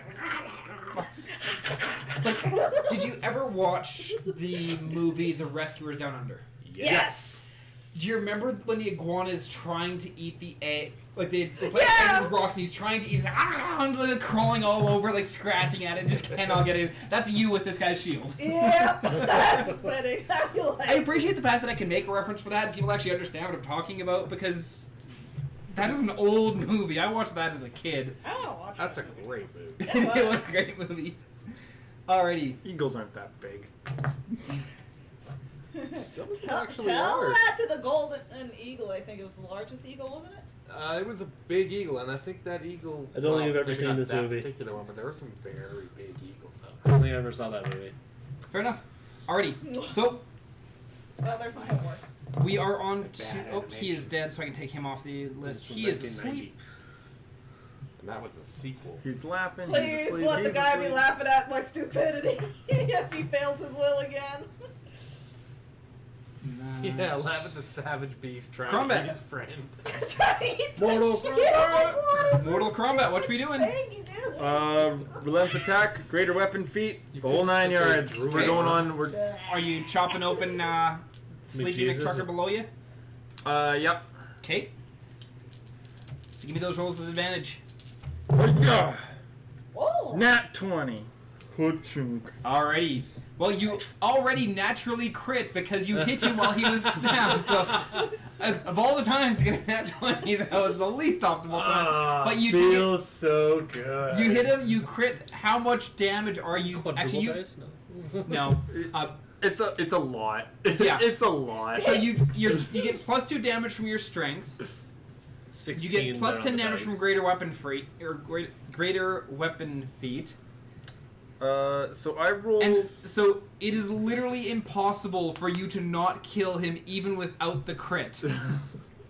Like, did you ever watch the movie The Rescuers Down Under? Yes. Do you remember when the iguana is trying to eat the egg? Like they put Yeah! eggs with rocks, and he's trying to eat. He's like crawling all over, like scratching at it, just cannot get it. That's you with this guy's shield. Yeah, that's funny. I appreciate the fact that I can make a reference for that and people actually understand what I'm talking about because that is an old movie. I watched that as a kid. I want to watch That's a that. great movie. It was a great movie. Alrighty. Eagles aren't that big. Some of them Tell actually are. that to the golden eagle. I think it was the largest eagle, wasn't it? It was a big eagle, and I think that eagle. I don't think I've ever maybe seen not this that movie. particular one, but there were some very big eagles out I don't think I ever saw that movie. Fair enough. Alrighty. So Well, there's some homework. we are on to. Bad Oh, he is animation. dead, so I can take him off the list. It's from He is 1990. asleep. and that was a sequel. He's laughing. Please he's asleep, let the he's guy be asleep. laughing at my stupidity if he fails his will again. Yeah, laugh at the savage beast trying Combat. to eat his friend. Mortal Kombat. Mortal Kombat. What we doing? Relentless attack, greater weapon feat, the whole 9 sit there and yards. drool We're on going it. on. We're Are you chopping open Sleepy McJesus? McTrucker below you? yep. Okay. So give me those rolls with advantage. Yeah. Oh. Nat 20. Ka-chunk. Alrighty. Well, you already naturally crit because you hit him while he was down. So, of all the times to get a nat 20, that was the least optimal time. But you do. feels so good. You hit him. You crit. How much damage are you? Quadruple Actually, you dice? No. no. It's a lot. Yeah. It's a lot. So you get +2 damage from your strength. 16. You get plus on 10 the damage dice. from greater weapon greater weapon feat. So I rolled. And so it is literally impossible for you to not kill him even without the crit.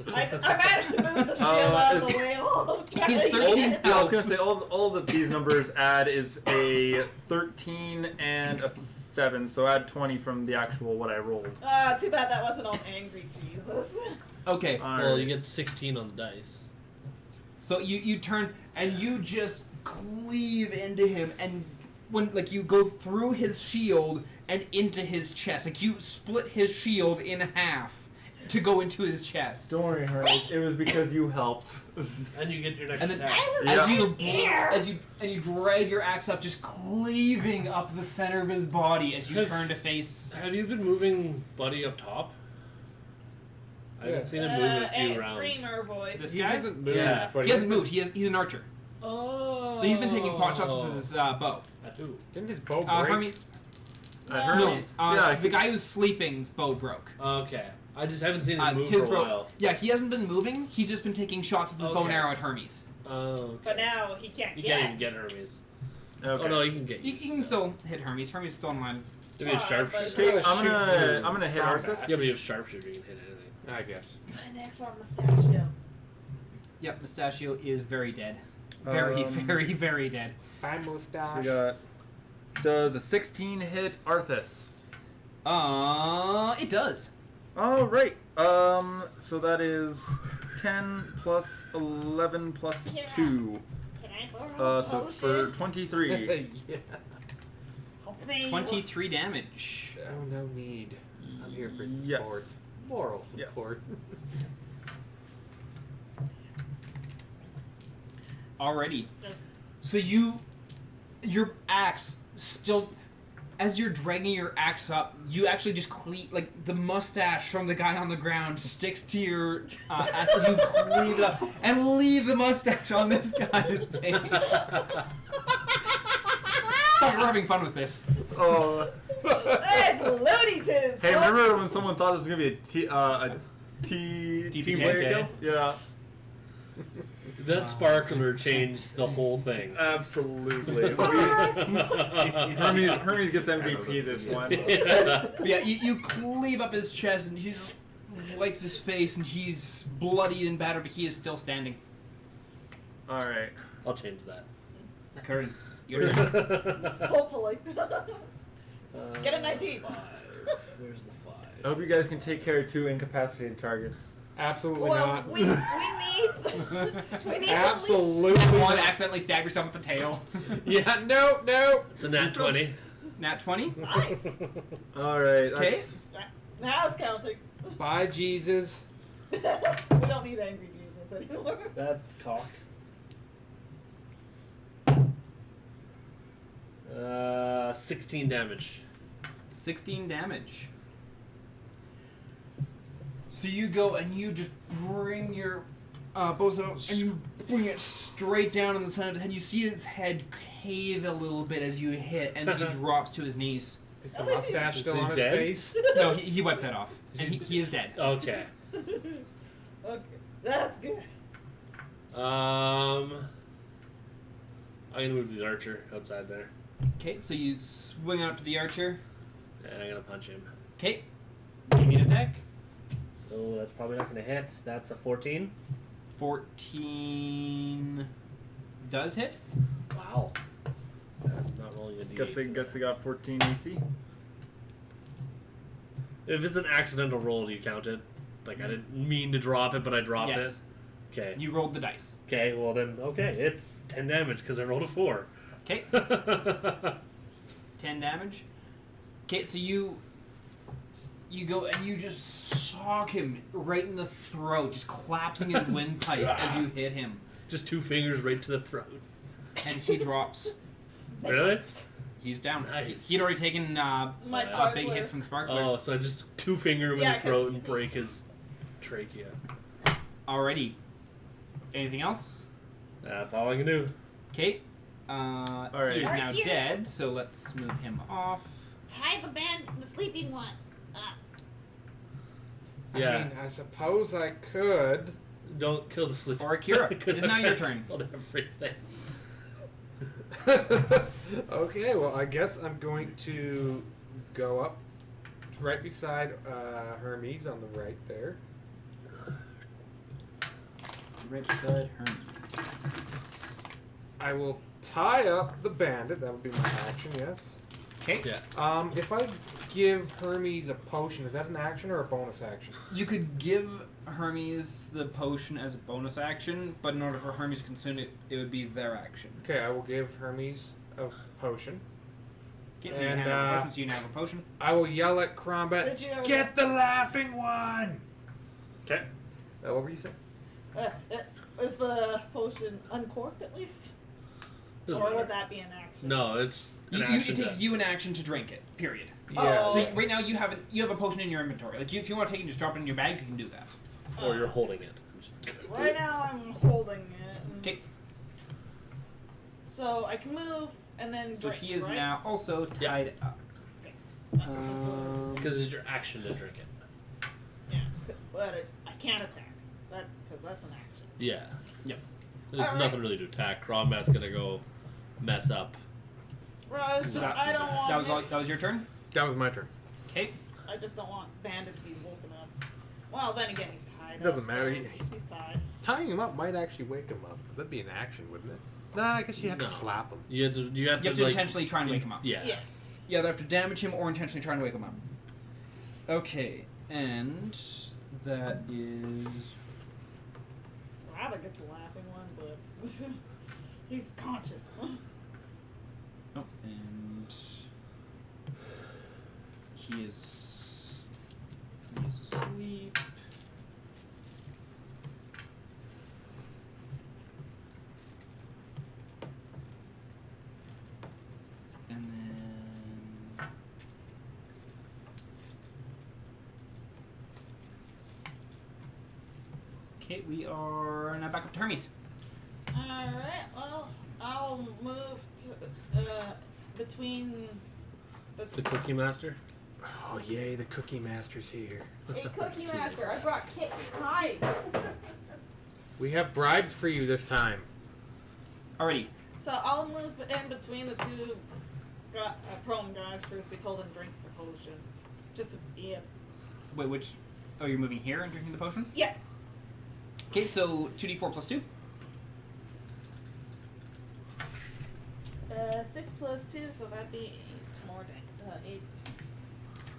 I managed to move the shield out of the way while I was trying He's to 13 get it. Yeah, I was gonna say all that these numbers add is a 13 and a 7, so add 20 from the actual what I rolled. Too bad that wasn't on angry Jesus. Okay. Well, you get 16 on the dice. So you turn and you just cleave into him, and when you go through his shield and into his chest, you split his shield in half to go into his chest. Don't worry, Hermes. It was because you helped. And you get your next And then attack. as you drag your axe up, just cleaving up the center of his body as you turn to face. Have you been moving Buddy up top? I haven't seen him move in a few rounds. Screamer voice. This He guy? hasn't moved, Yeah. but He hasn't moved. He's an archer, Oh. so he's been taking pot shots with his bow. At who? Didn't his bow break? Hermes, Hermes, the he- guy who's sleeping's bow broke. Okay. I just haven't seen him move His for a broke. while. Yeah, he hasn't been moving. He's just been taking shots with his bow and Okay. arrow at Hermes. Oh. Okay. But now he can't You get. can't even get Hermes. Okay. Oh no, you can get. You can still hit Hermes. Hermes is still in line. Give me a but- sharpshooter. Okay, I'm gonna hit Arthas. Yeah, but you have sharpshooter, you can hit anything. I guess. My neck's on mustachio. Yep, Mustachio is very dead. Very, Um, very, very dead. Bye, So mustache. we got. Does a 16 hit Arthas? It does. Oh right. So that is 10 plus 11 plus 2. Can I borrow a So potion? for 23. Yeah. Hopefully 23 damage. Oh, no need. I'm here for support. Yes. Moral Yes. support. Alrighty. Just- So your axe still, as you're dragging your axe up, you actually just the mustache from the guy on the ground sticks to your axe as you cleave it up and leave the mustache on this guy's face. Thought you were having fun with this. Oh. It's Looney Tunes. Hey, folks. remember when someone thought this was gonna be team player kill? Yeah. That sparkler changed the whole thing. Absolutely. Hermes gets MVP this one. But yeah, you cleave up his chest and he just wipes his face and he's bloodied and battered, but he is still standing. All right. I'll change that. Curran, your turn. Hopefully. Get a 19. 5. Where's the 5? I hope you guys can take care of 2 incapacitated targets. Absolutely Well, not. we need we need Absolutely One, not. accidentally stab yourself with the tail. Yeah, no. It's a nat 20. Nat 20. at least. Nice. All right. Okay. Now it's counting. Bye, Jesus. We don't need angry Jesus anymore. That's cocked. 16 damage. 16 damage. So you go and you just bring your bozo and you bring it straight down in the center of his head. You see his head cave a little bit as you hit, and he drops to his knees. Is the mustache Is still he on his dead? face? No, he wiped that off, and he is dead. Okay. Okay, that's good. I'm gonna move the archer outside there, Okay, so you swing up to the archer. and I'm gonna punch him. Okay, give me an attack. Oh, that's probably not gonna hit. That's a 14. 14 does hit. Wow. That's not rolling a d8. Guess they got 14 AC. If it's an accidental roll, do you count it? Like I didn't mean to drop it, but I dropped Yes. it. Okay. You rolled the dice. Okay. Well then, okay, it's 10 damage because I rolled a 4. Okay, 10 damage. Okay, so you go and you just sock him right in the throat, just collapsing his windpipe as you hit him, Just 2 fingers right to the throat. and he drops. Really? He's down. Nice. He'd already taken My a big sparkler. hit from Sparkler. Oh, so I just 2 finger him Yeah, in the 'cause throat and break his trachea. Alrighty. Anything else? That's all I can do. Okay. Alright. He is now Vilecure. dead, so let's move him off. Tie the sleeping one. Yeah. I mean, I suppose I could. Don't kill the sleep. Or Akira. It is now your turn. Killed everything. Okay, well, I guess I'm going to go up right beside Hermes on the right there. Right beside Hermes. I will tie up the bandit. That would be my action, yes. Okay. Yeah. If I give Hermes a potion, is that an action or a bonus action? You could give Hermes the potion as a bonus action, but in order for Hermes to consume it, it would be their action. Okay, I will give Hermes a potion. Okay, so you And, have a potion, so you now have a potion. I will yell at Crombat, Did you ever- get the laughing one! Okay. What were you saying? Is the potion uncorked at least? Doesn't Or matter. would that be an action? No, it's an It action takes to- you an action to drink it. Period. Yeah. Oh. So right now you have a potion in your inventory. Like if you want to take it and just drop it in your bag, you can do that. or you're holding it. Right now I'm holding it. Okay. So I can move and then So drink, he is right? now also tied up. Because it's your action to drink it. Yeah, but I can't attack. Because that's an action. Yeah. Yep. There's Alright. nothing really to attack. Crombat's gonna go mess up. Well, it's just I don't want. That was your turn. That was my turn. Okay. I just don't want Bandit to be woken up. Well, then again, he's tied. Doesn't up, matter, so he's tied. Tying him up might actually wake him up. That'd be an action, wouldn't it? Nah, I guess you have No. to slap him. You have to You have to like, intentionally try and wake him up. Yeah. Yeah. You either have to damage him or intentionally try and wake him up. Okay, and that is. I'd rather get the laughing one, but he's conscious. Oh, and he is asleep. And then okay, we are now back up to Hermes. Alright, well, I'll move to, between The Cookie Master. Oh, yay, the Cookie Master's here. Hey, Cookie Master, I brought pies. We have bribes for you this time. Alrighty. So I'll move in between the two prone guys, truth be told, and drink the potion. Just to be Wait, which? Oh, you're moving here and drinking the potion? Yeah. Okay, so 2d4 plus 2. 6 plus 2, so that'd be 8 more 8.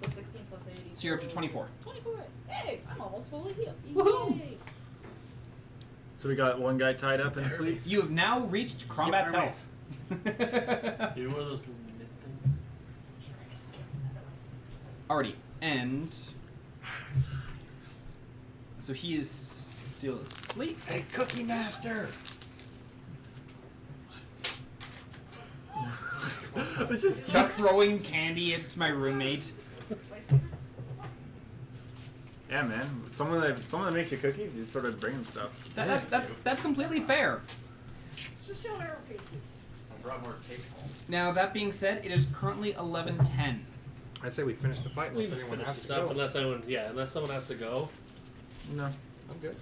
So 16 plus 8. So you're up to 24. 24. Hey, I'm almost fully healed. Woohoo! Yay. So we got one guy tied up and asleep. You have now reached Crombat's Yep, health. You know one of those mid things? Alrighty, and so he is still asleep. Hey, Cookie Master! It's just Chuck throwing candy at my roommate. yeah, man. Someone that makes you cookies, you just sort of bring them stuff. That's completely fair. Just show her face. I brought more cake home. Now that being said, it is currently 11:10. I say we finish the fight We unless anyone finish has this to up go. unless someone has to go. No. I'm good.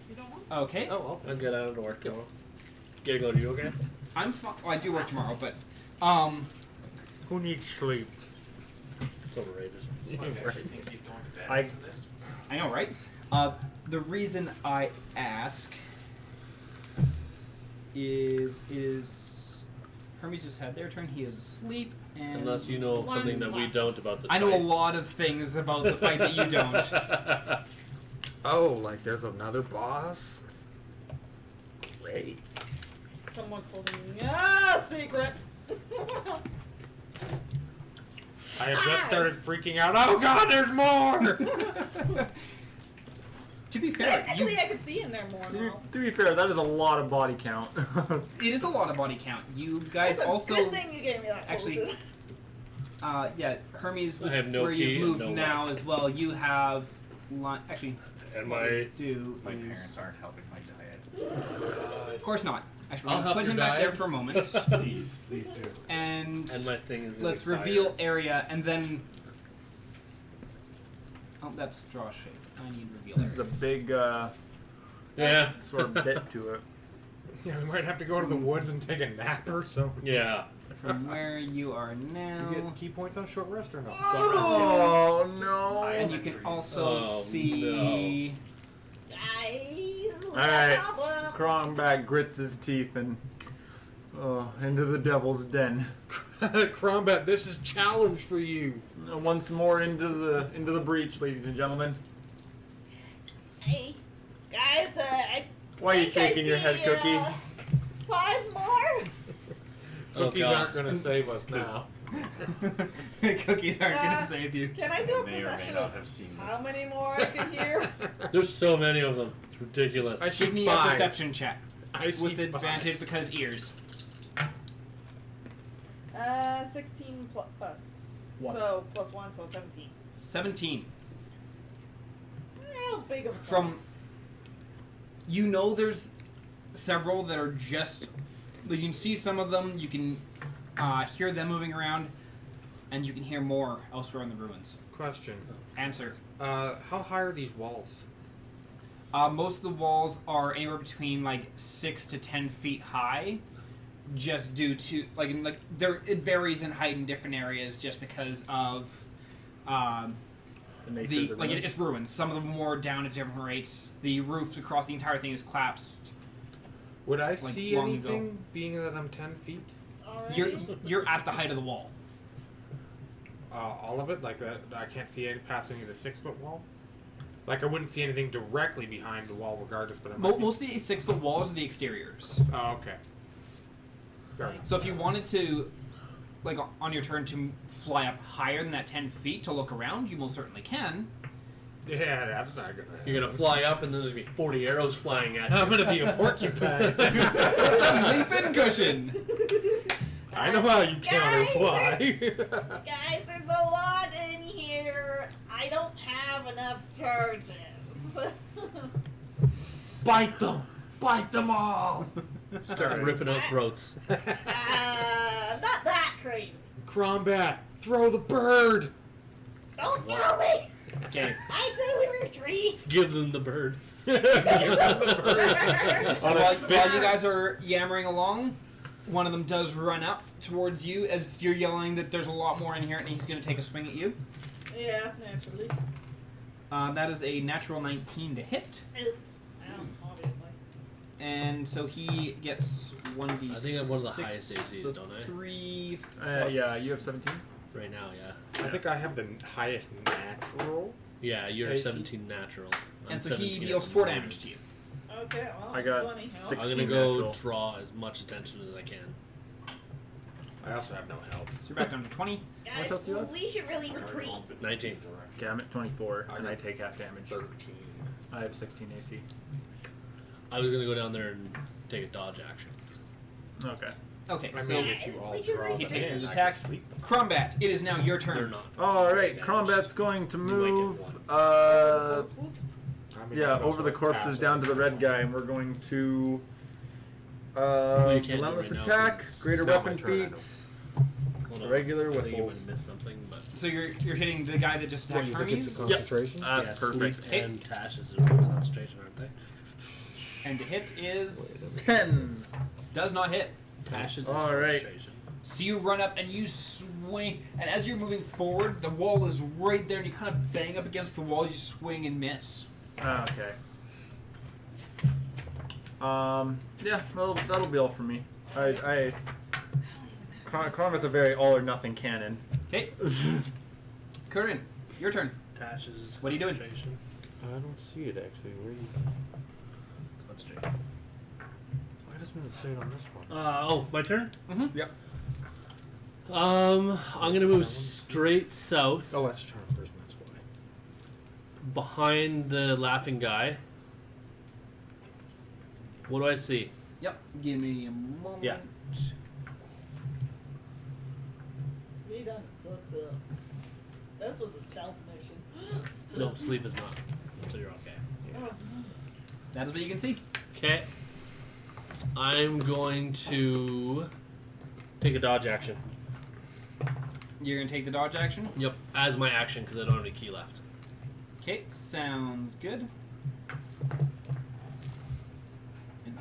You don't want? Okay, Oh, I'm good out of work tomorrow. Gotta go. You okay? I'm fine. Well, I do work tomorrow, but Who needs sleep? It's overrated. I I know, right? The reason I ask is Hermes just had their turn. He is asleep, and Unless you know One something that we left. don't about this. I know a fight. lot of things about the fight that you don't. Oh, like there's another boss? Great. Someone's holding secrets. I have just started freaking out. Oh god, there's more! To be fair, Technically, I could see in there more now. to be fair, that is a lot of body count. it is a lot of body count. You guys That's a also, good thing you gave me that actually, potion. yeah, Hermes, I have no where key you and moved no now lock. as well. You have, actually, And what my we do My is, parents aren't helping my diet. of course not. Actually, I'll we'll help put your him back there diet. for a moment, Please do. and and my thing is. let's reveal area, and then. Oh, that's draw shape. I need reveal This is area. a big Yeah. sort of bit to it. Yeah, we might have to go to the woods and take a nap or something. Yeah. From where you are now. You get key points on short rest or no? Oh no! And you can also Oh, see. Guys, All right, problem. Krongback grits his teeth and into the devil's den. Crombat, this is challenge for you. Once more into the breach, ladies and gentlemen. Hey, guys, I Why are you think I shaking your head, see, Cookie? 5 more. Oh, Cookies God. aren't going to save us now. Cookies aren't gonna save you. Can I do a May or may perception not of have seen this. how many more I can hear? There's so many of them. It's ridiculous. I Give me Five. a perception check I see with five. advantage because ears. 16 plus. One. So plus 1, so 17. 17. How big of a From you know, there's several that are just. You can see some of them. You can hear them moving around, and you can hear more elsewhere in the ruins. Question. Answer. How high are these walls? Most of the walls are anywhere between like 6 to 10 feet high, just due to it varies in height in different areas just because of The nature of the ruins. it's ruins. Some of them more down at different rates. The roofs across the entire thing is collapsed. Would I Like, see long anything, ago. being that I'm 10 feet? Alrighty. You're at the height of the wall. All of it? Like, I can't see any past any of the 6-foot wall? Like, I wouldn't see anything directly behind the wall regardless, but I might be- Most of the 6-foot walls are the exteriors. Oh, okay. Fair enough. So if you wanted to, like on your turn, to fly up higher than that 10 feet to look around, you most certainly can. Yeah, that's not gonna happen. You're gonna fly up and then there's gonna be 40 arrows flying at you. I'm gonna be a porcupine. Suddenly, pincushion. I know how you Guys, counterfly. Guys, there's a lot in here. I don't have enough charges. Bite them! Bite them all! Start ripping out throats. Not that crazy. Crombat, throw the bird! Don't throw me. Okay. I said we retreat. Give them the bird. While you guys are yammering along, one of them does run up towards you as you're yelling that there's a lot more in here, and he's going to take a swing at you. Yeah, naturally. That is a natural 19 to hit, Obviously. and so he gets 1d6. I think I'm one of the highest ACs, so don't I? 3. Yeah, you have 17. Right now, yeah. I think I have the highest natural. Yeah, you're AC. 17 natural. I'm And so he 17 deals at 4 the damage to you. Okay, well, I got funny. 6. I'm gonna 16 go natural. draw as much attention as I can. I also have no health. So you're back down to 20. Guys, health do you have? we should really retreat. 19. Okay, I'm at 24, and I got take half damage. 13. I have 16 AC. I was gonna go down there and take a dodge action. Okay. Okay, I so mean, if you all we should draw read he them takes in, his I can attack. sleep them. Crombat, it is now your They're turn. not. Alright, Combat's going to might get move, one. Corpses? I mean, yeah, I can over the also corpses pass down it. to the red guy, and we're going to, you can't do relentless right now attack, 'cause it's greater not my weapon turn, I feat, Hold on. regular I think I'm whistles. gonna miss something, but So you're hitting the guy that just What, attacked you think it's a Hermes, concentration? That's yeah, perfect. Sleep and Tashes are concentration, aren't they? and the hit is 10. does not hit. Tashes is All right. concentration. So you run up and you swing, and as you're moving forward, the wall is right there, and you kind of bang up against the wall as you swing and miss. Okay. Yeah, that'll be all for me. Combat's a very all or nothing cannon. Okay, Curran, your turn. Tashes is What are you doing? concentration. I don't see it actually. Where is Concentration. Why doesn't it say it on this one? Oh, my turn? Mm-hmm. Yep. I'm gonna move straight south Oh, that's charm person. That's why. behind the laughing guy. What do I see? Yep. Give me a moment. Yeah. We done fucked up. This was a stealth mission. No, sleep is not. So you're okay. That is what you can see. Okay. I'm going to take a dodge action. You're gonna take the dodge action. Yep, as my action because I don't have any key left. Okay, sounds good.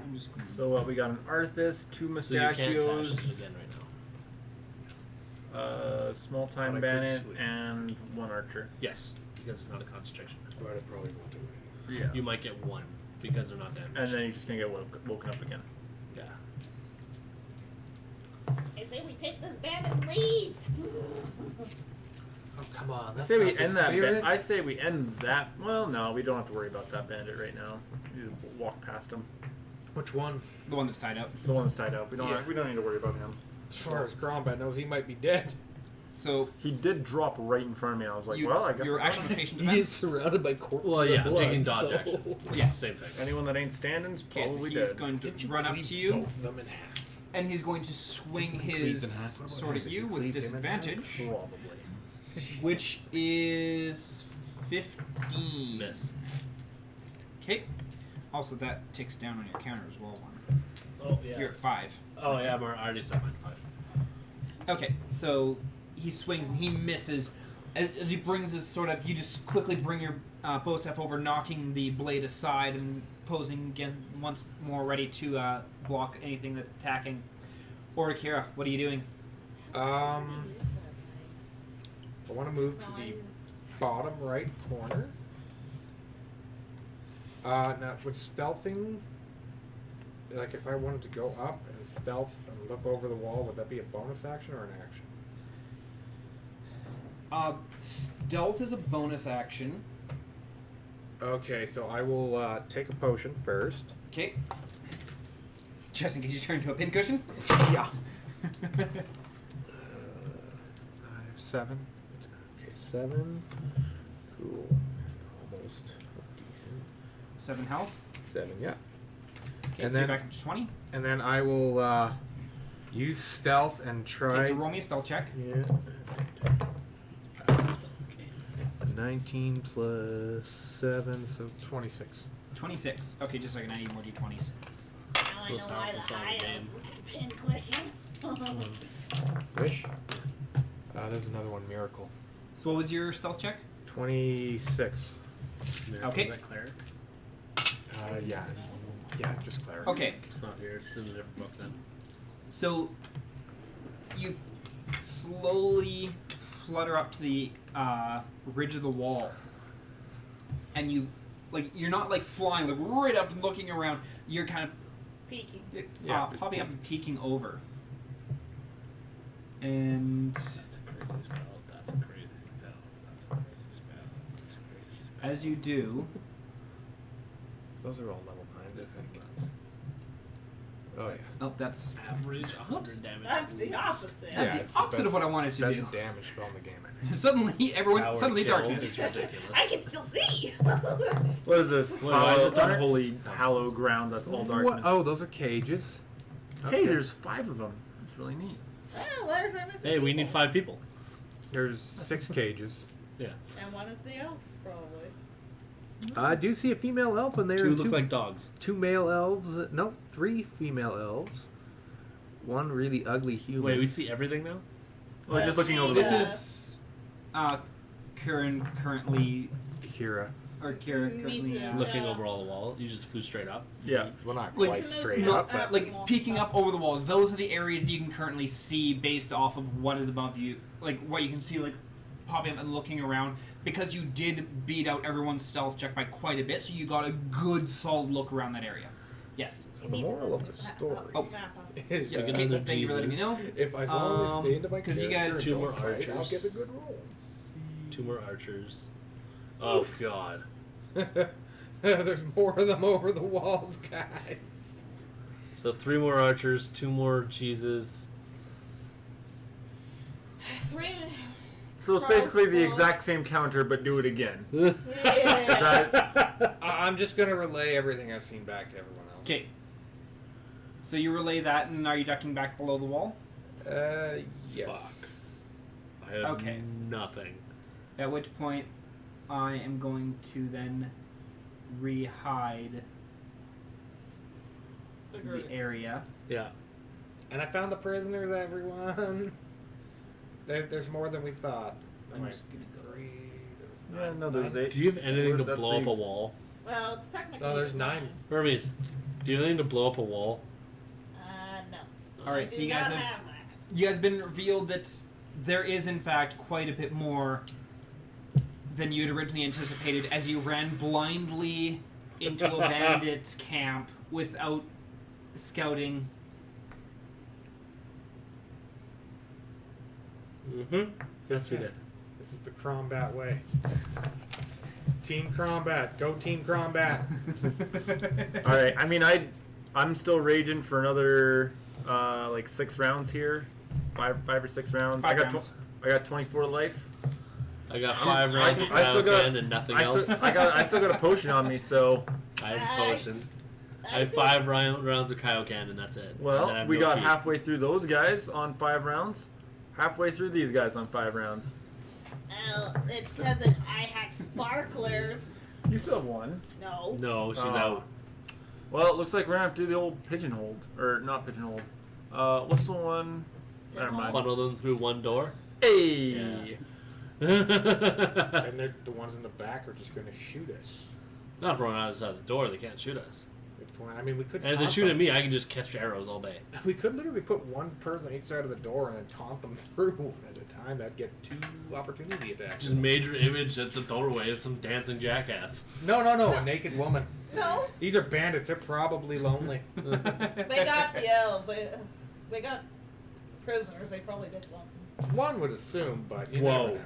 I'm just going So we got an Arthas, 2 So you can't cash Mustachios, this again right now. small But I time could bandit, sleep. and 1 archer. Yes, because it's not a concentration. But it probably won't do it. Yeah. You might get 1 because they're not damaged. And then you're just gonna get woken up again. Yeah. I say we take this band and leave. Oh, come on. I say we end that. I say we end that. Well, no, we don't have to worry about that bandit right now. You just walk past him. Which one? the one that's tied up. The one that's tied up. We don't. Yeah. We don't need to worry about him. As far as Grombat knows, he might be dead. So He did drop right in front of me. I was like, you, well, I guess. your I'm action gonna- of patient He is defense. surrounded by corpses. Well, yeah, of blood, taking dodge so... action. Yeah. Same thing. Anyone that ain't standing's Okay, so probably he's dead. going to Did you run up cleave to you, both of them in half? and he's going to swing He's been cleaved his in half. What sword at happened? you You with cleaved him in half? disadvantage, Probably. which is 15. Miss. Okay. Also, that ticks down on your counter as well. One. Oh, yeah. You're at 5. Oh, yeah, I already set mine 5. Okay, so he swings and he misses. As he brings his sword up, you just quickly bring your bow staff over, knocking the blade aside and posing again once more, ready to block anything that's attacking. Kira, what are you doing? I want to move to the bottom right corner. Now, with stealthing, like if I wanted to go up and stealth and look over the wall, would that be a bonus action or an action? Stealth is a bonus action. Okay, so I will take a potion first. Okay. Just in case you turn into a pincushion? Yeah. 5, 7. Okay, 7. Cool. Almost decent. 7 health. 7, yeah. Okay, And so you're then- back up to 20. And then I will use stealth and try. Okay, so roll me a stealth check. Yeah. 19 plus 7, so 26. 26. Okay, just so I can add you more d20s. Now I So know why powerful the song high game. elf was his pin question. Wish. There's another one, miracle. So what was your stealth check? 26. Okay. Is that cleric? Yeah. Yeah, just cleric. Okay, It's not here. It's in a different book then. so you slowly flutter up to the ridge of the wall, and you're not like flying like right up and looking around. You're kind of Peeking. Yeah, popping up and peeking over, and That's a crazy spell. That's a crazy spell. That's a crazy spell. That's a crazy spell. as you do, Those are all level 9s, I think. Nuts. Oh, yeah. oh, that's Average Whoops. 100 damage. That's at the least. opposite. that's Yeah, the it's the opposite of best- what I wanted to That's do. a damage spell in the game, I think. Suddenly, Power suddenly kill darkness. is ridiculous. I can still see. What is this? why is it dark? Unholy hallow ground. That's all darkness. What? Oh, those are cages. Hey, Okay. there's 5 of them. It's really neat. Well, letters are missing. Hey, we need people. 5 people. There's 6 cages. Yeah. And one is the elf, probably. I do see a female elf in there. 2 and look like dogs. 2 male elves. No, 3 female elves. 1 really ugly human. Wait, we see everything now? Well, just looking over the This wall. is currently Kira. or Kira Me currently too. Looking Yeah. over all the wall. You just flew straight up. Yeah. Well, not Like, quite straight no, up, but like peeking up over the walls. Those are the areas that you can currently see based off of what is above you, like what you can see, like popping up and looking around. Because you did beat out everyone's stealth check by quite a bit, so you got a good solid look around that area. Yes. so the moral of the story Oh. Map up. is Yeah, Look at okay, another thank you for letting me Jesus. know. if I only stay into my 'cause you character guys- and 2 more don't fight, archers. I'll get a good roll. 2 more archers. Oh, God. There's more of them over the walls, guys. So 3 more archers, 2 more cheeses. 3. So it's basically the exact same counter, but do it again. Yeah. That- I'm just gonna relay everything I've seen back to everyone else. Okay. So you relay that, and are you ducking back below the wall? Yes. Fuck. I have Okay. nothing. At which point, I am going to then re-hide the area. Yeah. And I found the prisoners, everyone. There's more than we thought. I'm just gonna go. yeah, no, there was 8. Do you have anything to That's blow up a things. wall? Well, it's technically. No, there's 9. Hermes, do you need to blow up a wall? No. All right, I so do you guys not have that. you guys been revealed that there is in fact quite a bit more than you'd originally anticipated as you ran blindly into a bandit camp without scouting. Mm-hmm. That's you did. This is the Crombat way. Team Crombat. Go Team Crombat. All right. I mean, I'm still raging for another like 6 rounds here, 5 or 6 rounds. 5 rounds. I got 24 life. I got 5 rounds of I still got- Kaioken and nothing else. I still got a potion on me, so I have a potion. I have see. 5 rounds of Kaioken and that's it. And then I well, have we no got key. halfway through those guys on 5 rounds. Halfway through these guys on 5 rounds. Well, it's because I had sparklers. You still have 1. No. No, she's Oh. out. Well, it looks like we're gonna have to do the old pigeonhole, or not pigeonhole. What's the one? Never mind. Funnel them through one door. Hey. Yeah. And they're, the ones in the back are just going to shoot us. Not from on the other side of the door. They can't shoot us. Good point. I mean, we could. And if they taunt shoot at them. me, I can just catch arrows all day. We could literally put one person on each side of the door and then taunt them through at a time. That'd get 2 opportunity attacks. Just major image at the doorway of some dancing jackass. No, a naked woman. No. These are bandits. They're probably lonely. They got the elves. They got prisoners. They probably did something. One would assume, but you Whoa. never know.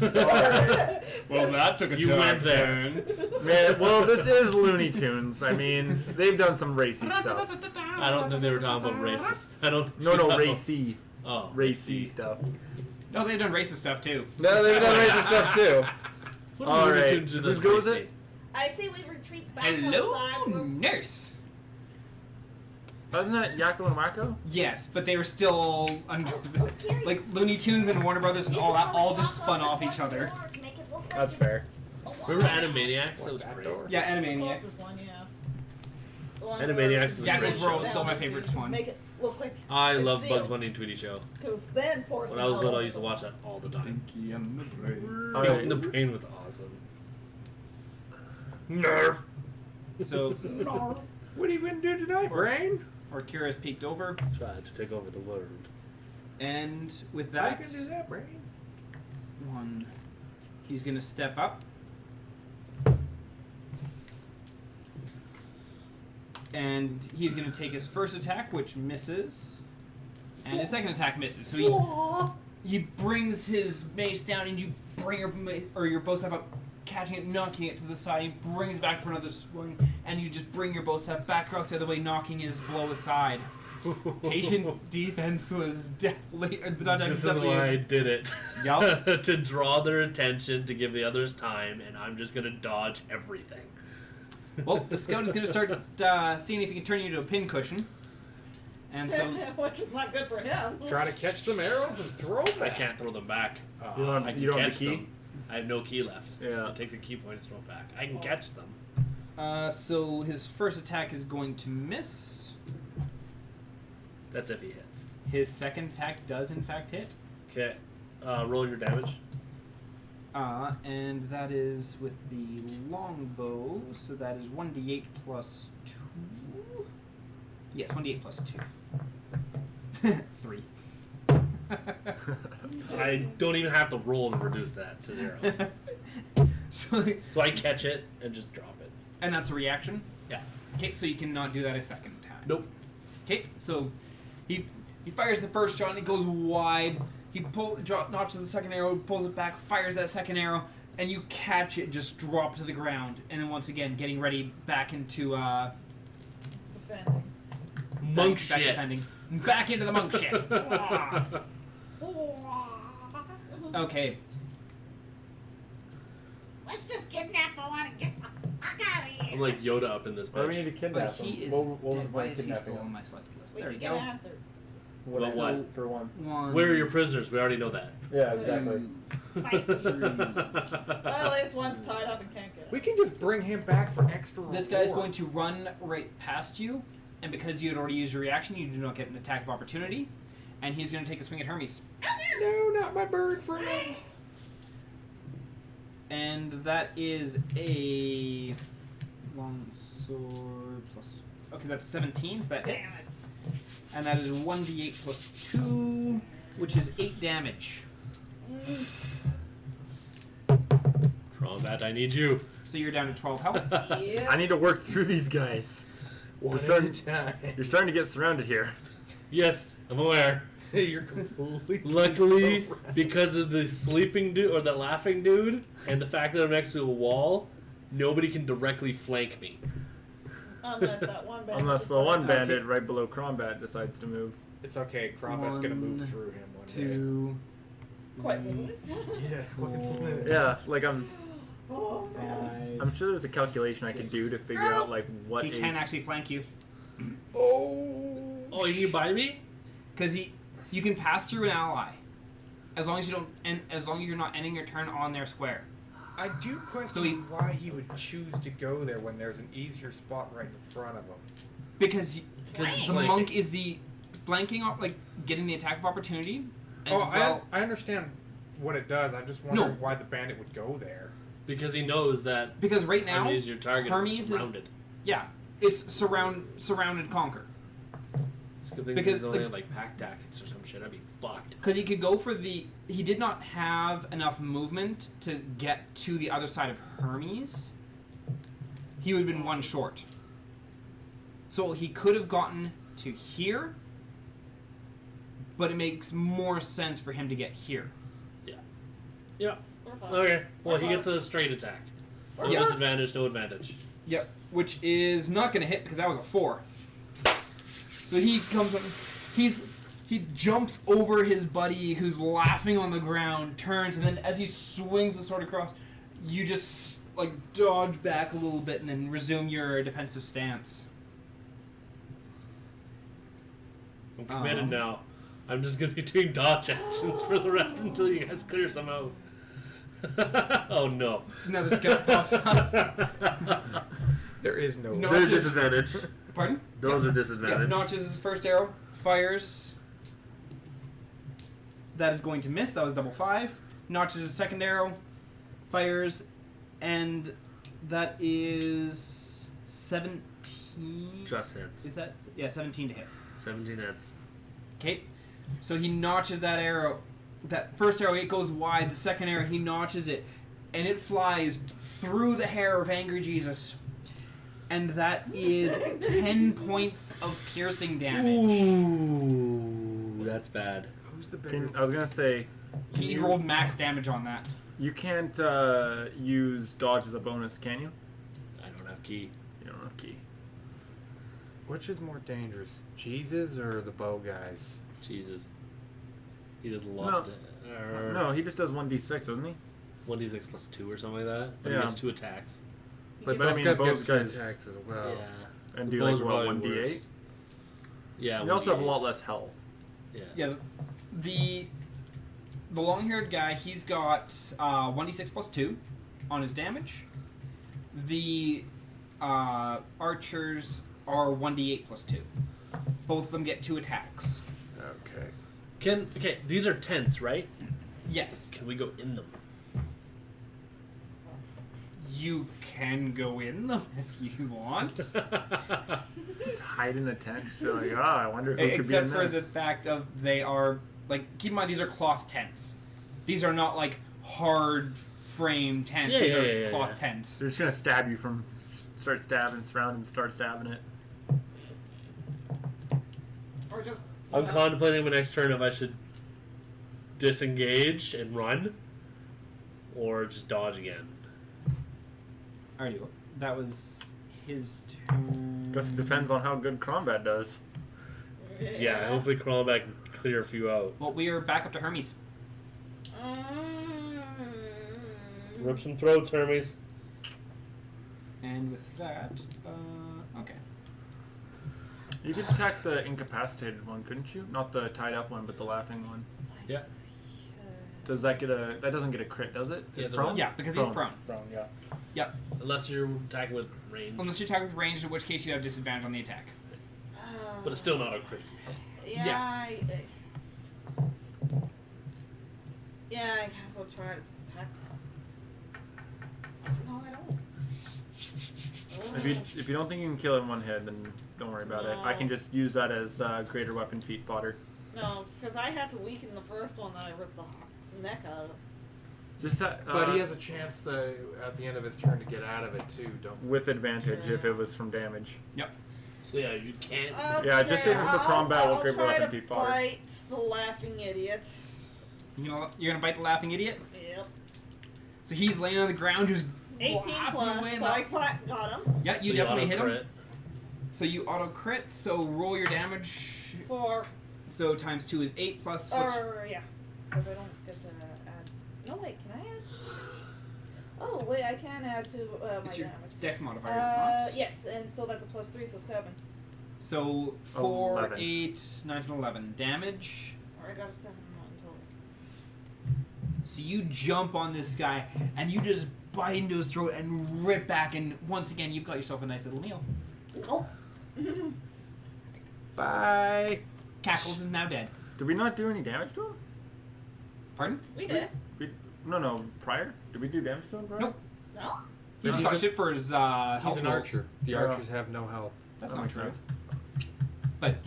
Alright. Well, that took You went there. Man, well, this is Looney Tunes. I mean, they've done some racy stuff. I don't think they were talking about racist. I don't. No, racy. Oh, Racy stuff. No, they've done racist stuff too. No, they've done racist stuff too. What All Looney right, Tunes do whose that's go is racy? it? I say we retreat back Hello, outside. nurse. Wasn't that Yakko and Wacko? Yes, but they were still like Looney Tunes and Warner Brothers and all that all just spun off each other. That's fair. Remember Animaniacs? That was That great. door? Yeah, The Animaniacs. closest one, yeah. The one Animaniacs where is a Yakko's great World show. is still my favorite one. Make it look like I it's love Bugs sealed Bunny and Tweety Show. to then force When them I was out. little, I used to watch that all the time. Pinky and the Brain. All right. The brain was awesome. Nerf. So, What are you going to do tonight, Brain? Orkira's peeked over, Tried to take over the world. and with How you that going to do that, Brain? one, he's gonna step up. And he's going to take his first attack, which misses. And his second attack misses. So he brings his mace down, and you bring your bow staff up, catching it, knocking it to the side. He brings it back for another swing, and you just bring your bow staff back across the other way, knocking his blow aside. Patient defense was definitely... This is why I did it. Yup. To draw their attention, to give the others time, and I'm just going to dodge everything. Well, the scout is going to start seeing if he can turn you into a pincushion. And so... Which is not good for him. Try to catch some arrows and throw them. I can't throw them back. You don't I have, can you don't have catch the key? them. I have no key left. Yeah. It takes a key point to throw it back. I can catch them. So his first attack is going to miss. That's if he hits. His second attack does in fact hit. Okay. Roll your damage. And that is with the longbow, so that is 1d8 plus 2. Yes, 1d8 plus 2. 3. I don't even have to roll to reduce that to 0. So I catch it and just drop it. And that's a reaction? Yeah. Okay, so you cannot do that a second time. Nope. Okay, so he fires the first shot and it goes wide. He notches the second arrow, pulls it back, fires that second arrow, and you catch it just drop to the ground. And then once again, getting ready back into Defending. Monk back shit. defending. Back into the monk shit. Okay. Let's just kidnap the one and get the fuck out of here. I'm like Yoda up in this Why do we bitch. need to But kidnap he him? is What was dead. the Why point of is he still kidnapping on him? my selected list? We There can you get go. answers. About is what? it for one? One, Where are your prisoners? We already know that. Yeah, exactly. Fight. Well, at least one's tied up and can't get We it. can just bring him back for extra This guy's reward. going to run right past you, and because you had already used your reaction, you do not get an attack of opportunity. And he's going to take a swing at Hermes. No, not my bird friend. And that is a long sword plus. Okay, that's 17, so that Damn hits. it. And that is 1d8 plus 2, which is 8 damage. Combat, I need you. So you're down to 12 health. Yeah. I need to work through these guys. One You're at a time. You're starting to get surrounded here. Yes, I'm aware. You're completely Luckily, surrounded. because of the sleeping dude or the laughing dude, and the fact that I'm next to a wall, nobody can directly flank me. Unless that one bandit. Unless the one decides- bandit right below Crombat decides to move. It's okay. Crombat's gonna move One, through him one 2. Quite literally. day. Yeah. Yeah, like I'm Oh man. sure there's a calculation I could do to figure out like what He is. can actually flank you. Oh. Oh, you buy me? Because you can pass through an ally. As long as you don't, and as long as you're not ending your turn on their square. I do question So he- why he would choose to go there when there's an easier spot right in front of him. Because Because the monk is the flanking, like getting the attack of opportunity. As well. I understand what it does. I'm just wondering why the bandit would go there. Because he knows that Because right now, Hermes is your target. Hermes is surrounded. yeah, it's surrounded conquer. It's a good thing because, because only like- had like pack tactics or some shit. I'd be fucked. Because he could go for he did not have enough movement to get to the other side of Hermes. He would have been one short. So he could have gotten to here, but it makes more sense for him to get here. Yeah. We're fine. Okay. Well, he gets a straight attack. No Yeah. disadvantage, no advantage. Yep, which is not going to hit because that was a 4. So he comes up, he jumps over his buddy who's laughing on the ground, turns, and then as he swings the sword across, you just like dodge back a little bit and then resume your defensive stance. I'm committed now. I'm just gonna be doing dodge actions for the rest until you guys clear some out. Oh no. Now the scout pops up. There is no. No. There's Notches. disadvantage. Pardon? Those are Yep, disadvantage. notches his first arrow, fires. That is going to miss. That was double 5. Notches his second arrow, fires, and that is 17. Just hits. Is that 17 to hit? 17 hits. Okay, so he notches that arrow. That first arrow, it goes wide. The second arrow, he notches it, and it flies through the hair of Angry Jesus. And that is 10 points of piercing damage. Ooh, that's bad. Who's the bigger? I was gonna say He rolled max damage on that. you can't use dodge as a bonus, can you? I don't have key. You don't have key. Which is more dangerous, Jesus or the bow guys? Jesus. He does a lot. No, he just does 1d6, doesn't he? 1d6 plus 2 or something like that. But Yeah. he has 2 attacks. But Those I mean, guys both get two guys attacks as well. Yeah. and The do like bows are what, probably 1d8. worse. Yeah. They also have a 1d8. lot less health. Yeah. Yeah, the long-haired guy, he's got 1d6 plus 2 on his damage. The archers are 1d8 plus 2. Both of them get 2 attacks. Okay. Okay, these are tents, right? Yes, Can we go in them? you can go in them if you want. Just hide in a tent. They're like, I wonder who could be Except in for there. the fact of they are, like, keep in mind these are cloth tents. These are not, like, hard frame tents. Yeah, These yeah, are yeah, cloth yeah. tents. They're just gonna stab you from start stabbing, surround and start stabbing it. Or just. I'm contemplating my next turn if I should disengage and run, or just dodge again. Alrighty, that was his turn. Guess it depends on how good Crombat does. Yeah, hopefully crawl back and clear a few out. Well, we are back up to Hermes. Rip some throats, Hermes. And with that, okay. You could attack the incapacitated one, couldn't you? Not the tied up one, but the laughing one. Yeah. Does that get a? That doesn't get a crit, does it? Yeah, It's the prone? one- Yeah, because he's prone. Prone, yeah. Yep. Unless you're attacking with range. Unless you attack with range, in which case you have disadvantage on the attack. But it's still not a crit. Yeah. Yeah. I guess I'll try to attack. No, I don't. If you don't think you can kill it in one hit, then don't worry about it. I can just use that as greater weapon feat fodder. No, because I had to weaken the first one that I ripped the neck out of. Just But he has a chance at the end of his turn to get out of it too, don't with advantage if it was from damage. Yep. So yeah, you can't. Yeah, just save it for combat with greater weapon feat I'll fodder. try to bite the laughing idiot. You're gonna bite the laughing idiot. Yep. So he's laying on the ground, just 18 laughing plus, away. so I got him. Yeah, you So definitely hit him. auto-crit. So you auto crit. So roll your damage. For, So times 2 is 8 plus. Which, yeah. Because I don't get to add. No, wait, can I add? Oh, wait, I can add to my it's your damage. dex modifier, is it not? Yes, and so that's a +3, so 7. So 4, 11. 8, 9, 10, 11 damage. Or I got a 7 in total. So you jump on this guy and you just bite into his throat and rip back, and once again you've got yourself a nice little meal. Oh. Bye. Cackles is now dead. Did we not do any damage to him? Pardon? We did. No, prior? Did we do damage to him prior? Nope. No? He just got shit for his health He's an rolls. archer. The Yeah. archers have no health. That's That not makes true. sense. But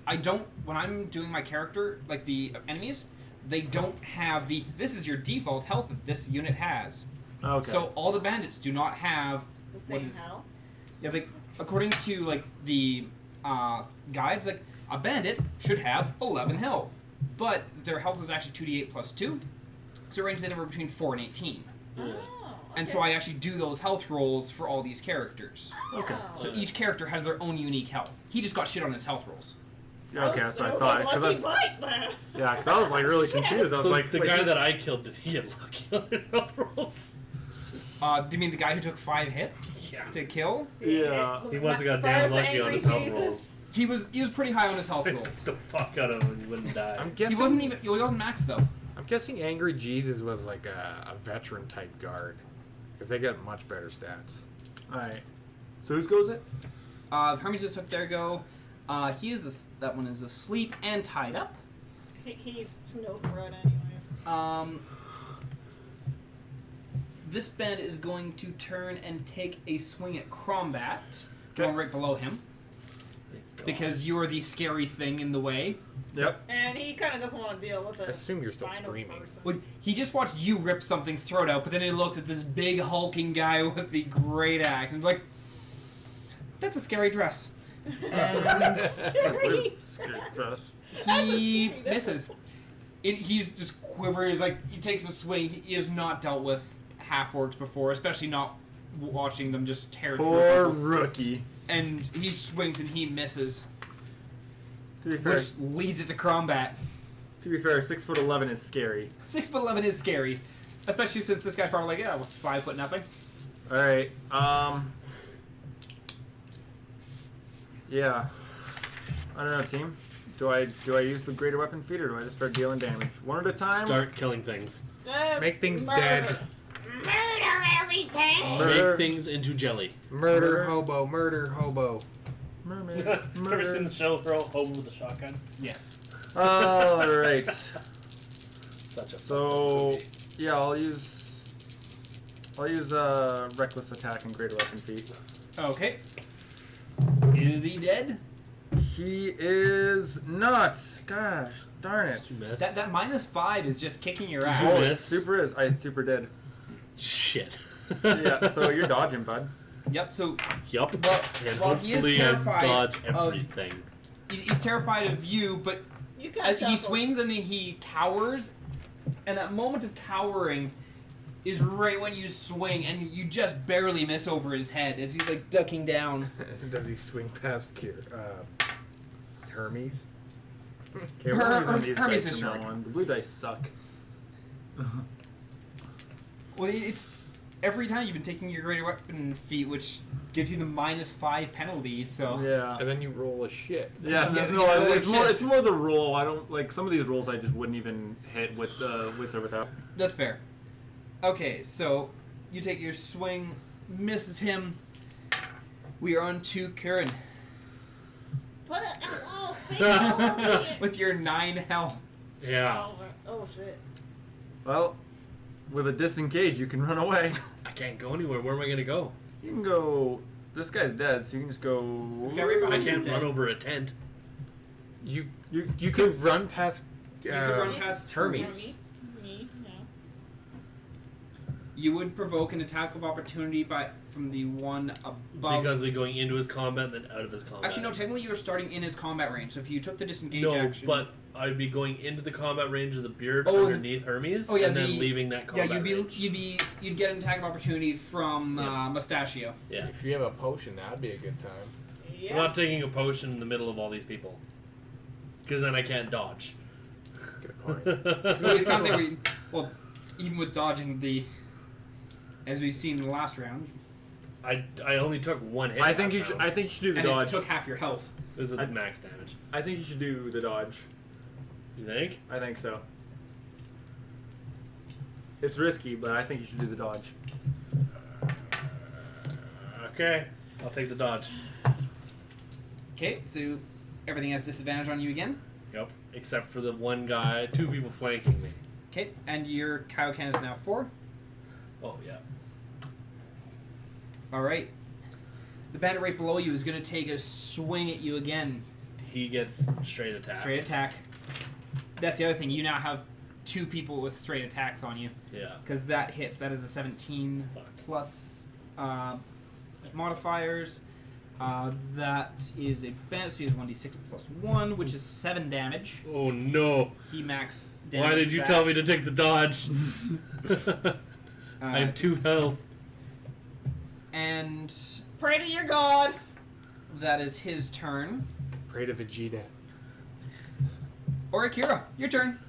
I don't, when I'm doing my character, like the enemies, they don't have this is your default health that this unit has. Okay. So all the bandits do not have The same is- health? Yeah, like according to like the guides, like a bandit should have 11 health, but their health is actually 2d8 plus 2, so it ranges anywhere between 4 and 18. Yeah. Oh, And so I actually do those health rolls for all these characters. Okay. So Okay. each character has their own unique health. He just got shit on his health rolls. Yeah, okay, that's what I was thought. a 'cause lucky that's- bite then. yeah, because I was like really confused. I was So like, the wait, guy this- that I killed, did he get lucky on his health rolls? Do you mean the guy who took 5 hits Yeah. to kill? Yeah. He wasn't got Fires damn lucky on angry his health Jesus. rolls. He was pretty high on his health Beat rolls. the fuck out of him and he wouldn't die. I'm He guessing wasn't maxed though. I'm guessing Angry Jesus was like a veteran type guard, because they got much better stats. Alright. So whose goes it? Hermes just took their go. That one is asleep and tied up. He's no threat anyways. This band is going to turn and take a swing at Crombat, Okay. going right below him, because you are the scary thing in the way. Yep. And he kind of doesn't want to deal with I it. assume you're still screaming. Well, he just watched you rip something's throat out, but then he looks at this big hulking guy with the great axe and is like, "That's a scary dress." And Scary. he misses. He's just quivering. He's like, he takes a swing. He has not dealt with half-orcs before, especially not watching them just tear through Poor people. rookie. And he swings and he misses, To be fair, which leads it to Crombat. 6'11" is scary. 6'11" is scary, especially since this guy's probably like, 5 foot nothing. Alright, yeah. I don't know, team. Do I use the greater weapon feat or do I just start dealing damage? One at a time? Start killing things. Make things Murder. dead. Murder everything! Murder. Make things into jelly. Murder hobo. Murder hobo. Mermaid. Ever seen Murder. the show Throw Home with a Shotgun? Yes. Alright. Such a So yeah, I'll use reckless attack and greater weapon feat. Okay. Is he dead? He is not. Gosh, darn it. Did you miss? That -5 is just kicking your Did ass. you Oh, it miss? super is. I super did. Shit. Yeah, so you're dodging, bud. Yep. So Yup. Well- And well, he is hopefully I terrified dodge of- everything. he's terrified of you, but You as can't he swings and then he cowers, and that moment of cowering is right when you swing, and you just barely miss over his head as he's like ducking down. Does he swing past Hermes? Okay, we're using these Hermes dice is from short. now on. The blue dice suck. Well, it's every time you've been taking your greater weapon feat, which gives you the -5 penalty. So Yeah. And then you roll a shit. Yeah, Yeah, no, yeah, it's more. shit. It's more the roll. I don't like some of these rolls. I just wouldn't even hit with or without. that's fair. Okay, so you take your swing, misses him. We are on to Curran Put a LO thing all over it. with your 9 health. Yeah. Oh shit. Well, with a disengage, you can run away. I can't go anywhere. Where am I gonna go? You can go. This guy's dead, so you can just go. Okay, right I behind you. can't run over a tent. You could run past. You could run past Hermes. Me, no. You would provoke an attack of opportunity from the one above. Because we're going into his combat and then out of his combat. Actually, no. Technically, you're starting in his combat range. So if you took the disengage No, action, but I'd be going into the combat range of the beard Oh, underneath Hermes, oh, yeah, and then the- leaving that yeah, combat range. you'd get an attack of opportunity from Yeah. Mustachio. Yeah. If you have a potion, that'd be a good time. I'm Yeah. not taking a potion in the middle of all these people. Because then I can't dodge. Good point. Well, the kind of thing where well, even with dodging as we've seen in the last round, I only took one hit. I think last you should. round. I think you should do the and dodge. it took half your health. This is I- max damage. I think you should do the dodge. You think? I think so. It's risky, but I think you should do the dodge. Okay. I'll take the dodge. Okay, so everything has disadvantage on you again. Yep. Except for the one guy, 2 people flanking me. Okay, and your Kaioken is now 4. Oh, yeah. All right. The bandit right below you is going to take a swing at you again. He gets straight attack. Straight attack. That's the other thing. You now have 2 people with straight attacks on you. Yeah. Because that hits. That is a 17 Fuck. plus modifiers. That is a bandit, so he has 1d6 plus 1, which is 7 damage. Oh, no. He max damage. Why did you tell me to take the dodge? I have 2 health. And Pray to your god. that is his turn. Pray to Vegeta. Or Akira, your turn.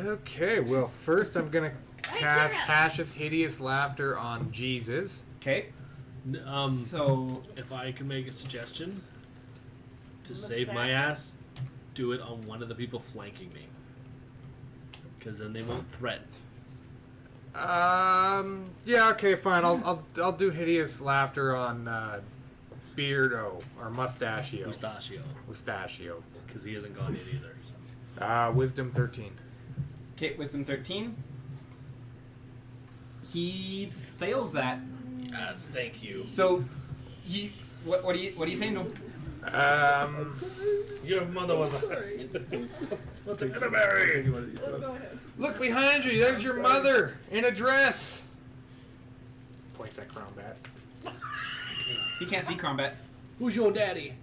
Okay, well, first I'm gonna cast Akira! Tasha's Hideous Laughter on Jesus. Okay. So If I can make a suggestion to save my ass, do it on one of the people flanking me. Because then they won't threaten. Yeah, okay, fine. I'll do Hideous Laughter on Beardo or Mustachio. Mustachio. Because he hasn't gone in either. So. Wisdom 13. okay, wisdom 13. He fails that. Yes, thank you. So he what are you saying? No. Your mother was a What the Canterbury? Oh, go ahead. Look behind you. There's your mother in a dress. Points at Crombat. He can't see combat. Who's your daddy?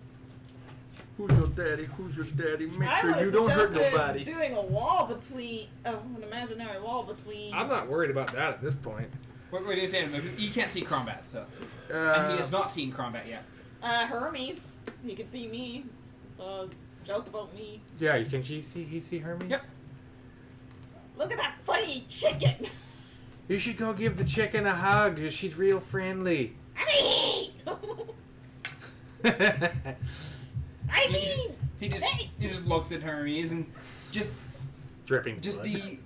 Who's your daddy? Who's your daddy? Make I sure would've you don't hurt suggested nobody. doing a wall between, an imaginary wall between. I'm not worried about that at this point. What are you saying? You can't see combat, so and he has not seen combat yet. Hermes. He can see me, so joke about me. Yeah, he see Hermes? Yep. Look at that funny chicken. You should go give the chicken a hug. She's real friendly. I mean, He just looks at Hermes and just Dripping just blood. the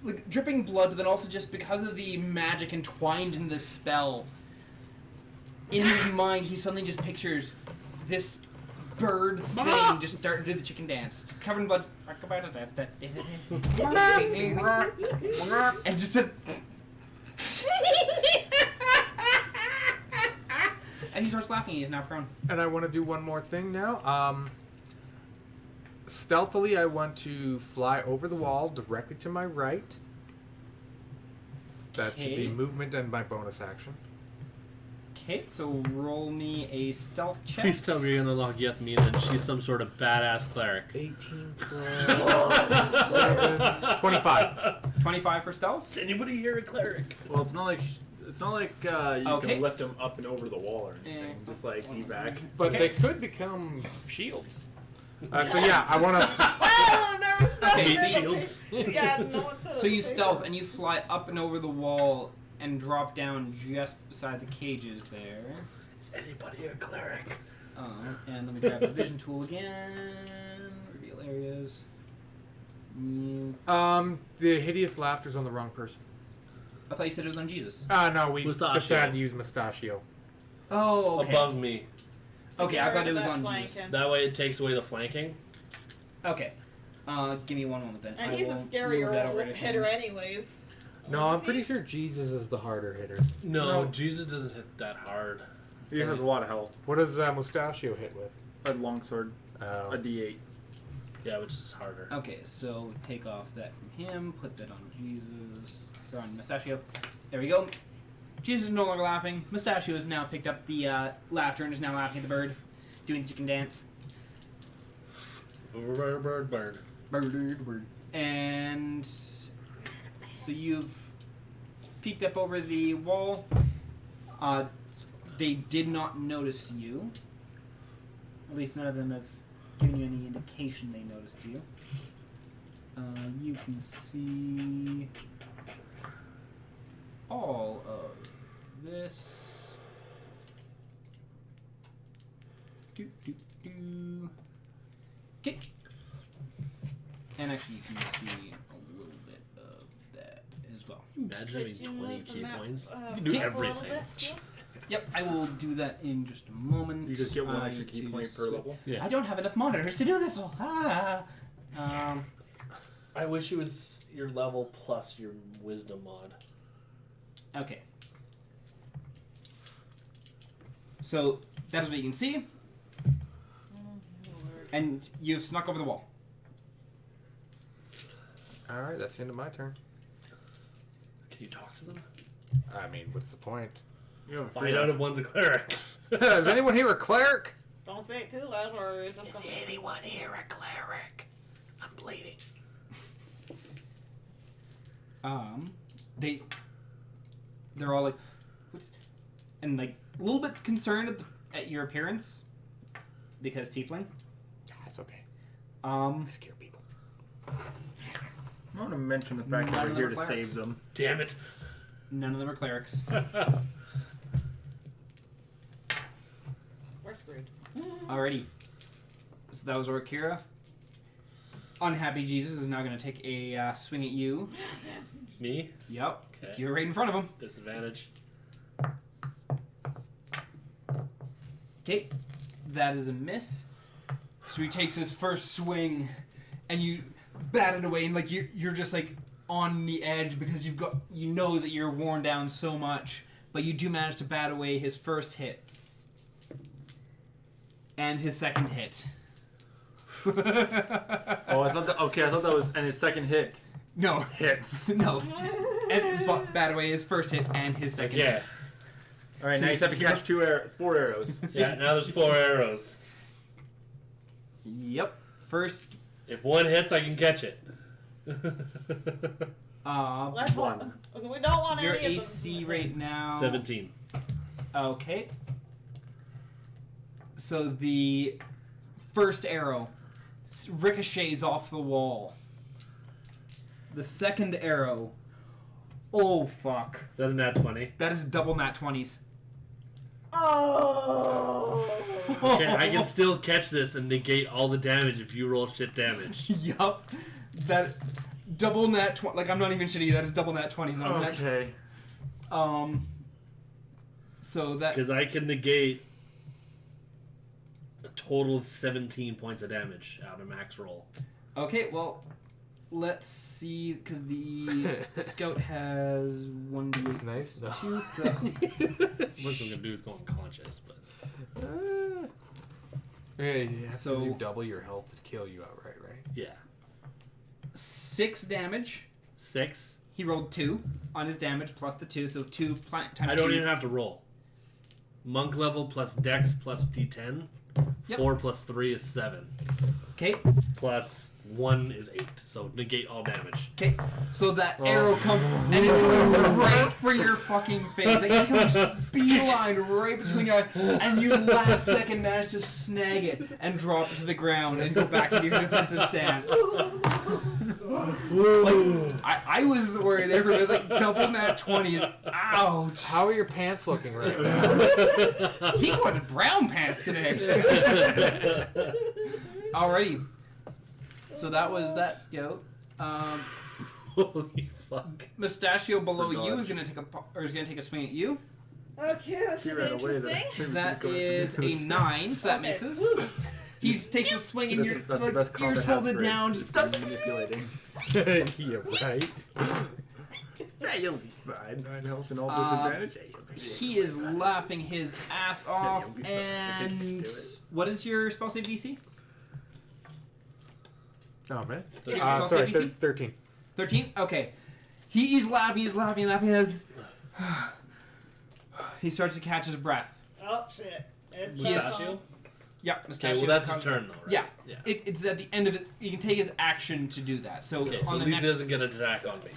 like dripping blood, but then also just because of the magic entwined in the spell. In his mind, he suddenly just pictures this bird thing just starting to do the chicken dance, just covered in blood, and just a. And he starts laughing. He is now prone. And I want to do one more thing now. Stealthily, I want to fly over the wall directly to my right. That should be Okay. movement and my bonus action. Okay, so roll me a stealth check. Please tell me you're gonna lock Yethmine and she's some sort of badass cleric. 18 plus 7, 25. 25 for stealth. Is anybody here a cleric? Well, it's not like you Okay. can lift them up and over the wall or anything. Eh. Just like be back. But Okay. they could become shields. So yeah, I want to. well, there was no Okay, real- shields. Yeah, no one said So it. you stealth and you fly up and over the wall and drop down just beside the cages there. Is anybody a cleric? And let me grab the vision tool again. Reveal areas. The hideous laughter's on the wrong person. I thought you said it was on Jesus. No, we Mustachio. just had to use Mustachio. Oh, okay. Above me. Okay, I thought it was That on flank Jesus. him. That way it takes away the flanking. Okay. Give me one moment then. And I he's a will move scarier that old over to hitter him. anyways. No, I'm pretty sure Jesus is the harder hitter. No, No. Jesus doesn't hit that hard. He has a lot of health. What does Mustachio hit with? A longsword, a D8. Yeah, which is harder. Okay, so take off that from him, put that on Jesus, or on Mustachio. There we go. Jesus is no longer laughing. Mustachio has now picked up the laughter and is now laughing at the bird, doing the chicken dance. Bird. Bird. And so you've peeked up over the wall. They did not notice you. At least none of them have given you any indication they noticed you. You can see all of this. Okay. And actually, you can see a little bit of that as well. Imagine having Could you 20 move the key map, points. You up can do a little everything. bit, too? Yep, I will do that in just a moment. You just get one I extra need key to point per switch- level. Yeah. I don't have enough monitors to do this all. I wish it was your level plus your wisdom mod. Okay. So that is what you can see, and you've snuck over the wall. All right, that's the end of my turn. Can you talk to them? I mean, what's the point? Find out if one's a cleric. Is anyone here a cleric? Don't say it too loud or it just comes. Anyone here a cleric? I'm bleeding. They're all like, and like a little bit concerned at your appearance because tiefling. Yeah, it's okay. I I scare people. I want to mention the fact None that of we're here them to are clerics. save them. Damn it. None of them are clerics. We're screwed. Alrighty. So that was Orkira. Unhappy Jesus is now going to take a swing at you. Me? Yep. Okay. You're right in front of him. Disadvantage. Okay. That is a miss. So he takes his first swing, and you bat it away, and like you're just like on the edge because you know that you're worn down so much, but you do manage to bat away his first hit and his second hit. Oh, I thought that was, and his second hit No, hits. no, and bat away his first hit and his second Yeah. hit. All right, So now you you just have to catch 4 arrows. Yeah, now there's 4 arrows. Yep. First, If one hits, I can catch it. Let's One. Okay, we don't want your any of them. AC right now. 17. Okay. So the first arrow ricochets off the wall. The second arrow. Oh fuck! That's a nat 20. That is double nat 20s. Oh. Okay, I can still catch this and negate all the damage if you roll shit damage. Yup. That double nat 20. Like I'm not even shitty. That is double nat 20s on that. Okay. So that. Because I can negate a total of 17 points of damage out of max roll. Okay, well, let's see, because the scout has 1d8 It's nice, though. 2, so... Most I'm gonna do is go unconscious, but Hey, you have So- to do double your health to kill you outright, right? yeah. 6 damage. 6. He rolled 2 on his damage, plus the 2, so 2 times 2. I don't even have to roll. Monk level plus dex plus d10. Yep. 4 plus 3 is 7. Okay, Plus 1 is 8. So negate all damage. okay. So that arrow comes, and it's coming right for your fucking face. Like, it's coming beeline right between your eyes, and you last second manage to snag it and drop it to the ground and go back into your defensive stance. Like, I was worried there for it was like double nat 20s. Ouch. How are your pants looking right now? He wore the brown pants today. Alrighty. So that was that scout. Holy fuck. Mustachio below For you is dodge. gonna take a swing at you. Okay, that She should be ran away interesting. there. That is a 9, so that Okay. misses. He takes a swing and you're That's the like best ears combat folded grade. down, Just just manipulating. Yeah, right. Yeah, you'll be fine. 9 health and all disadvantage. Yeah, you'll be He is laughing his ass off. you'll be fine. I think you can And do it. what is your spell save DC? Oh man. Yeah, Sorry, spell save DC? 13. 13? Okay. He's laughing, as he starts to catch his breath. Oh shit! It's He is- Mustachio? Yeah, Okay, Mustachio's well that's his con- turn though, right? Yeah. Yeah. It's at the end of it. You can take his action to do that. So Okay, so on at the least next, he doesn't get an attack on me.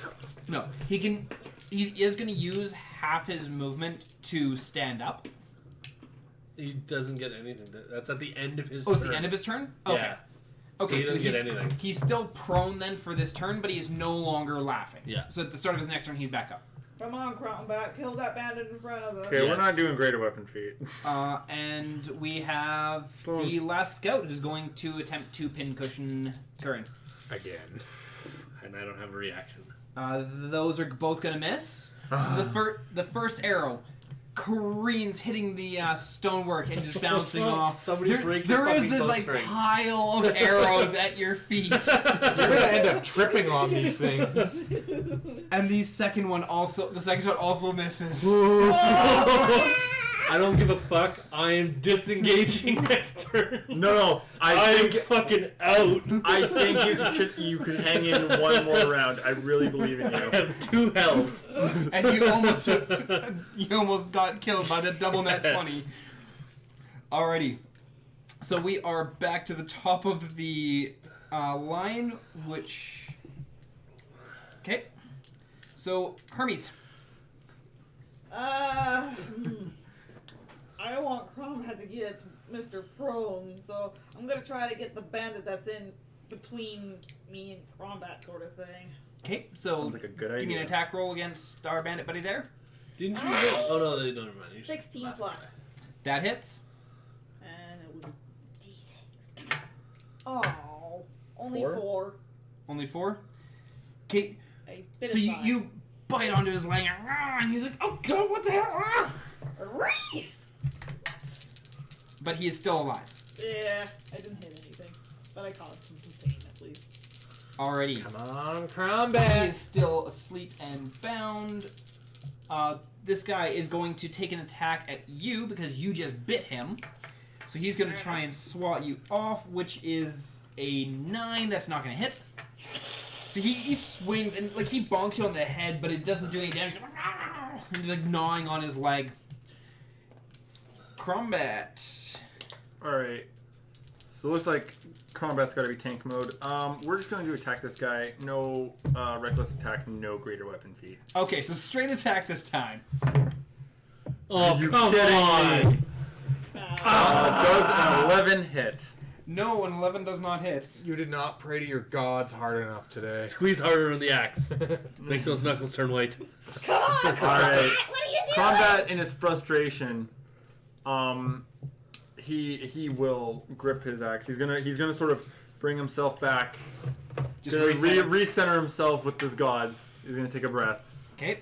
no, he can. He is going to use half his movement to stand up. He doesn't get anything. That's at the end of his Oh, turn. it's the end of his turn. Okay. Yeah. Okay, he so doesn't he's, get anything. he's still prone then for this turn, but he is no longer laughing. Yeah. So at the start of his next turn, he's back up. Come on, Crombat, kill that bandit in front of us. Okay, we're Yes. not doing greater weapon feat. And we have the last scout who's going to attempt to pincushion Curran. Again. And I don't have a reaction. Those are both going to miss. So the first arrow careens, hitting the stonework and just bouncing off. Somebody break the there is fucking this like bowstring. pile of arrows at your feet. You're gonna end up tripping on these things. And the second one also misses. I don't give a fuck. I am disengaging next turn. No, I I am think fucking out. I think you could hang in one more round. I really believe in I you. have 2 health. And you almost got killed by the double net 20. Yes. Alrighty. So we are back to the top of the line, which... Okay. So, Hermes. I want Crombat to get Mr. Prone, so I'm gonna try to get the bandit that's in between me and Crombat, sort of thing. Okay, so Sounds like a good give me an idea. attack roll against our bandit buddy there. Didn't you get... Oh, no, no, never mind. You should 16 laugh plus. at That hits. And it was a D6. Oh, only 4? 4. Only 4. Okay, A bit so of you bite onto his leg, and he's like, oh god, what the hell? But he is still alive. Yeah, I didn't hit anything, but I caused him some pain at least. Already. Come on, He combat. is still asleep and bound. This guy is going to take an attack at you because you just bit him. So he's going to try and swat you off, which is a 9. That's not going to hit. So he swings and like he bonks you on the head, but it doesn't do any damage. He's like gnawing on his leg. Crombat. Alright. So it looks like combat's gotta be tank mode. We're just gonna do attack this guy. No reckless attack, no greater weapon feat. Okay, so straight attack this time. Oh, you come kidding on. me? Does an 11 hit? No, an 11 does not hit. You did not pray to your gods hard enough today. Squeeze harder on the axe. Make those knuckles turn white. Come on! Alright. What are you doing? Combat in his frustration, he will grip his axe. He's gonna sort of bring himself back. Just Gonna recenter. recenter himself with his gods. He's gonna take a breath. Okay.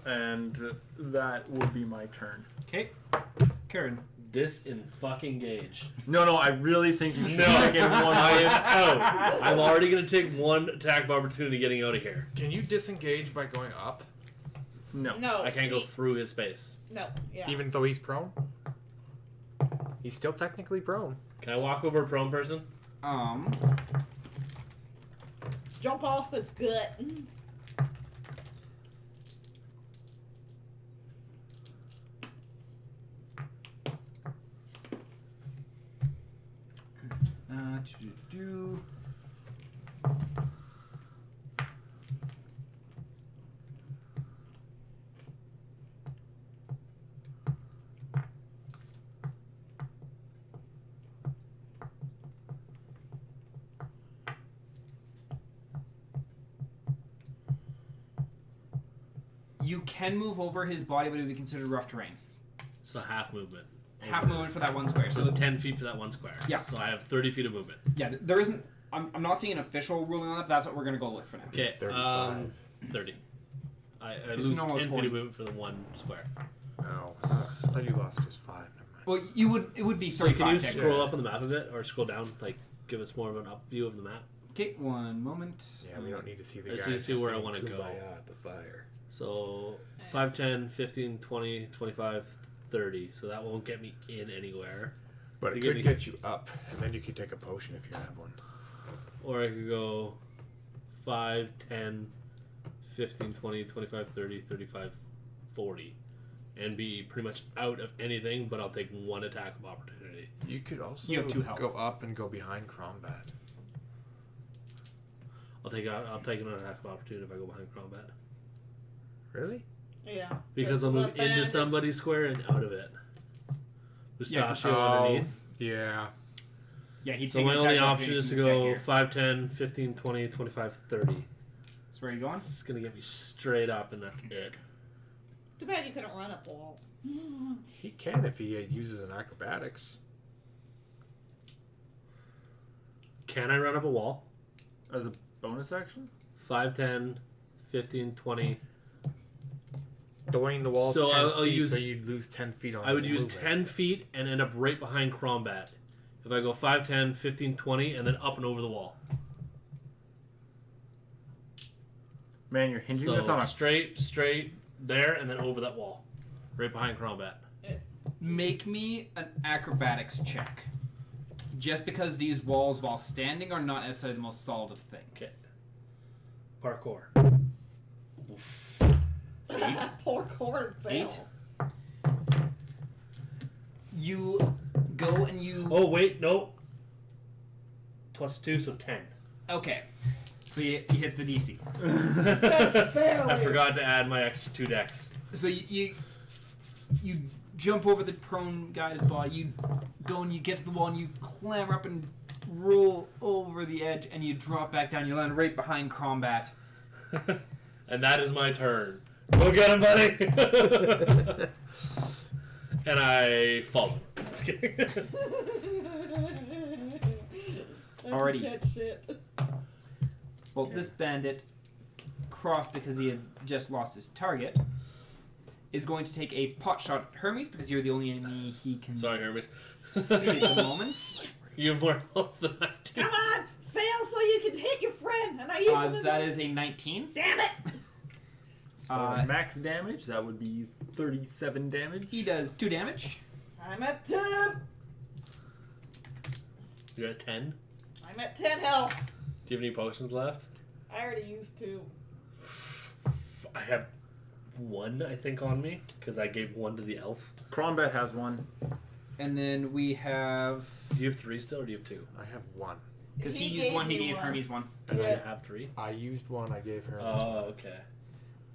And that will be my turn. Okay. Karen. Dis-in-fucking-gage. No, I really think you should No, take it one. I am out. I'm already going to take 1 attack of opportunity getting out of here. Can you disengage by going up, No. No. I can't go through his space. No, yeah. even though he's prone? He's still technically prone. Can I walk over a prone person? Jump off his gut. Do. You can move over his body, but it would be considered rough terrain. So half movement. Half movement for that one square. So So it's 10 feet for that one square. Yeah. So I have 30 feet of movement. yeah, there isn't. I'm not seeing an official ruling on that, but that's what we're gonna go with for now. Okay. 35. 30. I It's lose almost 10 feet 40. of movement for the one square. No. I thought you lost just 5. Never mind. Well, it would be So 35. can you technically. scroll up on the map a bit or scroll down? Like, give us more of an up view of the map? Okay, one moment. Yeah, we don't need to see the I guys. see- see where I singing wanna go. Kumbaya at the fire. So 5, 10, 15, 20, 25, 30. So that won't get me in anywhere. But it Give could me- get you up, and then you could take a potion if you have one. Or I could go 5, 10, 15, 20, 25, 30, 35, 40. And be pretty much out of anything, but I'll take one attack of opportunity. You could also You have 2 health. go up and go behind Crombat. I'll take an attack of opportunity if I go behind combat. Really? Yeah. Because I'll The move into bandit- somebody's square and out of it. Yeah, Mustachio underneath. Yeah. Yeah, he'd So take my an only attack option is to from this guy go here. 5, 10, 15, 20, 25, 30. So where are you going? It's going to get me straight up, and that's it. Too bad you couldn't run up walls. He can if he uses an acrobatics. Can I run up a wall? As a bonus action? 5, 10, 15, 20. Dwayne, the wall's So 10 I'll feet, use- so you'd lose 10 feet on I would the use movement. 10 feet and end up right behind Crombat. If I go 5, 10, 15, 20, and then up and over the wall. Man, you're hinging So this on a... straight there, and then over that wall. Right behind Crombat. Make me an acrobatics check. Just because these walls, while standing, are not necessarily the most solid of things. Okay. Parkour. 8. Poor Cord failed. 8. You go and you... Oh, wait, no. +2, so 10. Okay. So you hit the DC. Just barely. I forgot to add my extra 2 decks. So you jump over the prone guy's body. You go and you get to the wall and you clamber up and roll over the edge and you drop back down. You land right behind Crombat. And that is my turn. Go get him, buddy! And I fall. Just kidding. That's Alrighty. good shit. Well, this bandit, crossed because he had just lost his target, is going to take a pot shot at Hermes because you're the only enemy he can Sorry, Hermes. see at the moment. You have more health than I do. Come on, fail so you can hit your friend. And I use it as That is a 19. Damn it! max damage, that would be 37 damage. He does 2 damage. I'm at 10. You're at 10? I'm at 10 health. Do you have any potions left? I already used 2. I have 1, I think, on me, because I gave 1 to the elf. Crombat has one. And then we have... Do you have 3 still, or do you have 2? I have 1. Because he He used gave 1, he you gave one. Hermes 1. I don't Yeah. have 3. I used 1, I gave her. Oh, okay.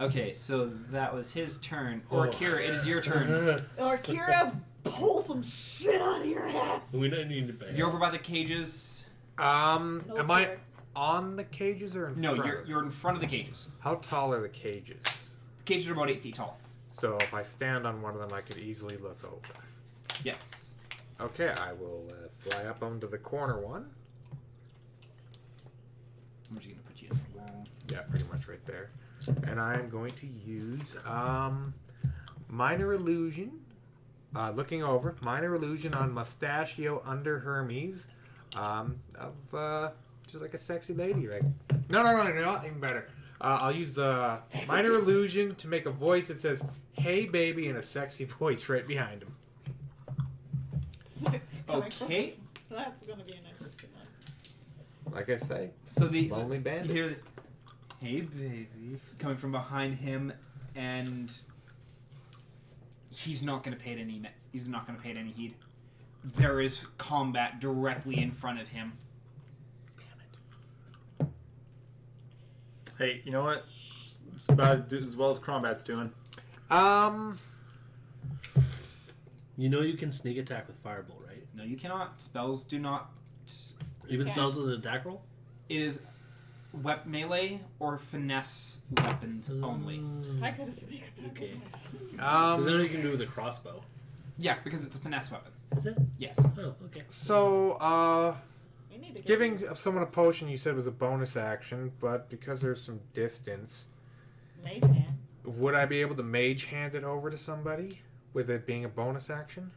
Okay, so that was his turn. Or Oh. Kira, it is your turn. Or Kira, pull some shit out of your ass. We don't need to pay. You're over by the cages. No Am I Kira. on the cages or in No, front? you're in front of the cages. How tall are the cages? The cages are about 8 feet tall. So if I stand on one of them, I could easily look over. Yes. Okay, I will fly up onto the corner one. I'm just going to put you in the wall. Yeah, pretty much right there. And I'm going to use Minor Illusion. Looking over. Minor Illusion on Mustachio under Hermes. Just like a sexy lady, right? No, even better. I'll use the Minor Illusion to make a voice that says, "Hey, baby," in a sexy voice right behind him. Okay. That's gonna be an interesting one. Like I say, So the... lonely You bandits. hear the, "Hey, baby," coming from behind him, and he's not going to pay it any. He's not going to pay it any heed. There is combat directly in front of him. Hey, you know what? It's about as well as Crombat's doing. You know you can sneak attack with Firebolt, right? No, you cannot. Spells do not. Even Yes. spells with an attack roll? It is melee or finesse weapons only. I could have sneak attack Okay. with this. Because then you can do with a crossbow. Yeah, because it's a finesse weapon. Is it? Yes. Oh, okay. So, We need to get giving someone a potion you said was a bonus action, but because there's some distance, Mage hand. would I be able to mage hand it over to somebody with it being a bonus action?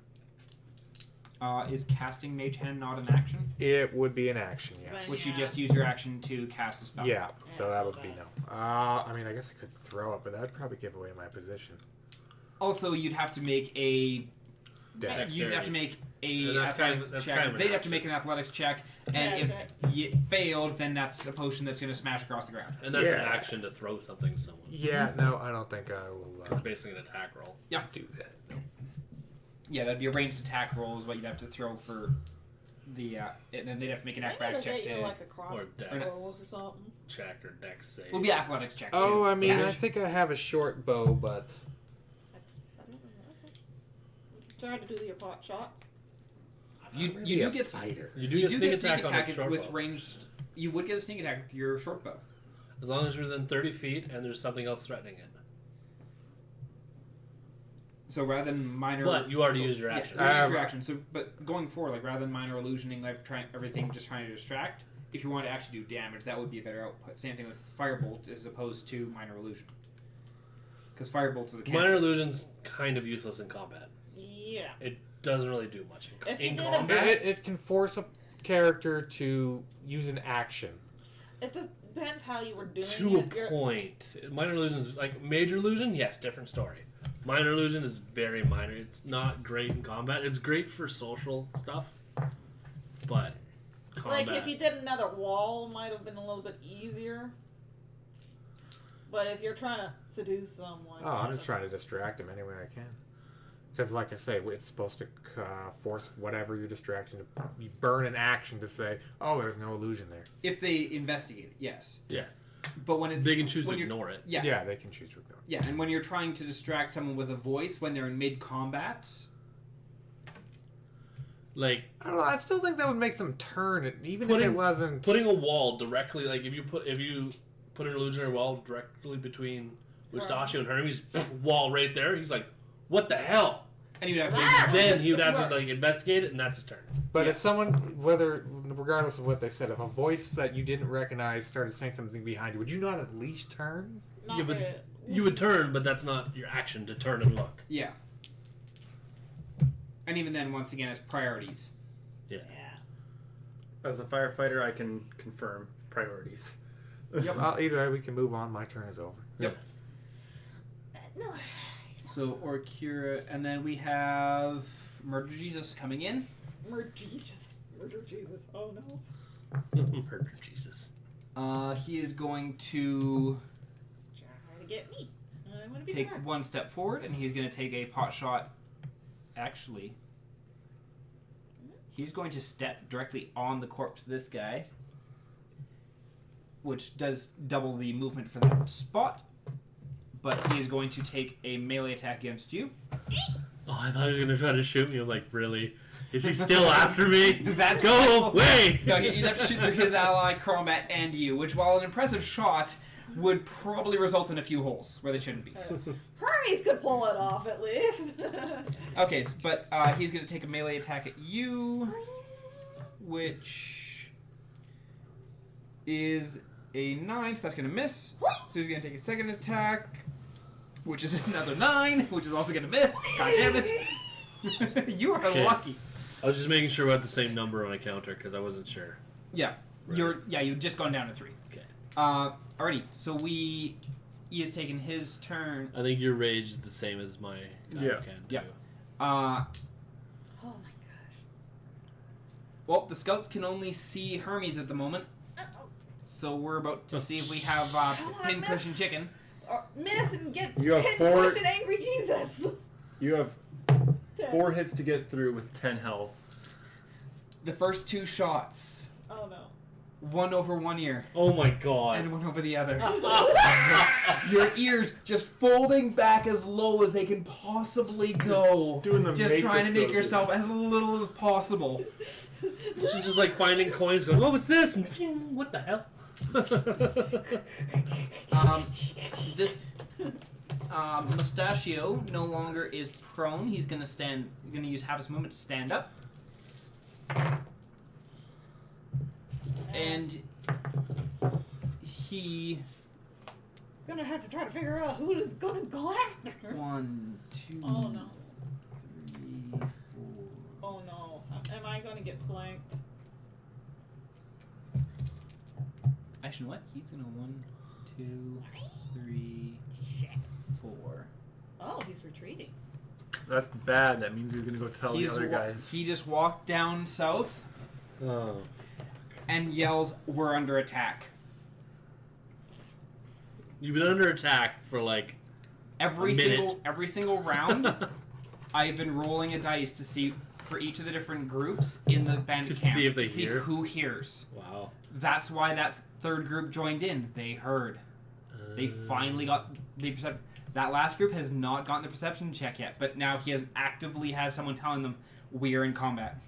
Is casting Mage Hand not an action? It would be an action, yeah. Right. Which you Yeah. just use your action to cast a spell. Yeah, so Yeah, that so would be that- no. I mean, I guess I could throw it, but that would probably give away my position. Also, you'd have to make a. Dex. You'd have to make a And that's kind of- athletics that's check. kind of an They'd have to action. make an athletics check, and Yeah, if okay. you failed, then that's a potion that's going to smash across the ground. And that's an Yeah. action to throw something to someone. Yeah, no, I don't think I will It's basically an attack roll. do that. No. Yeah, that'd be a ranged attack roll is what you'd have to throw for the. And then they'd have to make an Maybe acrobatics they'll check get to. you like a cross Or dex. rolls or something. Check or dex save. Will be athletics check. Too. Oh, I mean, Yeah. I think I have a short bow, but Try to do your pot shots. You I'm really do a get fighter. You do you get do sneak get sneak attack on a attack short with bow. ranged. You would get a sneak attack with your short bow. As long as you're within 30 feet and there's something else threatening it. So rather than minor, But you already used your Yeah, action. you used your action. So, but going forward, like rather than minor illusioning, like everything just trying to distract. If you want to actually do damage, that would be a better output. Same thing with firebolt as opposed to minor illusion. Because firebolt is a cantrip. Minor illusion's kind of useless in combat. Yeah. It doesn't really do much If you in did a combat. It can force a character to use an action. It just depends how you were doing To it. a point. Minor illusion is like major illusion, yes, different story. Minor illusion is very minor. It's not great in combat. It's great for social stuff, but combat. Like if you did another wall, it might have been a little bit easier. But if you're trying to seduce someone, Oh, I'm just trying to distract him any way I can. Because, like I say, it's supposed to force whatever you're distracting to you burn an action to say, "Oh, there's no illusion there." If they investigate it, yes. Yeah. But when it's They can choose to when you're- ignore it. Yeah. Yeah, they can choose to ignore. Yeah, and when you're trying to distract someone with a voice when they're in mid combat, Like I don't know. I still think that would make them turn it, even if Putting- it wasn't. putting a wall directly, like if you put an illusionary wall directly between Eustachio and Hermes, wall right there. He's like, "What the hell?" and you'd have to. Ah! Then he would have Work. to like investigate it, and that's his turn. But Yeah. if someone, regardless of what they said, if a voice that you didn't recognize started saying something behind you, would you not at least turn? Not Yeah, but really. you would turn, but that's not your action to turn and look. Yeah. And even then, once again, it's priorities. Yeah. As a firefighter, I can confirm priorities. Either way, we can move on. My turn is over. No. So Orkira, and then we have Murder Jesus coming in. Murder Jesus. Oh no. Murder Jesus. He is going to Trying to get me. I'm gonna be take smart. one step forward, and he's going to take a pot shot. Actually, he's going to step directly on the corpse of this guy, which does double the movement for that spot. But he is going to take a melee attack against you. Oh, I thought he was gonna try to shoot me. I'm like, really? Is he still after me? That's Go away! No, you'd have to shoot through his ally, Cromat, and you, which, while an impressive shot, would probably result in a few holes where they shouldn't be. Hermes could pull it off at least. Okay, but he's going to take a melee attack at you, which is a 9, so that's going to miss. So he's going to take a second attack, which is another 9, which is also going to miss. God damn it. You are Okay. lucky. I was just making sure we had the same number on a counter because I wasn't sure. Yeah, you've just gone down to 3. Okay. Alrighty, so he has taken his turn. I think your rage is the same as my guy Yeah. can too. Yeah. Oh my gosh. Well, the scouts can only see Hermes at the moment, so we're about to see if we have Come on, pincushion miss. chicken. Or miss and get You have hit four- push an angry Jesus. You have 4 hits to get through with 10 health. The first 2 shots, Oh no. one over one ear Oh my god. and one over the other. Your ears just folding back as low as they can possibly go. Doing the Just trying to Matrix make poses. yourself as little as possible. She's just like finding coins, going, "Oh, what's this?" And what the hell? This Mustachio no longer is prone. He's gonna stand. Gonna use half his movement to stand up, and he Gonna have to try to figure out who is gonna go after her. 1, 2, Oh no. 3, 4, Oh no. I going to get flanked? Actually, you know what? He's gonna 1, 2, 3, 4. Oh, he's retreating. That's bad. That means you're gonna go tell the other guys. He just walked down south Oh. and yells, "We're under attack." You've been under attack for like Every a minute. single round, I've been rolling a dice to see for each of the different groups in the bandit To camp see if they to see hear? who hears. Wow. That's why that third group joined in. They heard. They finally got the perception. That last group has not gotten the perception check yet, but now he actively has someone telling them we're in combat,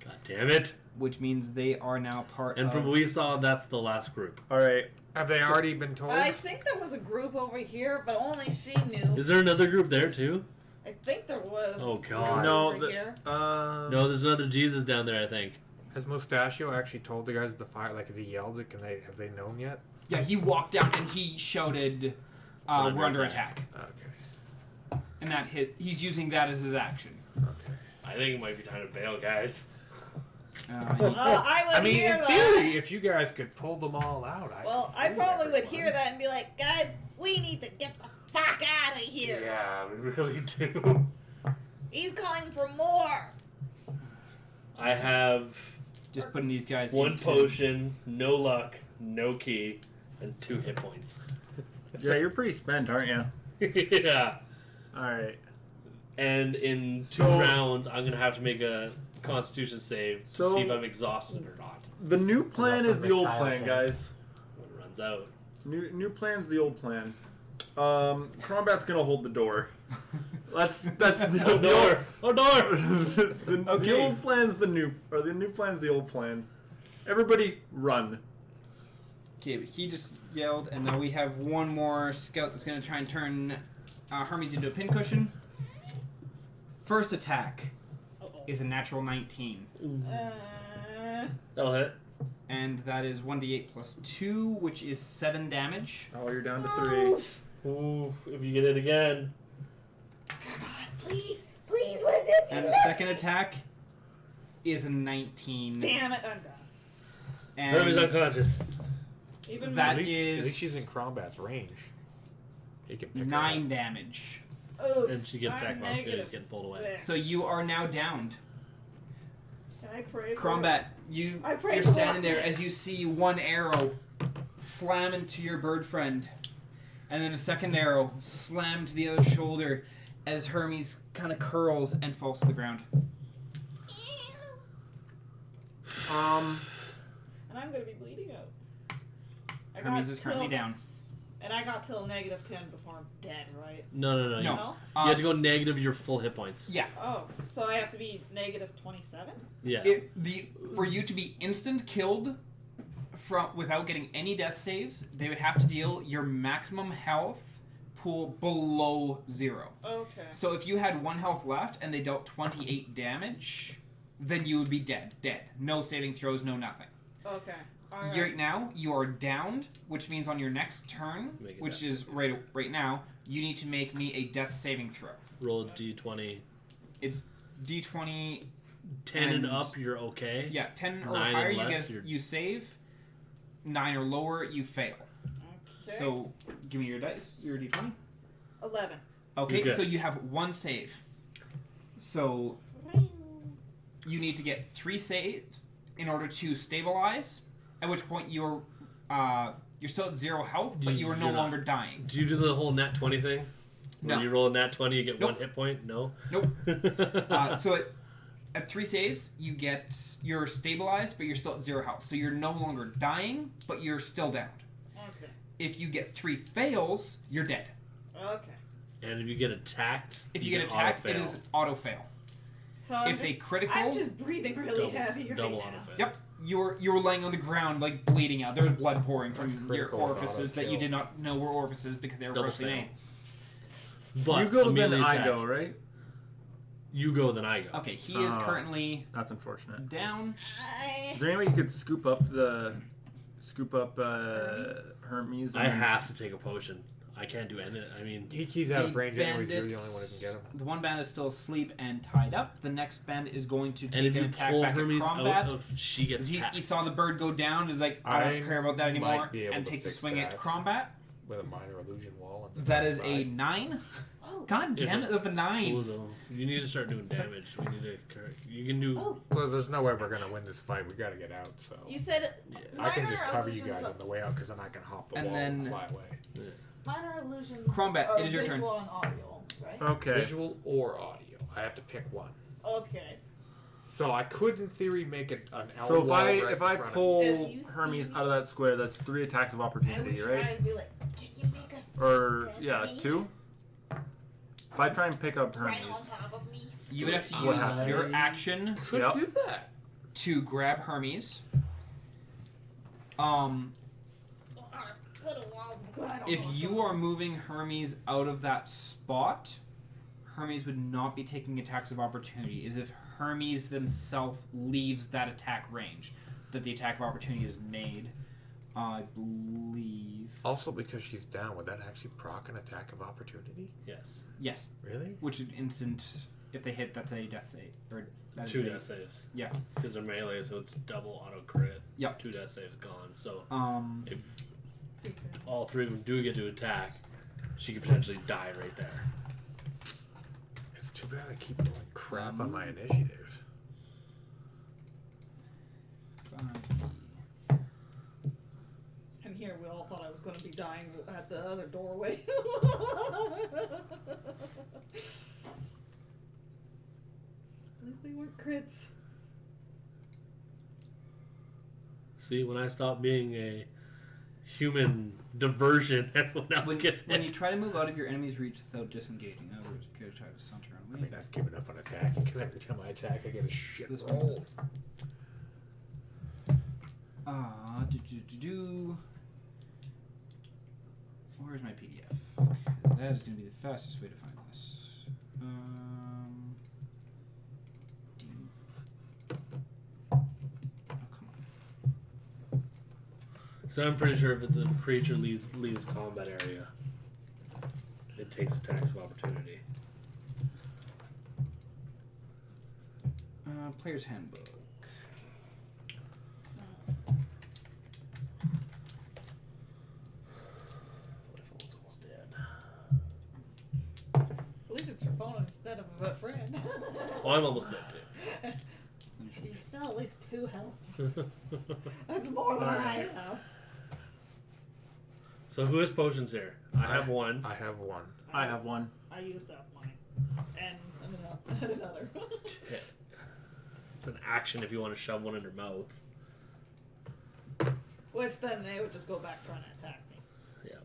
God damn it. which means they are now part And of. from what we saw, that's the last group. All right. Have they already been told? I think there was a group over here, but only she knew. Is there another group there too? I think there was. Oh, a group God. No, over here. No, there's another Jesus down there, I think. Has Mustachio actually told the guys to fire? Like, has he yelled it? Have they known yet? Yeah, he walked down and he shouted, "We're under attack," Okay. and he's using that as his action. Okay. I think it might be time to bail, guys. Uh, I would I mean, hear in that. theory, if you guys could pull them all out, I probably would hear that and be like, guys, we need to get the fuck out of here. Yeah, we really do. He's calling for more. I have just putting these guys one into- potion, no luck, no key, and 2 hit points. Yeah, you're pretty spent, aren't you? Yeah. All right. And in 2 So- rounds, I'm going to have to make a Constitution save to So- see if I'm exhausted or not. The new plan is the old plan, guys. When it runs out. New plan's the old plan. Combat's gonna hold the door. That's the Oh, door! Oh, door! the Okay. old plan's the new plan's the old plan. Everybody run. Okay, but he just yelled, and now we have one more scout that's going to try and turn Hermes into a pincushion. First attack is a natural 19, That'll hit. and that is 1d8 plus 2, which is 7 damage. Oh, you're down to 3. Ooh, if you get it again. Come on, please let it be. And the second attack is a 19. Damn it, I'm done. And Hermes unconscious. Even That more. At is least she's in combat's range. He can pick her 9 up. damage. Oof, And she gets I'm attacked by opportunities, negative getting pulled away. 6. So you are now downed. Can I pray for Crombat, I pray you're for standing luck. there as you see one arrow slam into your bird friend, and then a second arrow slam to the other shoulder as Hermes kind of curls and falls to the ground. And I'm gonna be bleeding out. I Hermes got is currently till- down. And I got till negative 10 before I'm dead, right? No. No. You No? have to go negative your full hit points. Yeah. Oh, so I have to be negative 27? Yeah. For you to be instant killed without getting any death saves, they would have to deal your maximum health pool below 0. Okay. So if you had 1 health left and they dealt 28 damage, then you would be dead. Dead. No saving throws, no nothing. Okay. Alright. Right now, you are downed, which means on your next turn, Make a which death is right now, you need to make me a death saving throw. Roll a d20. It's D20. 10 and And- up, you're okay. Yeah, 10 or 9 higher, and you less, guess you're- you save. 9 or lower, you fail. Okay. So, give me your dice, your D20. 11. Okay, You're good. so you have 1 save. So, you need to get 3 saves in order to stabilize, at which point you're still at 0 health, but you are no You're not. longer dying. Do you do the whole nat 20 thing? No. When you roll a nat 20, you get Nope. 1 hit point? No? Nope. So at 3 saves, you're stabilized, but you're still at 0 health. So you're no longer dying, but you're still downed. Okay. If you get 3 fails, you're dead. Okay. And if you get attacked, If you get attacked, it is auto fail. So I'm If they just- critical, I'm just breathing really heavy right double now. auto fail. Yep, you're laying on the ground like bleeding out. There's blood pouring from your Critical is orifices that you auto-kill. did not know were orifices because they were Double freshly fail. made. But you go, then immediately I attack. go, right? You go, then I go. Okay, he is Oh. currently That's unfortunate. down. Is there any way you could scoop up Hermes? I have to take a potion. I can't do any. I mean, He's out of The range anyways. You're the bandits- only one who can get him. The one band is still asleep and tied up. The next band is going to and take if an you attack pull back Hermes at out combat. of, she gets He tapped. saw the bird go down. Is like, I don't I care about that anymore, might be able and to takes a fix swing at that. combat. With a minor illusion wall. On the That is a side. 9. Oh. God damn it with the Cool, 9s. though. You need to start doing damage. We need to. You can do. Oh. Well, there's no way we're gonna win this fight. We gotta get out. So You said I can minor just cover you illusions guys of- on the way out because then I can hop the And wall then- and fly away. Minor illusions. Combat, are it is your turn. visual and audio, right? Okay. Visual or audio. I have to pick one. Okay. So I could, in theory, make it an L So if wall I right if I in front of pull If you Hermes see- out of that square, that's 3 attacks of I would opportunity, try right? and be like, can you make a Or dead yeah, me 2. If I try and pick up right on Hermes, top of me? You would have to What use happens? your action me. Could Yep. do that. to grab Hermes. If you are moving Hermes out of that spot, Hermes would not be taking attacks of opportunity. Is if Hermes themselves leaves that attack range, that the attack of opportunity is made. I believe. Also, because she's down, would that actually proc an attack of opportunity? Yes. Yes, Really? which is instant. If they hit, that's a death save. Or that is 2 a- death saves. Yeah. Because they're melee, so it's double auto crit. Yep. 2 death saves gone. So Um. if all 3 of them do get to attack, she could potentially die right there. It's too bad I keep doing crap on my initiative. 5e. And here we all thought I was going to be dying at the other doorway. At least they weren't crits. See, when I stop being a human diversion, everyone else gets When hit. you try to move out of your enemy's reach without disengaging, in other words, you could try to saunter I around. mean, I've given up on attacking because every time I attack, I get a shit This roll. Where's my PDF? Because that is going to be the fastest way to find this. D. Oh, come on. So I'm pretty sure if it's a creature leaves combat area, it takes attacks of opportunity. Player's Handbook. My phone's almost dead. At least it's your phone instead of a friend. Oh, I'm almost dead You still at least 2 health. too. That's more than I have. So who has potions here? I have one. I have one. I have one. I used up mine. And another. It's an action if you want to shove one in your mouth. Which then they would just go back trying to attack me. Yeah.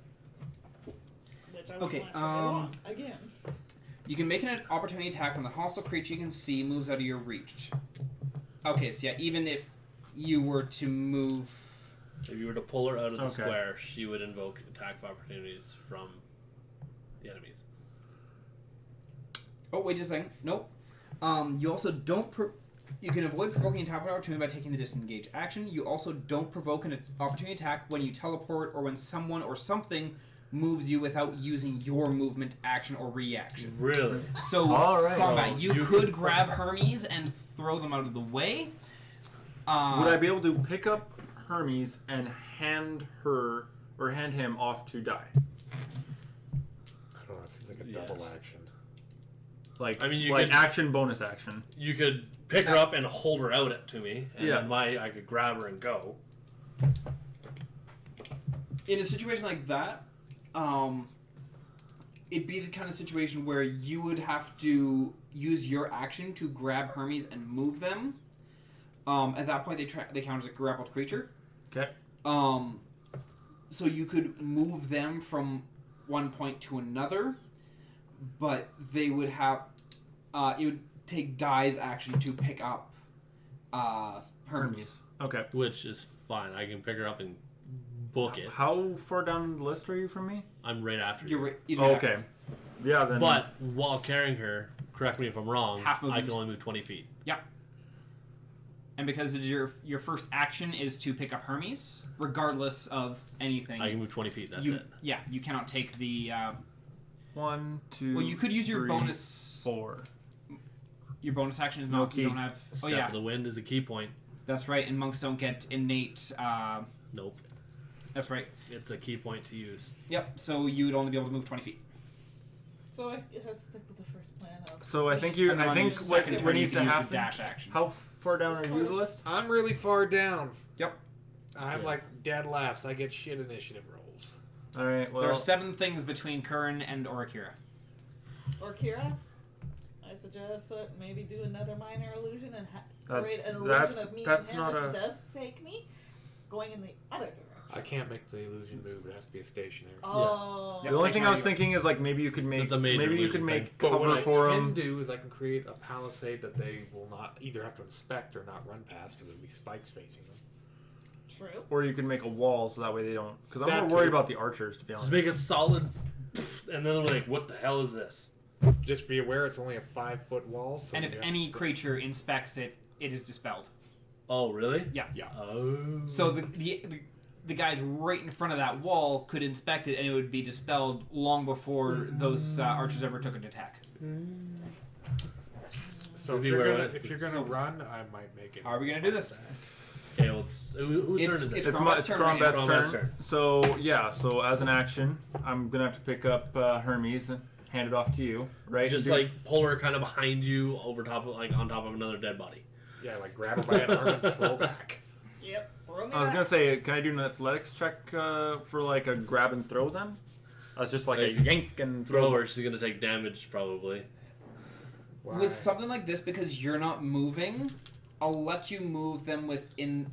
Which I Okay, would want again. You can make an opportunity attack when the hostile creature you can see moves out of your reach. Okay, so yeah, even if you were to move... If you were to pull her out of the Okay. square, she would invoke attack of opportunities from the enemies. Oh, wait just a second. Nope. You also don't... You can avoid provoking an attack of opportunity by taking the disengage action. You also don't provoke an opportunity attack when you teleport or when someone or something moves you without using your movement action or reaction. Really? So, All right. combat, So you you could could- grab Hermes and throw them out of the way. Would I be able to pick up Hermes and hand him off to die? I don't know. It seems like a Yes. double action. Like, I mean, you like could- action, bonus action. You could pick her up and hold her out to me, and Yeah. then I could grab her and go. In a situation like that, it'd be the kind of situation where you would have to use your action to grab Hermes and move them. At that point, they count as a grappled creature. Okay. So you could move them from one point to another, but they would have... it would take Dai's action to pick up Hermes. Okay. Which is fine. I can pick her up and book it. How far down the list are you from me? I'm right after You're you. right. he's Oh, right okay. after. Yeah, then. But while carrying her, correct me if I'm wrong, Half I movement. can only move 20 feet. Yeah. And because your first action is to pick up Hermes, regardless of anything. I can move 20 feet. That's you, it. Yeah, you cannot take the. 1, 2. Well, you could use your 3, bonus. 4. Your bonus action is No not. key. You don't have. Step Oh yeah, of the wind is a key point. that's right. And monks don't get innate. Nope. That's right. It's a key point to use. Yep. So you would only be able to move 20 feet. So it has to stick with the first plan. So I think you. And then I on think your what second turn, you needs can to use your happen. dash action. How far down are you the list? I'm really far down. Yep. I'm Yeah. like dead last. I get shit initiative rolls. All right. Well, There are 7 things between Kern and Orakira. Or Kira, I suggest that maybe do another minor illusion and create an that's- illusion of me that's and him not if a- he does take me, going in the other direction. I can't make the illusion move. It has to be a stationary. Oh. Yep. the only thing I was stationary. thinking is like maybe you could make That's a major maybe you illusion could make thing. But cover what for I can them. do is I can create a palisade that they will not either have to inspect or not run past because there'll be spikes facing them. True. Or you can make a wall so that way they don't. Because I'm That more worried too. about the archers, to be honest. Just make a solid, and then they're like, "What the hell is this?" Just be aware it's only a 5-foot wall. So And you if have to any step- creature inspects it, it is dispelled. Oh, really? Yeah. Oh. So the guys right in front of that wall could inspect it, and it would be dispelled long before those archers ever took an attack. So if Be you're aware gonna of it. run, I might make it. How are we gonna do this? Okay, well, whose It's- turn is it? it's It's Crombat's turn right now. Crombat's Crombat's turn. turn. So yeah, so as an action, I'm gonna have to pick up Hermes and hand it off to you, right? Just Do- like pull her kind of behind you, over top of on top of another dead body. Yeah, like grab her by an arm and throw back. Yep. Throw me I was back. gonna say, can I do an athletics check for like a grab and throw then? That's just like a Like, yank and Throw throw. her, she's gonna take damage probably. Why? With something like this, because you're not moving, I'll let you move them within,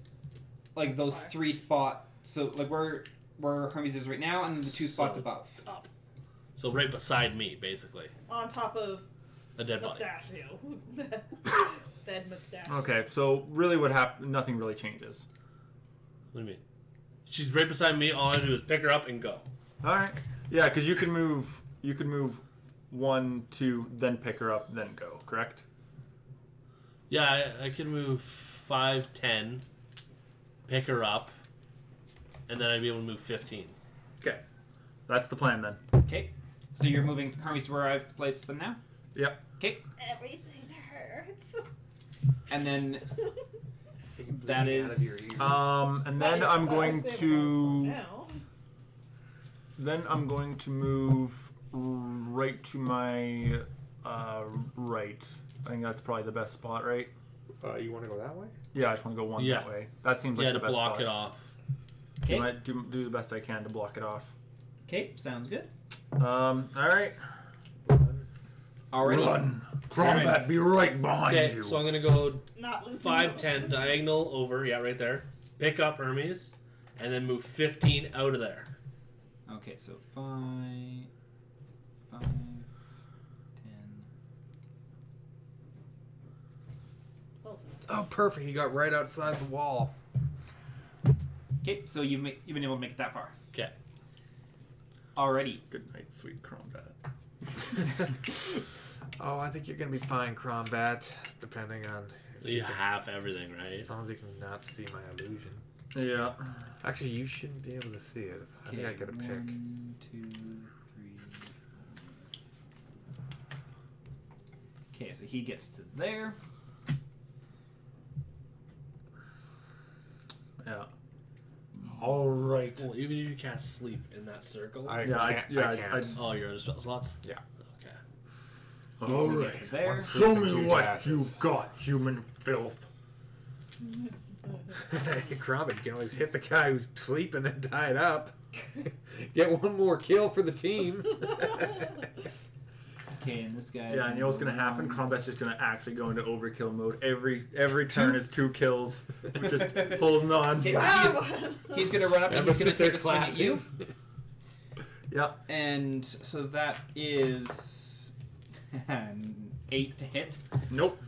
like those 3 spots. So like where Hermes is right now, and the 2 spots So- above. Up. So right beside me, basically, On top of a dead body. mustachio. Dead mustache. Okay, so really, what happened? Nothing really changes. What do you mean? She's right beside me. All I do is pick her up and go. All right. Yeah, because you can move. You can move 1, 2, then pick her up, then go. Correct. Yeah, I can move 5, 10, pick her up, and then I'd be able to move 15. Okay, that's the plan then. Okay. So you're moving Hermes to where I've placed them now. Yep. Okay. Everything hurts. And then You can bleed that out of is- your ears. And then I'm going to. Now. Then I'm going to move right to my right. I think that's probably the best spot, right? You want to go that way? Yeah, I just want to go one Yeah. that way. That seems like Yeah, the to best block spot. it off. Okay. I do the best I can to block it off. Okay. Sounds good. All right. Already. Crombat, be right behind Okay, so I'm gonna go Not losing 5, 10 diagonal over. Yeah, right there. Pick up Hermes, and then move 15 out of there. Okay, so 5, 10. Oh, perfect. He got right outside the wall. Okay, so you've been able to make it that far. Okay. Already. Good night, sweet Crombat. Oh, I think you're gonna be fine, Crombat. Depending on if You can- have everything, right? as long as you can not see my illusion. Yeah. Actually, you shouldn't be able to see it. I think I get a pick. 1, 2, 3, 4. Okay, so he gets to there. Yeah. All right. Well, even if you can't sleep in that circle. I Yeah, can't. I can't. Oh, you're out of spell slots? Yeah. Okay. All gonna right. get to there. Show me Two what dashes. you got, human filth. Hey, Crombat, you can always hit the guy who's sleeping and tied up. Get one more kill for the team. Okay, and this guy. Yeah, and you know what's gonna happen? Crombat's just gonna actually go into overkill mode. Every turn is 2 kills. Just holding on. Okay, so he's gonna run up and he's gonna take a swing at you. Yep. And so that is 8 to hit. Nope.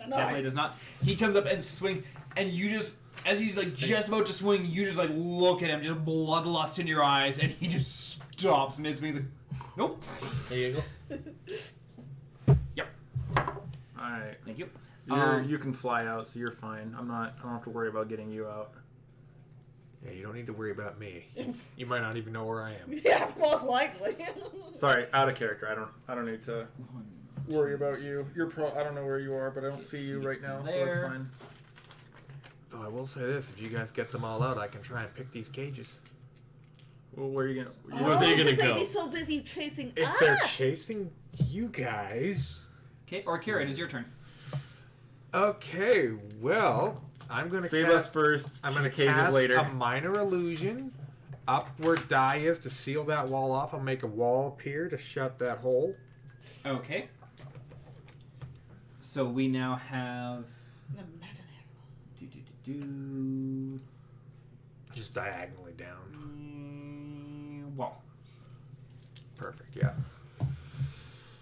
Definitely does not. He comes up and swing, and you just, as he's like just about to swing, you just like look at him, just bloodlust in your eyes, and he just stops mid swing. He's like, nope. There you go. Yep. Alright. Thank you. You can fly out, so you're fine. I don't have to worry about getting you out. Yeah, you don't need to worry about me. You might not even know where I am. Yeah, most likely. Sorry, out of character. I don't need to worry about you. I don't know where you are, but I don't see you right now, so that's fine. Though I will say this: if you guys get them all out, I can try and pick these cages. Well, where are you gonna? Where are you gonna because they'd go? be so busy chasing If us. they're chasing you guys. Okay, or Kira, it is your turn. Okay, well, I'm gonna Save us first. I'm gonna cages cast later. a minor illusion up where die is to seal that wall off. I'll make a wall appear to shut that hole. Okay. So we now have do Just diagonally down. wall. Perfect. Yeah.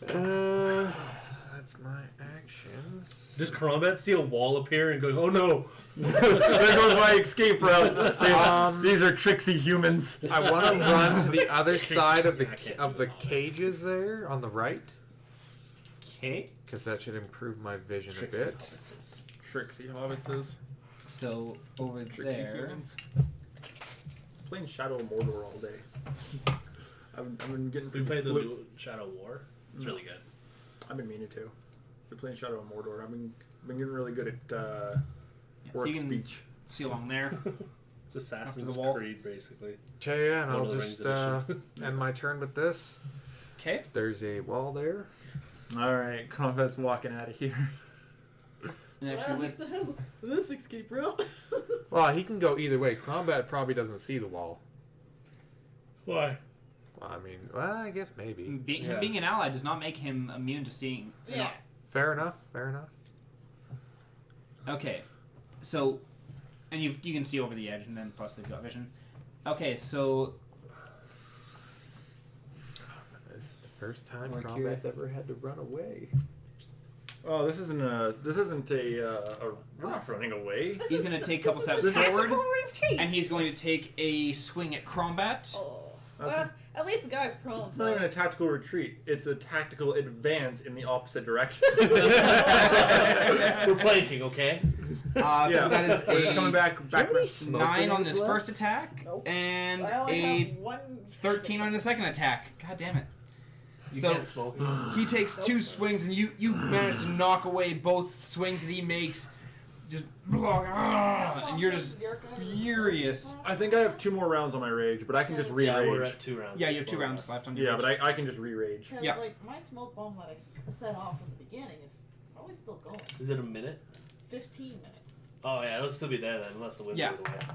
That's my actions. Does Karambet see a wall appear and go, oh no? There goes my escape route. These are tricksy humans. I want to run to the other side of I can't the do that. cages there on the right, Okay. because that should improve my vision Trixie a bit. hobbitses. Tricksy hobbitses. So over Tricksy there. humans. Playing Shadow of Mordor all day. I've been getting. We played the flipped. new Shadow War. It's really good. I've been meaning to. Been playing Shadow of Mordor. I've been getting really good at Yeah, so work you can speech. see along there. It's Assassin's the wall. Creed, basically. Okay, yeah, and Lord I'll of the Rings just edition. end my turn with this. Okay. There's a wall there. All right, Combat's walking out of here. And Well, actually, at with least it has this escape route. Well, he can go either way. Combat probably doesn't see the wall. Why? Well, I mean, well, I guess maybe. him Yeah. being an ally does not make him immune to seeing. Yeah. Fair enough. Fair enough. Okay, so, and you can see over the edge, and then plus they've got vision. Okay, so This is the first time Like Combat's ever had to run away. Oh, this isn't a. We're not running away. This He's is gonna the- take a couple this is steps the forward, tactical retreat. and he's going to take a swing at Crombat. Oh. That's Well, at least the guy's prone. It's not even a tactical retreat. It's a tactical advance in the opposite direction. We're flanking, okay? So that is We're just coming a back. Smoke 9 on grenades this left? first attack, Nope. and I only a have one 13 on the second attack. God damn it. You So can't smoke. he takes 2 swings, and you manage to knock away both swings that he makes. Just and you're just furious. I think I have 2 more rounds on my rage, but I can just re-rage. Yeah, we're at 2 rounds. Yeah, you have 2 more or rounds less. left on your Yeah, rage. but I can just re-rage. Because, Yeah. like, my smoke bomb that I set off in the beginning is probably still going. Is it a minute? 15 minutes. Oh, yeah, it'll still be there then, unless the wind Yeah. blew it away.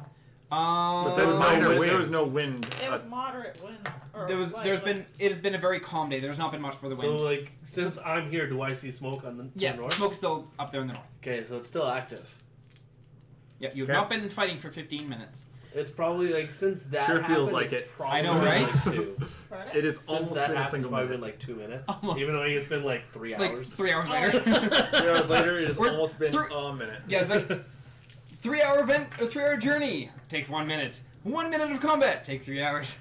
But there was, minor no wind. wind. There was no wind. It was moderate wind. Or There's been it has been a very calm day. There's not been much for the So, wind. like, since I'm here, do I see smoke on the Yes, the north? smoke's still up there in the north. Okay, so it's still active. Yeah, you've Okay. not been fighting for 15 minutes. It's probably, like, since that Sure happened, feels like it's it. probably I know, been, right? Like 2. Pardon? It is Since almost that been a happened, single it's probably minute. been like 2 minutes. Almost. Even though it's been like 3 Like hours. 3 hours Oh, later. 3 hours later, it has We're almost been through- a minute. Yeah, it's like 3-hour event, a 3-hour journey takes 1 minute. 1 minute of combat takes 3 hours.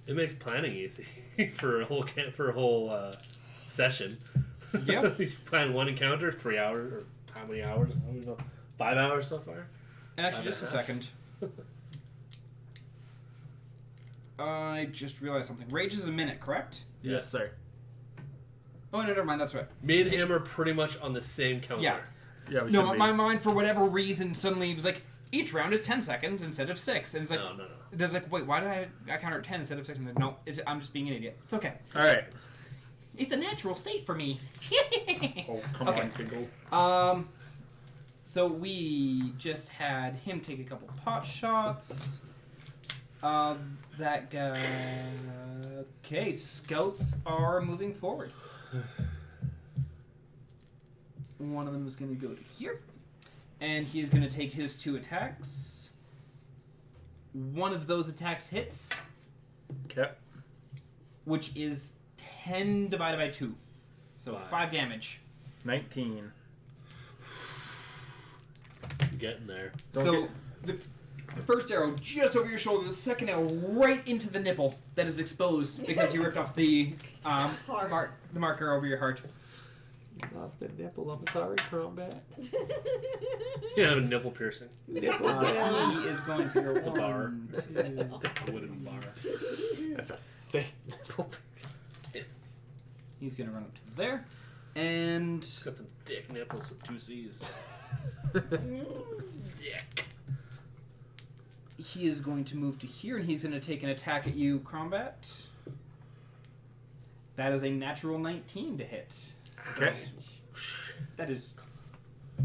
It makes planning easy for a whole session. Yep. You plan one encounter, 3 hours, or how many hours? I don't know. 5 hours so far. And actually, Five just a and a half. second. I just realized something. Rage is a minute, correct? Yes, sir. Oh, no, never mind. That's right. Me and him are pretty much on the same counter. Yeah. Yeah, we No, should be. my mind, for whatever reason, suddenly was like, each round is 10 seconds instead of 6. And it's like, No. there's like, wait, why did I counter at 10 instead of 6? And like, no, I'm just being an idiot. It's okay. All right. It's a natural state for me. Oh, come Okay. on, Tingle. So we just had him take a couple pot shots. That guy. Okay, scouts are moving forward. One of them is going to go to here, and he is going to take his 2 attacks. One of those attacks hits, Okay. which is 10 divided by 2, so 5. 5 damage. 19. Getting there. So the first arrow just over your shoulder, the second arrow right into the nipple that is exposed because you ripped off the Heart. the marker over your heart. You lost a nipple. I'm sorry, Combat. You have a nipple piercing. Nipple. He is going to go It's a bar. 1, 2. A wooden bar. That's a thing. He's going to run up to there. And Got them thick nipples with 2 C's. Thick. he is going to move to here, and he's going to take an attack at you, Combat. That is a natural 19 to hit. Okay. That is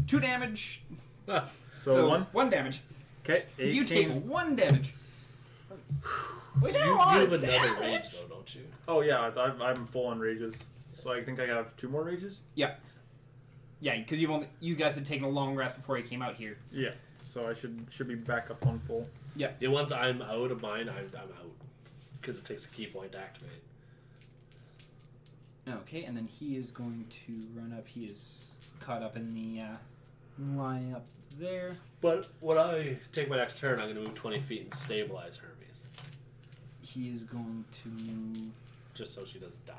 2 damage. Ah, So 1 damage. Okay. 18. You take 1 damage. We did you a lot have of another damage. rage though, don't you? Oh yeah, I'm full on rages. So I think I have 2 more rages. Yeah, because you guys had taken a long rest before he came out here. Yeah. So I should be back up on full. Yeah, once I'm out of mine, I'm out. Because it takes a key point to activate. Okay, and then he is going to run up. He is caught up in the line up there. But when I take my next turn, I'm going to move 20 feet and stabilize Hermes. He is going to move Just so she doesn't die.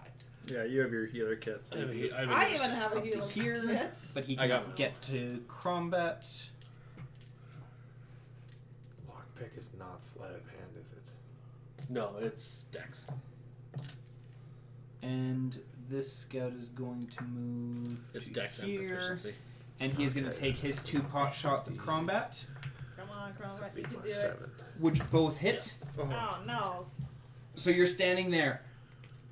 Yeah, you have your healer kit. So I have a you he- just- I have a I healer's even kit. have a up to healing here, kit. but he I got cannot one. get to combat. Lockpick is not sleight of hand, is it? No, it's Dex. And this scout is going to move It's to Dex and here, proficiency. and he is going to take his 2 pot shots at combat, Come on, Cromwell, you B can plus do it. 7. which both hit. Oh no. So you're standing there,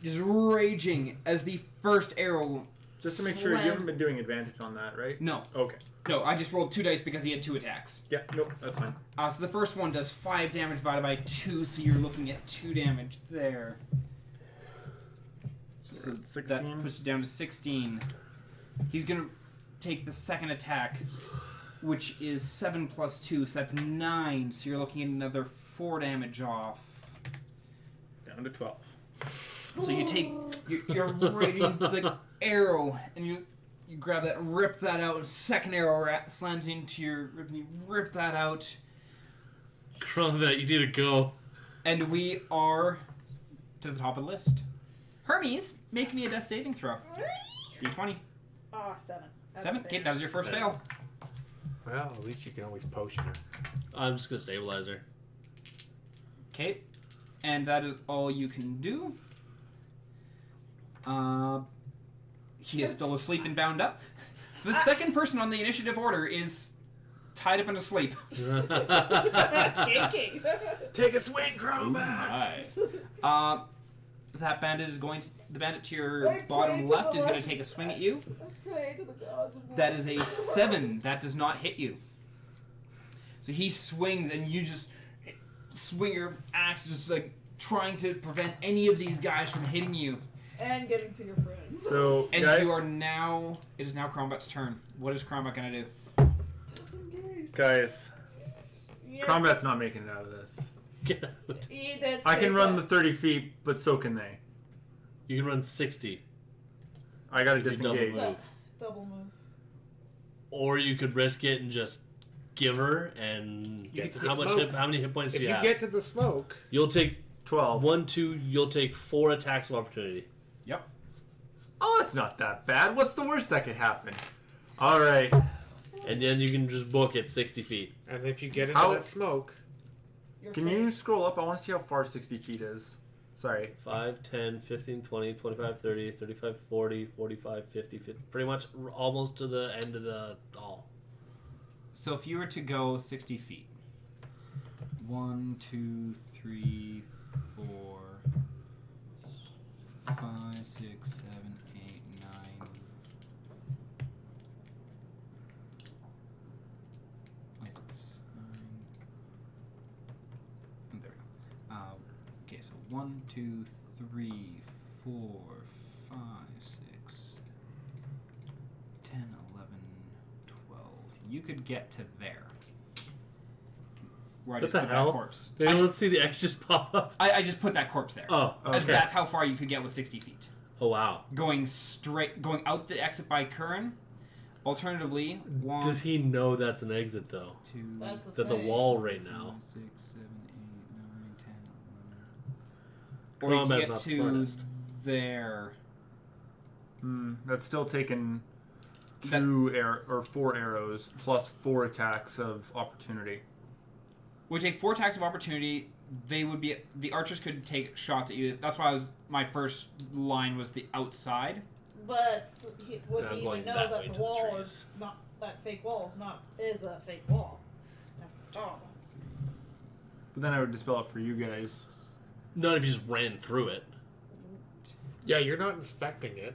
just raging as the first arrow. Just to make sure, you slams- haven't been doing advantage on that, right? No, Okay. no, I just rolled 2 dice because he had 2 attacks. Yeah. Nope. That's fine. So the first one does 5 damage divided by 2, so you're looking at 2 damage there. So we're at that 16. pushes it down to 16. He's gonna take the second attack, which is 7 plus 2, so that's 9. So you're looking at another 4 damage off. Down to 12. So you take you're raging like arrow, and you grab that, rip that out. Second arrow slams into your rib, and you rip that out. Crombat, you need to go. And we are to the top of the list. Hermes, make me a death saving throw. D20. Oh, 7. That's 7. fair. Okay, that is your first fail. Well, at least you can always potion her. I'm just going to stabilize her. Okay, and that is all you can do. He is still asleep and bound up. The second person on the initiative order is tied up and asleep. Kinky. Take a swing, Crowbat! Right. That bandit is going to, the bandit to your I bottom pray to left the is going to left. take a swing at you. Pray to the gods of war. That is a 7. That does not hit you. So he swings, and you just swing your axe, just like trying to prevent any of these guys from hitting you. And getting to your friends. So, And guys, you are now. It is now Crombat's turn. What is Crombat gonna do? Disengage. guys, Yeah. combat's not making it out of this. Get out. You did I stay can run the put. 30 feet, but so can they. You can run 60. I gotta You double disengage. move. Double move. Or you could risk it and just give her and You get to how the much smoke. how many hit points If do you you have? get to the smoke, You'll take 12. 1, 2, you'll take 4 attacks of opportunity. Yep. Oh, that's not that bad. What's the worst that could happen? All right. And then you can just book it 60 feet. and if you get into How- that smoke, You're Can safe. you scroll up? I want to see how far 60 feet is. Sorry. 5, 10, 15, 20, 25, 30, 35, 40, 45, 50, 50. Pretty much almost to the end of the hall. So if you were to go 60 feet, 1, 2, 3, 4, 5, 6, 7, 8, 9. Wait, it's 9. Oh, there we go. Okay, so 1, 2, 3, 4, 5, 6, 10, 11, 12. You could get to there. Where I What just the put hell? that corpse. Hey, let's see the X just pop up. I just put that corpse there. Oh, okay. That's how far you could get with 60 feet. Oh, wow. Going out the exit by Curran. Alternatively, 1, Does he know that's an exit, though? 2, That's the That's a thing. wall right now. 5, 6, 7, 8, 9, 10, 11. Or you Combat's can not get the to smartest. there. That's still taking That- 4 arrows plus 4 attacks of opportunity. Would take 4 attacks of opportunity. They would be the archers could take shots at you. That's why my first line was the outside. But would Now he going even know that way that to the the wall trees. is not that fake wall is a fake wall? That's the job. But then I would dispel it for you guys. Not if you just ran through it. Yeah, you're not inspecting it.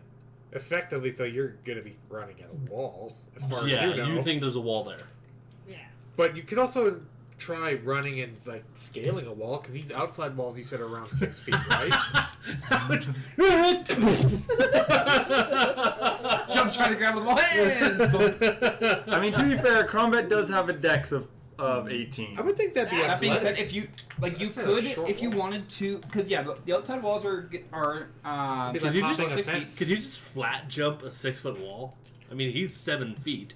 Effectively, though, you're going to be running at a wall, as far Yeah, as you know. you think there's a wall there. Yeah. But you could also try running and like scaling a wall, because these outside walls you said are around 6 feet, right? Jumps trying to grab with one hand. I mean, to be fair, Crombat does have a dex of 18. I would think that'd be That being said, athletics. if you you That's a could, short if you wall. wanted to, because the outside walls are Be Could like you hopping just a 6 fence. feet. Could you just flat jump a 6-foot wall? I mean, he's 7 feet.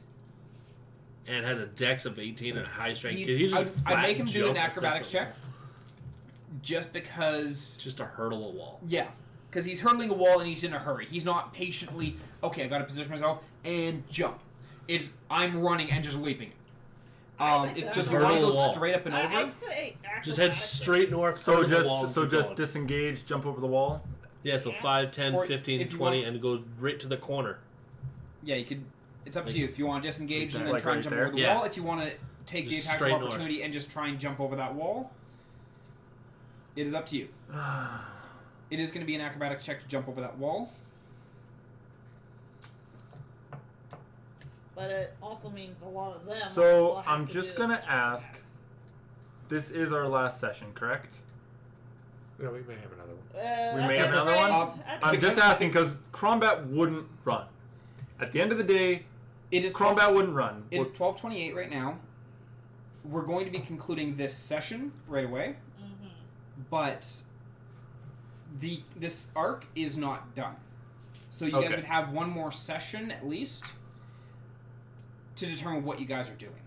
And has a dex of 18 and a high strength. Could you just I'd flat make him do jump an a acrobatics 6-foot check, wall? just because. Just to hurdle a wall. Yeah, because he's hurdling a wall and he's in a hurry. He's not patiently. Okay, I got to position myself and jump. It's I'm running and just leaping. think It's that's just a you want to hurdle go wall. straight up and over. I'd say Just head acrobatics. straight north. So hurdle the wall, and keep just going. disengage, jump over the wall. Yeah, so 5, 10, Or 15, if you 20, want- and go right to the corner. Yeah, you could. It's up Like- to you if you want to disengage and then Like try and right jump there? over the Yeah. wall. If you want to take Just the attacks of straight north. opportunity and just try and jump over that wall, it is up to you. It is going to be an acrobatics check to jump over that wall. But it also means a lot of them. So, also have I'm to just do gonna acrobatics. ask- This is our last session, correct? No, we may have another one. We at may have this another rate- one? at I'm this just rate- asking because Crombat wouldn't run. At the end of the day, It is Crombat wouldn't run. It's 12:28 right now. We're going to be concluding this session right away, Mhm. but this arc is not done. So you guys Okay. would have one more session at least to determine what you guys are doing.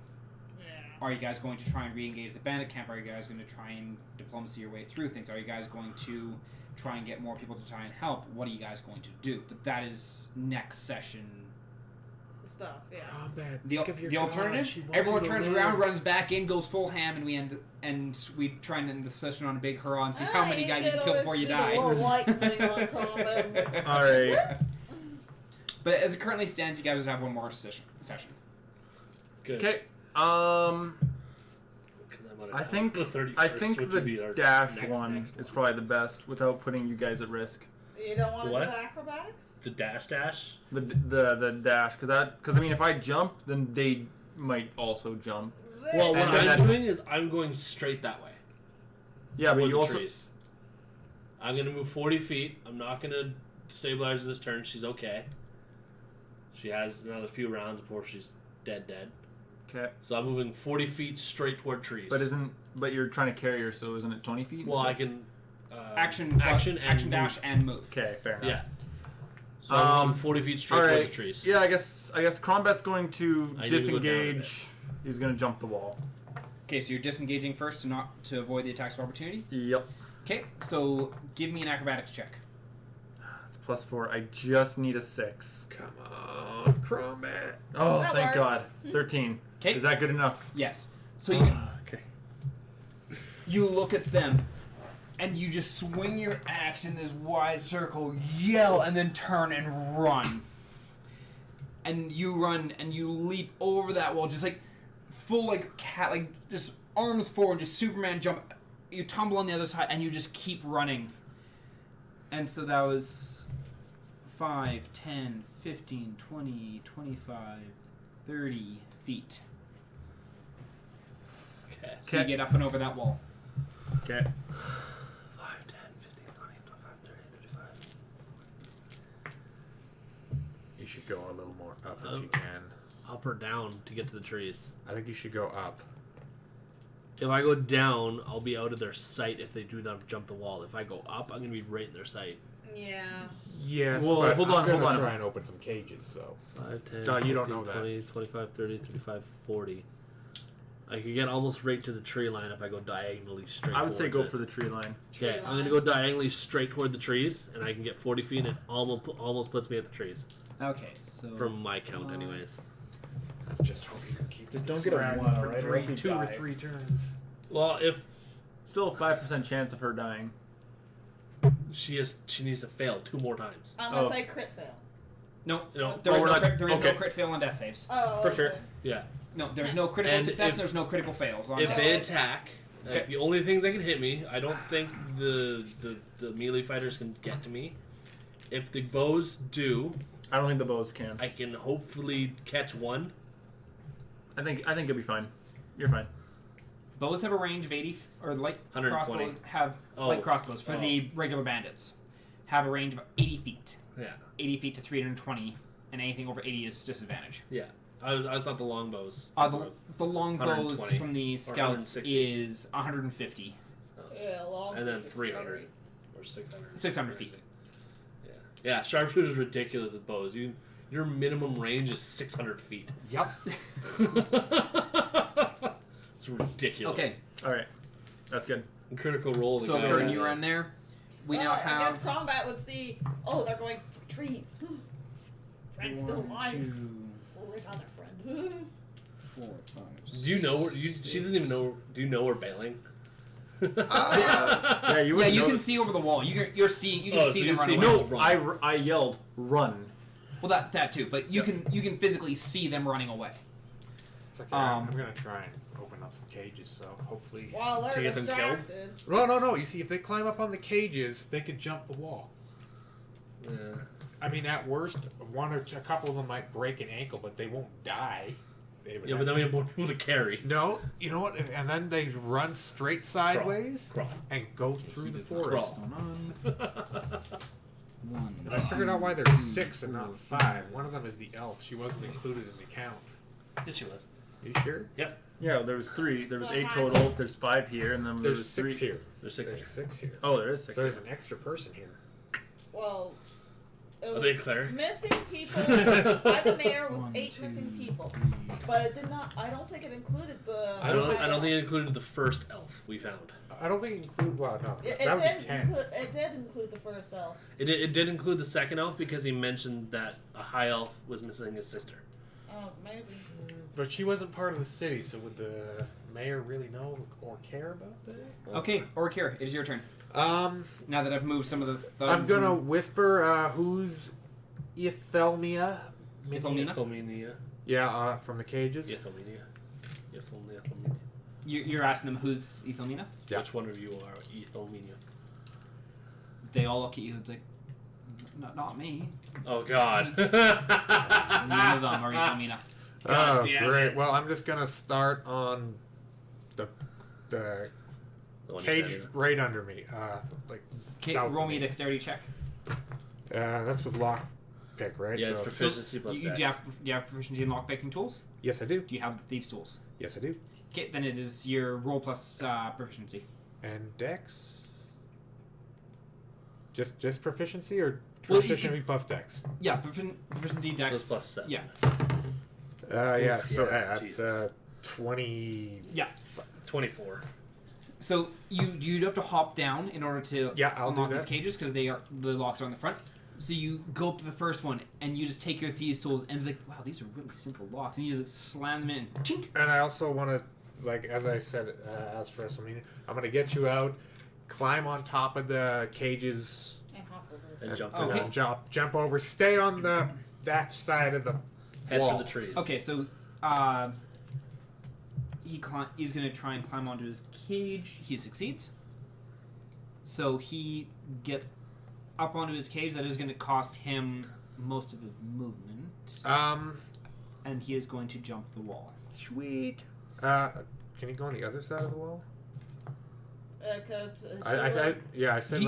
Yeah. Are you guys going to try and re-engage the bandit camp? Are you guys going to try and diplomacy your way through things? Are you guys going to try and get more people to try and help? What are you guys going to do? But that is next session. Stuff, yeah. Combat. The, think of your the God, alternative, she wants everyone you to turns live. around, runs back in, goes full ham, and we try and end the session on a big hurrah and see how many guys you can kill before you die. die. All right. But as it currently stands, you guys have one more session. Good. Okay. 'Cause I'm out of I time. think The 31st, I think which the would be our dash next one is probably the best without putting you guys at risk. You don't want to do What? the acrobatics? The dash. The dash because I mean if I jump then they might also jump. Well, what And then I'm that- doing is I'm going straight that way. Yeah, but toward you the also trees. I'm gonna move 40 feet. I'm not gonna stabilize this turn. She's okay. She has another few rounds before she's dead. okay. So I'm moving 40 feet straight toward trees. But you're trying to carry her, so isn't it 20 feet? Well, I can Action, action, and dash, move. and move. Okay, fair enough. Yeah. So I'm moving 40 feet straight All toward right. the trees. Yeah, I guess Crombat's going to I need to go down a disengage. He's going to jump the wall. Okay, so you're disengaging first to avoid the attacks of opportunity. Yep. Okay, so give me an acrobatics check. It's +4. I just need a 6. Come on, Combat. Oh, That thank works. God. 13. 'Kay. Is that good enough? Yes. So you Okay. you look at them, and you just swing your axe in this wide circle, yell, and then turn and run. And you run and you leap over that wall, just like full like cat, like just arms forward, just Superman jump. You tumble on the other side, and you just keep running. And so that was 5, 10, 15, 20, 25, 30 feet. Okay. So you Okay. get up and over that wall. Okay. 5, 10, 15, 20, 25, 30, 35. You should go a little more up if you can. Up or down to get to the trees. I think you should go up. If I go down, I'll be out of their sight if they do not jump the wall. If I go up, I'm gonna be right in their sight. Yeah. Yes, Well, but hold I'm on, gonna hold on. try and open some cages, so. 5, 10, No, you 15, don't know that. 20, 25, 30, 35, 40. I could get almost right to the tree line if I go diagonally straight. I would say go towards it. for the tree line. Okay, I'm gonna go diagonally straight toward the trees, and I can get 40 feet, and it almost puts me at the trees. Okay, so From my count, anyways. Let's just hope you can keep Just this don't get a distracted one, for alright, or else you 2 or die. 3 turns. Well, if Still a 5% chance of her dying. she needs to fail 2 more times. Unless Oh. I crit fail. no, No, there is we're no not- crit, there is no okay. crit fail on death saves. Oh, For sure. okay. Yeah. No, there's no critical And success. if- There's no critical fails on If death they saves. attack, Okay. the only things that can hit me, I don't think the melee fighters can get to me. If the bows do, I don't think the bows can. I can hopefully catch one. I think you'll be fine. You're fine. Bows have a range of 80, or light 120. crossbows have Oh. light crossbows for Oh. the regular bandits have a range of 80 feet. Yeah. 80 feet to 320, and anything over 80 is disadvantage. Yeah. I thought the longbows. The long bows 120 from the or scouts 160. is 150. Yeah, long And then is 300 or 600. 600 feet. Yeah. Yeah. Sharpshooter's ridiculous with bows. Your minimum range is 600 feet. Yep. It's ridiculous. Okay, All right, that's good. And critical roll. so the guy- Curtin, you run there. We now I guess have combat would see. Oh, they're going for trees. Friend's still alive. 1, Where's other friend? 2, 4, 5. Do you know where? She doesn't even know. Do you know we're bailing? Yeah, you. Yeah, would you know can that- see over the wall. You're seeing. You can Oh, so see you them run see away. me. No, Run. I yelled run. Well, that too, but you can physically see them running away. It's okay. Um, I'm gonna try and open up some cages, so hopefully. While To they're get them killed? distracted. No. You see, if they climb up on the cages, they could jump the wall. Yeah. I mean, at worst, a couple of them might break an ankle, but they won't die. They would Yeah, but then we have more people to carry. No, you know what? And then they run straight sideways Crawl. and go through the does not forest. Crawl. 1. I figured out why there's 6 and not 5. One of them is the elf. She wasn't included in the count. Yes, she was. You sure? Yeah, there was 3. There was Well, 8 hi. total. There's 5 here, and then there There's was 6 3. here. There's 6 There's here. 6 here. Oh, there is 6. So there's here. an extra person here. Well, it Are was they cleric? missing people. By the mayor was 1, 8 2, missing people, 3. but it did not. I don't think it included the. I don't think it included the first elf we found. I don't think it include. Well, no. It, that would be did 10. it did include the first elf. It did include the second elf because he mentioned that a high elf was missing his sister. Oh, maybe. But she wasn't part of the city, so would the mayor really know or care about that? Okay, Orkira, it is your turn. Um, Now that I've moved some of the I'm thugs. gonna and- whisper. Who's Ethelmia? Ethelmina? Ethelmina. Yeah, from the cages. Ethelmina. You're asking them who's Ethelmina? Yeah. Which one of you are Ethelmina? They all look at you. It's like, not me. Oh God. None of them are Ethelmina. God Oh, damn great. it. Well, I'm just gonna start on the The one cage you said. right under me. Like Okay, south roll of me a dexterity check. That's with lock pick, right? Yeah, it's So- proficiency plus Do you dex. have proficiency in lockpicking tools? yes, I do. Do you have the thieves' tools? Yes, I do. Okay, then it is your roll plus proficiency. And dex. Just proficiency or Well, proficiency plus dex? Yeah, proficiency dex. So it's plus 7. Yeah, Yeah. So Yeah, that's Jesus. 20. yeah. 24. So you have to hop down in order to Yeah, I'll do unlock these that. cages because the locks are on the front. So you go up to the first one and you just take your thieves' tools and it's like, wow, these are really simple locks, and you just slam them in. Tink. And I also want to, like, as I said, as for WrestleMania, I'm going to get you out, climb on top of the cages, And hop over. And jump Okay. down. jump over, stay on that side of the Head wall. for the trees. Okay, so he's gonna try and climb onto his cage. He succeeds. So he gets up onto his cage. That is going to cost him most of his movement, and he is going to jump the wall. Sweet. Can he go on the other side of the wall? Because I said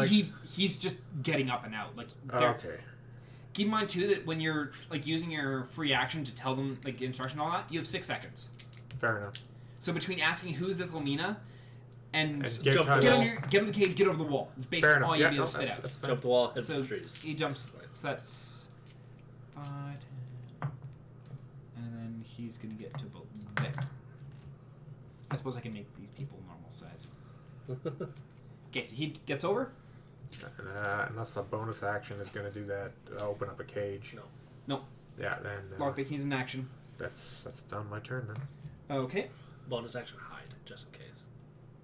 He's just getting up and out. Like, okay. Keep in mind too that when you're like using your free action to tell them like instruction and all that, you have 6 seconds. Fair enough. So between asking who's Ethelmina and Get Jump time the get wall. on the cage, get over the wall. It's Fair basically enough. all Yeah, you'll be able to no, spit that's- out. that's fine. Jump the wall, head So for the trees. he jumps. So that's 5, 10, and then he's gonna get to about there. I suppose I can make these people normal size. Okay, so he gets over. Unless a bonus action is going to do that, open up a cage. No. Nope. Yeah, then Lockpicking's in action. that's done my turn then. Okay. Bonus action hide, just in case.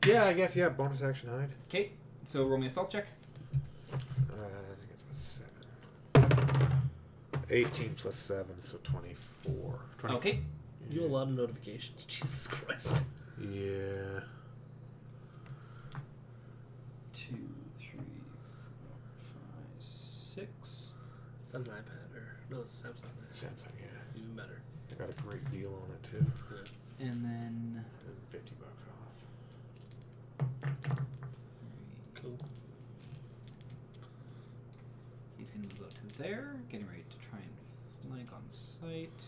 Yeah, I guess, yeah, bonus action hide. Okay, so roll me a stealth check. I think it's a 7. 18 plus 7, so 24. Okay. You have a lot of notifications. Jesus Christ. Yeah. 2, 3, 4, 5, 6. Is that an iPad or no? It's a Samsung. Samsung, yeah. Even better. I got a great deal on it too. Yeah. And then $50 off. Cool. he's going to move out to there, getting ready to try and flank on sight.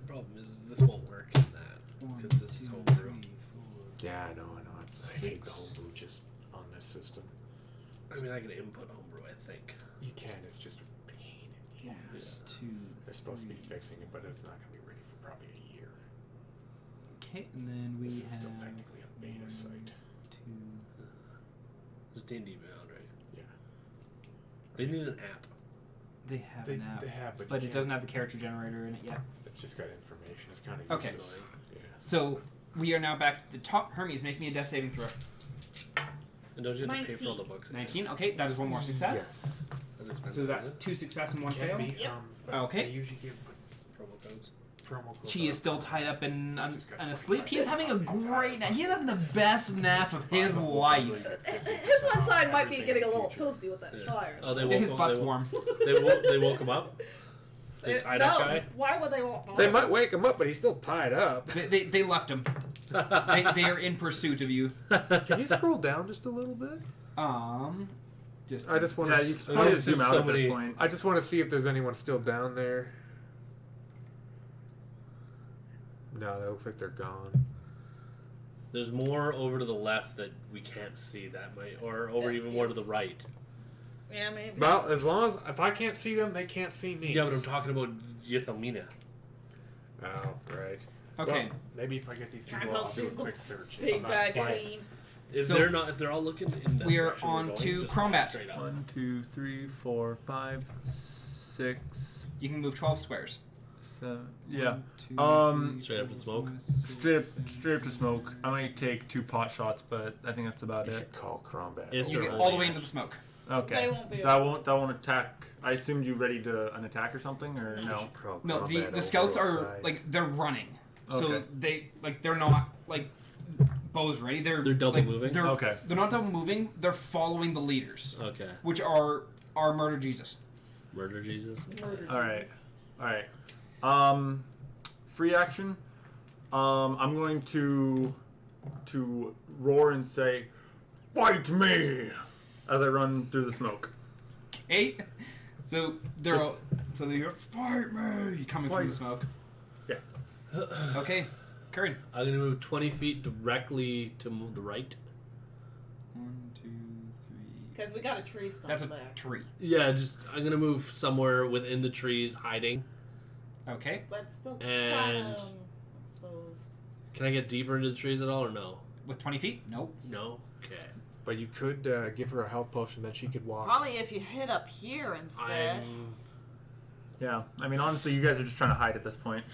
Problem is this won't work in that 1, because this 2, is homebrew. 3, 4. Yeah, I know. I hate the 6. homebrew just on this system. I mean, I can input homebrew. I think. You can, it's just a pain in the 1, ass. 2, They're supposed to be 3. fixing it, but it's not going to be ready for probably a year. Okay, and then we This is have still technically a beta 1, site. 2. It's D&D Beyond, right? Yeah. They need an app. They have an app, They have, but you it doesn't can't- have the character generator in it yet. It's just got information. It's kind of Okay. useless. Yeah. So we are now back to the top. Hermes makes me a death saving throw. And don't you have to pay for all the 19. books? 19. Okay, that is one more success. Yes. That's expensive, So is isn't that it? 2 success and 1 Can't fail. be, Yep. Okay. They usually give Promo codes. promo codes. He is out. still tied up and Just got asleep. 25 He is having a the entire great nap. time. He's having the best nap of his life. His one side might be Everything getting a in the little future. toasty with that Yeah. fire. Oh, they Get woke his him- butt's they wo- warm. They woke him up. They tied up no, guy. why would they want? They might wake him up, but he's still tied up. They left him. They are in pursuit of you. Can you scroll down just a little bit? Just I just want Yeah, to. you can There's probably just zoom so out at many- this point. I just want to see if there's anyone still down there. No, that looks like they're gone. There's more over to the left that we can't see that might, or over even more to the right. Yeah, maybe. Well, as long as if I can't see them, they can't see me. Yeah, but I'm talking about Yithamina. Oh, right. Okay. Well, maybe if I get these Turns people, out I'll do a she's the quick search. big I'm not bad flying. queen. If So- they're not, if they're all looking in that We are direction we're on going, to just Crombat. straight up. 1, 2, 3, 4, 5, 6, You can move 12 squares. 7. Yeah. 1, 2, Um, 3, Straight up to 4, smoke? 5, 6, Straight up to smoke. I might take 2 pot shots, but I think that's about You it. should call Crombat. If You they're get all the way holding into the smoke. Okay. They won't be That able- won't attack. I assumed you ready to an attack or something, or You no? should call No, Crombat the over scouts are outside. like they're running, so Okay. they're not like bows ready. They're double like, moving? They're, Okay. They're not double moving. They're following the leaders, Okay. which are Murder Jesus. Murder Jesus. Murder All right. Jesus. All right. Free action. I'm going to roar and say, "Fight me!" as I run through the smoke. Okay, so they're Just- all, so they hear "Fight me!" coming from the smoke. Yeah. Okay, Curran. I'm gonna move 20 feet directly to the right. 1, 2, 3. Because we got a tree stump That's a there. tree. Yeah, just I'm gonna move somewhere within the trees, hiding. Okay. But still And- kind of exposed. Can I get deeper into the trees at all, or no? With 20 feet? Nope. No. Okay. But you could give her a health potion, then she could walk. Probably if you hit up here instead. Yeah. I mean, honestly, you guys are just trying to hide at this point.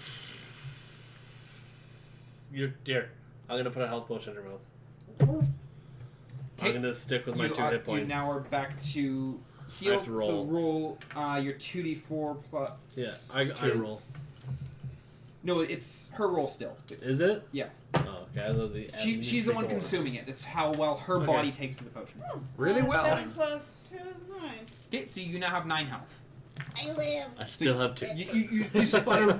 You're dear. I'm gonna put a health potion in her mouth. Okay. I'm gonna stick with my 2 hit points. You now are back to heal. I have to So roll. roll your 2d4 plus. Yeah, I 2. roll. No, it's her roll still. Is it? Yeah. Oh, okay. I love the. She's the one consuming it. It's how well her Okay. body takes to the potion. Really well. 7 plus 2 is 9. Okay, so you now have 9 health. I live. I still have 2. You sputter.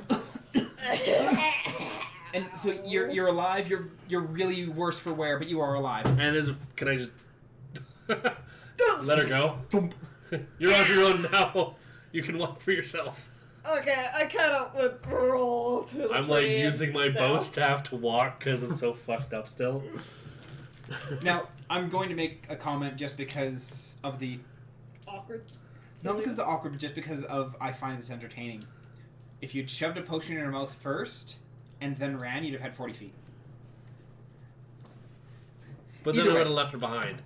And so you're alive. You're really worse for wear, but you are alive. And can I just let her go? You're on your own now. You can walk for yourself. Okay, I kind of would roll to the I'm like tree using my and bow stuff. staff to walk because I'm so fucked up still. Now I'm going to make a comment just because of the Awkward. not because of the awkward, but just because of I find this entertaining. If you'd shoved a potion in her mouth first and then ran, you'd have had 40 feet. But then Either I way. would have left her behind.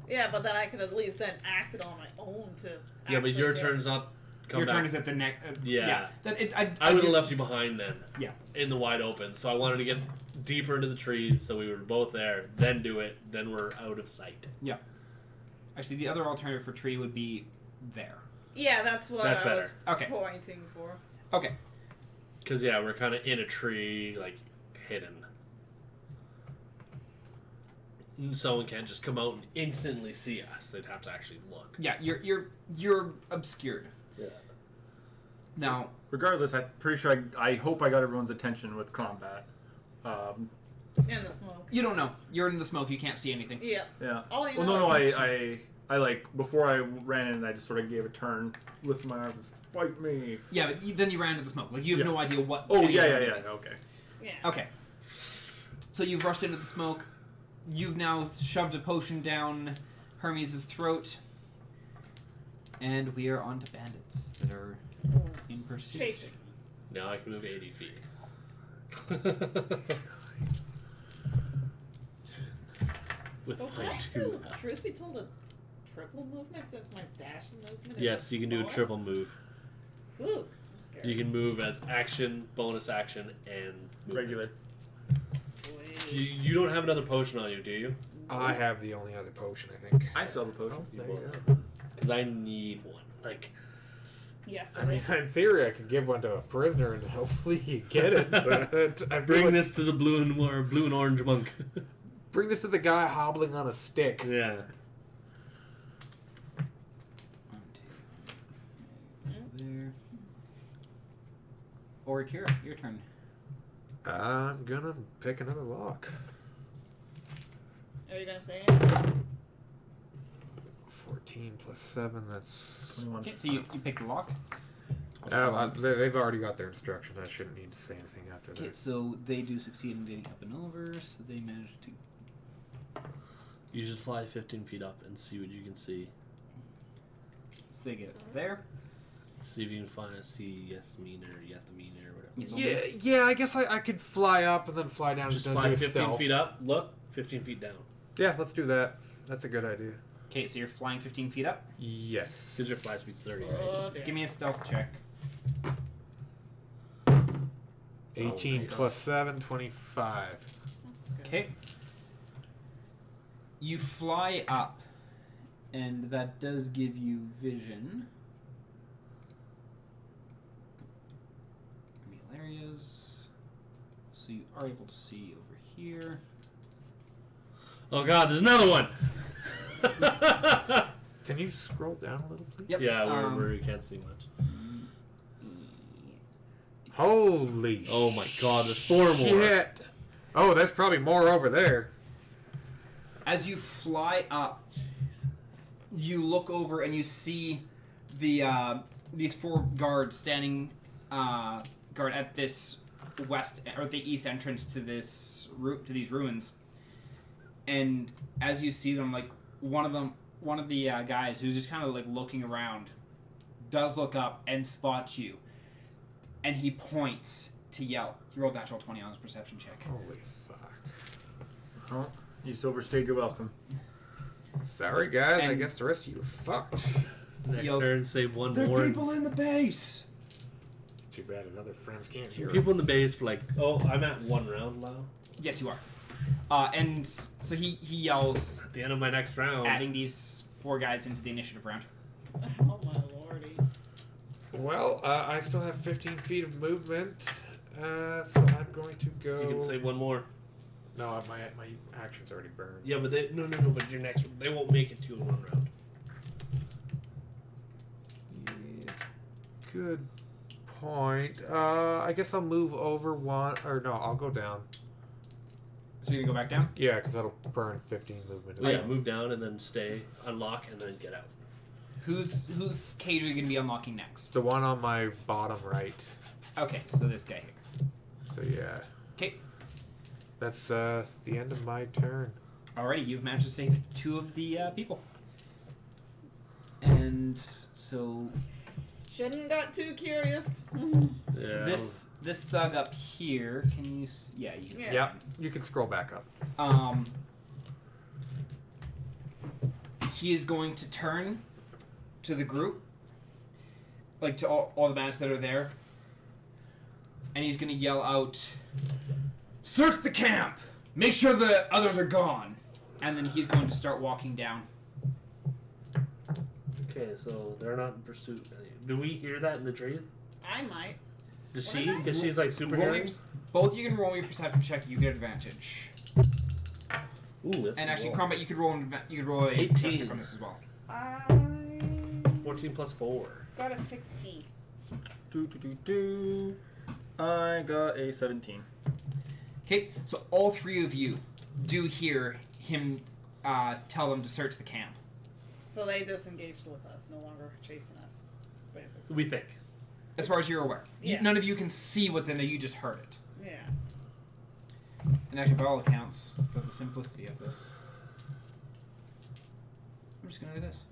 Yeah, but then I could at least then act it on my own to. Yeah, but your actually get- turn's not. Come Your back. turn is at the next. Yeah. That I would have did- left you behind then. Yeah. In the wide open. So I wanted to get deeper into the trees so we were both there, then do it, then we're out of sight. Actually, the other alternative for tree would be there. Yeah, that's what That's I was better. Okay. pointing for. Okay. Because, yeah, we're kind of in a tree, like, hidden. Someone can't just come out and instantly see us. They'd have to actually look. Yeah, you're obscured. Yeah. Now, Regardless, I'm pretty sure I hope I got everyone's attention with combat. In the smoke. you don't know. You're in the smoke. You can't see anything. Yeah. Yeah. All you Well, know no, is- I like before I ran in, I just sort of gave a turn, lifted my arms, fight me. Yeah, but then you ran into the smoke. Like you have Yeah. no idea what. Oh anyone yeah, did. okay. Yeah. Okay. So you've rushed into the smoke. You've now shoved a potion down Hermes' throat. And we are on to bandits that are in pursuit. Chasing. Now I can move 80 feet. With So can my I two. do, truth be told, a triple movement since my dash movement is Yes, you can do a bonus? triple move. Ooh, I'm scared. You can move as action, bonus action, and movement. Regular. Sweet. You don't have another potion on you, do you? I have the only other potion, I think. I still have a potion. There you go. Because I need one. Like, Yes. I mean, in theory, I could give one to a prisoner and hopefully you get it. But I feel bring like- this to the blue and orange monk. Bring this to the guy hobbling on a stick. Yeah. 1, 2, there. Or Kira, your turn. I'm gonna pick another lock. Are you gonna say it? 14 plus 7, that's... 21. Okay, so you pick the lock. They've already got their instructions. I shouldn't need to say anything after Okay, that. so they do succeed in getting up and over, so they manage to. You should fly 15 feet up and see what you can see. So they get up there. See if you can see Yasmin or whatever. Yeah, I guess I could fly up and then fly down Just and fly do 15 stealth. feet up, look, 15 feet down. Yeah, let's do that. That's a good idea. Okay, so you're flying 15 feet up. Yes. Because your fly speed's 30, right? Oh, dear. Give me a stealth check. 18 nice. plus 7, 25. That's good. Okay. You fly up, and that does give you vision. Reveal areas. So you are able to see over here. Oh god, there's another one! Can you scroll down a little, please? Yep. Yeah, where you can't see much. Holy Oh my god, there's 4 more. shit. Oh, that's probably more over there. As you fly up, you look over and you see the these 4 guards standing guard at this west or the east entrance to this route to these ruins. And as you see them, like one of the guys who's just kind of like looking around, does look up and spots you, and he points to yell. He rolled natural 20 on his perception check. Holy fuck. Oh, you just overstayed your welcome. Sorry, guys. I And- guess the rest of you are fucked. Next Yo, turn, save one There more. are people in the base. It's too bad his other friends can't hear People in the base for like, oh, I'm at 1 round now. Yes, you are. And so he yells, At the end of my next round. adding these 4 guys into the initiative round. Oh my lordy. Well, I still have 15 feet of movement, so I'm going to go... You can save 1 more. No, my action's already burned. Yeah, but no, but your next, they won't make it to you in 1 round. Yes, good point. I guess I'll move over 1, or no, I'll go down. So you're gonna go back down? Yeah, because that'll burn 15 movement. Well, yeah, move down and then stay, unlock, and then get out. Whose cage are you gonna be unlocking next? The one on my bottom right. Okay, so this guy here. So yeah, Okay. that's the end of my turn. Alrighty, you've managed to save 2 of the people. And so Shouldn't got too curious. Yeah. this thug up here, can you? Yeah, you can. Yeah. see Yep, you can scroll back up. him. he is going to turn to the group, like to all the bandits that are there, and he's going to yell out, "Search the camp! Make sure the others are gone!" And then he's going to start walking down. Okay, so they're not in pursuit. Do we hear that in the trees? I might. Does Why she? not? Because she's like super Roll hearing? me- both of you can roll me a perception check. You get advantage. Ooh, that's And a actually, roll. Combat, you could roll a 18. perception check on this as well. I 14 plus 4. got a 16. I got a 17. Okay, so all three of you do hear him tell them to search the camp. So they disengaged with us, no longer chasing us, basically. We think. As far as you're aware. Yeah. None of you can see what's in there, you just heard it. Yeah. And actually, by all accounts, for the simplicity of this, I'm just going to do this.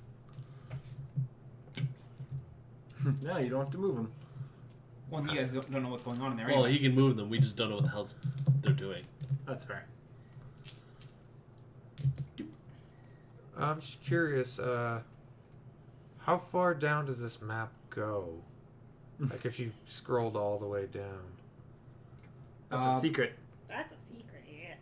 No, you don't have to move them. Well, you guys don't know what's going on in there Well, anyway. he can move them. We just don't know what the hell they're doing. That's fair. I'm just curious, how far down does this map go? Like if you scrolled all the way down. That's a secret. That's a secret, yeah.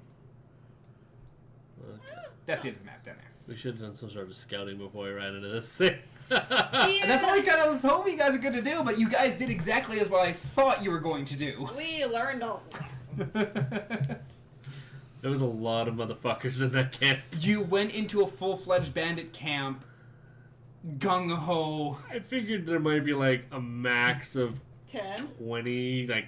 That's the end of the map down there. We should have done some sort of scouting before we ran into this thing. And that's all I kind of was hoping you guys were good to do, but you guys did exactly as what I thought you were going to do. We learned all the lessons. There was a lot of motherfuckers in that camp. You went into a full-fledged bandit camp, gung-ho. I figured there might be like a max of 10. 20, like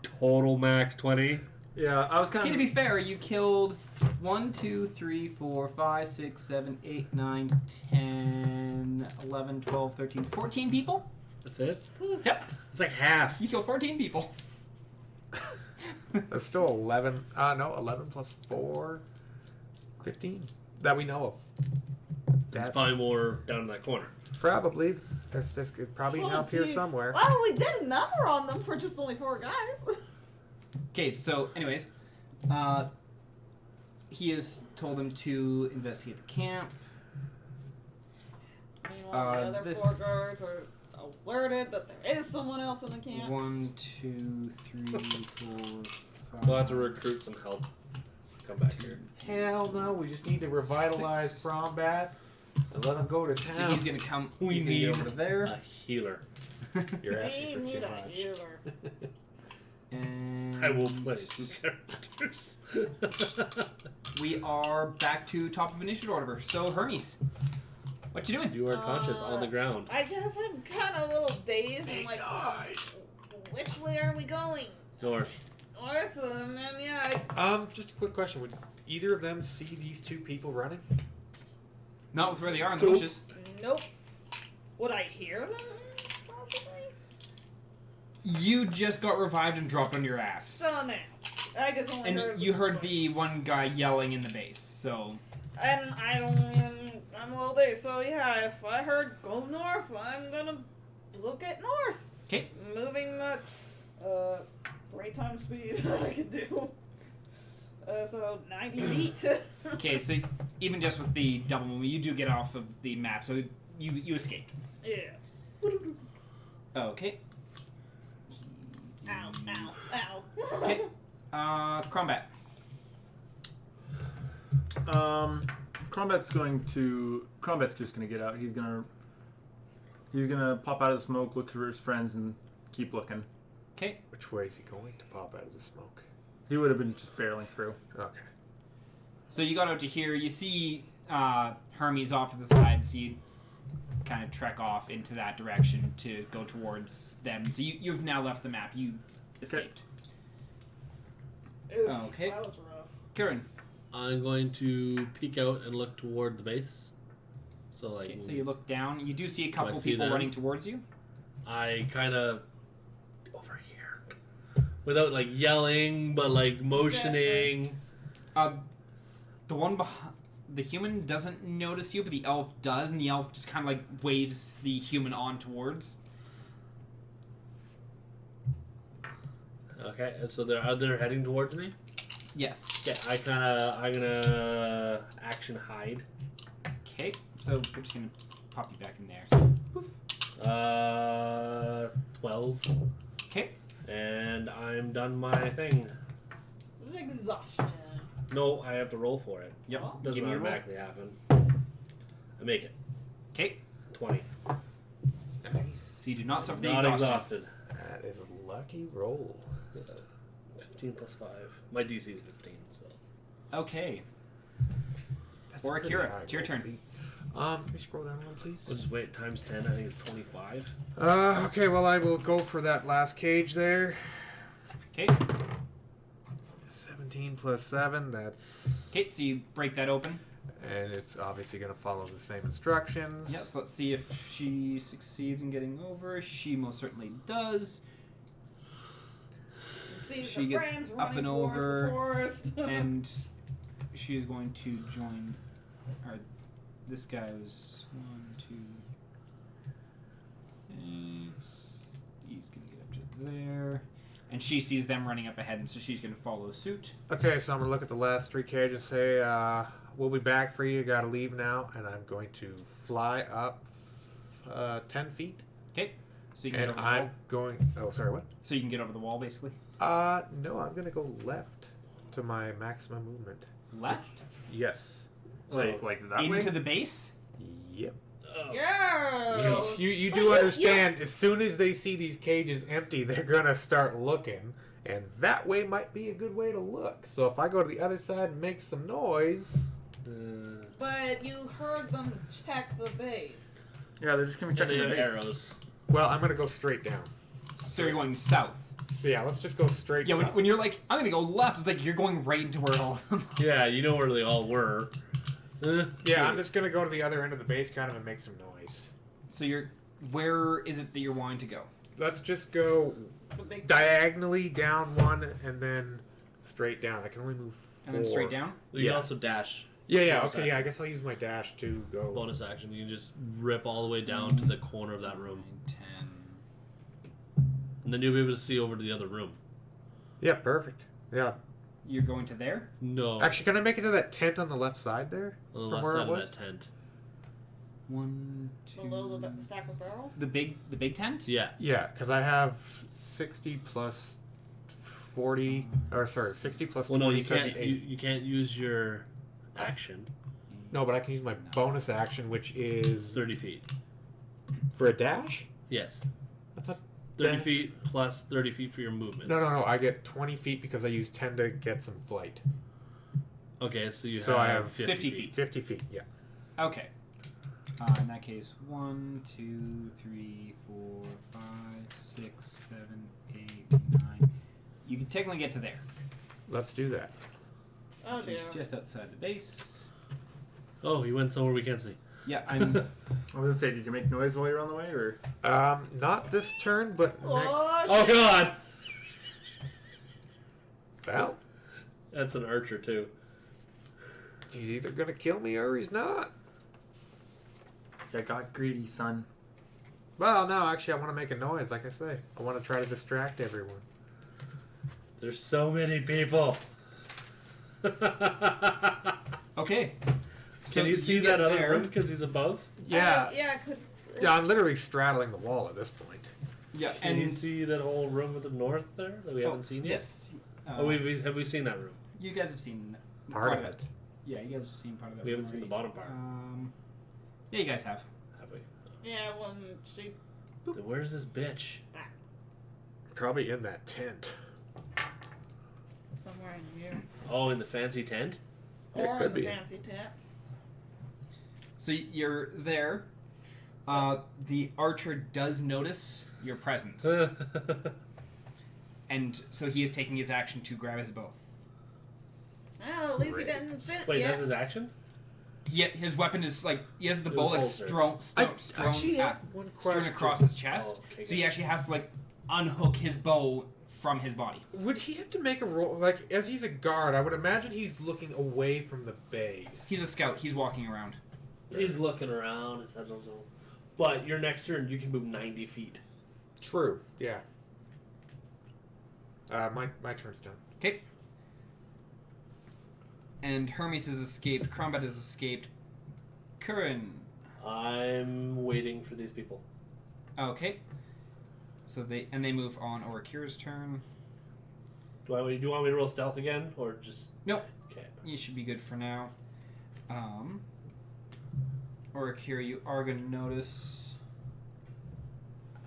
total max 20. Yeah, I was kind Okay, to of. be fair, you killed 1, 2, 3, 4, 5, 6, 7, 8, 9, 10, 11, 12, 13, 14 people? That's it? Yep, It's like half. you killed 14 people. There's still 11, 11 plus 4, 15 that we know of. There's probably more down in that corner. Probably. There's probably Oh, enough here geez. somewhere. Well, we did a number on them for just only 4 guys. Okay, so anyways, he has told them to investigate the camp. Meanwhile, the other this- 4 guards are alerted that there is someone else in the camp. 1, 2, 3, 4, 5. We'll have to recruit some help. Come back here. Hell no, we just need to revitalize Frombat and let them go to town. So he's gonna come. We he's gonna get need over to there. a healer. You're We asking for need too a much. healer. And I will play some characters. we are back to top of initiative order. So Hermes, what you doing? You are conscious on the ground. I guess I'm kind of a little dazed. I'm like, oh, which way are we going? North. North, and then yeah. Just a quick question. Would either of them see these 2 people running? Not with where they are in the Nope. bushes. Nope. Would I hear them? Possibly. You just got revived and dropped on your ass. So now, I just only And heard. you heard the one guy yelling in the base. So And I don't even. I'm all day. So yeah, if I heard go north, I'm gonna look at north. okay. Moving that rate time speed I could do. So 90 feet. Okay, so even just with the double movement, you do get off of the map, so you escape. Yeah. Okay. Ow, ow, ow. Okay. Combat. Crombat's just gonna get out. He's gonna pop out of the smoke, look for his friends, and keep looking. Okay. Which way is he going to pop out of the smoke? He would have been just barreling through. Okay. So you got out to here. You see Hermes off to the side, so you kind of trek off into that direction to go towards them. So you've now left the map. You escaped. Oof, Okay. That was rough. Kieran. I'm going to peek out and look toward the base. So like, Okay, so you look down. You do see a couple see people them? running towards you. I kind of over here, without like yelling, but like motioning. The one behind the human doesn't notice you, but the elf does, and the elf just kind of like waves the human on towards. Okay, and so they're heading towards me. Yes. Yeah, I'm gonna action hide. Okay, so we're just gonna pop you back in there. So, poof. 12. Okay. And I'm done my thing. This is exhaustion. No, I have to roll for it. Yep. Oh. Doesn't Give me a roll. automatically happen. I make it. Okay. 20. Nice. So you do not suffer the Not exhaustion. exhausted. That is a lucky roll. 15 plus 5. My DC is 15, so. Okay. That's Or a pretty Akira, high it's your roll, turn. Pete. Can we scroll down one, please? We'll just wait. Times 10, I think it's 25. Okay, well, I will go for that last cage there. Okay. 17 plus 7, that's... Okay, so you break that open. And it's obviously going to follow the same instructions. Yeah, so let's see if she succeeds in getting over. She most certainly does. See She the gets friends up running and towards over, the forest. And she's going to join. Or this guy was 1, 2. He's going to get up to there. And she sees them running up ahead, and so she's going to follow suit. Okay, so I'm going to look at the last 3 cages and say, we'll be back for you, got to leave now. And I'm going to fly up 10 feet. Okay, so you can And get over the I'm wall. going... Oh, sorry, what? So you can get over the wall, basically. No, I'm going to go left to my maximum movement. Left Yes. Like that way? into the base. Yep. Yeah. You do understand, as soon as they see these cages empty, they're going to start looking. And that way might be a good way to look. So if I go to the other side and make some noise... But you heard them check the base. Yeah, they're just gonna be Check checking the the base. arrows. Well, I'm going to go straight down. So you're going south. So yeah, let's just go straight Yeah, south. when you're like, I'm gonna go left, it's like you're going right into where all of them are. Yeah, you know where they all were. Yeah, I'm just going to go to the other end of the base kind of and make some noise. So where is it that you're wanting to go? Let's just go The big diagonally down one and then straight down. I can only move 4. And then straight down? You can Yeah. also dash. Yeah, Bonus okay, yeah, I action. guess I'll use my dash to go. Bonus action. You can just rip all the way down to the corner of that room. 10. And then you'll be able to see over to the other room. Yeah, perfect. Yeah. You're going to there? No. Actually, can I make it to that tent on the left side there? on the from left where side it of was? that tent. 1, 2. below the stack of barrels. The big tent? Yeah. Yeah, because I have 60 plus 40, or sorry, 60 plus Well, no, 20, you can't. 78. You can't use your action. No, but I can use my bonus action, which is 30 feet. for a dash? Yes. I thought 30 Then- feet plus 30 feet for your movement. No. I get 20 feet because I use 10 to get some flight. Okay, so you So have, I have 50 feet. 50 feet, yeah. Okay. In that case, 1, 2, 3, 4, 5, 6, 7, 8, 9. You can technically get to there. Let's do that. Oh dear. She's just outside the base. Oh, you went somewhere we can't see. Yeah, I'm. I was gonna say, did you make noise while you're on the way, or? Not this turn, but next. Oh, Oh God! Well, That's an archer too. he's either gonna kill me or he's not. I got greedy, son. Well, no, actually, I want to make a noise, like I say. I want to try to distract everyone. There's so many people. Okay. So Can you see get that other there. room because he's above? Yeah, yeah. yeah, I'm literally straddling the wall at this point. Yeah, Can and you see that whole room with the north there that we haven't seen yet? Yes. Oh, have we seen that room? You guys have seen Part of it. Yeah, you guys have seen part of that. We haven't room seen the already. bottom part. Yeah, you guys have. Have we? Yeah, when she. Then where's this bitch? Probably in that tent. Somewhere in here. Oh, in the fancy tent? It Or could in the be. fancy tent. So you're there. The archer does notice your presence, and so he is taking his action to grab his bow. Well, at least Great. he didn't shoot Wait, yet. that's his action? His weapon is like he has the It bow was like holstered. strewn across his chest. Oh, okay, So he good. actually has to like unhook his bow from his body. Would he have to make a roll? Like, as he's a guard, I would imagine he's looking away from the base. He's a scout. He's walking around. He's looking around. His head's also... But your next turn, you can move 90 feet. True, yeah. My turn's done. Okay. And Hermes has escaped. Crombat has escaped. Curran. I'm waiting for these people. Okay. So they move on over Kira's turn. Do you want me to roll stealth again, or just? Nope. Okay. You should be good for now. Or Kira, you are going to notice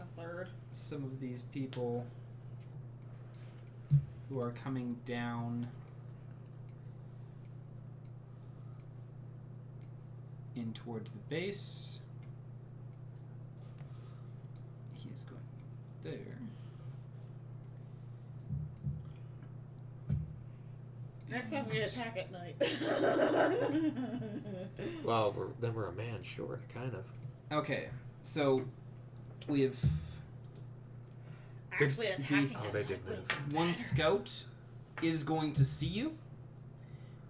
A third. some of these people who are coming down in towards the base. He's going there. Next time we attack at night. Well, we're a man short, kind of. Okay, so we have Actually attacking. these- Oh, they did move. one scout is going to see you,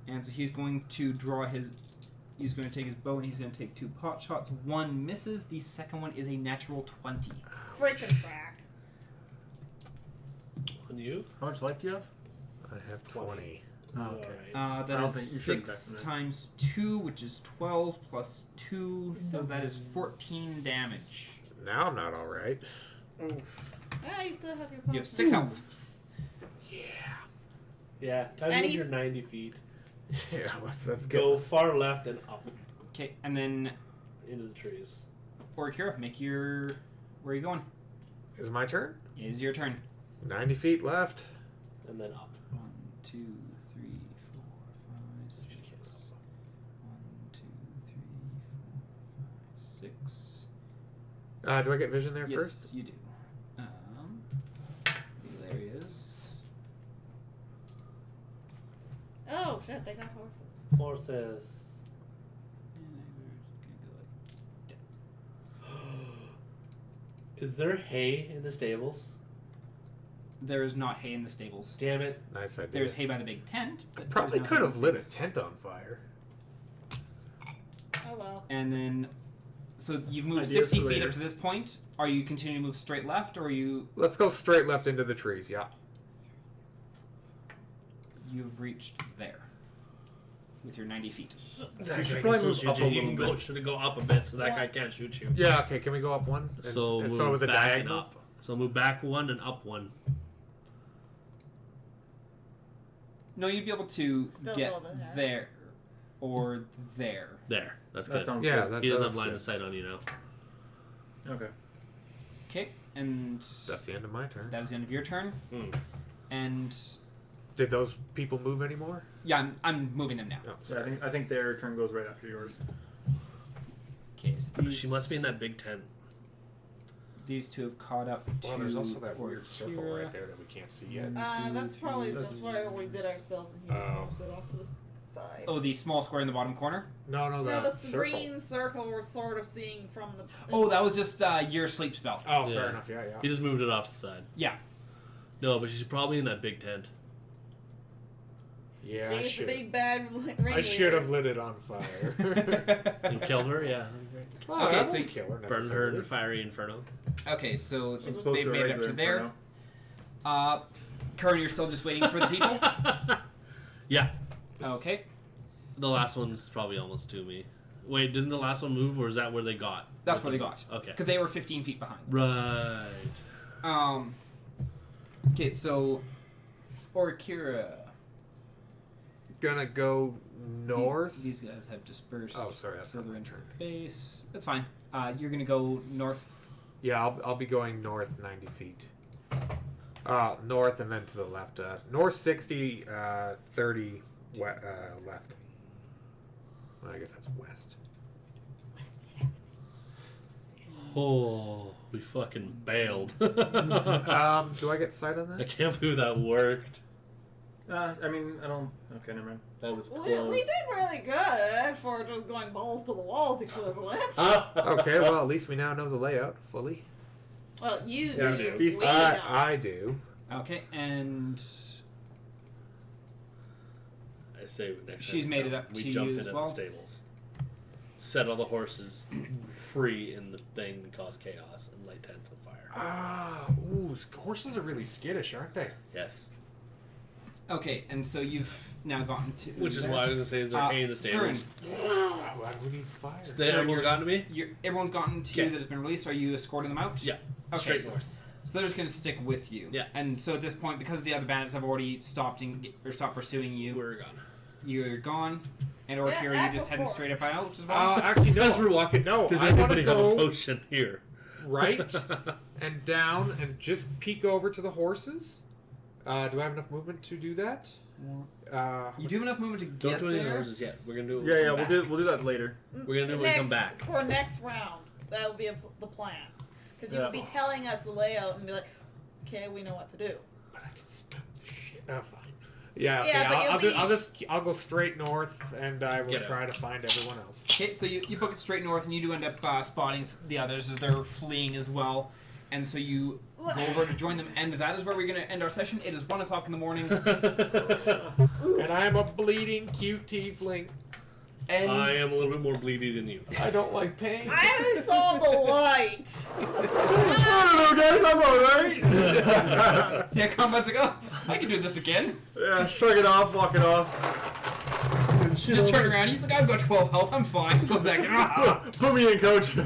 and so he's going to draw his. He's going to take his bow and he's going to take 2 pot shots. One misses. The second one is a natural 20. Freaking frack. On you? How much life do you have? I have 20. Oh, okay. Alright. I That don't is think you should 6 back times 2, which is 12 plus 2, so that is 14 damage. Now I'm not all right. Ah, you still have your You have 6 health. Yeah. Time to And move your he's- 90 feet. Yeah, let's Go far left and up Okay, and then into the trees. Orikira, make your. Where are you going? Is it my turn? It is your turn. 90 feet left. And then up. 1, 2, 3, 4, 5, 6. 1, 2, 3, 4, 5, 6. Do I get vision there Yes, first? you do. There he is. Oh shit, they got horses. Horses. And we're gonna go like. Is there hay in the stables? There is not hay in the stables. Damn it. Nice idea. There's hay by the big tent. But Probably there's could no have hay lit in a the tent on fire. Oh well. And then, so you've moved Ideas 60 for feet later. up to this point. Are you continuing to move straight left, or are you? Let's go straight left into the trees, yeah. You've reached there with your 90 feet. You should probably move up a little bit. Should go up a bit so that guy can't shoot you. Yeah, okay, can we go up one? So and move so with a back diagonal? and up. So move back 1 and up 1. No, you'd be able to Still get go there. there or there. There. That's That good. sounds Yeah, good. that He doesn't sounds have line good. of sight on you now. Okay. Okay, and That's the end of my turn. that is the end of your turn. Hmm. And Did those people move anymore? yeah, I'm moving them now. No, So I think their turn goes right after yours. Okay, so these, She must be in that big tent. These two have caught up to. Well, there's also that weird circle Orikira. right there that we can't see yet. That's probably That's- just where we did our spells and he just Oh. moved it off to the side. Oh, the small square in the bottom corner. No, No, that the circle. green circle we're sort of seeing from the. Oh, that was just your sleep spell. Oh, Yeah. fair enough, yeah. He just moved it off the side. Yeah. No, but she's probably in that big tent. Yeah, I She's the should. big bad I should have lit it on fire. You killed her, yeah. Well, Okay, that so won't you kill her Burned her in necessarily. the fiery inferno. Okay, so As opposed they've to a made it up regular to there. inferno. Current, you're still just waiting for the people. Yeah. Okay. The last one's probably almost to me. Wait, didn't the last one move, or is that where they got? That's where they got. Okay. Because they were 15 feet behind. Right. Okay, so Orikira. Gonna go north. These guys have dispersed Oh, sorry, that's further not my into turn. the base. That's fine. You're gonna go north. Yeah, I'll be going north 90 feet. North and then to the left. North 60, 30 left. Well, I guess that's west. Oh, we fucking bailed. Do I get sight on I that? can't believe that worked. I mean, I don't. Okay, never mind. That was We close. did really good for just going balls to the walls equivalent. Okay, well, at least we now know the layout fully. Well, you Yeah, do. peace. We don't. I do. Okay, and I say next She's time made it up we to jump you in as at well? the stables. Set all the horses free in the thing and cause chaos and light tents on fire. Horses are really skittish, aren't they? Yes. Okay, and so you've now gotten to... Which is why I was going to say, is there hay in the Curran, stables? Who needs fire? Everyone's gotten to me? everyone's gotten to you Okay. that has been released. Are you escorting them out? Yeah. Okay, Straight so, north. so they're just going to stick with you. Yeah. And so at this point, because the other bandits have already stopped pursuing you, We're gone. you're gone. And or Yeah, Kira, you're that's just a heading four. straight up out as well? Actually, no. As we're walking, No, does I wanna anybody have a go- potion here? Right and down and just peek over to the horses. Do I have enough movement to do that? You do have enough movement to Don't get do any there. horses yet. We're going to do it when Yeah, we yeah, come we'll back. do that later. We're going to do it when we come back. For next round, that will be the plan. Because you Yeah. would be telling us the layout and be like, okay, we know what to do. But I can stun the shit. Oh, fine. Yeah, okay. Yeah, but I'll go straight north, and I will Get out. try to find everyone else. Okay, so you book it straight north, and you do end up spotting the others as they're fleeing as well. And so you go over to join them, and that is where we're going to end our session. It is 1 o'clock in the morning. And I'm a bleeding cute tiefling. And I am a little bit more bleedy than you. I don't like pain. I saw the light! I don't know, guys, I'm alright. yeah, combat's like, oh, I can do this again. Yeah, shrug it off, walk it off. Just turn around. He's like, I've got 12 health. I'm fine. Goes back in. Put me in, coach. 2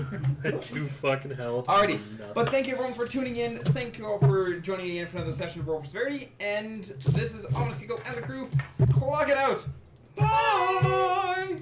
fucking health. Alrighty, Nothing. but thank you everyone for tuning in. Thank you all for joining me again for another session of For Severity. And this is Ominous Eagle and the crew. Clock it out. Bye.